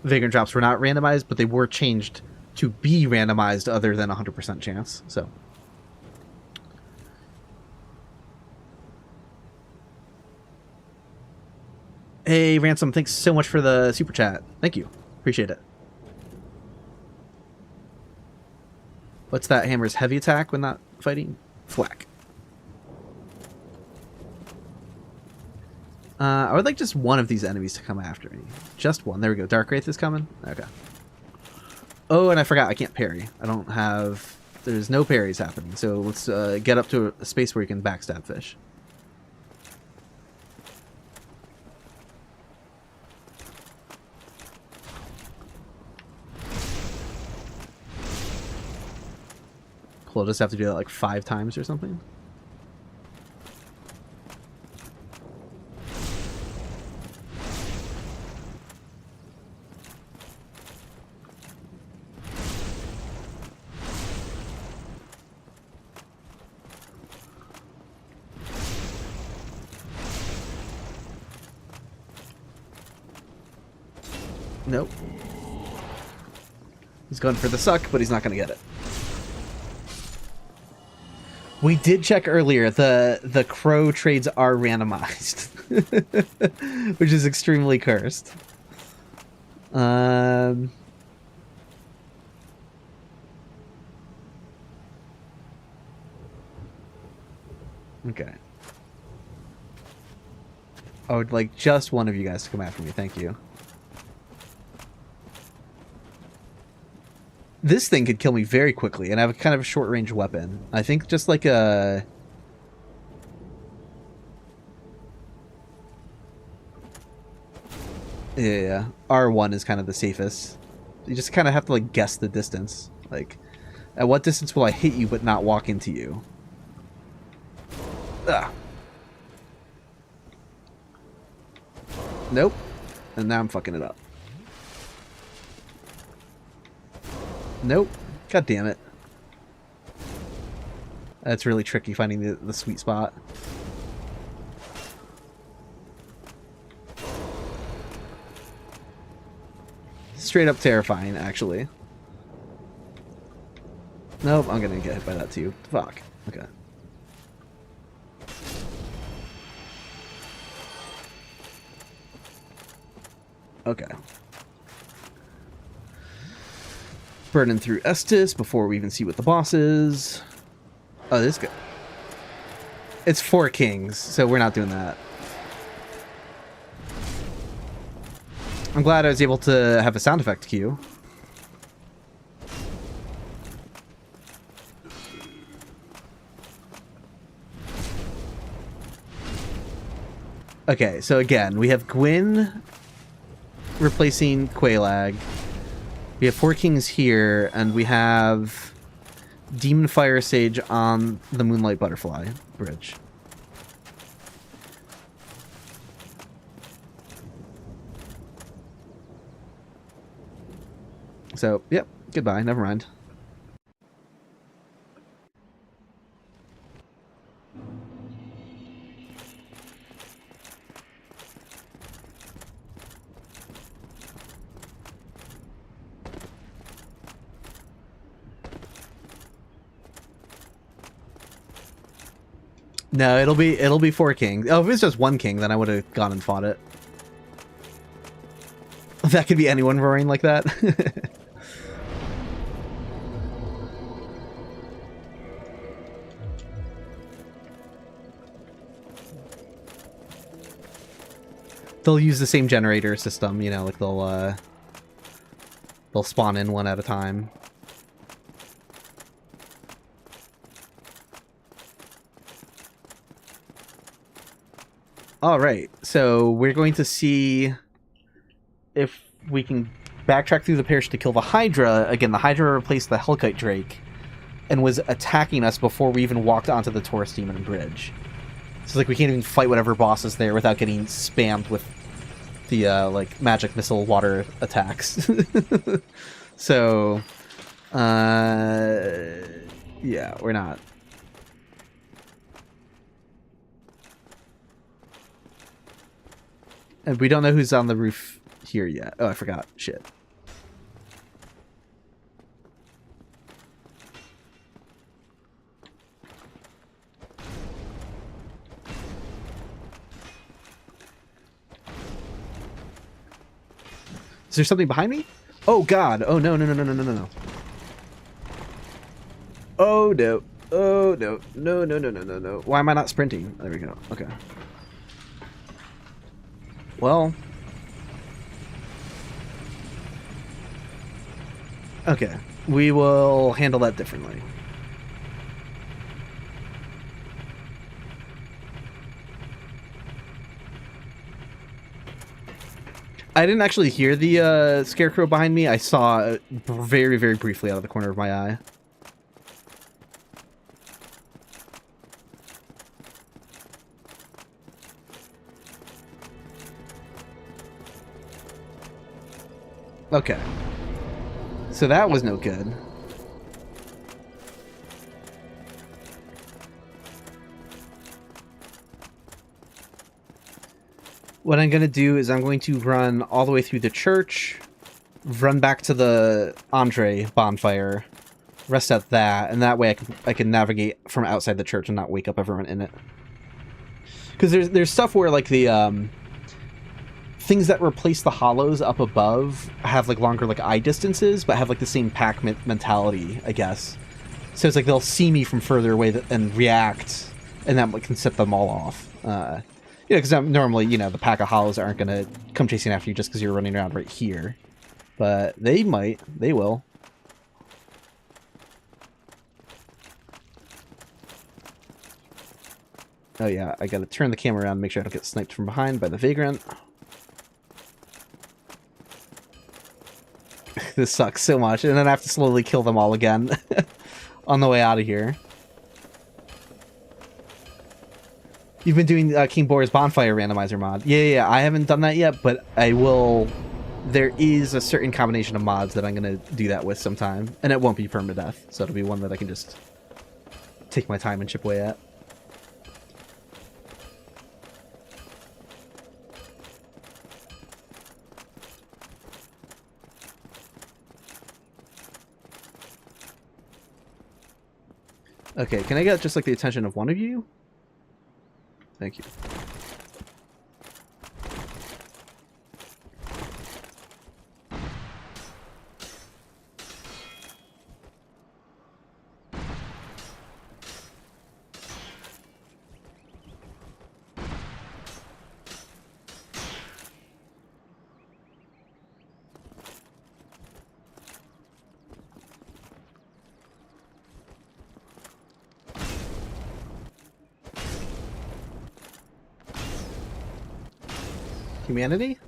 Vagrant drops were not randomized, but they were changed to be randomized other than 100% chance, so. Hey, Ransom, thanks so much for the super chat. Thank you. Appreciate it. What's that hammer's heavy attack when not fighting? Thwack. I would like just one of these enemies to come after me. Just one. There we go. Dark Wraith is coming. Okay. Oh, and I forgot I can't parry. I don't have... There's no parries happening. So let's get up to a space where you can backstab fish. Cool. I'll just have to do that like 5 times or something. Nope. He's going for the suck, but he's not going to get it. We did check earlier. The crow trades are randomized, which is extremely cursed. Okay. I would like just one of you guys to come after me. Thank you. This thing could kill me very quickly, and I have a kind of a short-range weapon. I think just like a... Yeah, R1 is kind of the safest. You just kind of have to like guess the distance. Like, at what distance will I hit you but not walk into you? Ugh. Nope. And now I'm fucking it up. Nope. God damn it. That's really tricky finding the sweet spot. Straight up terrifying, actually. Nope, I'm gonna get hit by that too. Fuck. Okay. Okay. Burning through Estus before we even see what the boss is. Oh, this guy. It's 4 kings, so we're not doing that. I'm glad I was able to have a sound effect cue. Okay, so again, we have Gwyn replacing Quelaag. We have 4 kings here, and we have Demon Fire Sage on the Moonlight Butterfly bridge. So, yep, goodbye, never mind. No, it'll be 4 kings. Oh, if it's just 1 king, then I would have gone and fought it. That could be anyone roaring like that. They'll use the same generator system, you know, like they'll spawn in one at a time. Alright, so we're going to see if we can backtrack through the parish to kill the Hydra. Again, the Hydra replaced the Hellkite Drake and was attacking us before we even walked onto the Taurus Demon Bridge. So, like, we can't even fight whatever boss is there without getting spammed with the, like, magic missile water attacks. So, yeah, we're not. And we don't know who's on the roof here yet. Oh, I forgot. Shit. Is there something behind me? Oh, God. Oh, no, no, no, no, no, no, no, no. Oh, no. Oh, no. No, no, no, no, no, no. Why am I not sprinting? There we go. Okay. Well. Okay. We will handle that differently. I didn't actually hear the scarecrow behind me. I saw it very, very briefly out of the corner of my eye. Okay. So that was no good. What I'm going to do is I'm going to run all the way through the church, run back to the Andre bonfire, rest at that, and that way I can navigate from outside the church and not wake up everyone in it. Because there's stuff where like the things that replace the hollows up above have like longer like eye distances, but have like the same pack mentality, I guess. So it's like they'll see me from further away and react, and that can set them all off. Because normally, the pack of hollows aren't going to come chasing after you just because you're running around right here. But they might. They will. Oh yeah, I gotta turn the camera around and make sure I don't get sniped from behind by the vagrant. This sucks so much, and then I have to slowly kill them all again on the way out of here. You've been doing King Boar's Bonfire Randomizer mod. Yeah, I haven't done that yet, but I will. There is a certain combination of mods that I'm going to do that with sometime, and it won't be Permadeath, so it'll be one that I can just take my time and chip away at. Okay, can I get just like the attention of one of you? Thank you. Humanity?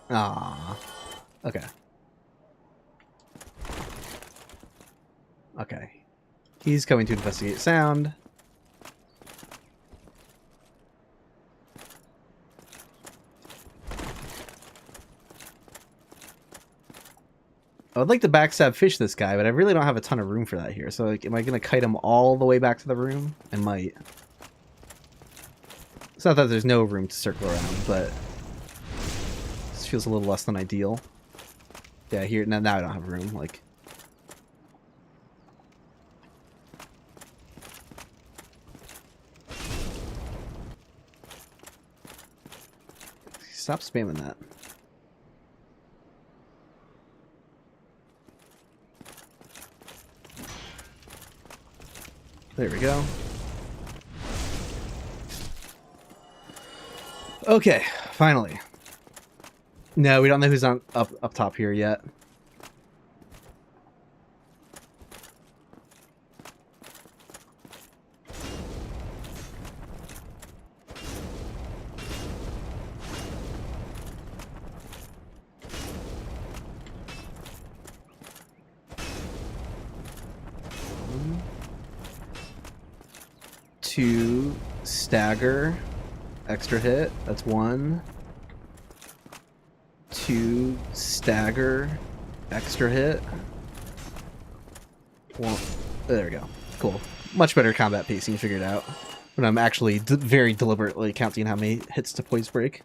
Ah. Okay. Okay. He's coming to investigate sound. I would like to backstab fish this guy, but I really don't have a ton of room for that here. So, like, am I going to kite him all the way back to the room? I might. It's not that there's no room to circle around, but this feels a little less than ideal. Yeah, here now I don't have room. Like, stop spamming that. There we go. Okay, finally. No, we don't know who's on up top here yet. Two, stagger. Extra hit, that's one. Two, stagger, extra hit. One, there we go. Cool. Much better combat pacing figured out. When I'm actually very deliberately counting how many hits to poise break.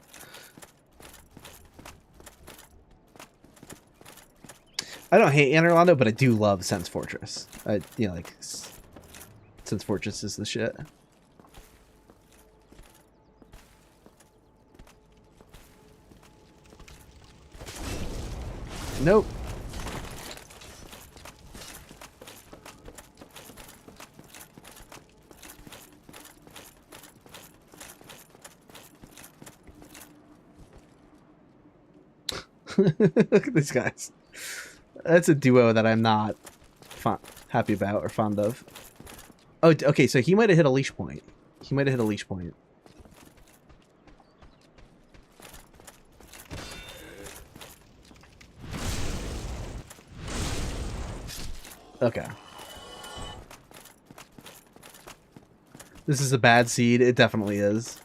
I don't hate Enemy Randomizer, but I do love Sense Fortress. Like, Sense Fortress is the shit. Nope. Look at these guys. That's a duo that I'm not happy about or fond of. Oh, okay, so he might have hit a leash point. He might have hit a leash point. Okay. This is a bad seed. It definitely is.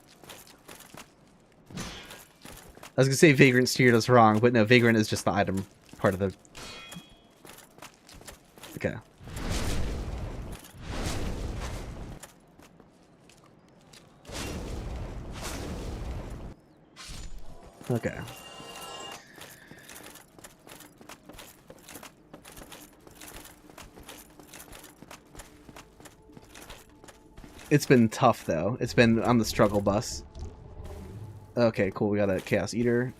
I was gonna say Vagrant steered us wrong, but no, Vagrant is just the item part of the... Okay. Okay. It's been tough, though. It's been on the struggle bus. Okay, cool. We got a Chaos Eater.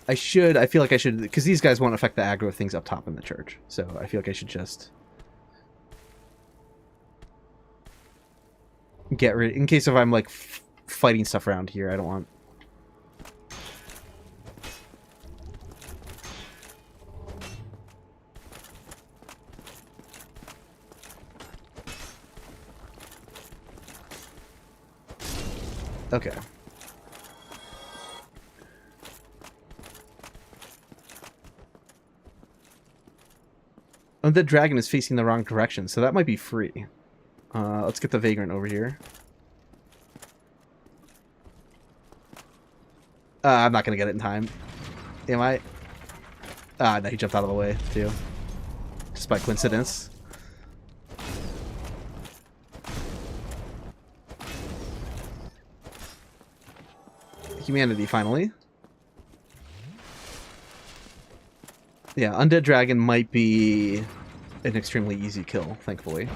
I feel like I should, because these guys won't affect the aggro things up top in the church. So I feel like I should just get rid, in case if I'm like fighting stuff around here, I don't want. Okay. Oh, the dragon is facing the wrong direction, so that might be free. Let's get the Vagrant over here. I'm not going to get it in time. Am I? No, he jumped out of the way, too. Just by coincidence. Humanity, finally. Yeah, Undead Dragon might be an extremely easy kill, thankfully.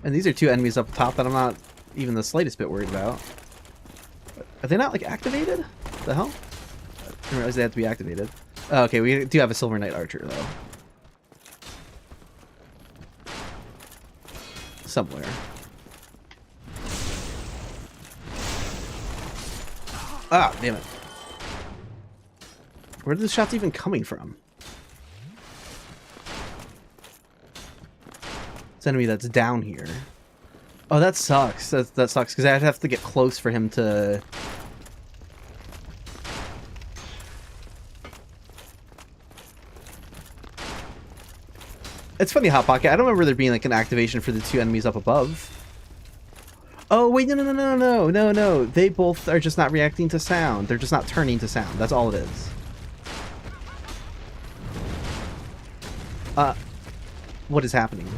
And these are two enemies up top that I'm not even the slightest bit worried about. Are they not, like, activated? The hell? I didn't realize they had to be activated. Oh, okay, we do have a Silver Knight Archer, though. Somewhere. Ah, damn it. Where are the shots even coming from? This enemy that's down here. Oh, that sucks. That sucks, because I'd have to get close for him to... It's funny, Hot Pocket. I don't remember there being like an activation for the two enemies up above. Oh, wait, no. They both are just not reacting to sound. They're just not turning to sound. That's all it is. What is happening?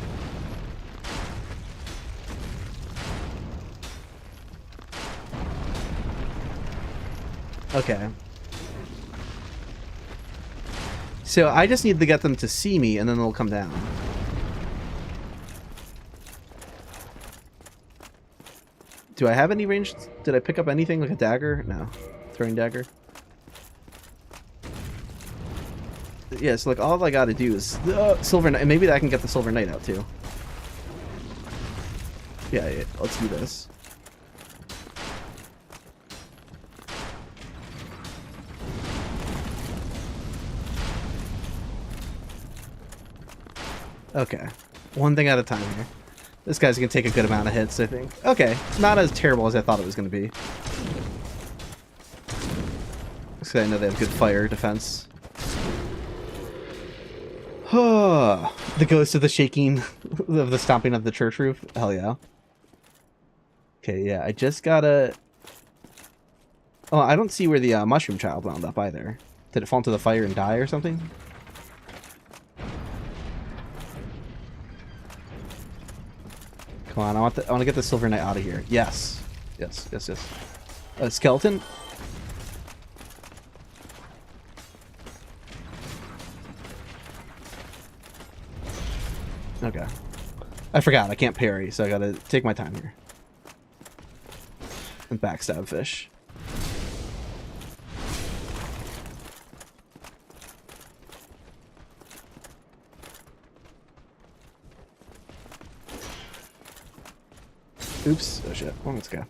Okay. So I just need to get them to see me, and then they'll come down. Do I have any ranged? Did I pick up anything like a dagger? No. Throwing dagger? Yeah, so like all I gotta do is Silver Knight, and maybe I can get the Silver Knight out too. Yeah, let's do this. Okay, one thing at a time here. This guy's gonna take a good amount of hits, I think. Okay, not as terrible as I thought it was gonna be. So I know they have good fire defense. The ghost of the shaking, of the stomping of the church roof. Hell yeah. Okay, yeah, I just gotta... Oh, I don't see where the mushroom child wound up either. Did it fall into the fire and die or something? Come on, I want to get the Silver Knight out of here. Yes. Yes. A skeleton? Okay. I forgot, I can't parry, so I gotta take my time here. And backstab fish. Oops. Oh shit. Well, let's go.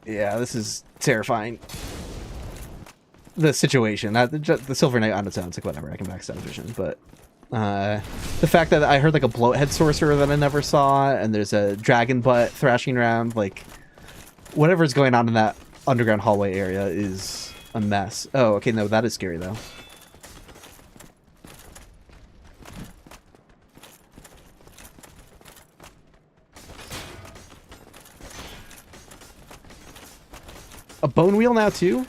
Yeah, this is terrifying. The situation. The Silver Knight on its own, it's like whatever, I can backstab vision, but the fact that I heard like a bloathead sorcerer that I never saw, and there's a dragon butt thrashing around, like whatever's going on in that underground hallway area is a mess. Oh, okay, no, that is scary though. A bone wheel now too?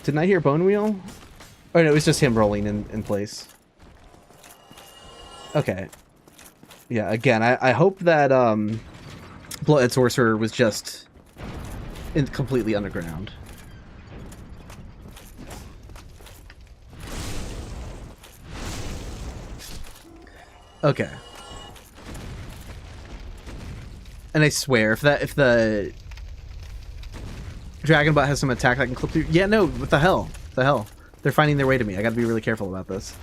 didn't I hear Bone Wheel? Oh no, it was just him rolling in place. Okay. Yeah, again, I hope that Bloodhead Sorcerer was just completely underground. Okay. And I swear, if the Dragonbot has some attack that can clip through... Yeah, no, what the hell? What the hell? They're finding their way to me. I gotta be really careful about this.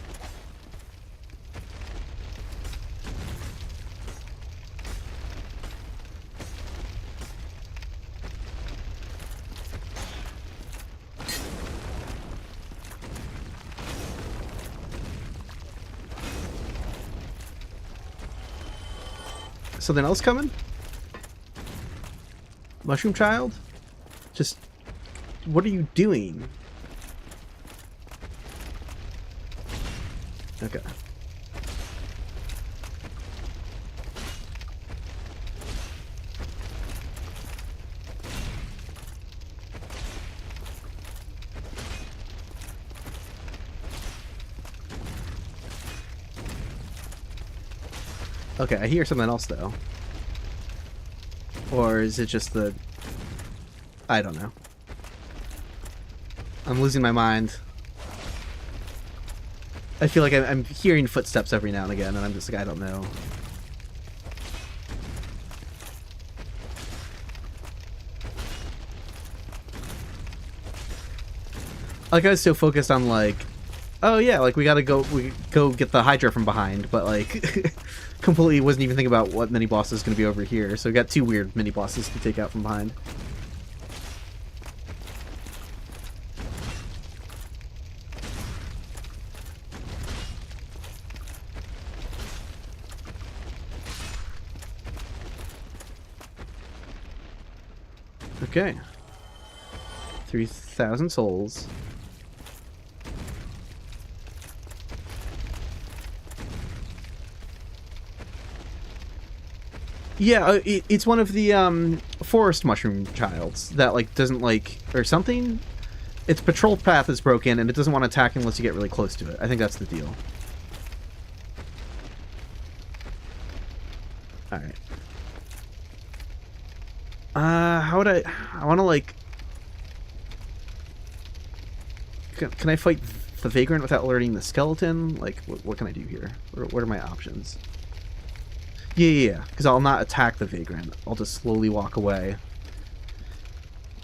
Something else coming? Mushroom Child? Just... What are you doing? Okay. Okay, I hear something else though. Or is it just the... I don't know. I'm losing my mind. I feel like I'm hearing footsteps every now and again, and I'm just like, I don't know. Like, I was so focused on, like, oh yeah, like, we go get the Hydra from behind, but, like, completely wasn't even thinking about what mini-boss is going to be over here, so we got two weird mini-bosses to take out from behind. Okay. 3,000 souls. Yeah, it's one of the forest mushroom childs that like doesn't like or something. Its patrol path is broken and it doesn't want to attack unless you get really close to it. I think that's the deal. All right. How would I want to like? Can I fight the vagrant without alerting the skeleton? Like, what can I do here? What are my options? Yeah, because I'll not attack the vagrant. I'll just slowly walk away.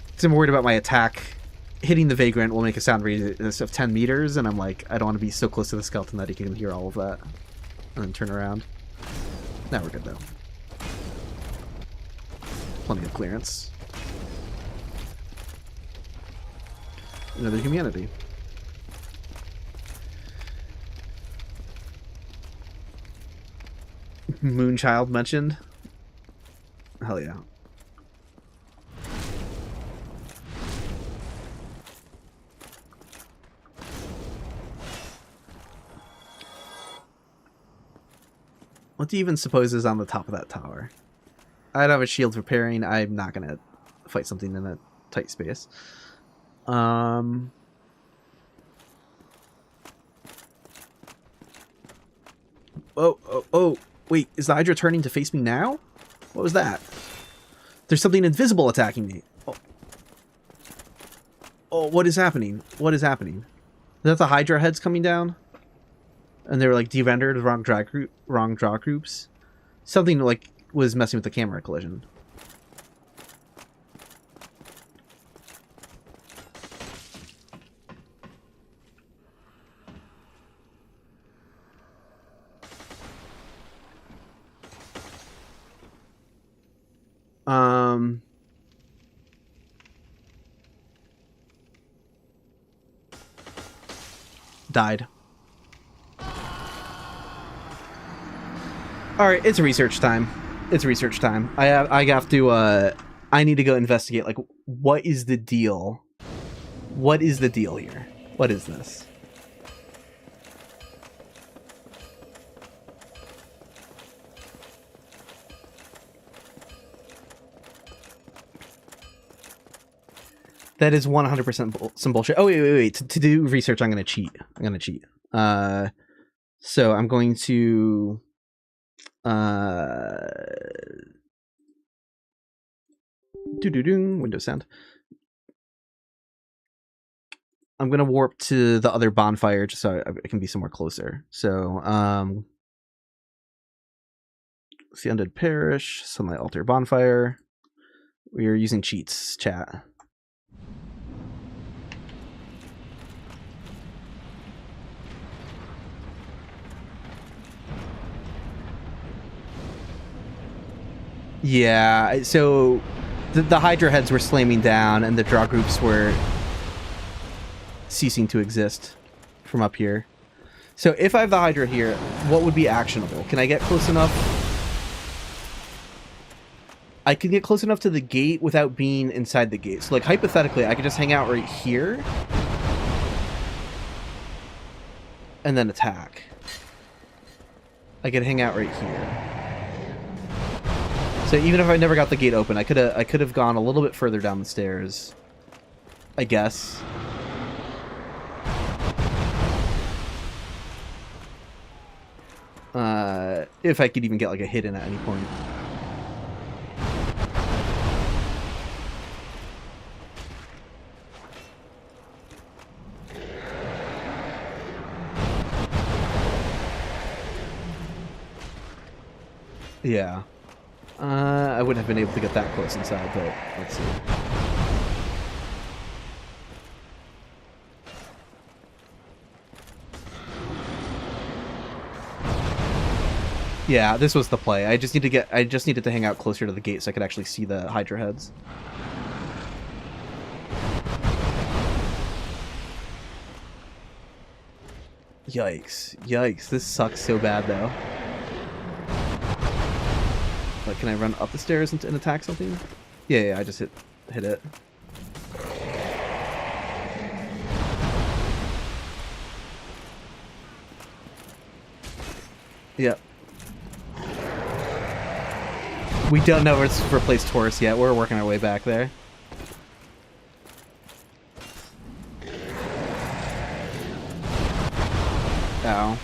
Because I'm worried about my attack hitting the vagrant will make a sound radius of 10 meters, and I'm like, I don't want to be so close to the skeleton that he can hear all of that. And then turn around. Now we're good, though. Plenty of clearance. Another humanity. Moonchild mentioned. Hell yeah. What do you even suppose is on the top of that tower? I'd have a shield repairing. I'm not gonna fight something in a tight space. Oh, wait, is the Hydra turning to face me now? What was that? There's something invisible attacking me. Oh, what is happening? What is happening? Is that the Hydra heads coming down? And they were like de-rendered, wrong draw groups? Something like was messing with the camera collision. Died. Alright, it's research time. It's research time. I have to, I need to go investigate, like, what is the deal? What is the deal here? What is this? That is 100% some bullshit. Oh, wait. To do research, I'm going to cheat. So I'm going to... Windows sound. I'm going to warp to the other bonfire just so I can be somewhere closer. So, see Undead Parish, Sunlight Altar Bonfire. We are using cheats, chat. Yeah, so the Hydra heads were slamming down and the draw groups were ceasing to exist from up here. So if I have the Hydra here, what would be actionable? Can I get close enough? I can get close enough to the gate without being inside the gate. So like hypothetically, I could just hang out right here and then attack. I could hang out right here. So even if I never got the gate open, I could have gone a little bit further down the stairs, I guess. If I could even get like a hit in at any point. Yeah. I wouldn't have been able to get that close inside, but let's see. Yeah, this was the play. I just needed to hang out closer to the gate so I could actually see the Hydra heads. Yikes. Yikes. This sucks so bad though. Like, can I run up the stairs and attack something? Yeah, I just hit it. Yep. We don't know where to replace Taurus yet. We're working our way back there. Ow.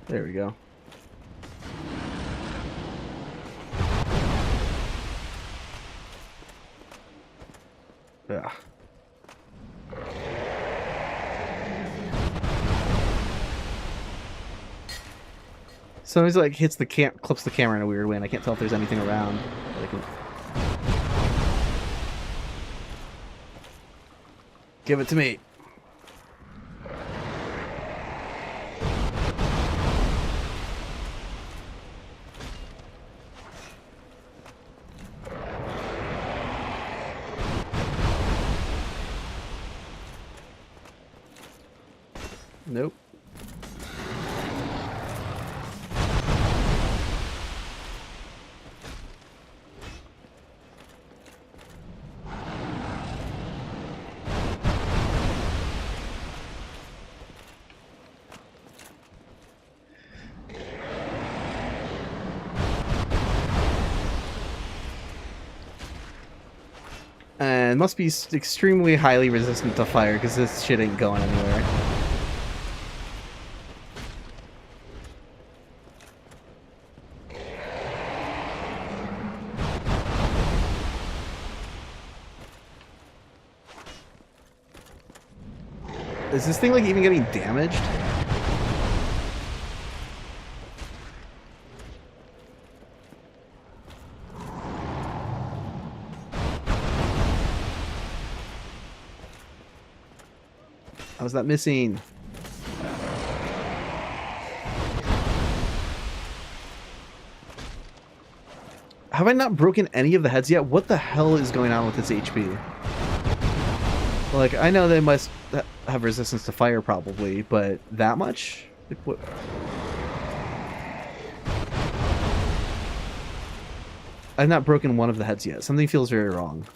There we go. Yeah. Sometimes like hits the clips the camera in a weird way, and I can't tell if there's anything around. Give it to me. Nope. And must be extremely highly resistant to fire because this shit ain't going anywhere. Is this thing like even getting damaged? How was that missing? Have I not broken any of the heads yet? What the hell is going on with this HP? Like, I know they must have resistance to fire probably, but that much? Like, what? I've not broken one of the heads yet. Something feels very wrong.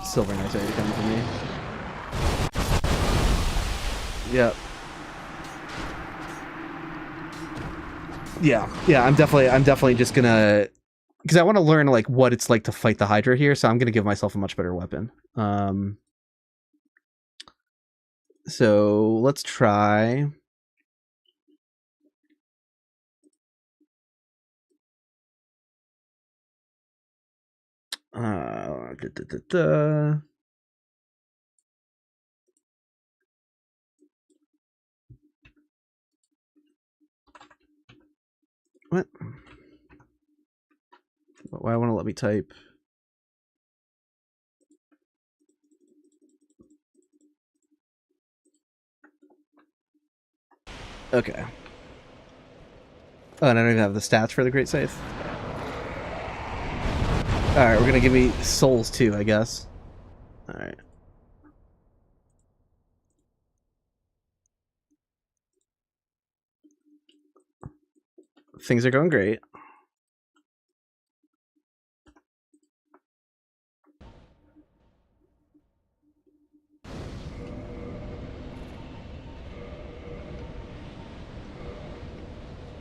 Silver Knight's already coming for me. Yep. Yeah, I'm definitely just gonna, because I want to learn like what it's like to fight the Hydra here, so I'm gonna give myself a much better weapon. So let's try. What? Why want to let me type? Okay. Oh, and I don't even have the stats for the Great Scythe. Alright, we're gonna give me souls too, I guess. Alright. Things are going great.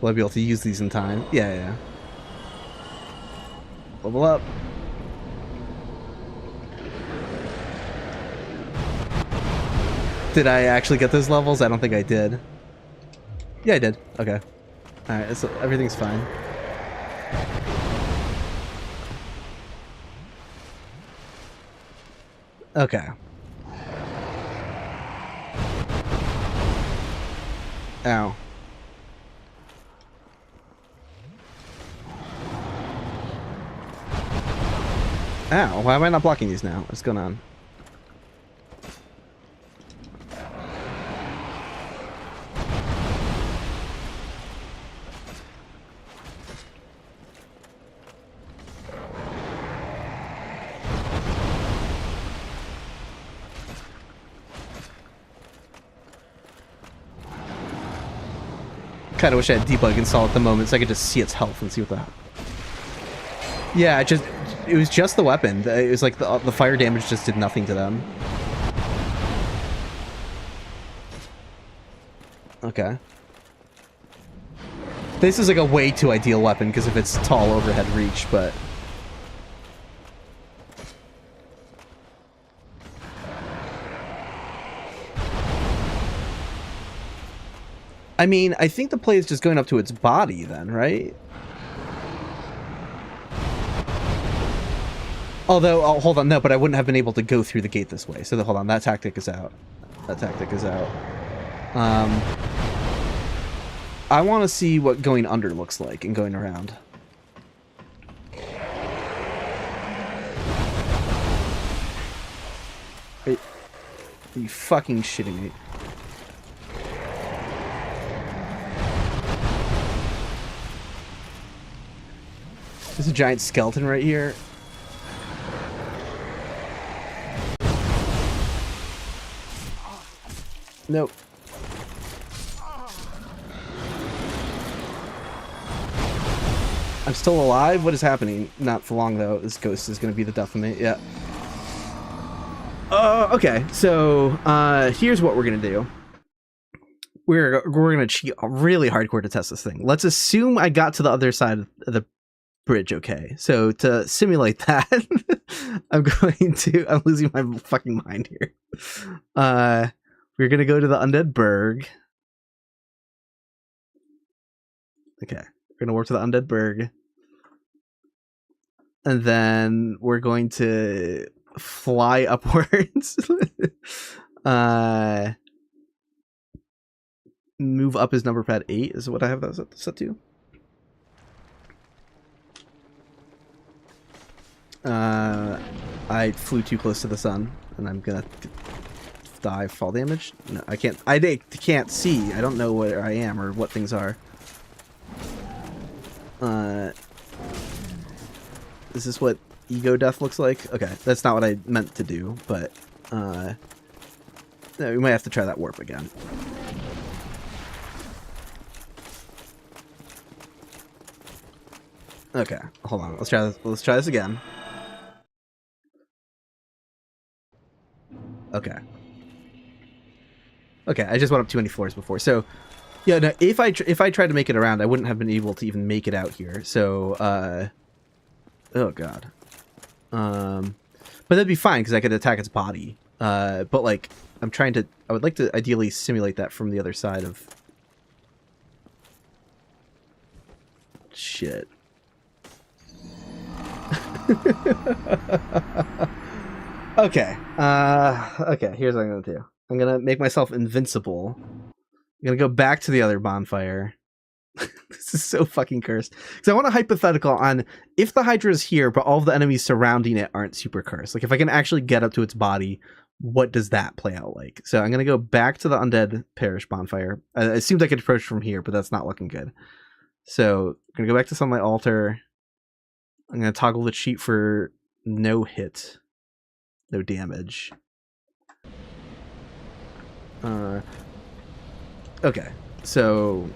Will I be able to use these in time? Yeah. Level up. Did I actually get those levels? I don't think I did. Yeah, I did. Okay. Alright, so everything's fine. Okay. Ow. Ow, why am I not blocking these now? What's going on? Kinda wish I had debug installed at the moment so I could just see its health and see what the hell. Yeah, it was just the weapon. It was like the fire damage just did nothing to them. Okay. This is like a way too ideal weapon because of its tall overhead reach, but... I mean, I think the play is just going up to its body then, right? Although, oh, hold on, no, but I wouldn't have been able to go through the gate this way. So hold on, that tactic is out. That tactic is out. I want to see what going under looks like and going around. Are you fucking shitting me? There's a giant skeleton right here. Nope. I'm still alive? What is happening? Not for long, though. This ghost is going to be the death of me. Yeah. Okay. So, here's what we're going to do. We're going to cheat really hardcore to test this thing. Let's assume I got to the other side of the bridge, okay? So, to simulate that, I'm losing my fucking mind here. We're going to go to the Undead Burg. Okay. We're going to warp to the Undead Burg. And then we're going to fly upwards. Move up is number pad 8 is what I have that set to. I flew too close to the sun, and I'm gonna die fall damage. No, I can't. I can't see. I don't know where I am or what things are. Is this what ego death looks like? Okay, that's not what I meant to do, but No, we might have to try that warp again. Okay, hold on. Let's try this. Let's try this again. Okay. Okay, I just went up too many floors before. So, yeah, no, if I tried to make it around, I wouldn't have been able to even make it out here. So, oh god. But that'd be fine because I could attack its body. But like, I would like to ideally simulate that from the other side of. Shit. Okay. Okay, here's what I'm gonna do. I'm gonna make myself invincible. I'm gonna go back to the other bonfire. This is so fucking cursed. Because I want a hypothetical on if the Hydra is here, but all of the enemies surrounding it aren't super cursed. Like, if I can actually get up to its body, what does that play out like? So I'm gonna go back to the Undead Parish bonfire. It seems I could approach from here, but that's not looking good. So I'm gonna go back to Sunlight Altar. I'm gonna toggle the cheat for no hit. No damage. Okay, so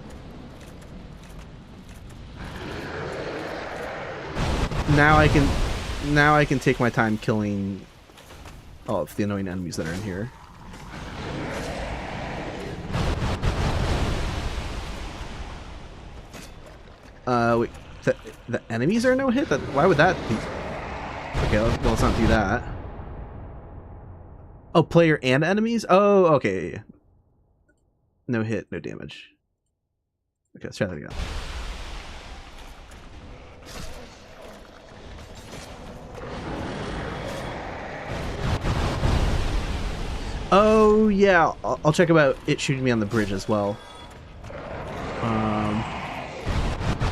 now I can take my time killing all of the annoying enemies that are in here. Wait, the enemies are no hit? Why would that be? Okay, let's not do that. Oh, player and enemies? Oh, okay. No hit, no damage. Okay, let's try that again. Oh, yeah. I'll check about it shooting me on the bridge as well.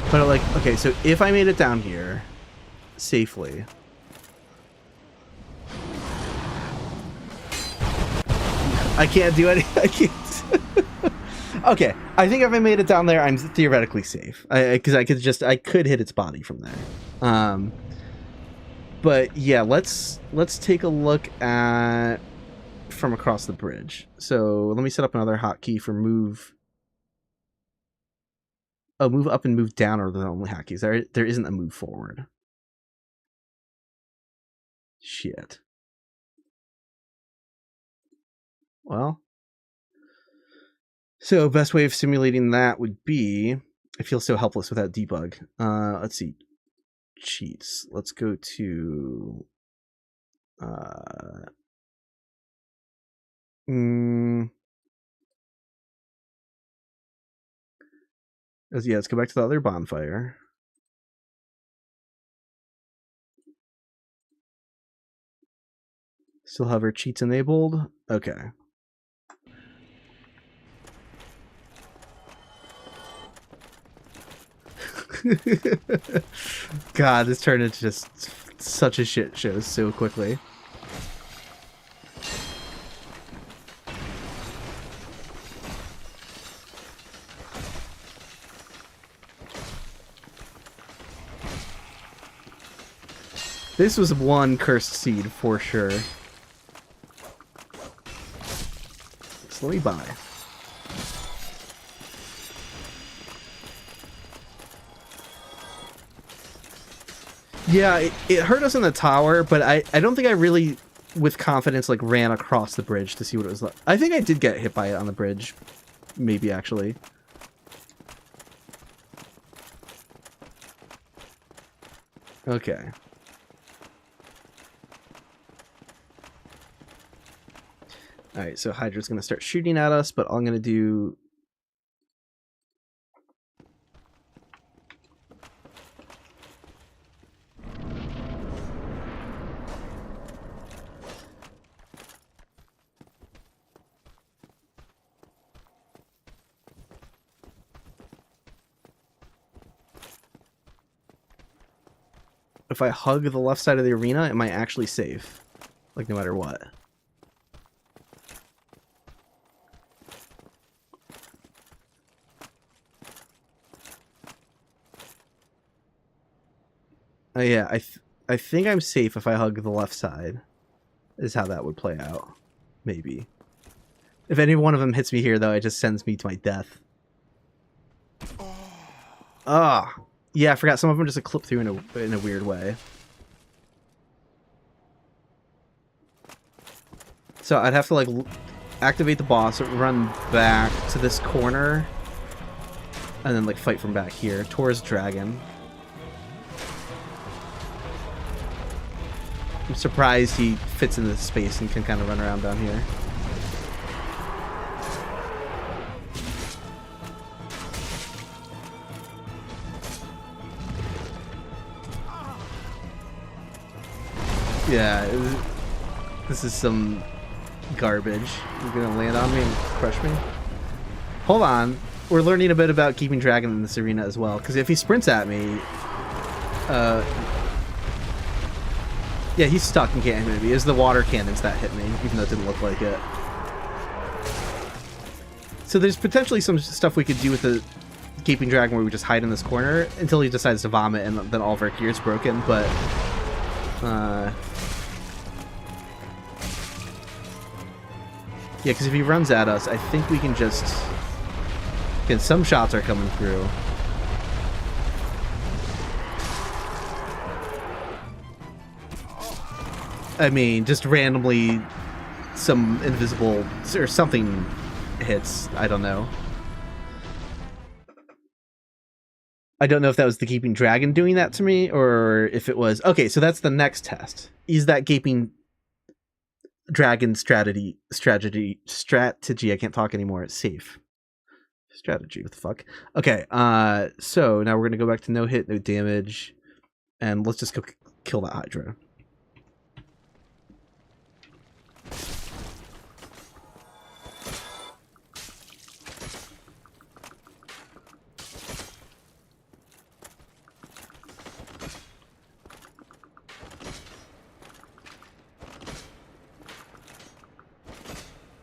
But like, okay, so if I made it down here safely. I can't do any. I can't. Okay, I think if I made it down there, I'm theoretically safe. Because I could hit its body from there. But yeah, let's take a look at from across the bridge. So let me set up another hotkey for move. Oh, move up and move down are the only hotkeys. There isn't a move forward. Shit. Well, so best way of simulating that would be, I feel so helpless without debug. Let's see, cheats. Let's go to yeah, let's go back to the other bonfire. Still have our cheats enabled. Okay. God, this turned into just such a shit show so quickly. This was one cursed seed for sure. So let me buy. Yeah, it hurt us in the tower, but I don't think I really, with confidence, like ran across the bridge to see what it was like. I think I did get hit by it on the bridge. Maybe, actually. Okay. Alright, so Hydra's going to start shooting at us, but all I'm going to do... If I hug the left side of the arena, am I actually safe? Like, no matter what. Oh yeah, I think I'm safe if I hug the left side. Is how that would play out. Maybe. If any one of them hits me here, though, it just sends me to my death. Ah, yeah, I forgot some of them just clip through in a weird way. So I'd have to like activate the boss, run back to this corner, and then like fight from back here towards Dragon. I'm surprised he fits in this space and can kind of run around down here. Yeah, this is some garbage. You're gonna land on me and crush me? Hold on. We're learning a bit about keeping Dragon in this arena as well, because if he sprints at me, yeah, he's stuck and can't hit me. It's the water cannons that hit me, even though it didn't look like it. So there's potentially some stuff we could do with the Gaping Dragon where we just hide in this corner until he decides to vomit and then all of our gear's broken, but yeah, because if he runs at us, I think we can just... Again, some shots are coming through. I mean, just randomly some invisible... or something hits. I don't know. I don't know if that was the Gaping Dragon doing that to me, or if it was... Okay, so that's the next test. Is that Gaping Dragon strategy, I can't talk anymore, it's safe. Strategy, what the fuck? Okay, so now we're gonna go back to no hit, no damage, and let's just go kill that Hydra.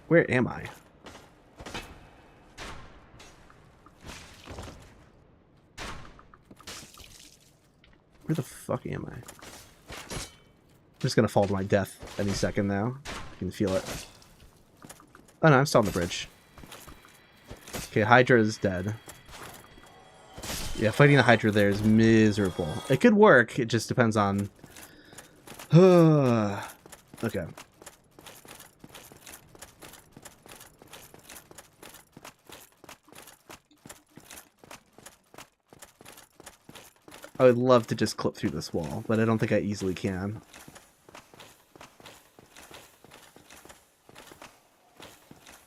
Where am I? Where the fuck am I? I'm just gonna fall to my death any second now. I can feel it. Oh no, I'm still on the bridge. Okay, Hydra is dead. Yeah, fighting the Hydra there is miserable. It could work, it just depends on... Okay. I would love to just clip through this wall, but I don't think I easily can.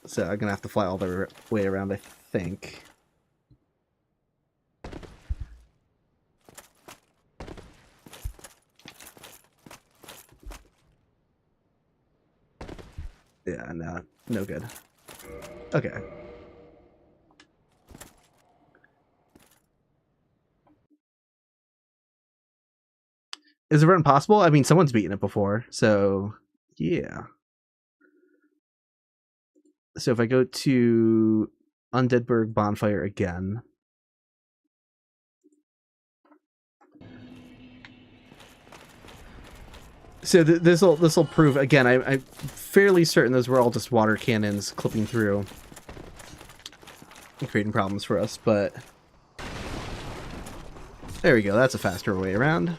So I'm gonna have to fly all the way around, I think. Yeah, no good. Okay. Is it run possible? I mean, someone's beaten it before, so yeah. So if I go to Undeadburg Bonfire again. So this'll prove again. I'm fairly certain those were all just water cannons clipping through and creating problems for us, but there we go. That's a faster way around.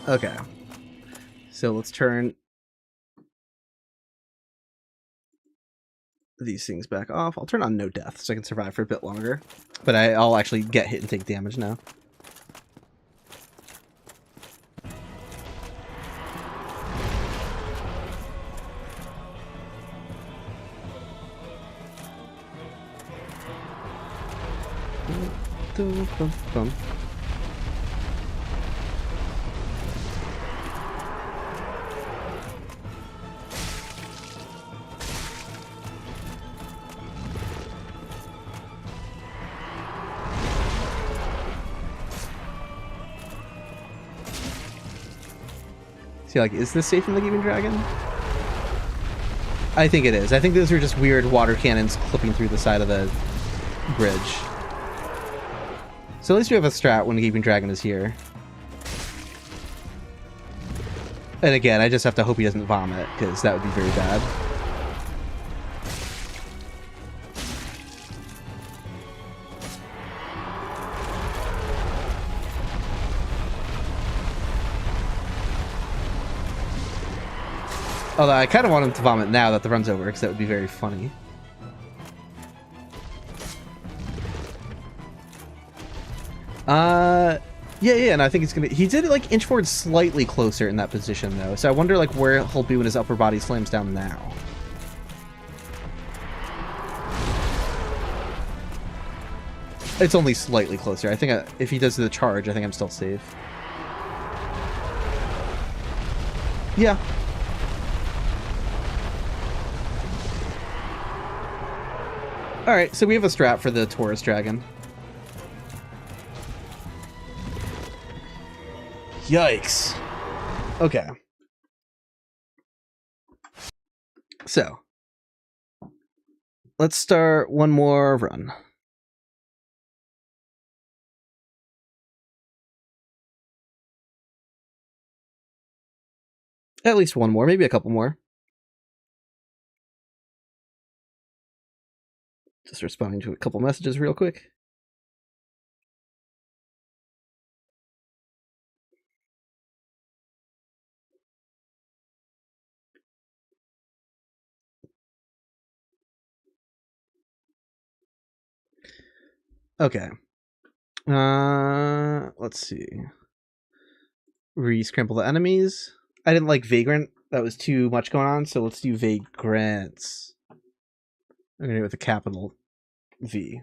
Okay, so let's turn these things back off. I'll turn on no death so I can survive for a bit longer. But I'll actually get hit and take damage now. See, like, is this safe from the Gaping Dragon? I think it is. I think those are just weird water cannons clipping through the side of the bridge. So at least we have a strat when the Gaping Dragon is here. And again, I just have to hope he doesn't vomit, because that would be very bad. Although I kind of want him to vomit now that the run's over, because that would be very funny. Yeah, and I think it's gonna. He did like inch forward slightly closer in that position though, so I wonder like where he'll be when his upper body slams down now. It's only slightly closer. I think if he does the charge, I think I'm still safe. Yeah. Alright, so we have a strat for the Taurus Dragon. Yikes. Okay. So, let's start one more run. At least one more, maybe a couple more. Just responding to a couple messages real quick. Okay. Let's see. Re-scramble the enemies. I didn't like Vagrant. That was too much going on, so let's do Vagrants. I'm gonna do it with a capital V.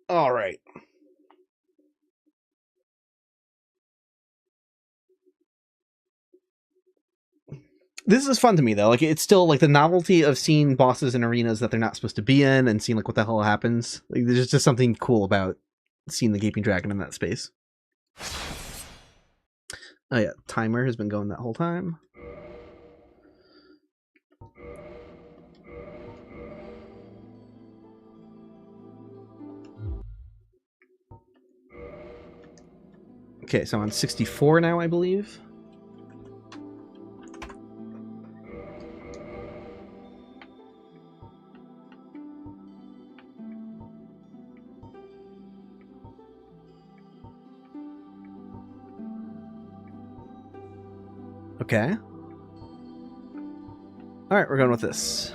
All right. This is fun to me though. Like it's still like the novelty of seeing bosses in arenas that they're not supposed to be in and seeing like what the hell happens. Like there's just something cool about seeing the Gaping Dragon in that space. Oh yeah, timer has been going that whole time. Okay, so I'm on 64 now, I believe. Okay. Alright, we're going with this.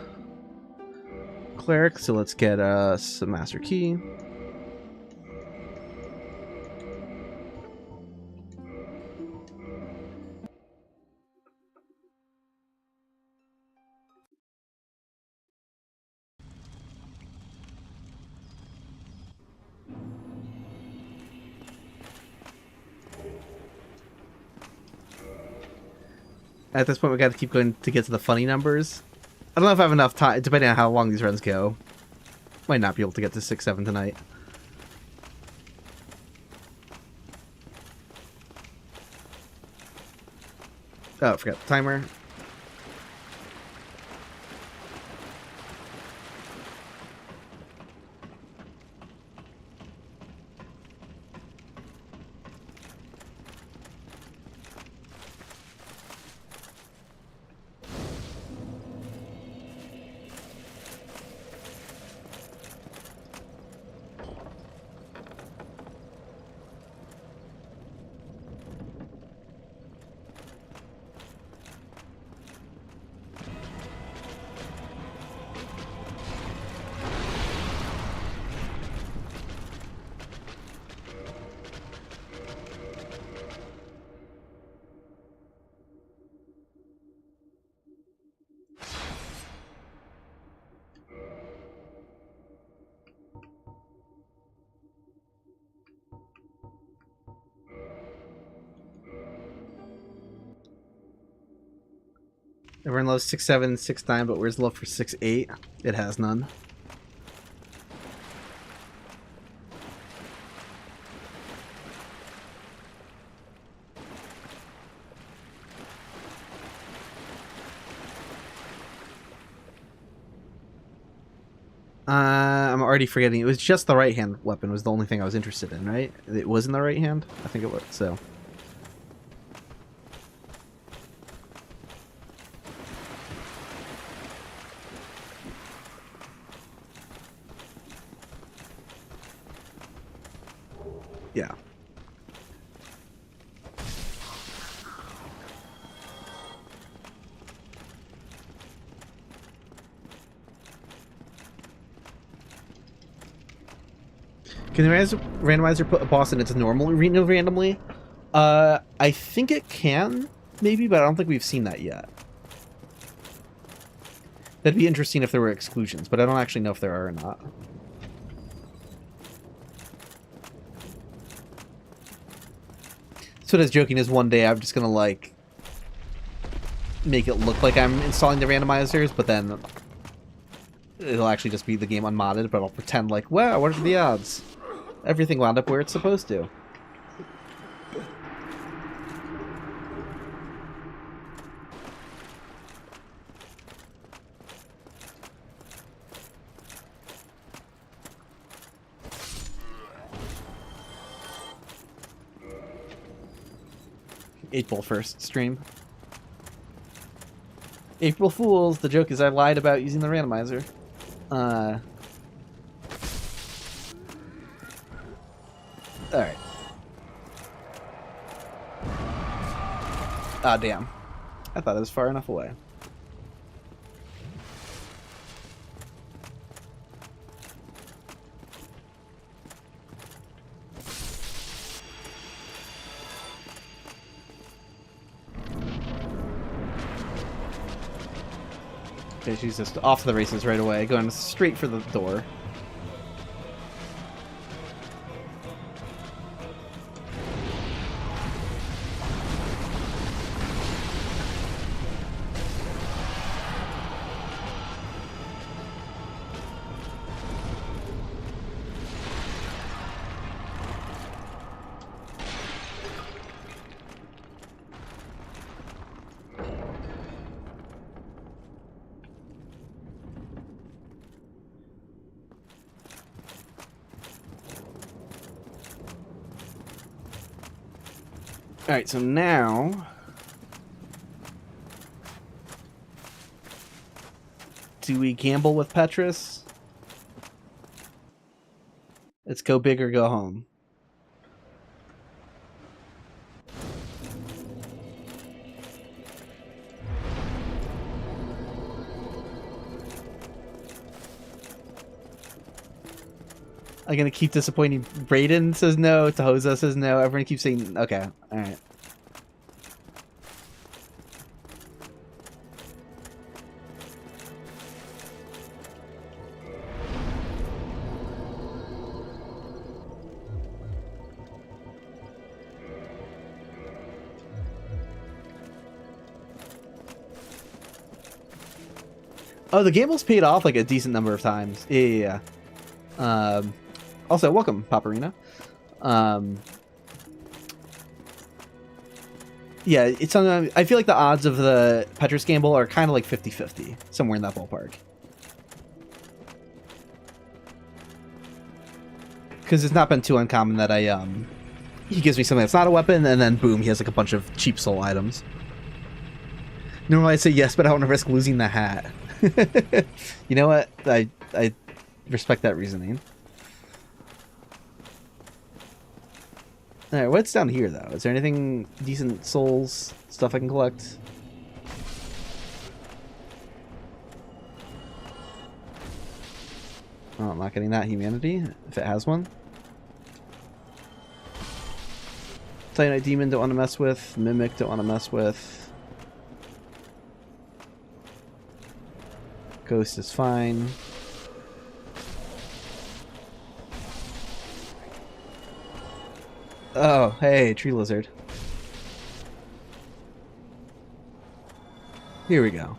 Cleric, so let's get us a Master Key. At this point, we got to keep going to get to the funny numbers. I don't know if I have enough time, depending on how long these runs go. Might not be able to get to 6, 7 tonight. Oh, I forgot the timer. Everyone loves 6'7", 6'9", but where's love for 6'8"? It has none. I'm already forgetting. It was just the right hand weapon was the only thing I was interested in, right? It was in the right hand? I think it was, so. Yeah. Can the randomizer put a boss in its normal arena randomly? I think it can, maybe, but I don't think we've seen that yet. That'd be interesting if there were exclusions, but I don't actually know if there are or not. So what I was joking is one day I'm just gonna, like, make it look like I'm installing the randomizers, but then it'll actually just be the game unmodded, but I'll pretend like, wow, what are the odds? Everything wound up where it's supposed to. April 1st stream. April Fools! The joke is I lied about using the randomizer. Alright. Ah, damn. I thought it was far enough away. Okay, she's just off to the races right away, going straight for the door. Alright, so now... do we gamble with Petrus? Let's go big or go home. I'm gonna keep disappointing. Brayden says no. Tahoza says no. Everyone keeps saying okay. All right. Oh, the gamble's paid off like a decent number of times. Yeah. Also, welcome, Paparina. Yeah, it's something. I feel like the odds of the Petrus gamble are kind of like 50-50, somewhere in that ballpark. Because it's not been too uncommon that he gives me something that's not a weapon, and then boom, he has like a bunch of cheap soul items. Normally I'd say yes, but I don't want to risk losing the hat. You know what? I respect that reasoning. Alright, what's down here, though? Is there anything decent souls stuff I can collect? Oh, I'm not getting that humanity, if it has one. Titanite Demon, don't want to mess with. Mimic, don't want to mess with. Ghost is fine. Oh, hey, tree lizard. Here we go.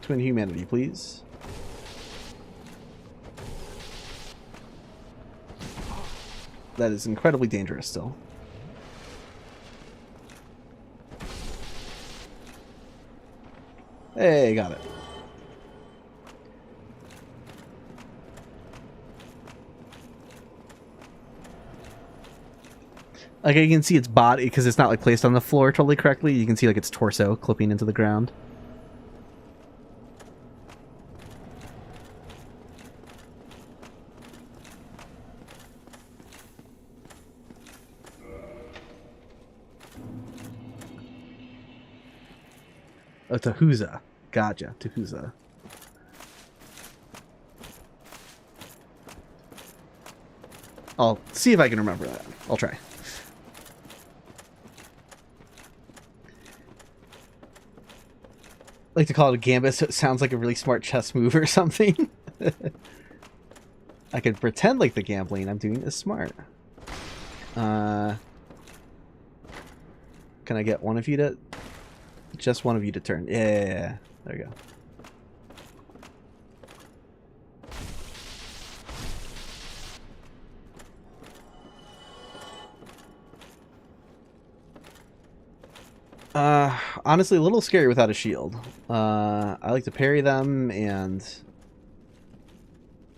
Twin humanity, please. That is incredibly dangerous still. Hey, got it. Like, you can see its body, because it's not like placed on the floor totally correctly. You can see like its torso clipping into the ground. Oh, Tahuza. Gotcha, Tahuza. I'll see if I can remember that. I'll try. I like to call it a gambit so it sounds like a really smart chess move or something. I could pretend like the gambling I'm doing is smart. Can I get one of you to... Just one of you to turn. Yeah. There we go. Honestly, a little scary without a shield. I like to parry them, and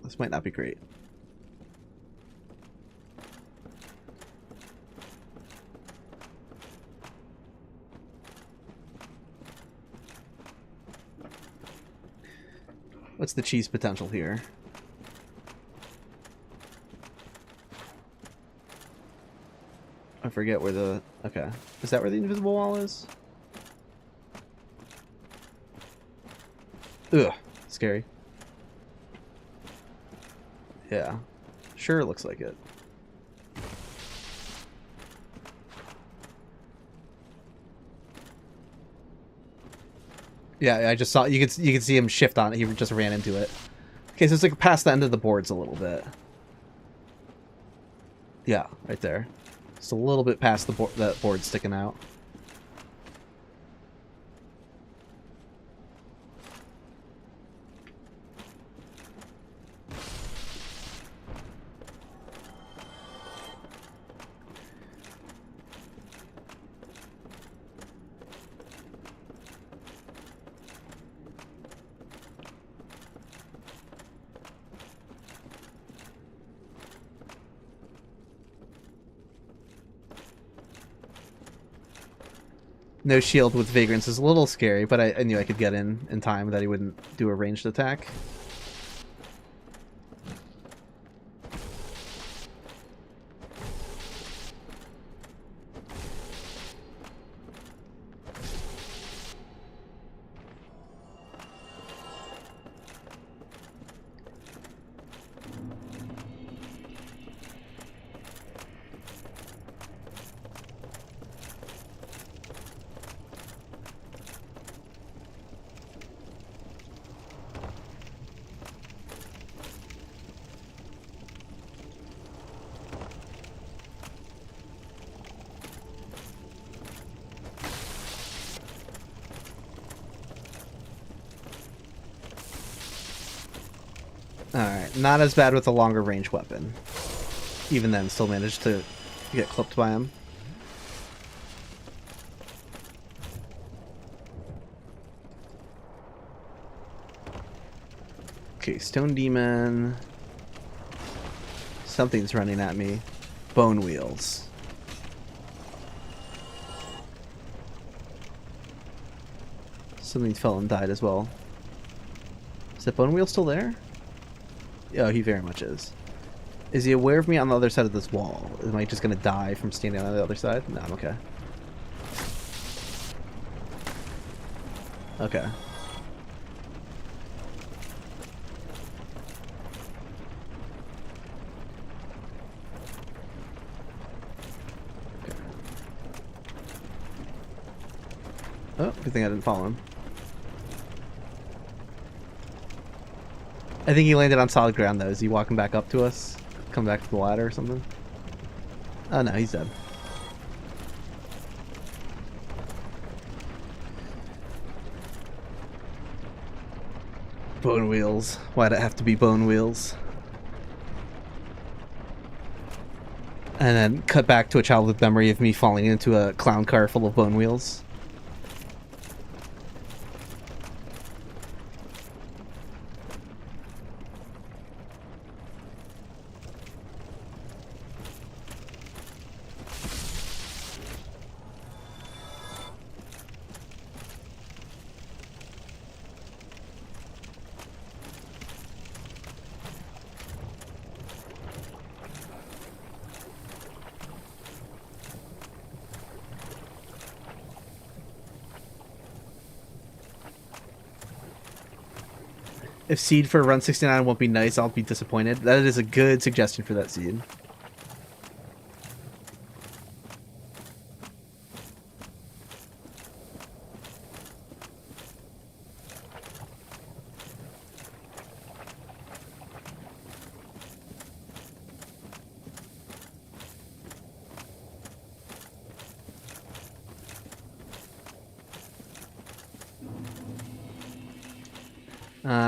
this might not be great. What's the cheese potential here? I forget where the... Okay. Is that where the invisible wall is? Ugh. Scary. Yeah. Sure looks like it. Yeah, I just saw... You could see him shift on it. He just ran into it. Okay, so it's like past the end of the boards a little bit. Yeah, right there. Just a little bit past the that board sticking out. No shield with Vagrants is a little scary, but I knew I could get in time that he wouldn't do a ranged attack. Alright, not as bad with a longer range weapon. Even then, still managed to get clipped by him. Okay, Stone Demon. Something's running at me. Bone Wheels. Something fell and died as well. Is that Bone Wheel still there? Oh, he very much is. Is he aware of me on the other side of this wall? Am I just gonna die from standing on the other side? No, I'm okay. Okay. Oh, good thing I didn't follow him. I think he landed on solid ground, though. Is he walking back up to us? Come back to the ladder or something? Oh, no, he's dead. Bone wheels. Why'd it have to be bone wheels? And then cut back to a childhood memory of me falling into a clown car full of bone wheels. If seed for run 69 won't be nice, I'll be disappointed. That is a good suggestion for that seed.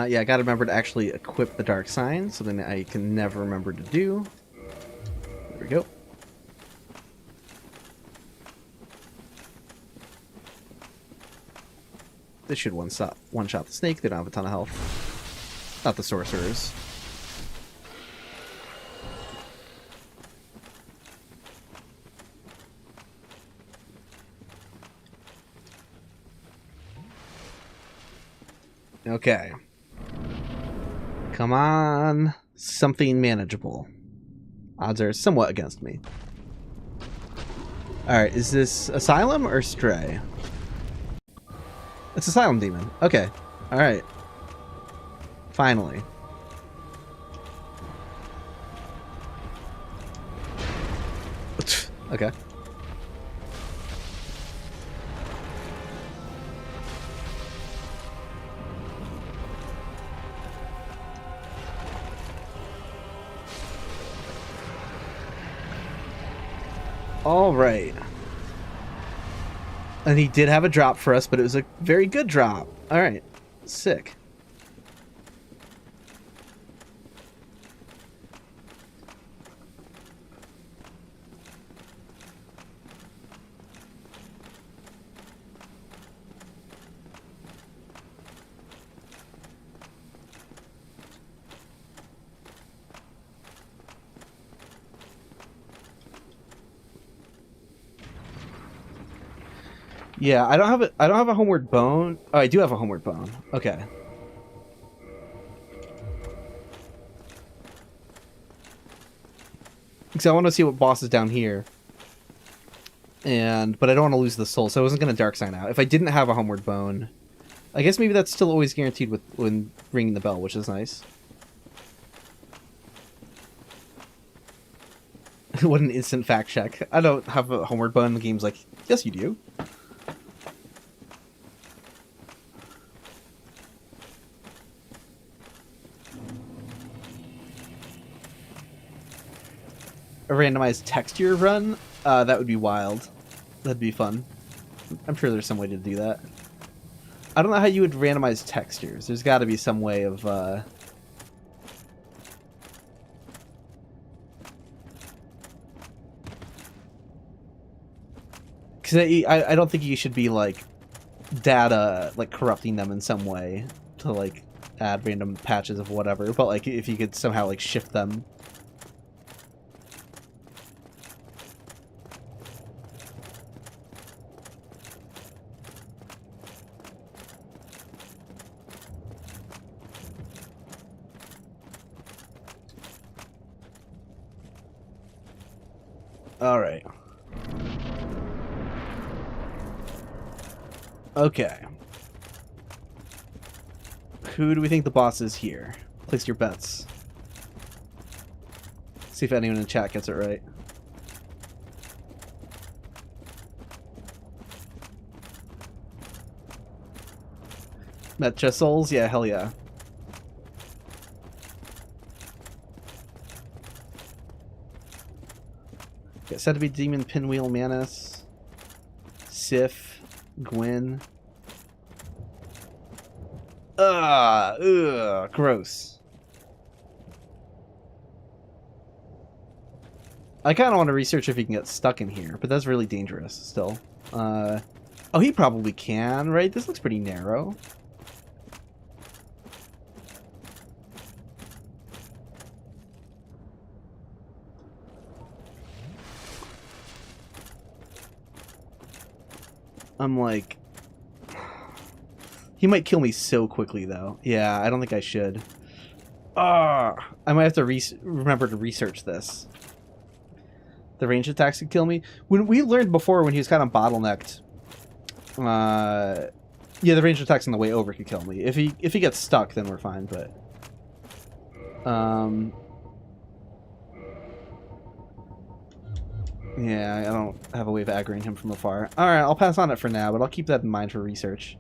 Yeah, I gotta remember to actually equip the dark sign, something that I can never remember to do. There we go. This should one-shot the snake. They don't have a ton of health. Not the sorcerers. Okay. Come on. Something manageable. Odds are somewhat against me. Alright, is this Asylum or Stray? It's Asylum Demon. Okay. Alright. Finally. Okay. All right. And he did have a drop for us, but it was a very good drop. All right. Sick. Yeah, I don't have a homeward bone. Oh, I do have a homeward bone. Okay. Because I want to see what boss is down here. But I don't want to lose the soul, so I wasn't going to dark sign out. If I didn't have a homeward bone, I guess maybe that's still always guaranteed when ringing the bell, which is nice. What an instant fact check. I don't have a homeward bone. The game's like, yes, you do. A randomized texture run? That would be wild. That'd be fun. I'm sure there's some way to do that. I don't know how you would randomize textures. There's got to be some way of... Because I don't think you should be, like, data, like, corrupting them in some way to, like, add random patches of whatever. But, like, if you could somehow, like, shift them. Alright. Okay. Who do we think the boss is here? Place your bets. See if anyone in chat gets it right. Metcha Souls? Yeah, hell yeah. Yeah, said to be Demon Pinwheel Manus, Sif, Gwyn. Ugh, gross. I kind of want to research if he can get stuck in here, but that's really dangerous still. Oh, he probably can, right? This looks pretty narrow. I'm like... He might kill me so quickly, though. Yeah, I don't think I should. I might have to remember to research this. The range attacks could kill me. When we learned before, when he was kind of bottlenecked, yeah, the range attacks on the way over could kill me. If he gets stuck, then we're fine. But yeah, I don't have a way of aggroing him from afar. All right, I'll pass on it for now, but I'll keep that in mind for research.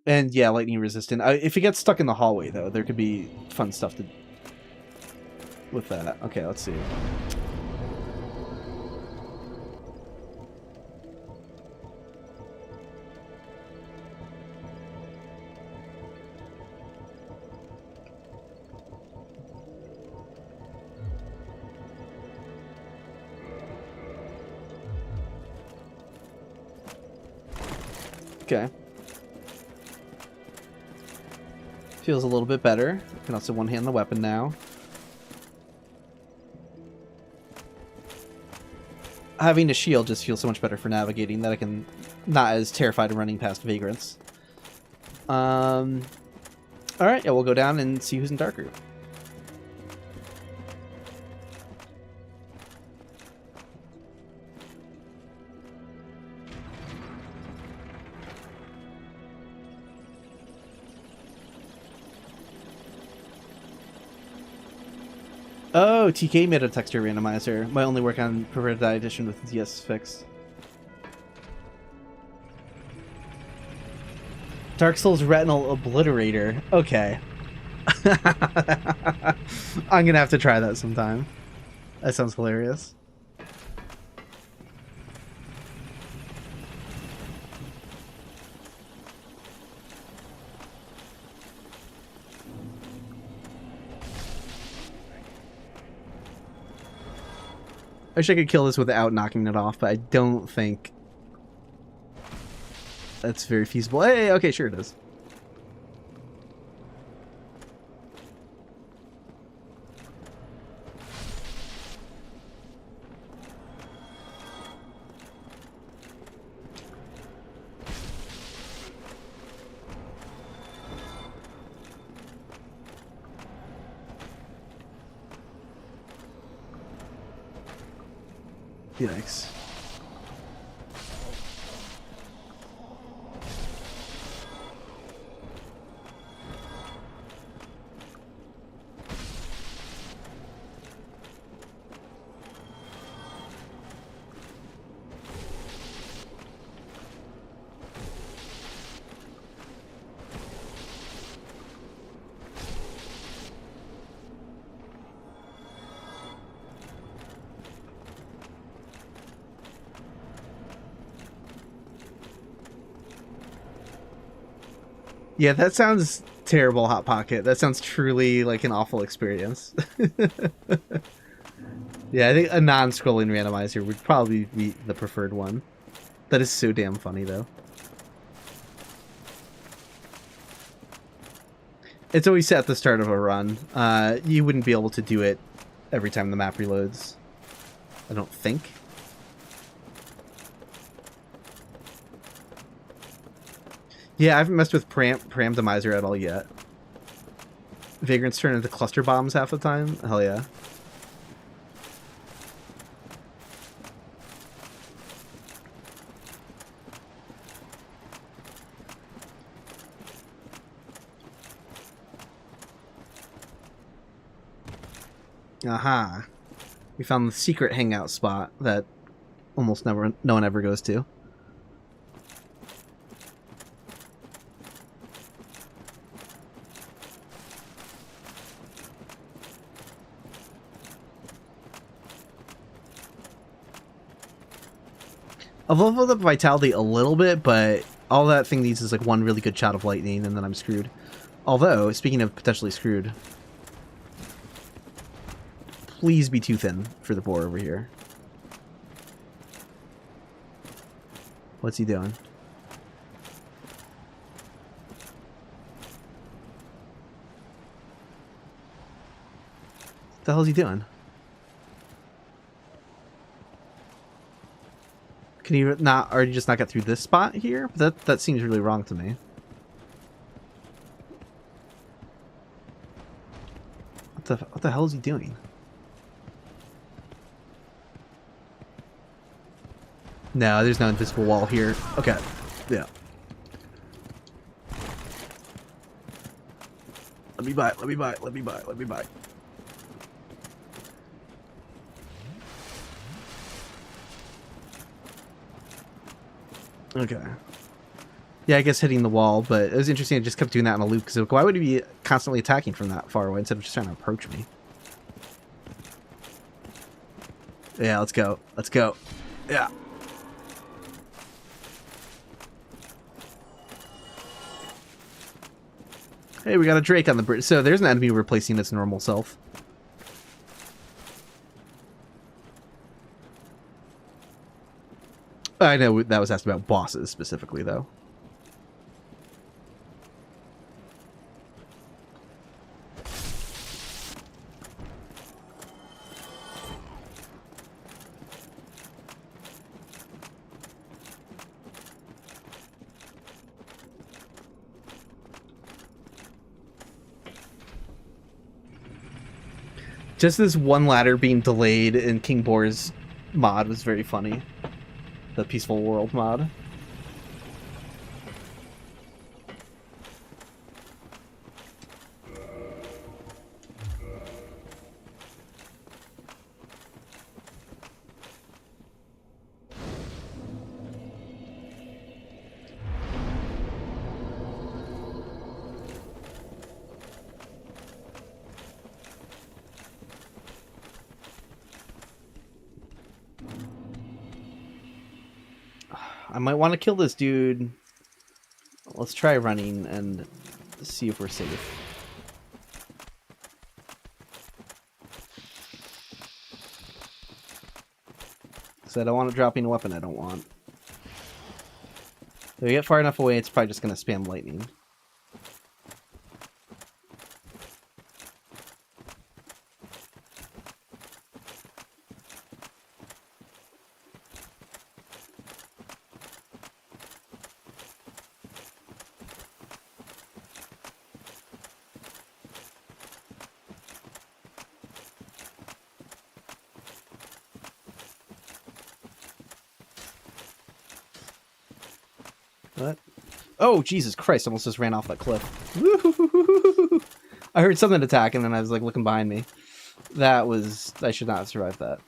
And yeah, lightning resistant. If he gets stuck in the hallway, though, there could be fun stuff to with that. Okay, let's see. Okay. Feels a little bit better. I can also one-hand the weapon now. Having a shield just feels so much better for navigating that I can not as terrified of running past vagrants. Alright, yeah, we'll go down and see who's in Dark Group. Oh, TK made a texture randomizer. Might only work on Permadeath edition with the DS fix. Dark Souls Retinal Obliterator. Okay. I'm gonna have to try that sometime. That sounds hilarious. I wish I could kill this without knocking it off, but I don't think that's very feasible. Hey, okay, sure it is. Yikes. Yeah, that sounds terrible, Hot Pocket. That sounds truly like an awful experience. Yeah, I think a non-scrolling randomizer would probably be the preferred one. That is so damn funny, though. It's always set at the start of a run. You wouldn't be able to do it every time the map reloads. I don't think. Yeah, I haven't messed with Permadeath at all yet. Vagrants turn into cluster bombs half the time? Hell yeah. Aha. We found the secret hangout spot that almost no one ever goes to. I've leveled up Vitality a little bit, but all that thing needs is like one really good shot of lightning, and then I'm screwed. Although, speaking of potentially screwed, please be too thin for the boar over here. What's he doing? What the hell is he doing? Can you not already just not get through this spot here? That seems really wrong to me. What the hell is he doing? No, there's no invisible wall here. Okay. Yeah. Let me buy. Okay. Yeah, I guess hitting the wall, but it was interesting. I just kept doing that in a loop because why would he be constantly attacking from that far away instead of just trying to approach me? Yeah, let's go. Let's go. Yeah. Hey, we got a Drake on the bridge. So there's an enemy replacing its normal self. I know that was asked about bosses specifically, though. Just this one ladder being delayed in King Boar's mod was very funny. The Peaceful World mod. I might want to kill this dude. Let's try running and see if we're safe. Because I don't want to drop in a weapon I don't want. If we get far enough away, it's probably just going to spam lightning. What? Oh, Jesus Christ, almost just ran off that cliff. I heard something attack and then I was like looking behind me. That was... I should not have survived that.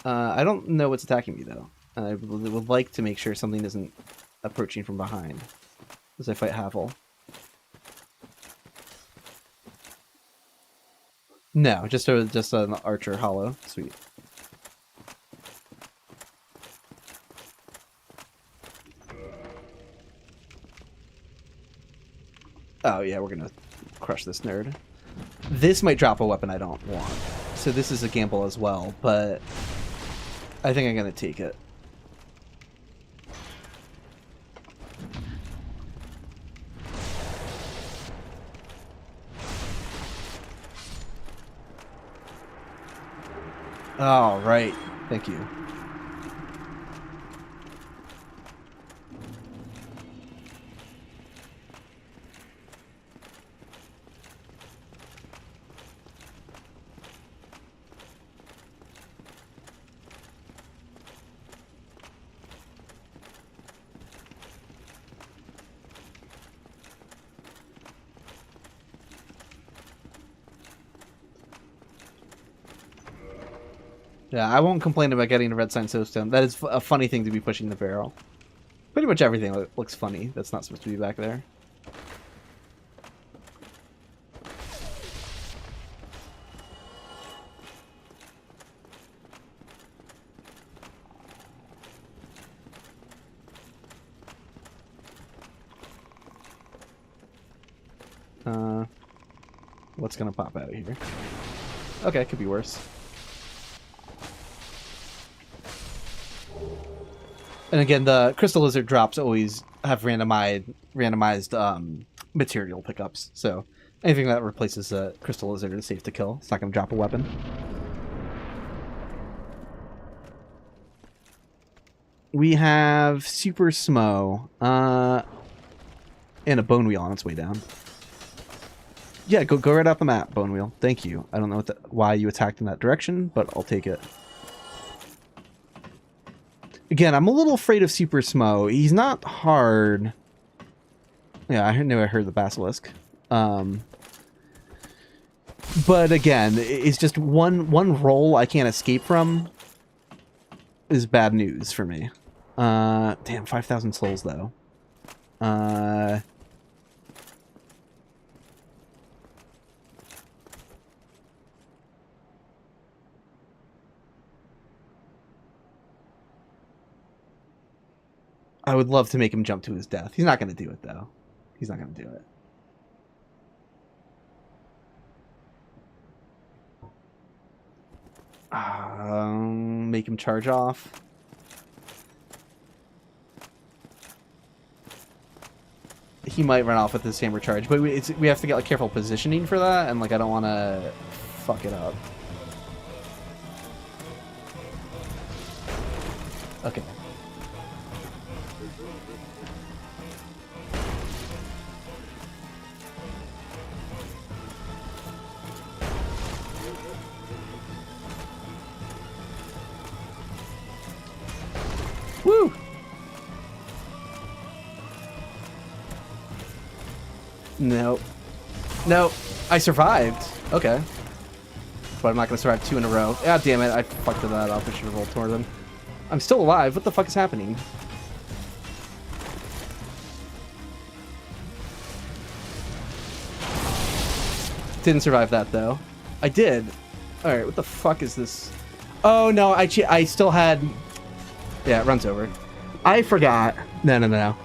I don't know what's attacking me though. I would like to make sure something isn't approaching from behind as I fight Havel. No, just an archer hollow. Sweet. Oh yeah, we're gonna crush this nerd. This might drop a weapon I don't want. So this is a gamble as well, but I think I'm gonna take it. All right, thank you. Yeah, I won't complain about getting a red sign soapstone. That is a funny thing to be pushing the barrel. Pretty much everything looks funny that's not supposed to be back there. What's gonna pop out here? Okay, could be worse. And again, the Crystal Lizard drops always have randomized material pickups, so anything that replaces a Crystal Lizard is safe to kill. It's not going to drop a weapon. We have Super Smo, and a Bone Wheel on its way down. Yeah, go right out the map, Bone Wheel. Thank you. I don't know why you attacked in that direction, but I'll take it. Again, I'm a little afraid of Super Smo. He's not hard. Yeah, I knew I heard the Basilisk. But again, it's just one roll I can't escape from is bad news for me. Damn, 5,000 souls though. I would love to make him jump to his death. He's not going to do it, though. He's not going to do it. Make him charge off. He might run off with the same recharge, but we have to get like careful positioning for that, and like I don't want to fuck it up. Okay. Woo! Nope. No, I survived. Okay. But I'm not going to survive 2 in a row. Ah, damn it. I fucked that up. I should have rolled toward them. I'm still alive. What the fuck is happening? Didn't survive that, though. I did. Alright, what the fuck is this? Oh, no. I still had... Yeah, it runs over. I forgot. No.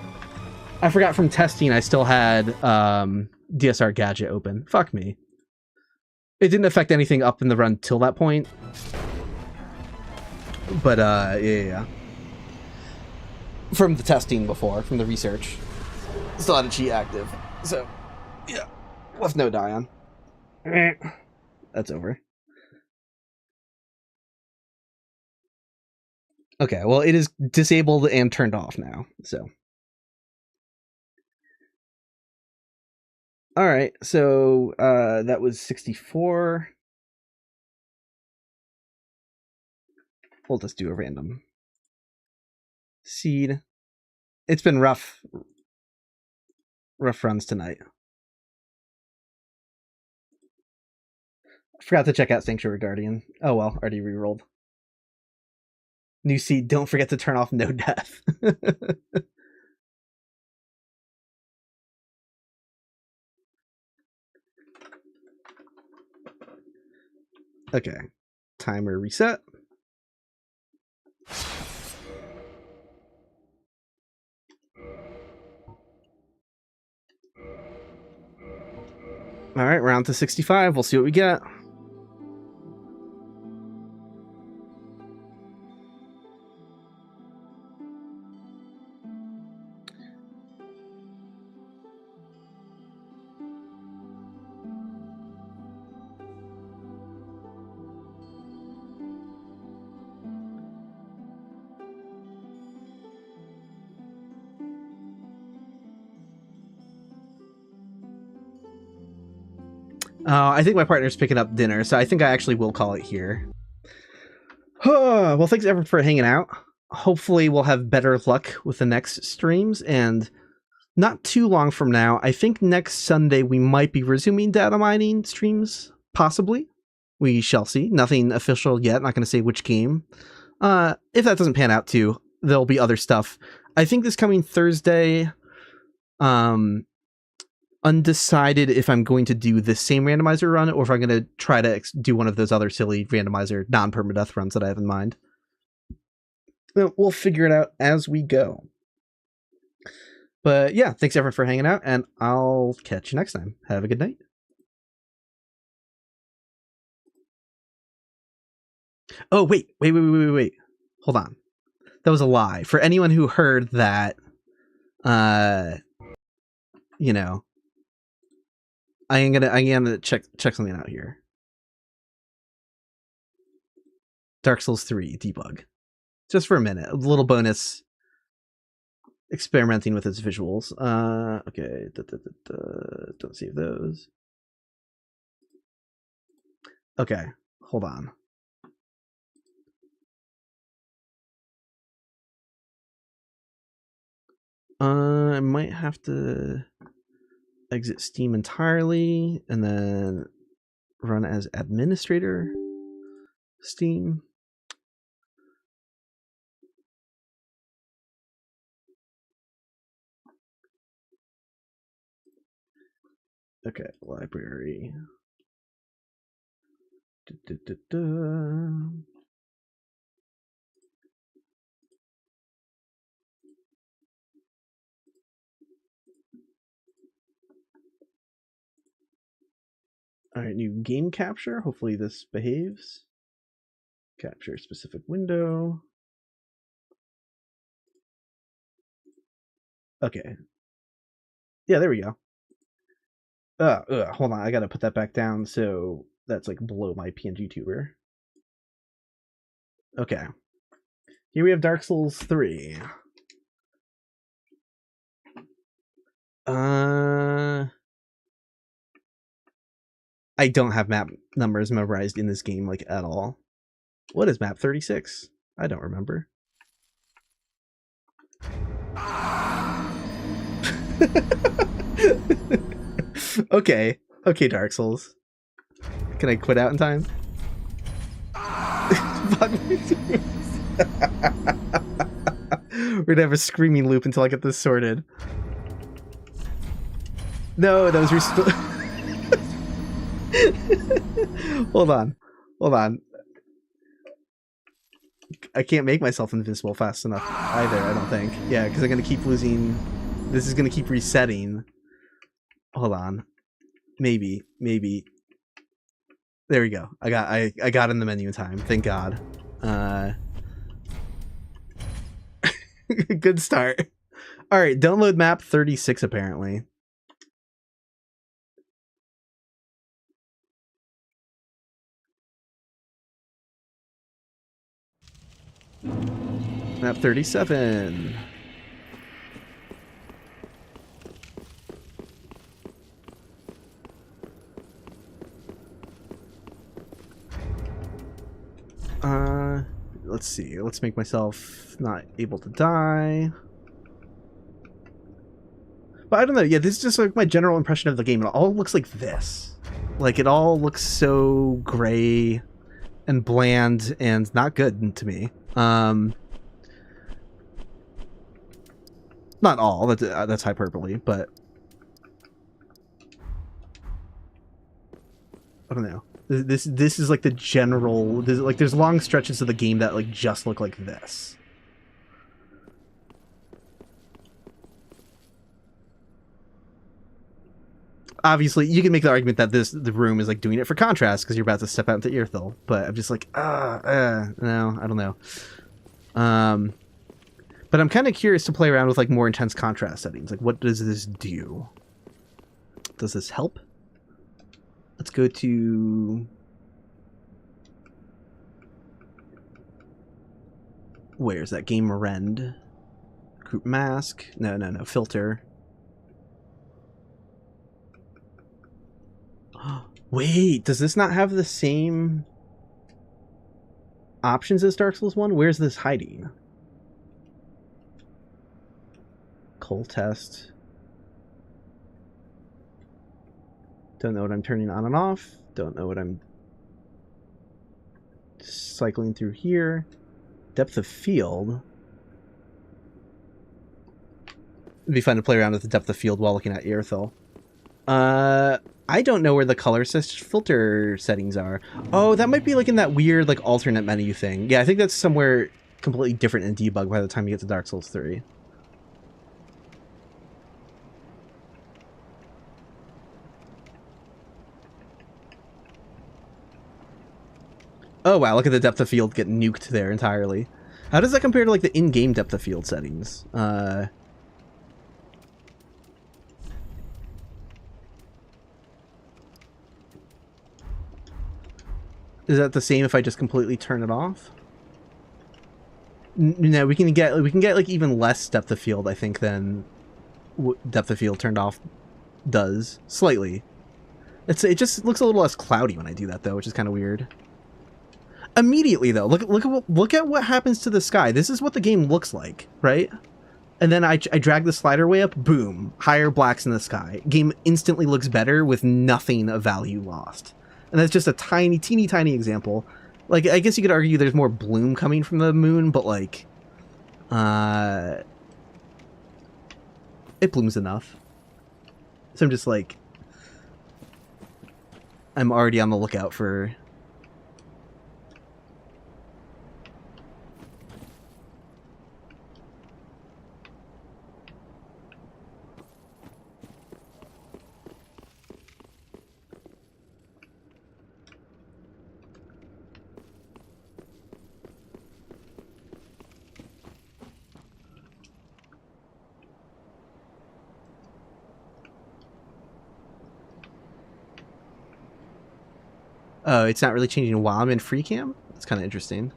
I forgot from testing I still had DSR gadget open. Fuck me. It didn't affect anything up in the run till that point. But, yeah. From the testing before, from the research. Still had a cheat active. So, yeah. Left no die on. That's over. Okay, well, it is disabled and turned off now, so. Alright, so, that was 64. We'll just do a random seed. It's been rough runs tonight. I forgot to check out Sanctuary Guardian. Oh well, already rerolled. New seed, don't forget to turn off no death. Okay. Timer reset. Alright, round to 65. We'll see what we get. I think my partner's picking up dinner, so I think I actually will call it here. Well, thanks everyone for hanging out. Hopefully we'll have better luck with the next streams, and not too long from now, I think next Sunday we might be resuming data mining streams, possibly. We shall see. Nothing official yet, not going to say which game. If that doesn't pan out too, there'll be other stuff. I think this coming Thursday, undecided if I'm going to do the same randomizer run or if I'm going to try to do one of those other silly randomizer non-permadeath runs that I have in mind. We'll figure it out as we go. But yeah, thanks everyone for hanging out, and I'll catch you next time. Have a good night. Oh, wait. Hold on. That was a lie. For anyone who heard that, you know, I am gonna check something out here. Dark Souls 3 debug. Just for a minute. A little bonus experimenting with its visuals. Okay. Don't save those. Okay. Hold on. I might have to exit Steam entirely and then run as administrator Steam. Okay, library. All right, new game capture. Hopefully this behaves. Capture specific window. Okay. Yeah, there we go. Hold on, I gotta put that back down so that's like below my PNG tuber. Okay. Here we have Dark Souls 3. I don't have map numbers memorized in this game, like, at all. What is map 36? I don't remember. Okay, Dark Souls. Can I quit out in time? We're gonna have a screaming loop until I get this sorted. No, that was restored. Hold on. I can't make myself invisible fast enough either, I don't think. Yeah, because I'm gonna keep losing. This is gonna keep resetting. Hold on. Maybe. There we go. I got in the menu in time. Thank God. Good start. All right, download map 36 apparently. Map 37. Let's see. Let's make myself not able to die. But I don't know. Yeah, this is just like my general impression of the game. It all looks like this. Like, it all looks so gray and bland and not good to me. Not all. That's hyperbole, but I don't know. This is like the general. There's long stretches of the game that like just look like this. Obviously, you can make the argument that the room is like doing it for contrast because you're about to step out into Earthil, but I'm just like, no, I don't know. But I'm kind of curious to play around with like more intense contrast settings. Like, what does this do? Does this help? Let's go to... Where's that? Game rend. Group mask. No. Filter. Wait, does this not have the same options as Dark Souls 1? Where's this hiding? Cold test. Don't know what I'm turning on and off. Don't know what I'm cycling through here. Depth of field. It'd be fun to play around with the depth of field while looking at Earthil. I don't know where the color filter settings are. Oh, that might be like in that weird like alternate menu thing. Yeah, I think that's somewhere completely different in debug by the time you get to Dark Souls 3. Oh wow, look at the depth of field get nuked there entirely. How does that compare to like the in-game depth of field settings? Is that the same if I just completely turn it off? No, we can get like even less depth of field, I think, than depth of field turned off does. Slightly. It just looks a little less cloudy when I do that though, which is kind of weird. Immediately though, look at what happens to the sky. This is what the game looks like, right? And then I drag the slider way up, boom, higher blacks in the sky. Game instantly looks better with nothing of value lost. And that's just a teeny tiny example. Like, I guess you could argue there's more bloom coming from the moon, but like, it blooms enough. So I'm just like, I'm already on the lookout for... Oh, it's not really changing while I'm in free cam? That's kind of interesting.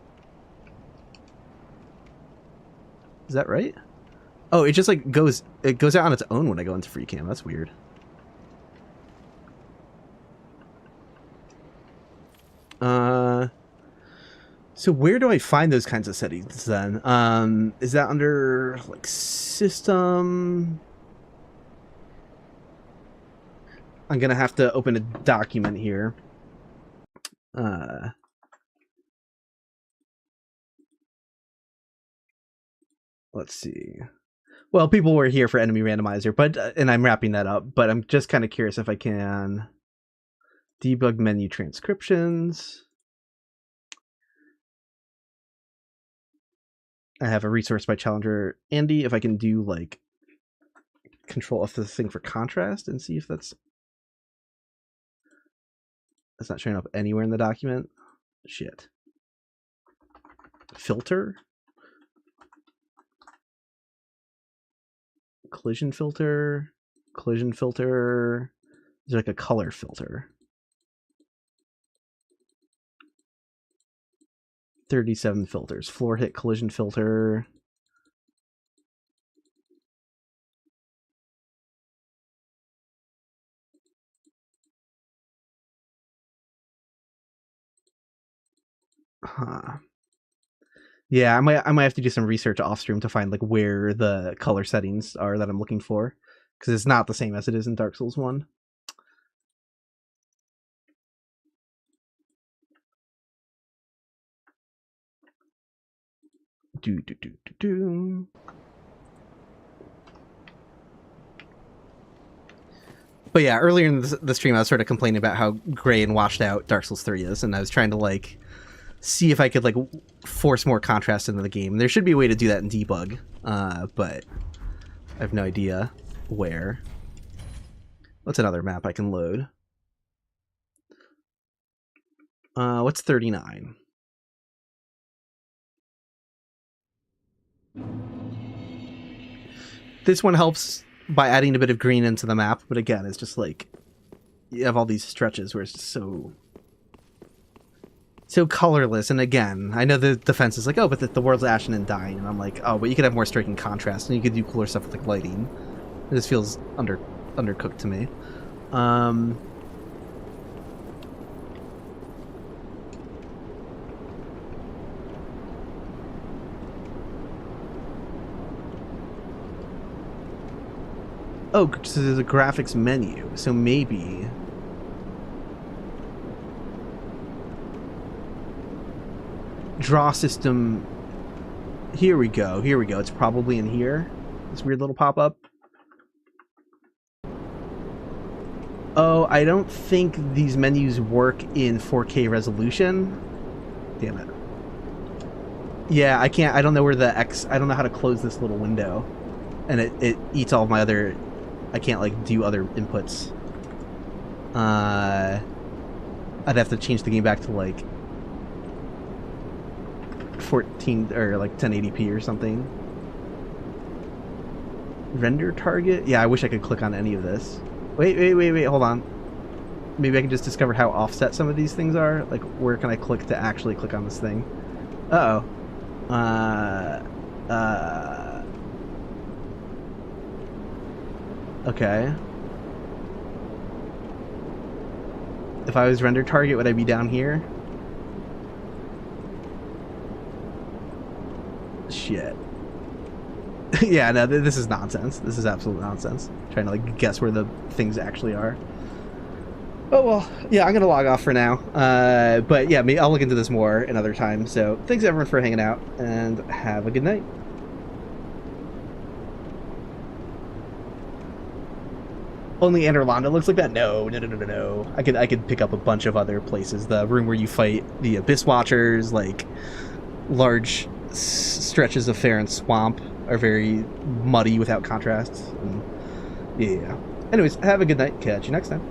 Is that right? Oh, it just like goes out on its own when I go into free cam. That's weird. So where do I find those kinds of settings then? Is that under like system? I'm gonna have to open a document here. Let's see. Well, people were here for Enemy Randomizer, but and I'm wrapping that up, but I'm just kind of curious if I can debug menu transcriptions. I have a resource by Challenger Andy. If I can do like control F this thing for contrast and see if that's not showing up anywhere in the document. Shit. Filter. Collision filter. Collision filter. There's like a color filter. 37 filters. Floor hit collision filter. Huh. Yeah, I might have to do some research off stream to find like where the color settings are that I'm looking for, because it's not the same as it is in Dark Souls 1. But yeah, earlier in the stream I was sort of complaining about how gray and washed out Dark Souls 3 is, and I was trying to like see if I could like force more contrast into the game. There should be a way to do that in debug, but I have no idea where. What's another map I can load? What's 39? This one helps by adding a bit of green into the map, but again, it's just like you have all these stretches where it's just so colorless. And again, I know the defense is like, oh, but the world's ashen and dying, and I'm like, oh, but you could have more striking contrast, and you could do cooler stuff with like lighting. It just feels undercooked to me. Oh, so there's a graphics menu, so maybe... Draw system... Here we go, it's probably in here. This weird little pop-up. Oh, I don't think these menus work in 4K resolution. Damn it. Yeah, I can't, I don't know where the X... I don't know how to close this little window. And it eats all of my other... I can't like do other inputs. I'd have to change the game back to like 14 or like 1080p or something. Render target? Yeah, I wish I could click on any of this. Wait, hold on. Maybe I can just discover how offset some of these things are. Like, where can I click to actually click on this thing? Uh-oh. Okay. If I was render target, would I be down here? Shit. Yeah, no, this is nonsense. This is absolute nonsense. Trying to like guess where the things actually are. Oh well, yeah, I'm gonna log off for now. But yeah, I'll look into this more another time. So thanks everyone for hanging out, and have a good night. Only Anarlanda looks like that? No. I could pick up a bunch of other places. The room where you fight the Abyss Watchers, like large stretches of Farron Swamp are very muddy without contrast. And, yeah. Anyways, have a good night. Catch you next time.